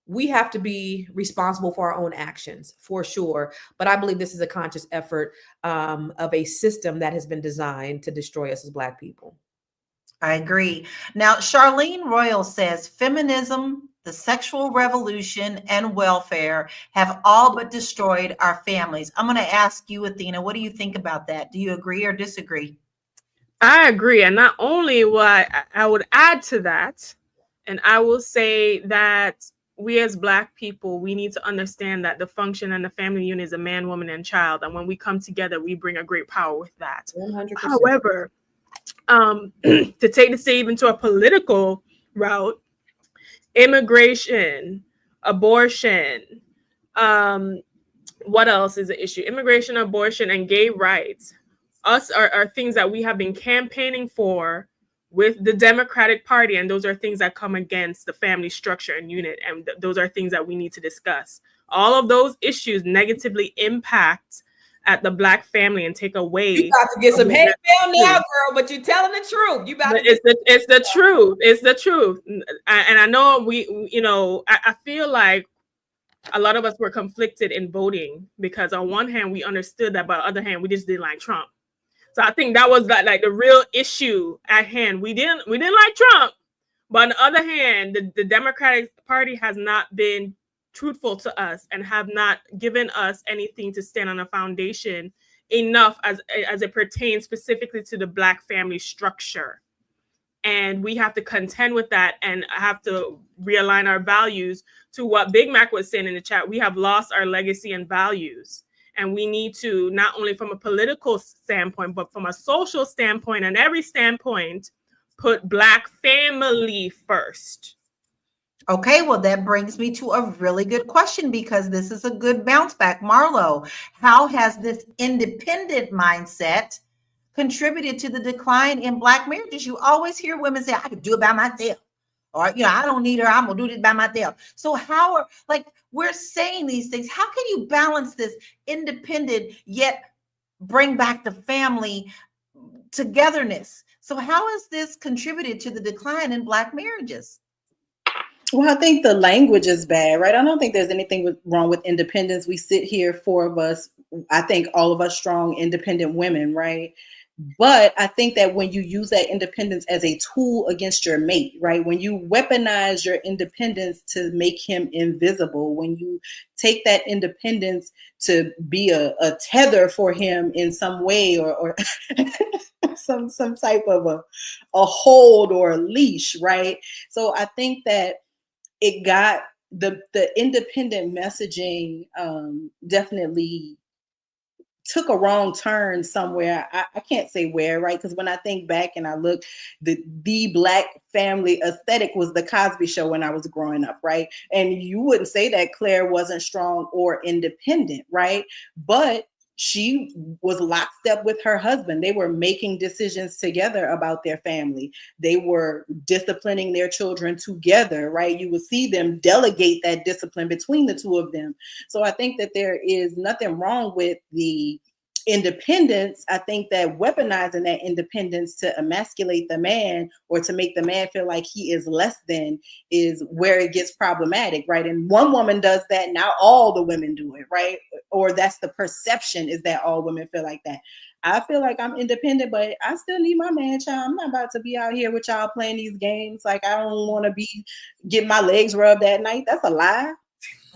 we have to be responsible for our own actions, for sure. But I believe this is a conscious effort of a system that has been designed to destroy us as Black people. I agree. Now, Charlene Royal says feminism, the sexual revolution, and welfare have all but destroyed our families. I'm going to ask you, Athena, what do you think about that? Do you agree or disagree? I agree. And not only what I would add to that, and I will say that we as Black people, we need to understand that the function and the family unit is a man, woman, and child. And when we come together, we bring a great power with that. 100%. However, to take the state into a political route, immigration, abortion, what else is an issue? Immigration, abortion, and gay rights are things that we have been campaigning for with the Democratic Party, and those are things that come against the family structure and unit, and those are things that we need to discuss. All of those issues negatively impact at the Black family and take away. You about to get some hate mail now, girl, but you're telling the truth. It's the truth. It's the truth. And I know I feel like a lot of us were conflicted in voting because on one hand we understood that, but on the other hand we just didn't like Trump. So I think that was like the real issue at hand. We didn't like Trump, but on the other hand, the Democratic Party has not been truthful to us and have not given us anything to stand on a foundation enough as it pertains specifically to the Black family structure. And we have to contend with that and have to realign our values to what Big Mac was saying in the chat. We have lost our legacy and values. And we need to, not only from a political standpoint, but from a social standpoint and every standpoint, put Black family first. Okay, well, that brings me to a really good question because this is a good bounce back. Marlo, how has this independent mindset contributed to the decline in Black marriages? You always hear women say, I can do it by myself. Or, I don't need her. I'm going to do this by myself. So we're saying these things. How can you balance this independent yet bring back the family togetherness? So how has this contributed to the decline in Black marriages? Well, I think the language is bad, right? I don't think there's anything wrong with independence. We sit here, four of us, I think all of us strong, independent women, right? But I think that when you use that independence as a tool against your mate, right? When you weaponize your independence to make him invisible, when you take that independence to be a tether for him in some way, or some type of a hold or a leash, right? So I think that it got the independent messaging definitely took a wrong turn somewhere. I can't say where, right? Because when I think back and I look, the Black family aesthetic was the Cosby Show when I was growing up, right? And you wouldn't say that Claire wasn't strong or independent, right? But she was lockstep with her husband. They were making decisions together about their family. They were disciplining their children together, right? You would see them delegate that discipline between the two of them. So I think that there is nothing wrong with the independence. I think that weaponizing that independence to emasculate the man or to make the man feel like he is less than is where it gets problematic, right? And one woman does that, now all the women do it, right? Or that's the perception, is that all women feel like that. I feel like I'm independent, but I still need my man child. I'm not about to be out here with y'all playing these games. Like, I don't want to be getting my legs rubbed at night. That's a lie.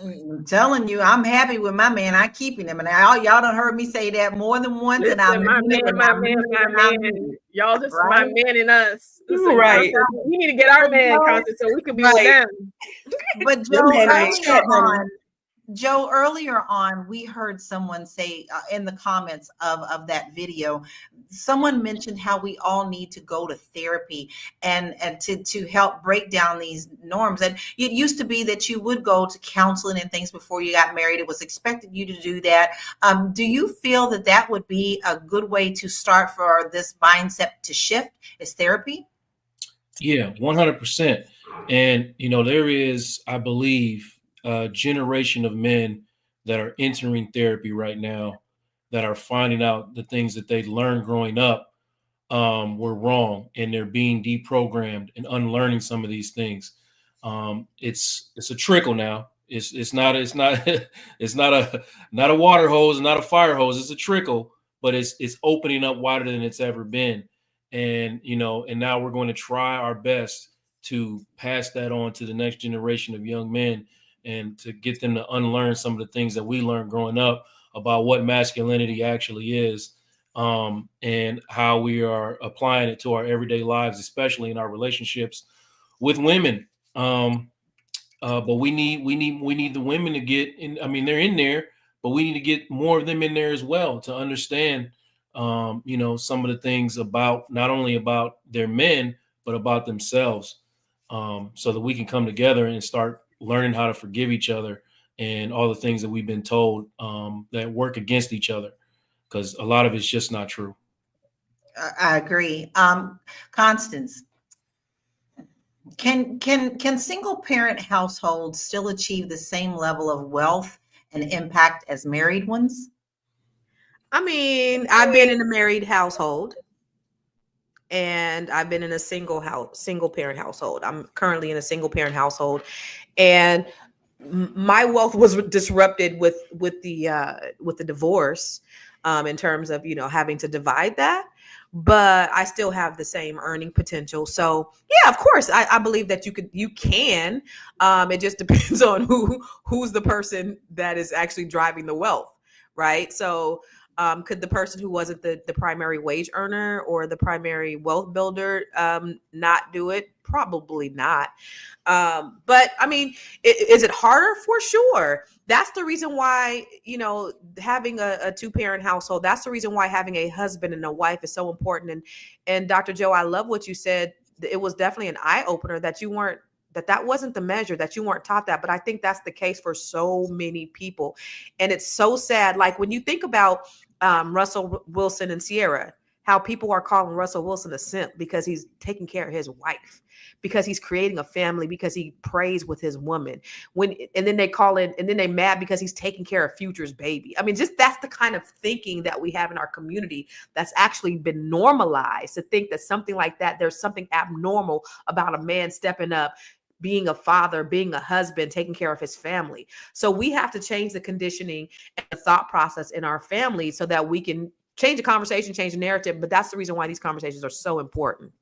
I'm telling you, I'm happy with my man. I keeping him, and y'all done heard me say that more than once. Listen, and I my mean it, man, and my I man, mean my it, and I man. mean it. Y'all just my Right? man and us. Listen, Right. we need to get our But man Joe, constant so we can be with Right. them. but Them Joe, men ain't earlier chat, honey. on, earlier on, we heard someone say in the comments of that video, someone mentioned how we all need to go to therapy and to help break down these norms. And it used to be that you would go to counseling and things before you got married. It was expected you to do that. Do you feel that that would be a good way to start for this mindset to shift, is therapy? Yeah, 100%. And, there is, I believe, a generation of men that are entering therapy right now that are finding out the things that they learned growing up were wrong, and they're being deprogrammed and unlearning some of these things. It's a trickle now. It's not it's not it's not a water hose, not a fire hose. It's a trickle, but it's opening up wider than it's ever been. And and now we're going to try our best to pass that on to the next generation of young men and to get them to unlearn some of the things that we learned growing up about what masculinity actually is, and how we are applying it to our everyday lives, especially in our relationships with women. But we need the women to get in. I mean, they're in there, but we need to get more of them in there as well to understand, some of the things about not only about their men, but about themselves, so that we can come together and start learning how to forgive each other and all the things that we've been told that work against each other, because a lot of it's just not true. I agree. Constance, can single parent households still achieve the same level of wealth and impact as married ones? I mean, I've been in a married household and I've been in a single parent household. I'm currently in a single parent household, and my wealth was disrupted with the divorce, in terms of having to divide that. But I still have the same earning potential. So yeah, of course, I believe that you can. It just depends on who's the person that is actually driving the wealth, right? So could the person who wasn't the primary wage earner or the primary wealth builder not do it? Probably not. But I mean, is it harder? For sure. That's the reason why, having a two-parent household, that's the reason why having a husband and a wife is so important. And Dr. Joe, I love what you said. It was definitely an eye-opener that you weren't, that wasn't the measure, that you weren't taught that. But I think that's the case for so many people. And it's so sad. Like when you think about Russell Wilson and Sierra, how people are calling Russell Wilson a simp because he's taking care of his wife, because he's creating a family, because he prays with his woman. And then they call it, and then they mad because he's taking care of Future's baby. I mean, just that's the kind of thinking that we have in our community that's actually been normalized, to think that something like that, there's something abnormal about a man stepping up, being a father, being a husband, taking care of his family. So we have to change the conditioning and the thought process in our family so that we can change the conversation, change the narrative. But that's the reason why these conversations are so important.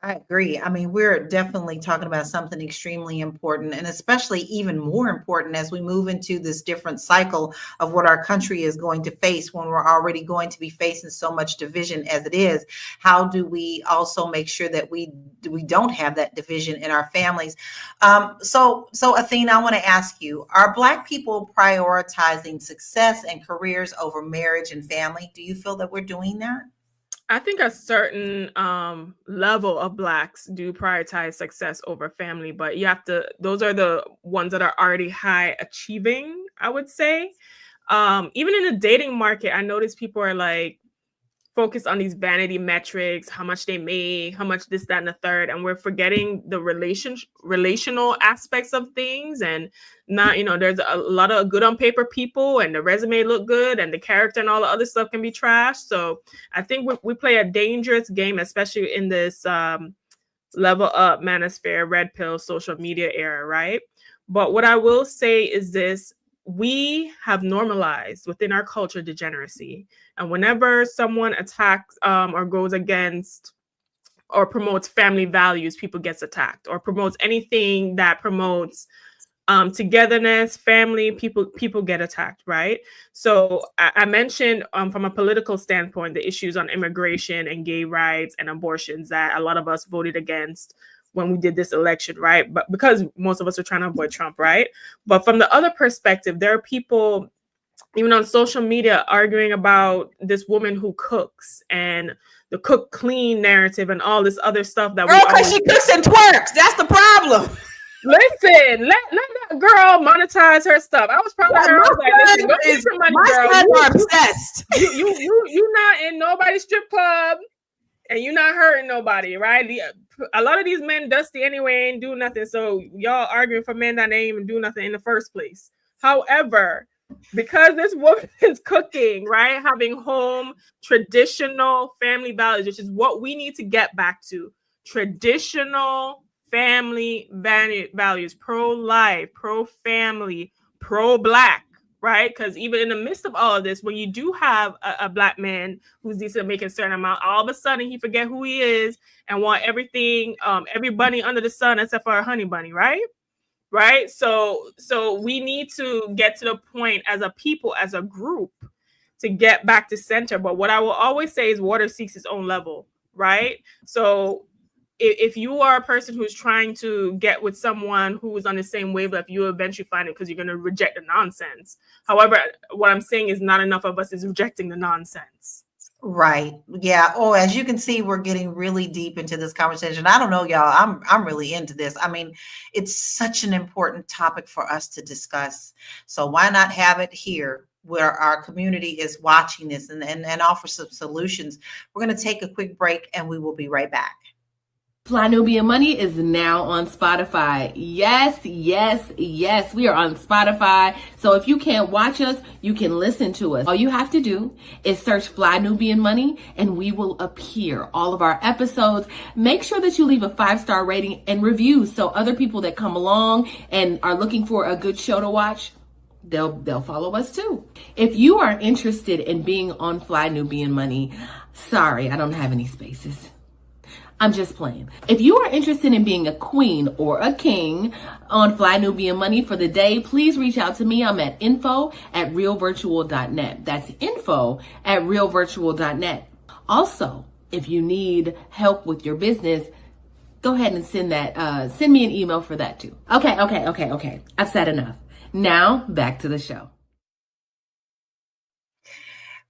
I agree. I mean, we're definitely talking about something extremely important, and especially even more important as we move into this different cycle of what our country is going to face when we're already going to be facing so much division as it is. How do we also make sure that we don't have that division in our families? So Athena, I want to ask you: are Black people prioritizing success and careers over marriage and family? Do you feel that we're doing that? I think a certain level of Blacks do prioritize success over family, but you have to, those are the ones that are already high achieving, I would say. Even in the dating market, I notice people are like focused on these vanity metrics, how much they make, how much this, that, and the third, and we're forgetting the relational aspects of things. And not, there's a lot of good on paper people, and the resume look good, and the character and all the other stuff can be trash. So I think we play a dangerous game, especially in this level up manosphere, red pill, social media era, right? But what I will say is this: we have normalized within our culture degeneracy. And whenever someone attacks or goes against or promotes family values, people gets attacked, or promotes anything that promotes togetherness, family, people get attacked, right? So I mentioned from a political standpoint, the issues on immigration and gay rights and abortions that a lot of us voted against when we did this election, right? But because most of us are trying to avoid Trump, right? But from the other perspective, there are people even on social media arguing about this woman who cooks and the cook clean narrative and all this other stuff that Girl, we because always she cooks and twerks. That's the problem. listen. Let that girl monetize her stuff. I was proud of her. I was like, listen, go get some money, My girl. sons are obsessed. You not in nobody's strip club, and you're not hurting nobody, right? A lot of these men dusty anyway, ain't do nothing. So y'all arguing for men that ain't even do nothing in the first place. However, because this woman is cooking, right, having home traditional family values, which is what we need to get back to, traditional family values, pro-life, pro-family, pro-Black, right? Because even in the midst of all of this, when you do have a Black man who's decent, making a certain amount, all of a sudden he forget who he is and want everything, every bunny under the sun except for a honey bunny, right? Right. So we need to get to the point as a people, as a group, to get back to center. But what I will always say is water seeks its own level, right? So if you are a person who's trying to get with someone who is on the same wavelength, you eventually find it because you're going to reject the nonsense. However, what I'm saying is not enough of us is rejecting the nonsense. Right. Yeah. Oh, as you can see, we're getting really deep into this conversation. I don't know, y'all. I'm really into this. I mean, it's such an important topic for us to discuss. So why not have it here where our community is watching this and offer some solutions? We're going to take a quick break and we will be right back. Fly Nubian Money is now on Spotify. Yes. We are on Spotify. So if you can't watch us, you can listen to us. All you have to do is search Fly Nubian Money and we will appear. All of our episodes. Make sure that you leave a 5-star rating and reviews so other people that come along and are looking for a good show to watch, they'll follow us too. If you are interested in being on Fly Nubian Money, sorry, I don't have any spaces. I'm just playing. If you are interested in being a queen or a king on Fly Nubian Money for the day, please reach out to me. I'm at info@realvirtual.net. That's info@realvirtual.net. Also, if you need help with your business, go ahead and send me an email for that too. Okay. I've said enough. Now back to the show.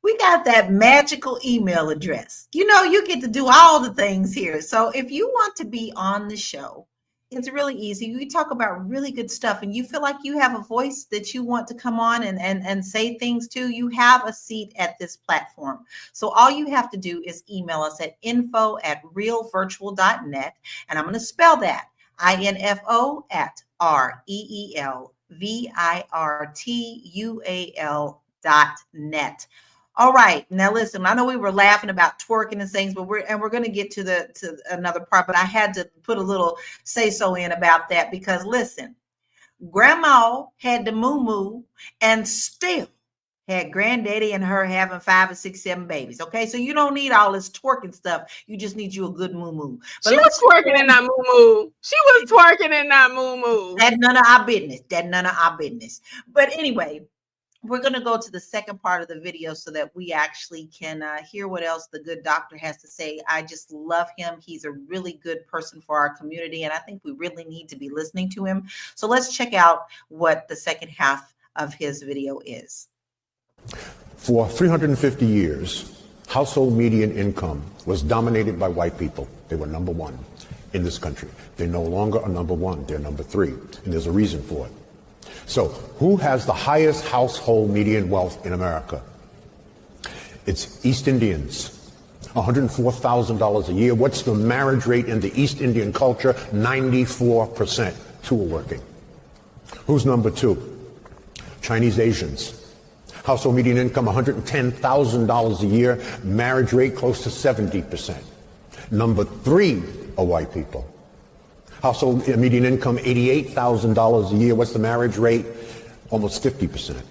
We got that magical email address. You get to do all the things here. So if you want to be on the show, it's really easy. We talk about really good stuff and you feel like you have a voice that you want to come on and say things to, you have a seat at this platform. So all you have to do is email us at info@realvirtual.net. And I'm going to spell that info@REELVIRTUAL.net. All right. Now listen, I know we were laughing about twerking and things, but we're going to get to another part, but I had to put a little say so in about that because listen, grandma had the moo and still had granddaddy and her having 5 or 6, 7 babies. Okay. So you don't need all this twerking stuff. You just need you a good moo. She was twerking in that moo. She was twerking in that moo. That's none of our business. That's none of our business. But anyway, we're going to go to the second part of the video so that we actually can hear what else the good doctor has to say. I just love him. He's a really good person for our community, and I think we really need to be listening to him. So let's check out what the second half of his video is. For 350 years, household median income was dominated by white people. They were number one in this country. They no longer are number one. They're number three, and there's a reason for it. So who has the highest household median wealth in America? It's East Indians, $104,000 a year. What's the marriage rate in the East Indian culture? 94%. Two are working. Who's number two? Chinese Asians. Household median income, $110,000 a year. Marriage rate close to 70%. Number three are white people. Household median income, $88,000 a year. What's the marriage rate? Almost 50%.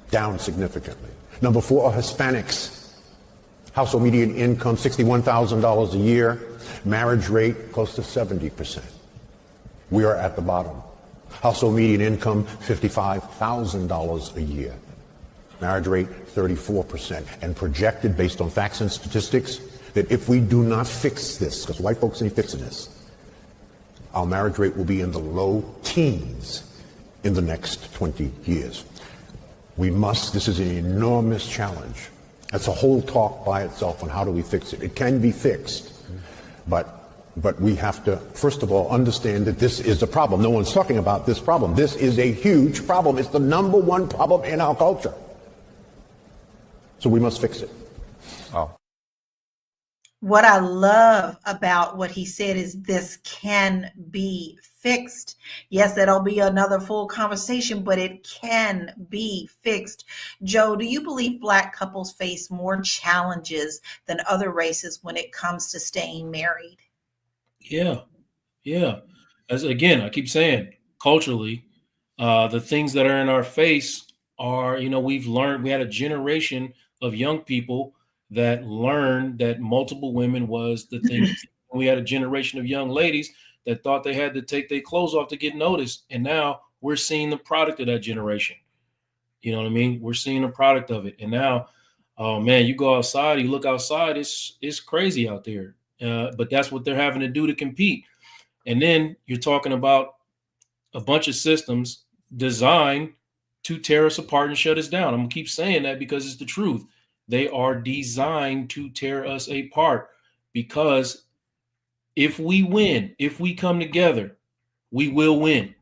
Down significantly. Number four are Hispanics. Household median income, $61,000 a year. Marriage rate, close to 70%. We are at the bottom. Household median income, $55,000 a year. Marriage rate, 34%. And projected, based on facts and statistics, that if we do not fix this, because white folks ain't fixing this, our marriage rate will be in the low teens in the next 20 years. We must, this is an enormous challenge. That's a whole talk by itself on how do we fix it. It can be fixed, but we have to, first of all, understand that this is a problem. No one's talking about this problem. This is a huge problem. It's the number one problem in our culture. So we must fix it. Oh. What I love about what he said is this can be fixed. Yes, that'll be another full conversation, but it can be fixed. Joe, do you believe Black couples face more challenges than other races when it comes to staying married? Yeah. As again, I keep saying, culturally, the things that are in our face are, we've learned, we had a generation of young people that learned that multiple women was the thing. We had a generation of young ladies that thought they had to take their clothes off to get noticed. And now we're seeing the product of that generation. You know what I mean? We're seeing the product of it. And now, oh man, you go outside, you look outside, it's crazy out there. But that's what they're having to do to compete. And then you're talking about a bunch of systems designed to tear us apart and shut us down. I'm gonna keep saying that because it's the truth. They are designed to tear us apart, because if we win, if we come together, we will win.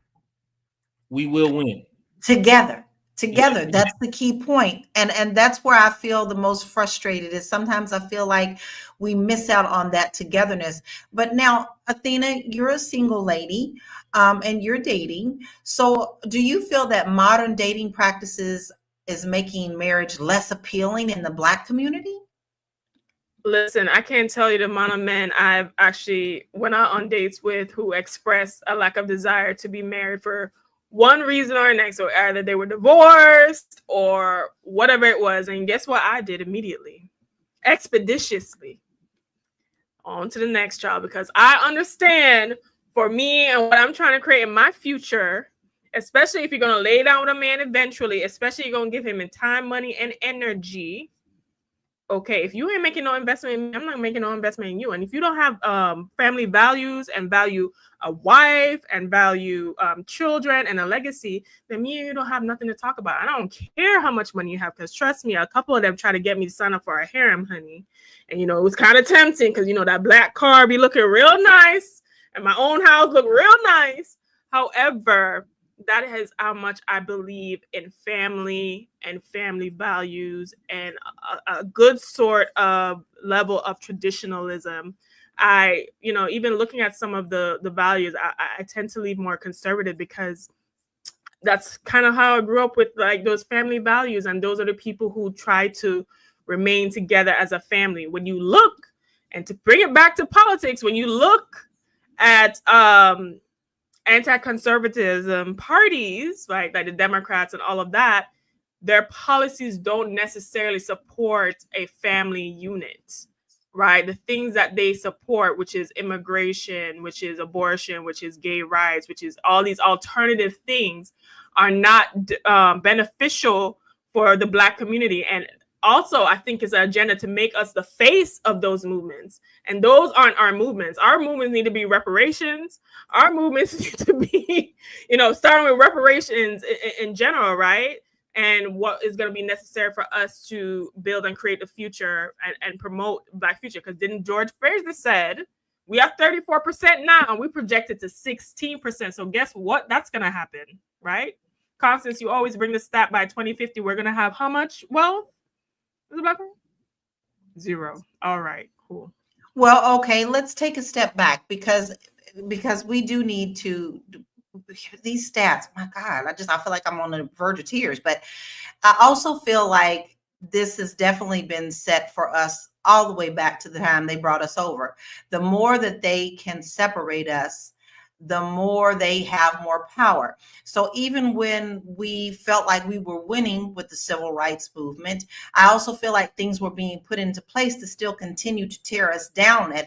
We will win. Together. That's the key point. And that's where I feel the most frustrated is sometimes I feel like we miss out on that togetherness. But now, Athena, you're a single lady and you're dating. So do you feel that modern dating practices is making marriage less appealing in the Black community? Listen, I can't tell you the amount of men I've actually went out on dates with who expressed a lack of desire to be married for one reason or next, or either they were divorced or whatever it was. And guess what I did immediately? Expeditiously on to the next child, because I understand for me and what I'm trying to create in my future, especially if you're going to lay down with a man eventually, especially you're going to give him in time, money, and energy. Okay, if you ain't making no investment in me, I'm not making no investment in you. And if you don't have family values and value a wife and value children and a legacy, then me and you don't have nothing to talk about. I don't care how much money you have, because trust me, a couple of them try to get me to sign up for a harem, honey. And, it was kind of tempting because, that black car be looking real nice and my own house look real nice. However, that is how much I believe in family and family values and a good sort of level of traditionalism. I, even looking at some of the values, I tend to leave more conservative, because that's kind of how I grew up, with like those family values, and those are the people who try to remain together as a family. When you look, and to bring it back to politics, when you look at anti-conservatism parties, right, like the Democrats and all of that, their policies don't necessarily support a family unit, right? The things that they support, which is immigration, which is abortion, which is gay rights, which is all these alternative things, are not beneficial for the Black community. And also, I think it's an agenda to make us the face of those movements. And those aren't our movements. Our movements need to be reparations. Our movements need to be, starting with reparations in general, right? And what is going to be necessary for us to build and create the future and promote Black future. Because didn't George Fraser said, we have 34% now, and we projected to 16%. So guess what? That's going to happen, right? Constance, you always bring the stat by 2050. We're going to have how much wealth? Is it Black? 0. All right, cool. Well, okay, let's take a step back because we do need to, these stats, my God, I feel like I'm on the verge of tears, but I also feel like this has definitely been set for us all the way back to the time they brought us over. The more that they can separate us, the more they have more power. So even when we felt like we were winning with the civil rights movement, I also feel like things were being put into place to still continue to tear us down in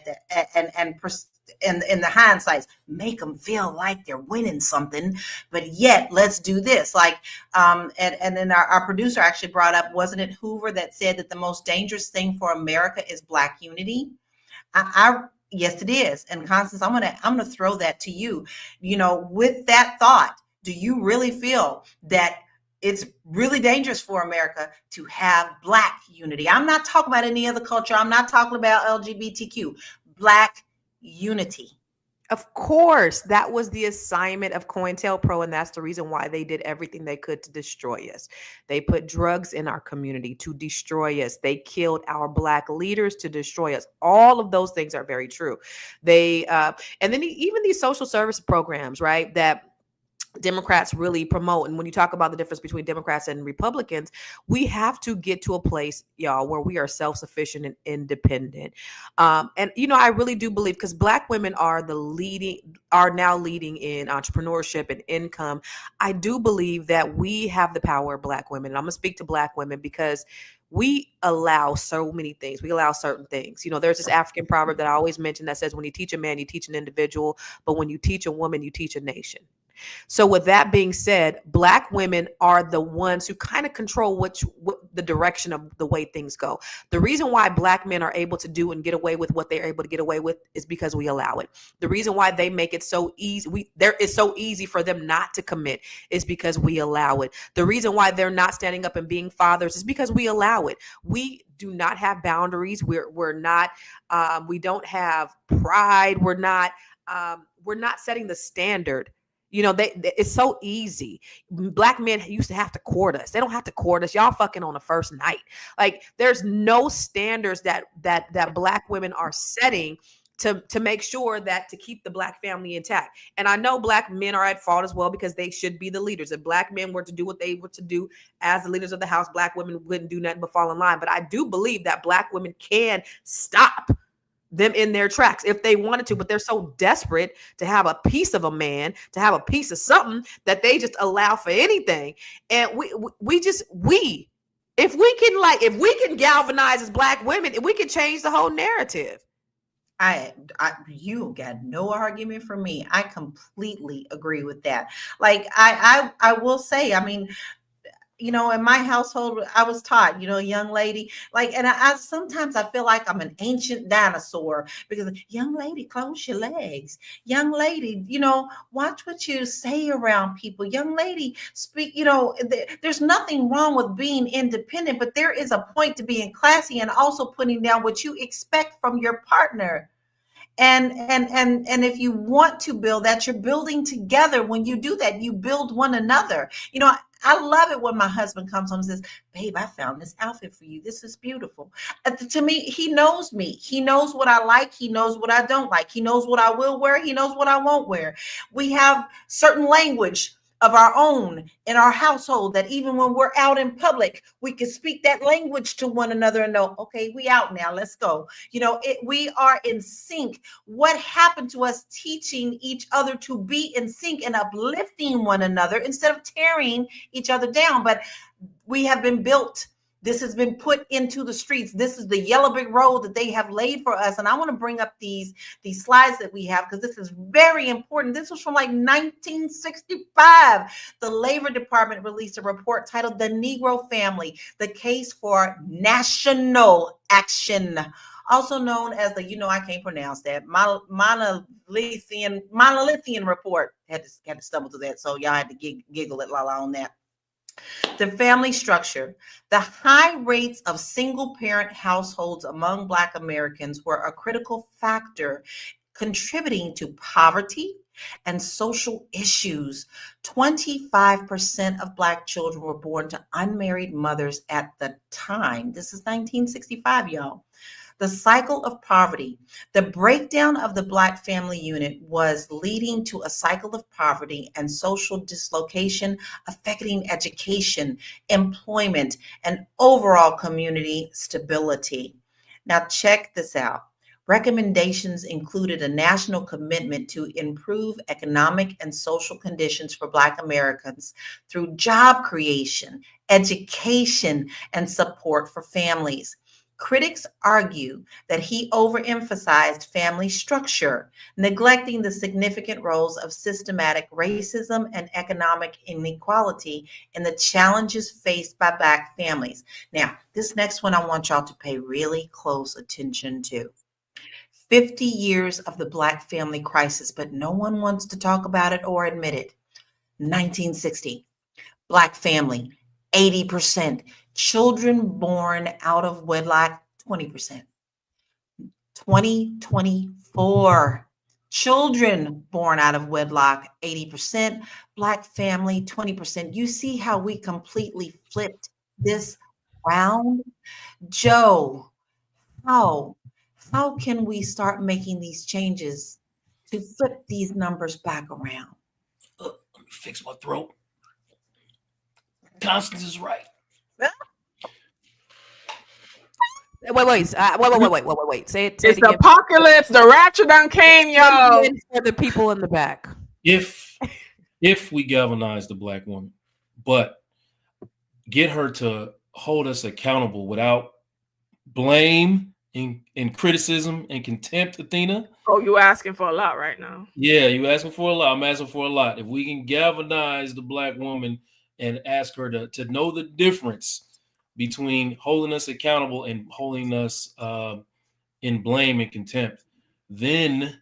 the hindsight, make them feel like they're winning something, but yet let's do this. Like, and then our producer actually brought up, wasn't it Hoover that said that the most dangerous thing for America is Black unity? Yes, it is. And Constance, I'm gonna throw that to you. With that thought, do you really feel that it's really dangerous for America to have Black unity? I'm not talking about any other culture. I'm not talking about LGBTQ. Black unity. Of course, that was the assignment of COINTELPRO, and that's the reason why they did everything they could to destroy us. They put drugs in our community to destroy us. They killed our Black leaders to destroy us. All of those things are very true. They and then even these social service programs, right, that Democrats really promote. And when you talk about the difference between Democrats and Republicans, we have to get to a place, y'all, where we are self-sufficient and independent. And I really do believe, because Black women are now leading in entrepreneurship and income. I do believe that we have the power of Black women. And I'm gonna speak to Black women because we allow so many things. We allow certain things. There's this African proverb that I always mention that says, when you teach a man, you teach an individual, but when you teach a woman, you teach a nation. So with that being said, Black women are the ones who kind of control what the direction of the way things go. The reason why Black men are able to do and get away with what they're able to get away with is because we allow it. The reason why they make it so easy, it's so easy for them not to commit, is because we allow it. The reason why they're not standing up and being fathers is because we allow it. We do not have boundaries. We're not. We don't have pride. We're not setting the standard. It's so easy. Black men used to have to court us. They don't have to court us. Y'all fucking on the first night. Like, there's no standards that Black women are setting to make sure that to keep the Black family intact. And I know Black men are at fault as well, because they should be the leaders. If Black men were to do what they were to do as the leaders of the house, Black women wouldn't do nothing but fall in line. But I do believe that Black women can stop them in their tracks if they wanted to, but they're so desperate to have a piece of a man, to have a piece of something, that they just allow for anything. And if we can galvanize as Black women, we can change the whole narrative. You got no argument from me. I completely agree with that. Like, I will say, I mean, in my household, I was taught, a young lady, like, and I sometimes I feel like I'm an ancient dinosaur, because young lady, close your legs. Young lady, watch what you say around people. Young lady, speak, there's nothing wrong with being independent, but there is a point to being classy and also putting down what you expect from your partner. And if you want to build that, you're building together. When you do that, you build one another. I love it when my husband comes home and says, babe, I found this outfit for you. This is beautiful. To me, he knows me. He knows what I like. He knows what I don't like. He knows what I will wear. He knows what I won't wear. We have certain language of our own in our household, that even when we're out in public, we can speak that language to one another and know, okay, we out now, let's go. We are in sync. What happened to us teaching each other to be in sync and uplifting one another instead of tearing each other down? But we have been built. This has been put into the streets. This is the yellow brick road that they have laid for us. And I want to bring up these slides that we have, because this is very important. This was from like 1965. The Labor Department released a report titled "The Negro Family: The Case for National Action," also known as the, I can't pronounce that, monolithian report. Had to stumble through that. So y'all had to giggle at Lala on that. The family structure. The high rates of single-parent households among Black Americans were a critical factor contributing to poverty and social issues. 25% of Black children were born to unmarried mothers at the time. This is 1965, y'all. The cycle of poverty. The breakdown of the Black family unit was leading to a cycle of poverty and social dislocation, affecting education, employment, and overall community stability. Now, check this out. Recommendations included a national commitment to improve economic and social conditions for Black Americans through job creation, education, and support for families. Critics argue that he overemphasized family structure, neglecting the significant roles of systematic racism and economic inequality in the challenges faced by Black families. Now, this next one I want y'all to pay really close attention to. 50 years of the Black family crisis, but no one wants to talk about it or admit it. 1960, Black family, 80%. Children born out of wedlock, 20%. 2024, children born out of wedlock, 80%. Black family, 20%. You see how we completely flipped this round? Joe, how can we start making these changes to flip these numbers back around? Let me fix my throat. Constance is right. Wait. Say it It's again. the apocalypse. The rapture done came, y'all. For the people in the back. If we galvanize the Black woman, but get her to hold us accountable without blame and criticism and contempt, Athena. Oh, you asking for a lot right now. Yeah, you asking for a lot. I'm asking for a lot. If we can galvanize the Black woman and ask her to know the difference between holding us accountable and holding us in blame and contempt, then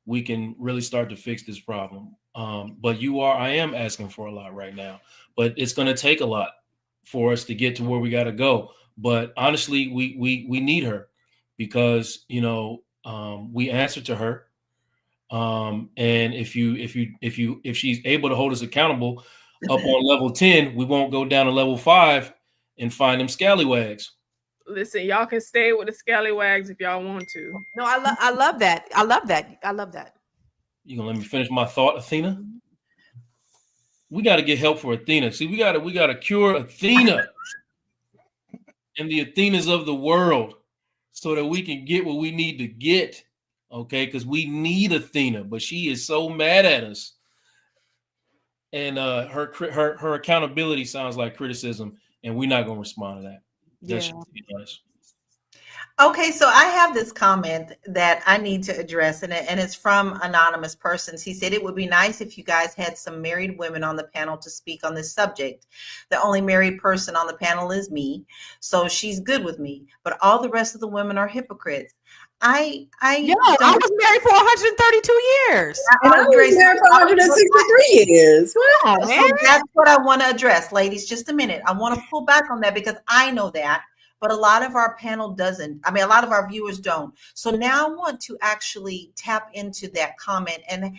we can really start to fix this problem. But I am asking for a lot right now, but it's going to take a lot for us to get to where we got to go. But honestly, we need her, because we answer to her. And if she's able to hold us accountable up on level 10, we won't go down to level 5 and find them scallywags. Listen, y'all can stay with the scallywags if y'all want to. No, I love that. I love that. You gonna let me finish my thought, Athena? We got to get help for Athena. See, we got to cure Athena and the Athenas of the world, so that we can get what we need to get. Okay, because we need Athena, but she is so mad at us, and her accountability sounds like criticism, and we're not gonna respond to that. That's just to be honest. Okay, so I have this comment that I need to address, and it's from anonymous persons. He said, it would be nice if you guys had some married women on the panel to speak on this subject. The only married person on the panel is me, so she's good with me, but all the rest of the women are hypocrites. I was married for 132 years. And I was married for 163 years. Wow, so that's what I want to address, ladies. Just a minute. I want to pull back on that, because I know that, but a lot of our panel doesn't. I mean, a lot of our viewers don't. So now I want to actually tap into that comment and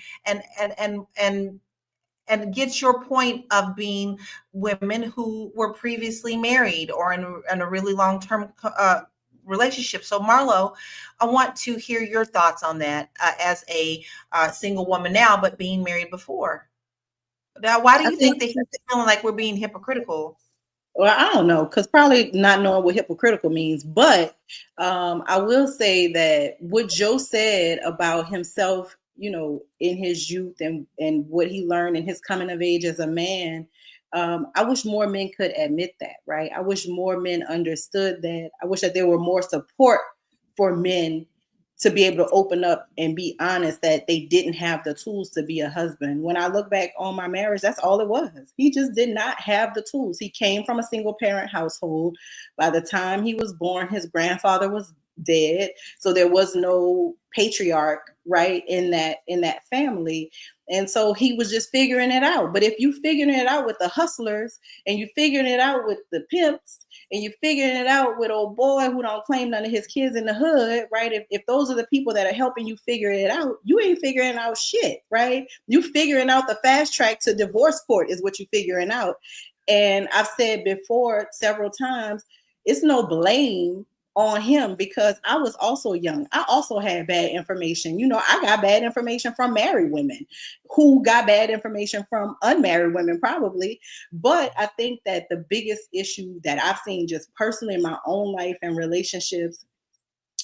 get your point of being women who were previously married or in a really long-term relationship. So Marlo, I want to hear your thoughts on that as a single woman now, but being married before. Now, why do I you think think, that he's feeling like we're being hypocritical? well, I don't know, because probably not knowing what hypocritical means. But I will say that what Joe said about himself, in his youth and what he learned in his coming of age as a man, I wish more men could admit that, right? I wish more men understood that. I wish that there were more support for men to be able to open up and be honest that they didn't have the tools to be a husband. When I look back on my marriage, that's all it was. He just did not have the tools. He came from a single parent household. By the time he was born, his grandfather was dead. So there was no patriarch, right, in that family. And so he was just figuring it out. But if you figuring it out with the hustlers and you figuring it out with the pimps and you're figuring it out with old boy who don't claim none of his kids in the hood, right? If those are the people that are helping you figure it out, you ain't figuring out shit, right? You figuring out the fast track to divorce court is what you figuring out. And I've said before several times, it's no blame on him because I was also young. I also had bad information. I got bad information from married women who got bad information from unmarried women, probably. But I think that the biggest issue that I've seen just personally in my own life and relationships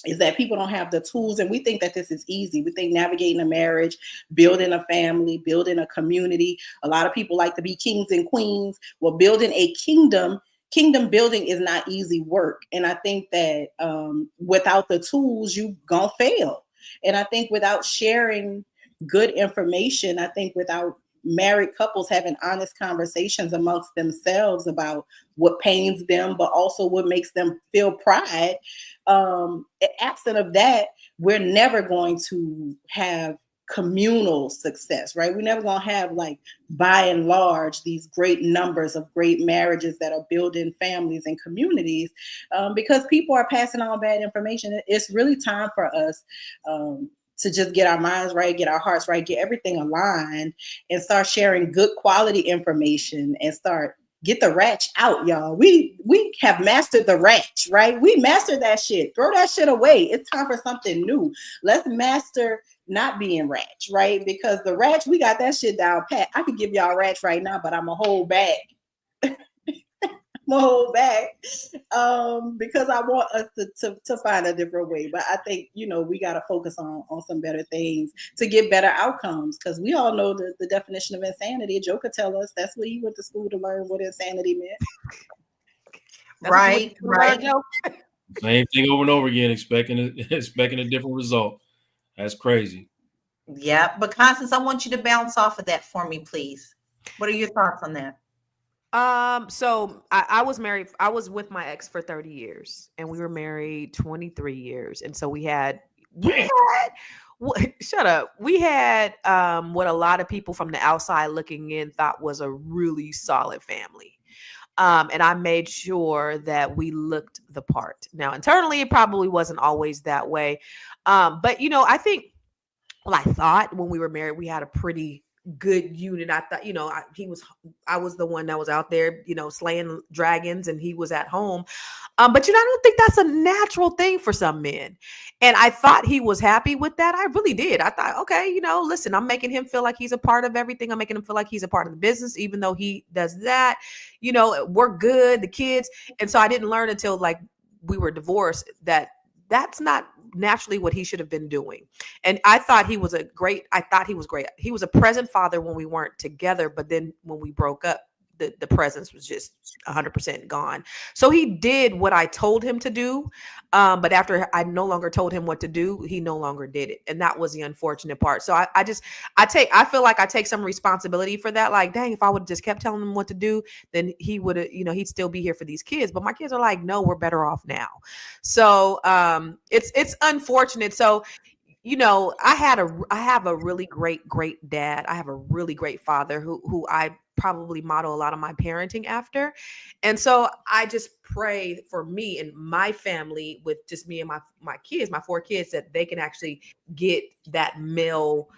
is that people don't have the tools, and we think that this is easy. We think navigating a marriage, building a family, building a community. A lot of people like to be kings and queens. Well, building a kingdom building is not easy work. And I think that without the tools, you gonna fail. And I think without sharing good information, I think without married couples having honest conversations amongst themselves about what pains them, but also what makes them feel pride. Absent of that, we're never going to have communal success, right? We're never going to have, like, by and large, these great numbers of great marriages that are building families and communities, because people are passing on bad information. It's really time for us to just get our minds right, get our hearts right, get everything aligned, and start sharing good quality information and get the ratch out, y'all. We have mastered the ratch, right? We mastered that shit. Throw that shit away. It's time for something new. Let's master not being ratch, right? Because the ratch, we got that shit down pat. I could give y'all ratch right now, but I'm a hold back. Because I want us to find a different way. But I think, we got to focus on some better things to get better outcomes, because we all know the definition of insanity. Joe could tell us that's what he went to school to learn what insanity meant. Right. Same thing over and over again, expecting a different result. That's crazy. Yeah. But Constance, I want you to bounce off of that for me, please. What are your thoughts on that? So I was married. I was with my ex for 30 years and we were married 23 years. And so we had shut up. We had what a lot of people from the outside looking in thought was a really solid family. And I made sure that we looked the part. Now, internally, it probably wasn't always that way. But I think, I thought when we were married, we had a pretty good unit. I thought, I was the one that was out there, slaying dragons, and he was at home. But I don't think that's a natural thing for some men. And I thought he was happy with that. I really did. I thought, okay, listen, I'm making him feel like he's a part of everything. I'm making him feel like he's a part of the business, even though he does that. We're good, the kids. And so I didn't learn until, like, we were divorced that that's not naturally what he should have been doing. And I thought he was great. He was a present father when we weren't together, but then when we broke up, the presence was just 100% gone. So he did what I told him to do. But after I no longer told him what to do, he no longer did it. And that was the unfortunate part. So I feel like I take some responsibility for that. Like, dang, if I would have just kept telling him what to do, then he would have, he'd still be here for these kids. But my kids are like, no, we're better off now. So it's unfortunate. So I have a really great dad. I have a really great father who I probably model a lot of my parenting after. And so I just pray for me and my family, with just me and my kids, my 4 kids, that they can actually get that male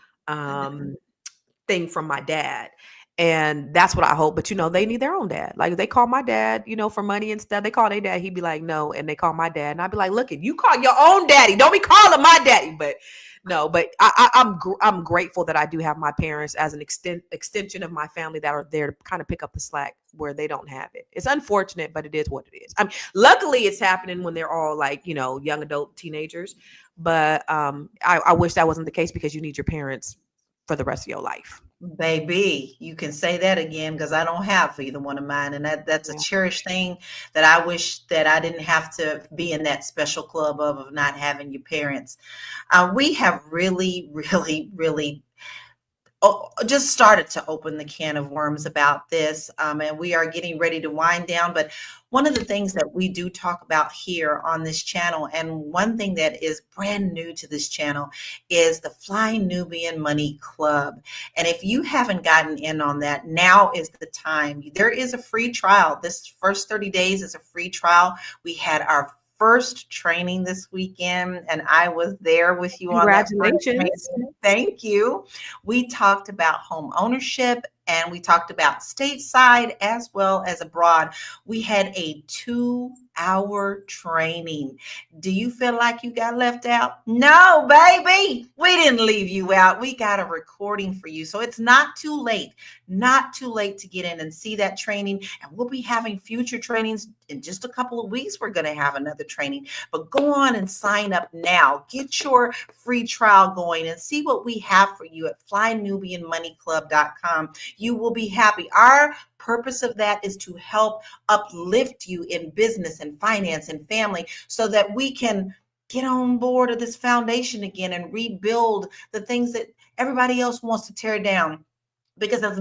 thing from my dad. And that's what I hope. But, they need their own dad. Like, they call my dad, for money and stuff. They call their dad. He'd be like, no. And they call my dad. And I'd be like, look, you call your own daddy. Don't be calling my daddy. But no, but I'm grateful that I do have my parents as an extension of my family that are there to kind of pick up the slack where they don't have it. It's unfortunate, but it is what it is. I mean, luckily it's happening when they're all like, young adult teenagers. But I wish that wasn't the case, because you need your parents for the rest of your life. Baby, you can say that again, because I don't have either one of mine. And that's a cherished thing that I wish that I didn't have to be in that special club of not having your parents. We have really, really, really just started to open the can of worms about this, and we are getting ready to wind down. But one of the things that we do talk about here on this channel, and one thing that is brand new to this channel, is the Fly Nubian Money Club. And if you haven't gotten in on that, now is the time. There is a free trial. This first 30 days is a free trial. We had our first training this weekend, and I was there with you on that. Congratulations. Thank you. We talked about home ownership, and we talked about stateside as well as abroad. We had a 2-hour training. Do you feel like you got left out? No, baby, we didn't leave you out. We got a recording for you. So it's not too late to get in and see that training. And we'll be having future trainings in just a couple of weeks. We're going to have another training, but go on and sign up now. Get your free trial going and see what we have for you at flynubianmoneyclub.com. You will be happy. Our purpose of that is to help uplift you in business and finance and family, so that we can get on board of this foundation again and rebuild the things that everybody else wants to tear down. Because as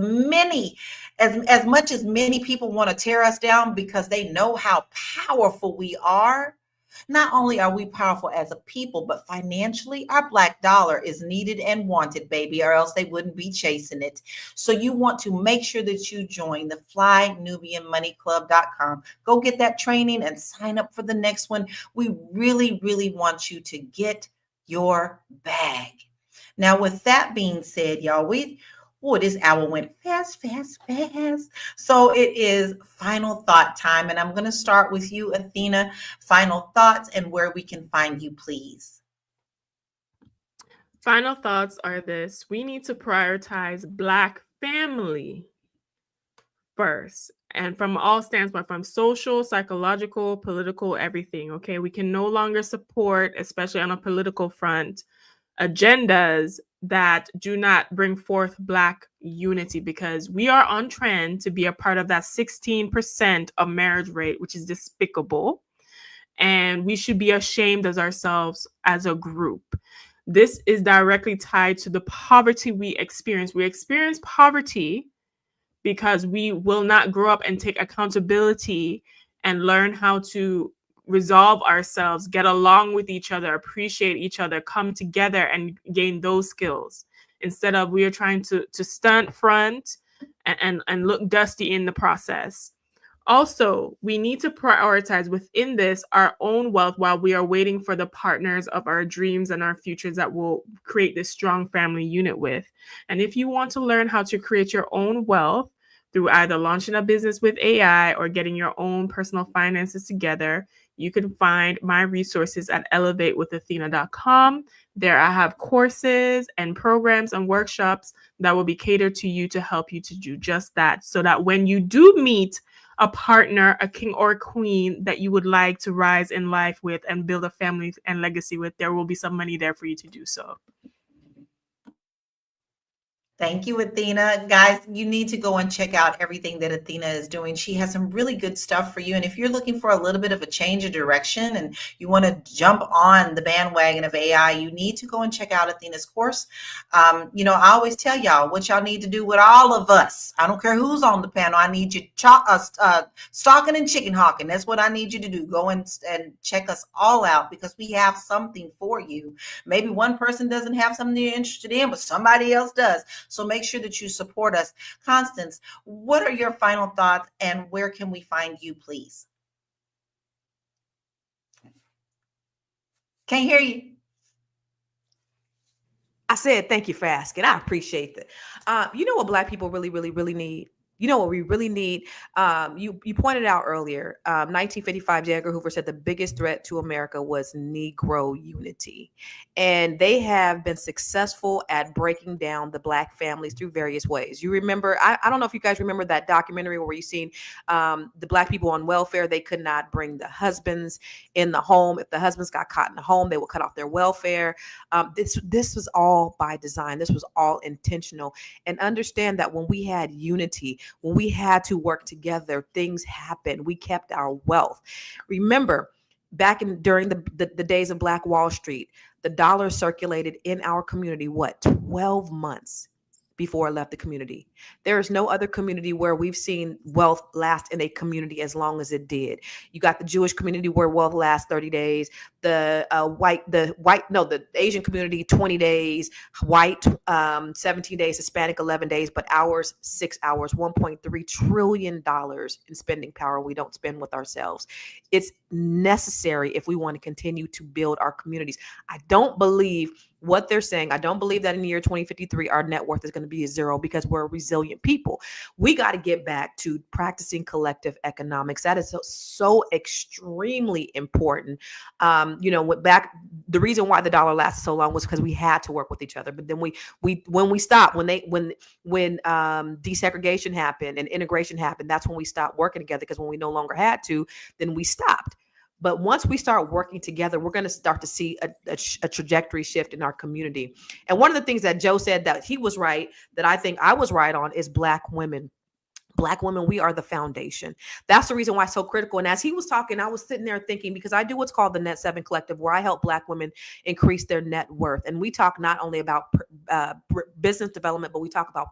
much as many people want to tear us down because they know how powerful we are, not only are we powerful as a people, but financially, our Black dollar is needed and wanted, baby, or else they wouldn't be chasing it. So you want to make sure that you join the flynubianmoneyclub.com. Go get that training and sign up for the next one. We really, really want you to get your bag. Now, with that being said, y'all, this hour went fast. So it is final thought time. And I'm going to start with you, Athena. Final thoughts and where we can find you, please. Final thoughts are this: we need to prioritize Black family first. And from all standpoints, from social, psychological, political, everything. Okay. We can no longer support, especially on a political front, agendas that do not bring forth Black unity, because we are on trend to be a part of that 16% of marriage rate, which is despicable. And we should be ashamed of ourselves as a group. This is directly tied to the poverty we experience. We experience poverty because we will not grow up and take accountability and learn how to resolve ourselves, get along with each other, appreciate each other, come together and gain those skills. Instead of, we are trying to stunt front and look dusty in the process. Also, we need to prioritize within this our own wealth while we are waiting for the partners of our dreams and our futures that will create this strong family unit with. And if you want to learn how to create your own wealth through either launching a business with AI or getting your own personal finances together, you can find my resources at elevatewithathena.com. There I have courses and programs and workshops that will be catered to you to help you to do just that, so that when you do meet a partner, a king or a queen that you would like to rise in life with and build a family and legacy with, there will be some money there for you to do so. Thank you, Athena. Guys, you need to go and check out everything that Athena is doing. She has some really good stuff for you. And if you're looking for a little bit of a change of direction and you want to jump on the bandwagon of AI, you need to go and check out Athena's course. I always tell y'all what y'all need to do with all of us. I don't care who's on the panel. I need you stalking and chicken hawking. That's what I need you to do. Go and check us all out, because we have something for you. Maybe one person doesn't have something you're interested in, but somebody else does. So make sure that you support us. Constance, what are your final thoughts and where can we find you, please? Can't hear you. I said, thank you for asking. I appreciate that. You know what Black people really, really, really need? You know what we really need? You pointed out earlier, 1955, J. Edgar Hoover said the biggest threat to America was Negro unity. And they have been successful at breaking down the Black families through various ways. You remember, I don't know if you guys remember that documentary where you seen the Black people on welfare. They could not bring the husbands in the home. If the husbands got caught in the home, they would cut off their welfare. This was all by design. This was all intentional. And understand that when we had unity, when we had to work together, things happened. We kept our wealth. Remember, during the days of Black Wall Street, the dollar circulated in our community, what, 12 months before it left the community. There is no other community where we've seen wealth last in a community as long as it did. You got the Jewish community where wealth lasts 30 days, the Asian community 20 days, white 17 days, Hispanic 11 days, but ours 6 hours, $1.3 trillion in spending power we don't spend with ourselves. It's necessary if we want to continue to build our communities. I don't believe what they're saying. I don't believe that in the year 2053, our net worth is going to be 0 because we're a resilient people. We got to get back to practicing collective economics. That is so extremely important. The reason why the dollar lasted so long was because we had to work with each other. But then when we stopped, when desegregation happened and integration happened, that's when we stopped working together, because when we no longer had to, then we stopped. But once we start working together, we're going to start to see a trajectory shift in our community. And one of the things that Joe said that he was right, that I think I was right on, is Black women. Black women, we are the foundation. That's the reason why it's so critical. And as he was talking, I was sitting there thinking, because I do what's called the Net 7 Collective, where I help Black women increase their net worth. And we talk not only about business development, but we talk about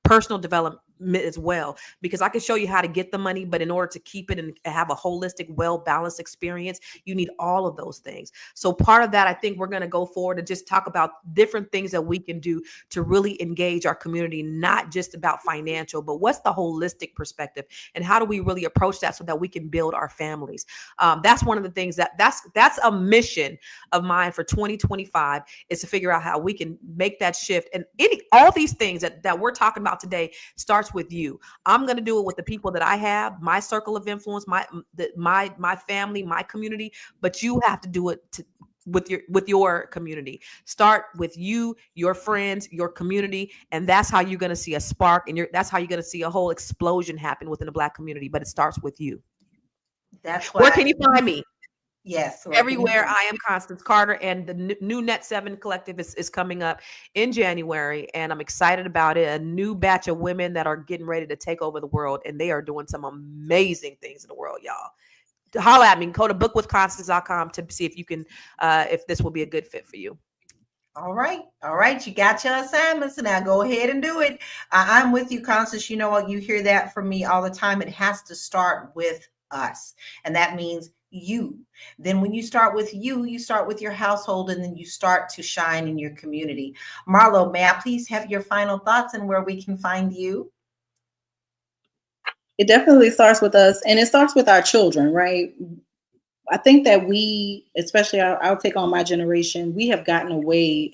personal development as well, because I can show you how to get the money, but in order to keep it and have a holistic, well-balanced experience, you need all of those things. So part of that, I think we're going to go forward and just talk about different things that we can do to really engage our community, not just about financial, but what's the holistic perspective and how do we really approach that so that we can build our families. That's one of the things that's a mission of mine for 2025, is to figure out how we can make that shift. And all these things that we're talking about today starts with you. I'm going to do it with the people that I have, my circle of influence, my family, my community, but you have to do it with your community. Start with you, your friends, your community, and that's how you're going to see a spark, and that's how you're going to see a whole explosion happen within the Black community. But it starts with you. That's why. Where can you find me? Yes. Everywhere. I am Constance Carter, and the new Net 7 Collective is coming up in January, and I'm excited about it. A new batch of women that are getting ready to take over the world, and they are doing some amazing things in the world, y'all. Holla at me. Go to bookwithconstance.com to see if you can, if this will be a good fit for you. All right. You got your assignments, now go ahead and do it. I'm with you, Constance. You know what? You hear that from me all the time. It has to start with us, and that means you. Then when you start with you start with your household, and then you start to shine in your community. Marlo, may I please have your final thoughts and where we can find you? It definitely starts with us, and it starts with our children, right? I think that we, especially I'll take on my generation, we have gotten away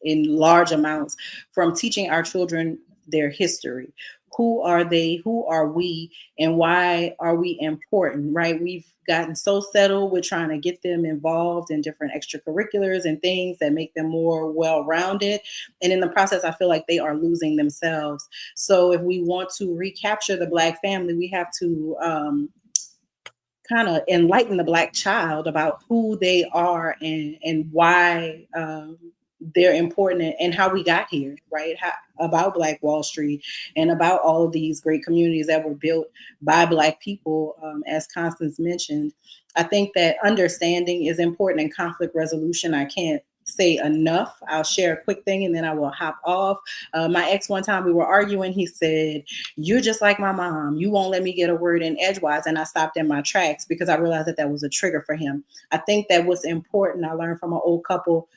in large amounts from teaching our children their history. Who are they? Who are we? And why are we important, right? We've gotten so settled with trying to get them involved in different extracurriculars and things that make them more well-rounded. And in the process, I feel like they are losing themselves. So if we want to recapture the Black family, we have to kind of enlighten the Black child about who they are and why they're important, and how we got here, right? About Black Wall Street and about all of these great communities that were built by Black people, as Constance mentioned. I think that understanding is important in conflict resolution. I can't say enough. I'll share a quick thing and then I will hop off. My ex, one time we were arguing, he said, "You're just like my mom. You won't let me get a word in edgewise." And I stopped in my tracks because I realized that was a trigger for him. I think that what's important, I learned from an old couple,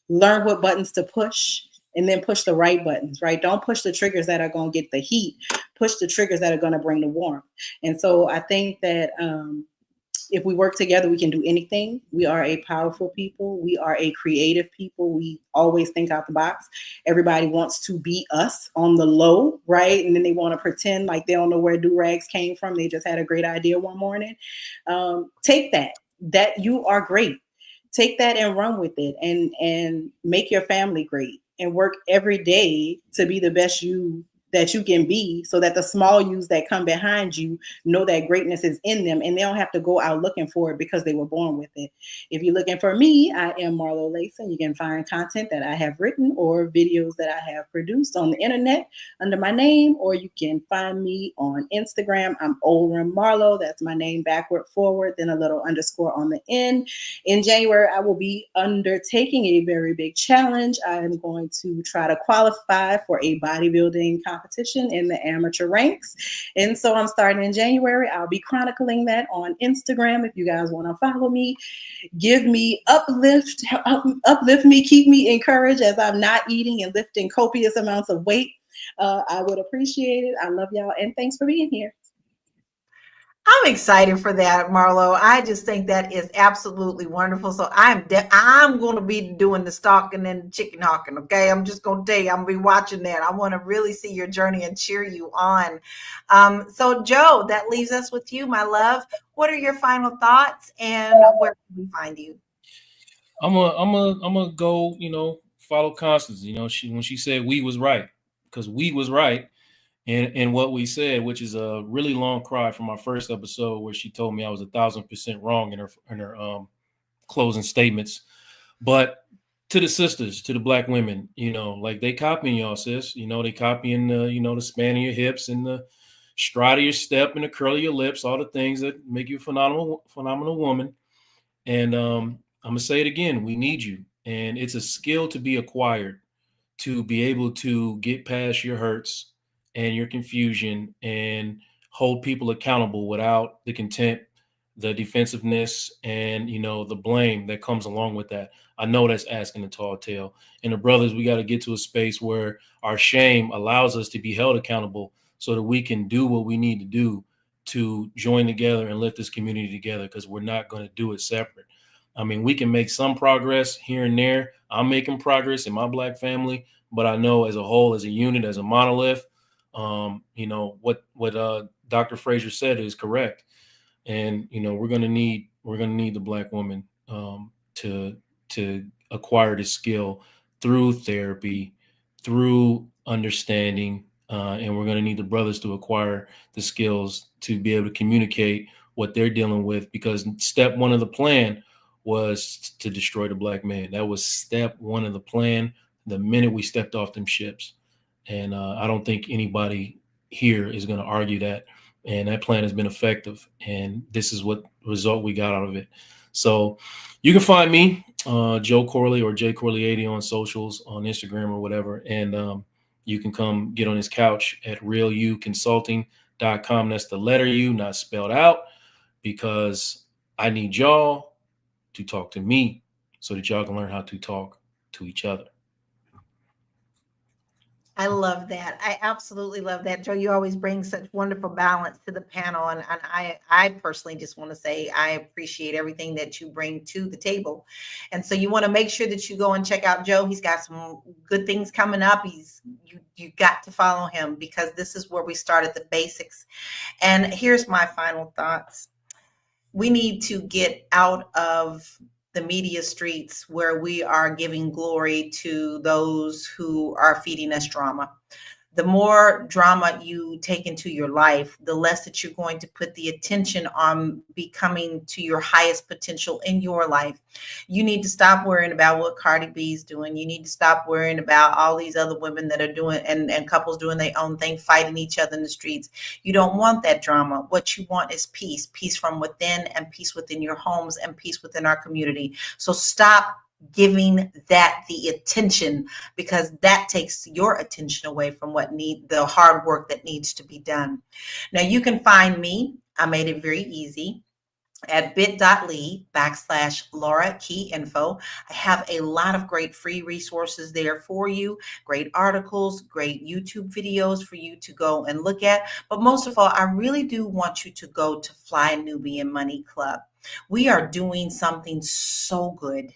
learn what buttons to push and then push the right buttons, right? Don't push the triggers that are going to get the heat. Push the triggers that are going to bring the warmth. And so I think that if we work together, we can do anything. We are a powerful people. We are a creative people. We always think out the box. Everybody wants to be us on the low, right? And then they want to pretend like they don't know where do-rags came from. They just had a great idea one morning. Take that you are great. Take that and run with it, and make your family great, and work every day to be the best you that you can be, so that the small yous that come behind you know that greatness is in them, and they don't have to go out looking for it because they were born with it. If you're looking for me, I am Marlo Layson. You can find content that I have written or videos that I have produced on the internet under my name, or you can find me on Instagram. I'm Olram Marlo. That's my name backward, forward, then a little underscore on the end. In January, I will be undertaking a very big challenge. I am going to try to qualify for a bodybuilding competition in the amateur ranks. And so I'm starting in January. I'll be chronicling that on Instagram. If you guys want to follow me, give me uplift me, keep me encouraged as I'm not eating and lifting copious amounts of weight. I would appreciate it. I love y'all, and thanks for being here. I'm excited for that, Marlo. I just think that is absolutely wonderful. So I'm going to be doing the stalking and the chicken hawking. Okay, I'm just going to tell you, I'm going to be watching that. I want to really see your journey and cheer you on. So Joe, that leaves us with you, my love. What are your final thoughts, and where can we find you? I'm a go. Follow Constance. When she said we was right, because we was right. And what we said, which is a really long cry from our first episode, where she told me I was 1,000% wrong in her closing statements. But to the sisters, to the Black women, like they copying y'all, sis. They copying the span of your hips and the stride of your step and the curl of your lips, all the things that make you a phenomenal woman. And I'm gonna say it again: we need you, and it's a skill to be acquired, to be able to get past your hurts and your confusion and hold people accountable without the contempt, the defensiveness, and the blame that comes along with that. I know that's asking a tall tale. And the brothers, we got to get to a space where our shame allows us to be held accountable so that we can do what we need to do to join together and lift this community together, because we're not going to do it separate. I mean, we can make some progress here and there. I'm making progress in my Black family, but I know as a whole, as a unit, as a monolith, what Dr. Frazier said is correct. And we're gonna need the Black woman to acquire this skill through therapy, through understanding, and we're gonna need the brothers to acquire the skills to be able to communicate what they're dealing with, because step one of the plan was to destroy the Black man. That was step one of the plan the minute we stepped off them ships. And I don't think anybody here is going to argue that. And that plan has been effective. And this is what result we got out of it. So you can find me, Joe Corley or J Corley 80 on socials, on Instagram or whatever. And you can come get on his couch at realuconsulting.com. That's the letter U, not spelled out, because I need y'all to talk to me so that y'all can learn how to talk to each other. I love that. I absolutely love that, Joe. You always bring such wonderful balance to the panel. And I personally just want to say I appreciate everything that you bring to the table. And so you want to make sure that you go and check out Joe. He's got some good things coming up. You got to follow him, because this is where we start at the basics. And here's my final thoughts. We need to get out of the media streets where we are giving glory to those who are feeding us drama. The more drama you take into your life, the less that you're going to put the attention on becoming to your highest potential in your life. You need to stop worrying about what Cardi B is doing. You need to stop worrying about all these other women that are doing and couples doing their own thing, fighting each other in the streets. You don't want that drama. What you want is peace from within, and peace within your homes, and peace within our community. So stop giving that the attention, because that takes your attention away from the hard work that needs to be done. Now you can find me. I made it very easy at bit.ly/Laura Key Info. I have a lot of great free resources there for you, great articles, great YouTube videos for you to go and look at. But most of all, I really do want you to go to Fly Nubian Money Club. We are doing something so good.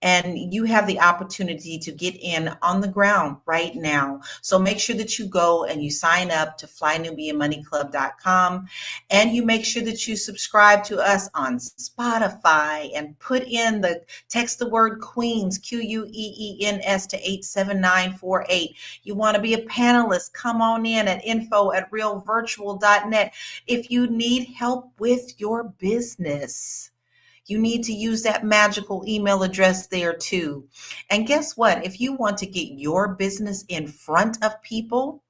And you have the opportunity to get in on the ground right now. So make sure that you go and you sign up to flynubianmoneyclub.com, and you make sure that you subscribe to us on Spotify and put in text the word Queens, QUEENS, to 87948. You want to be a panelist, come on in at info@realvirtual.net. If you need help with your business, you need to use that magical email address there too. And guess what? If you want to get your business in front of people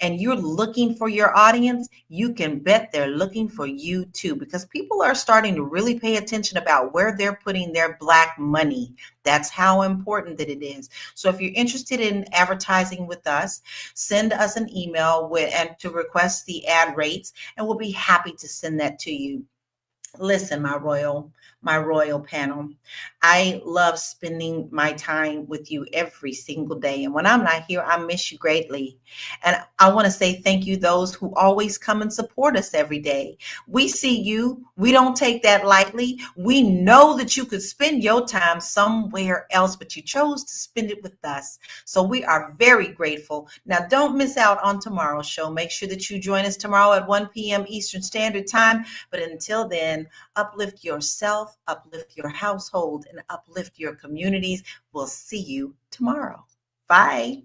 and you're looking for your audience, you can bet they're looking for you too, because people are starting to really pay attention about where they're putting their Black money. That's how important that it is. So if you're interested in advertising with us, send us an email and to request the ad rates, and we'll be happy to send that to you. Listen, my royal panel, I love spending my time with you every single day. And when I'm not here, I miss you greatly. And I want to say thank you, those who always come and support us every day. We see you. We don't take that lightly. We know that you could spend your time somewhere else, but you chose to spend it with us. So we are very grateful. Now, don't miss out on tomorrow's show. Make sure that you join us tomorrow at 1 p.m. Eastern Standard Time. But until then, uplift yourself, uplift your household, and uplift your communities. We'll see you tomorrow. Bye.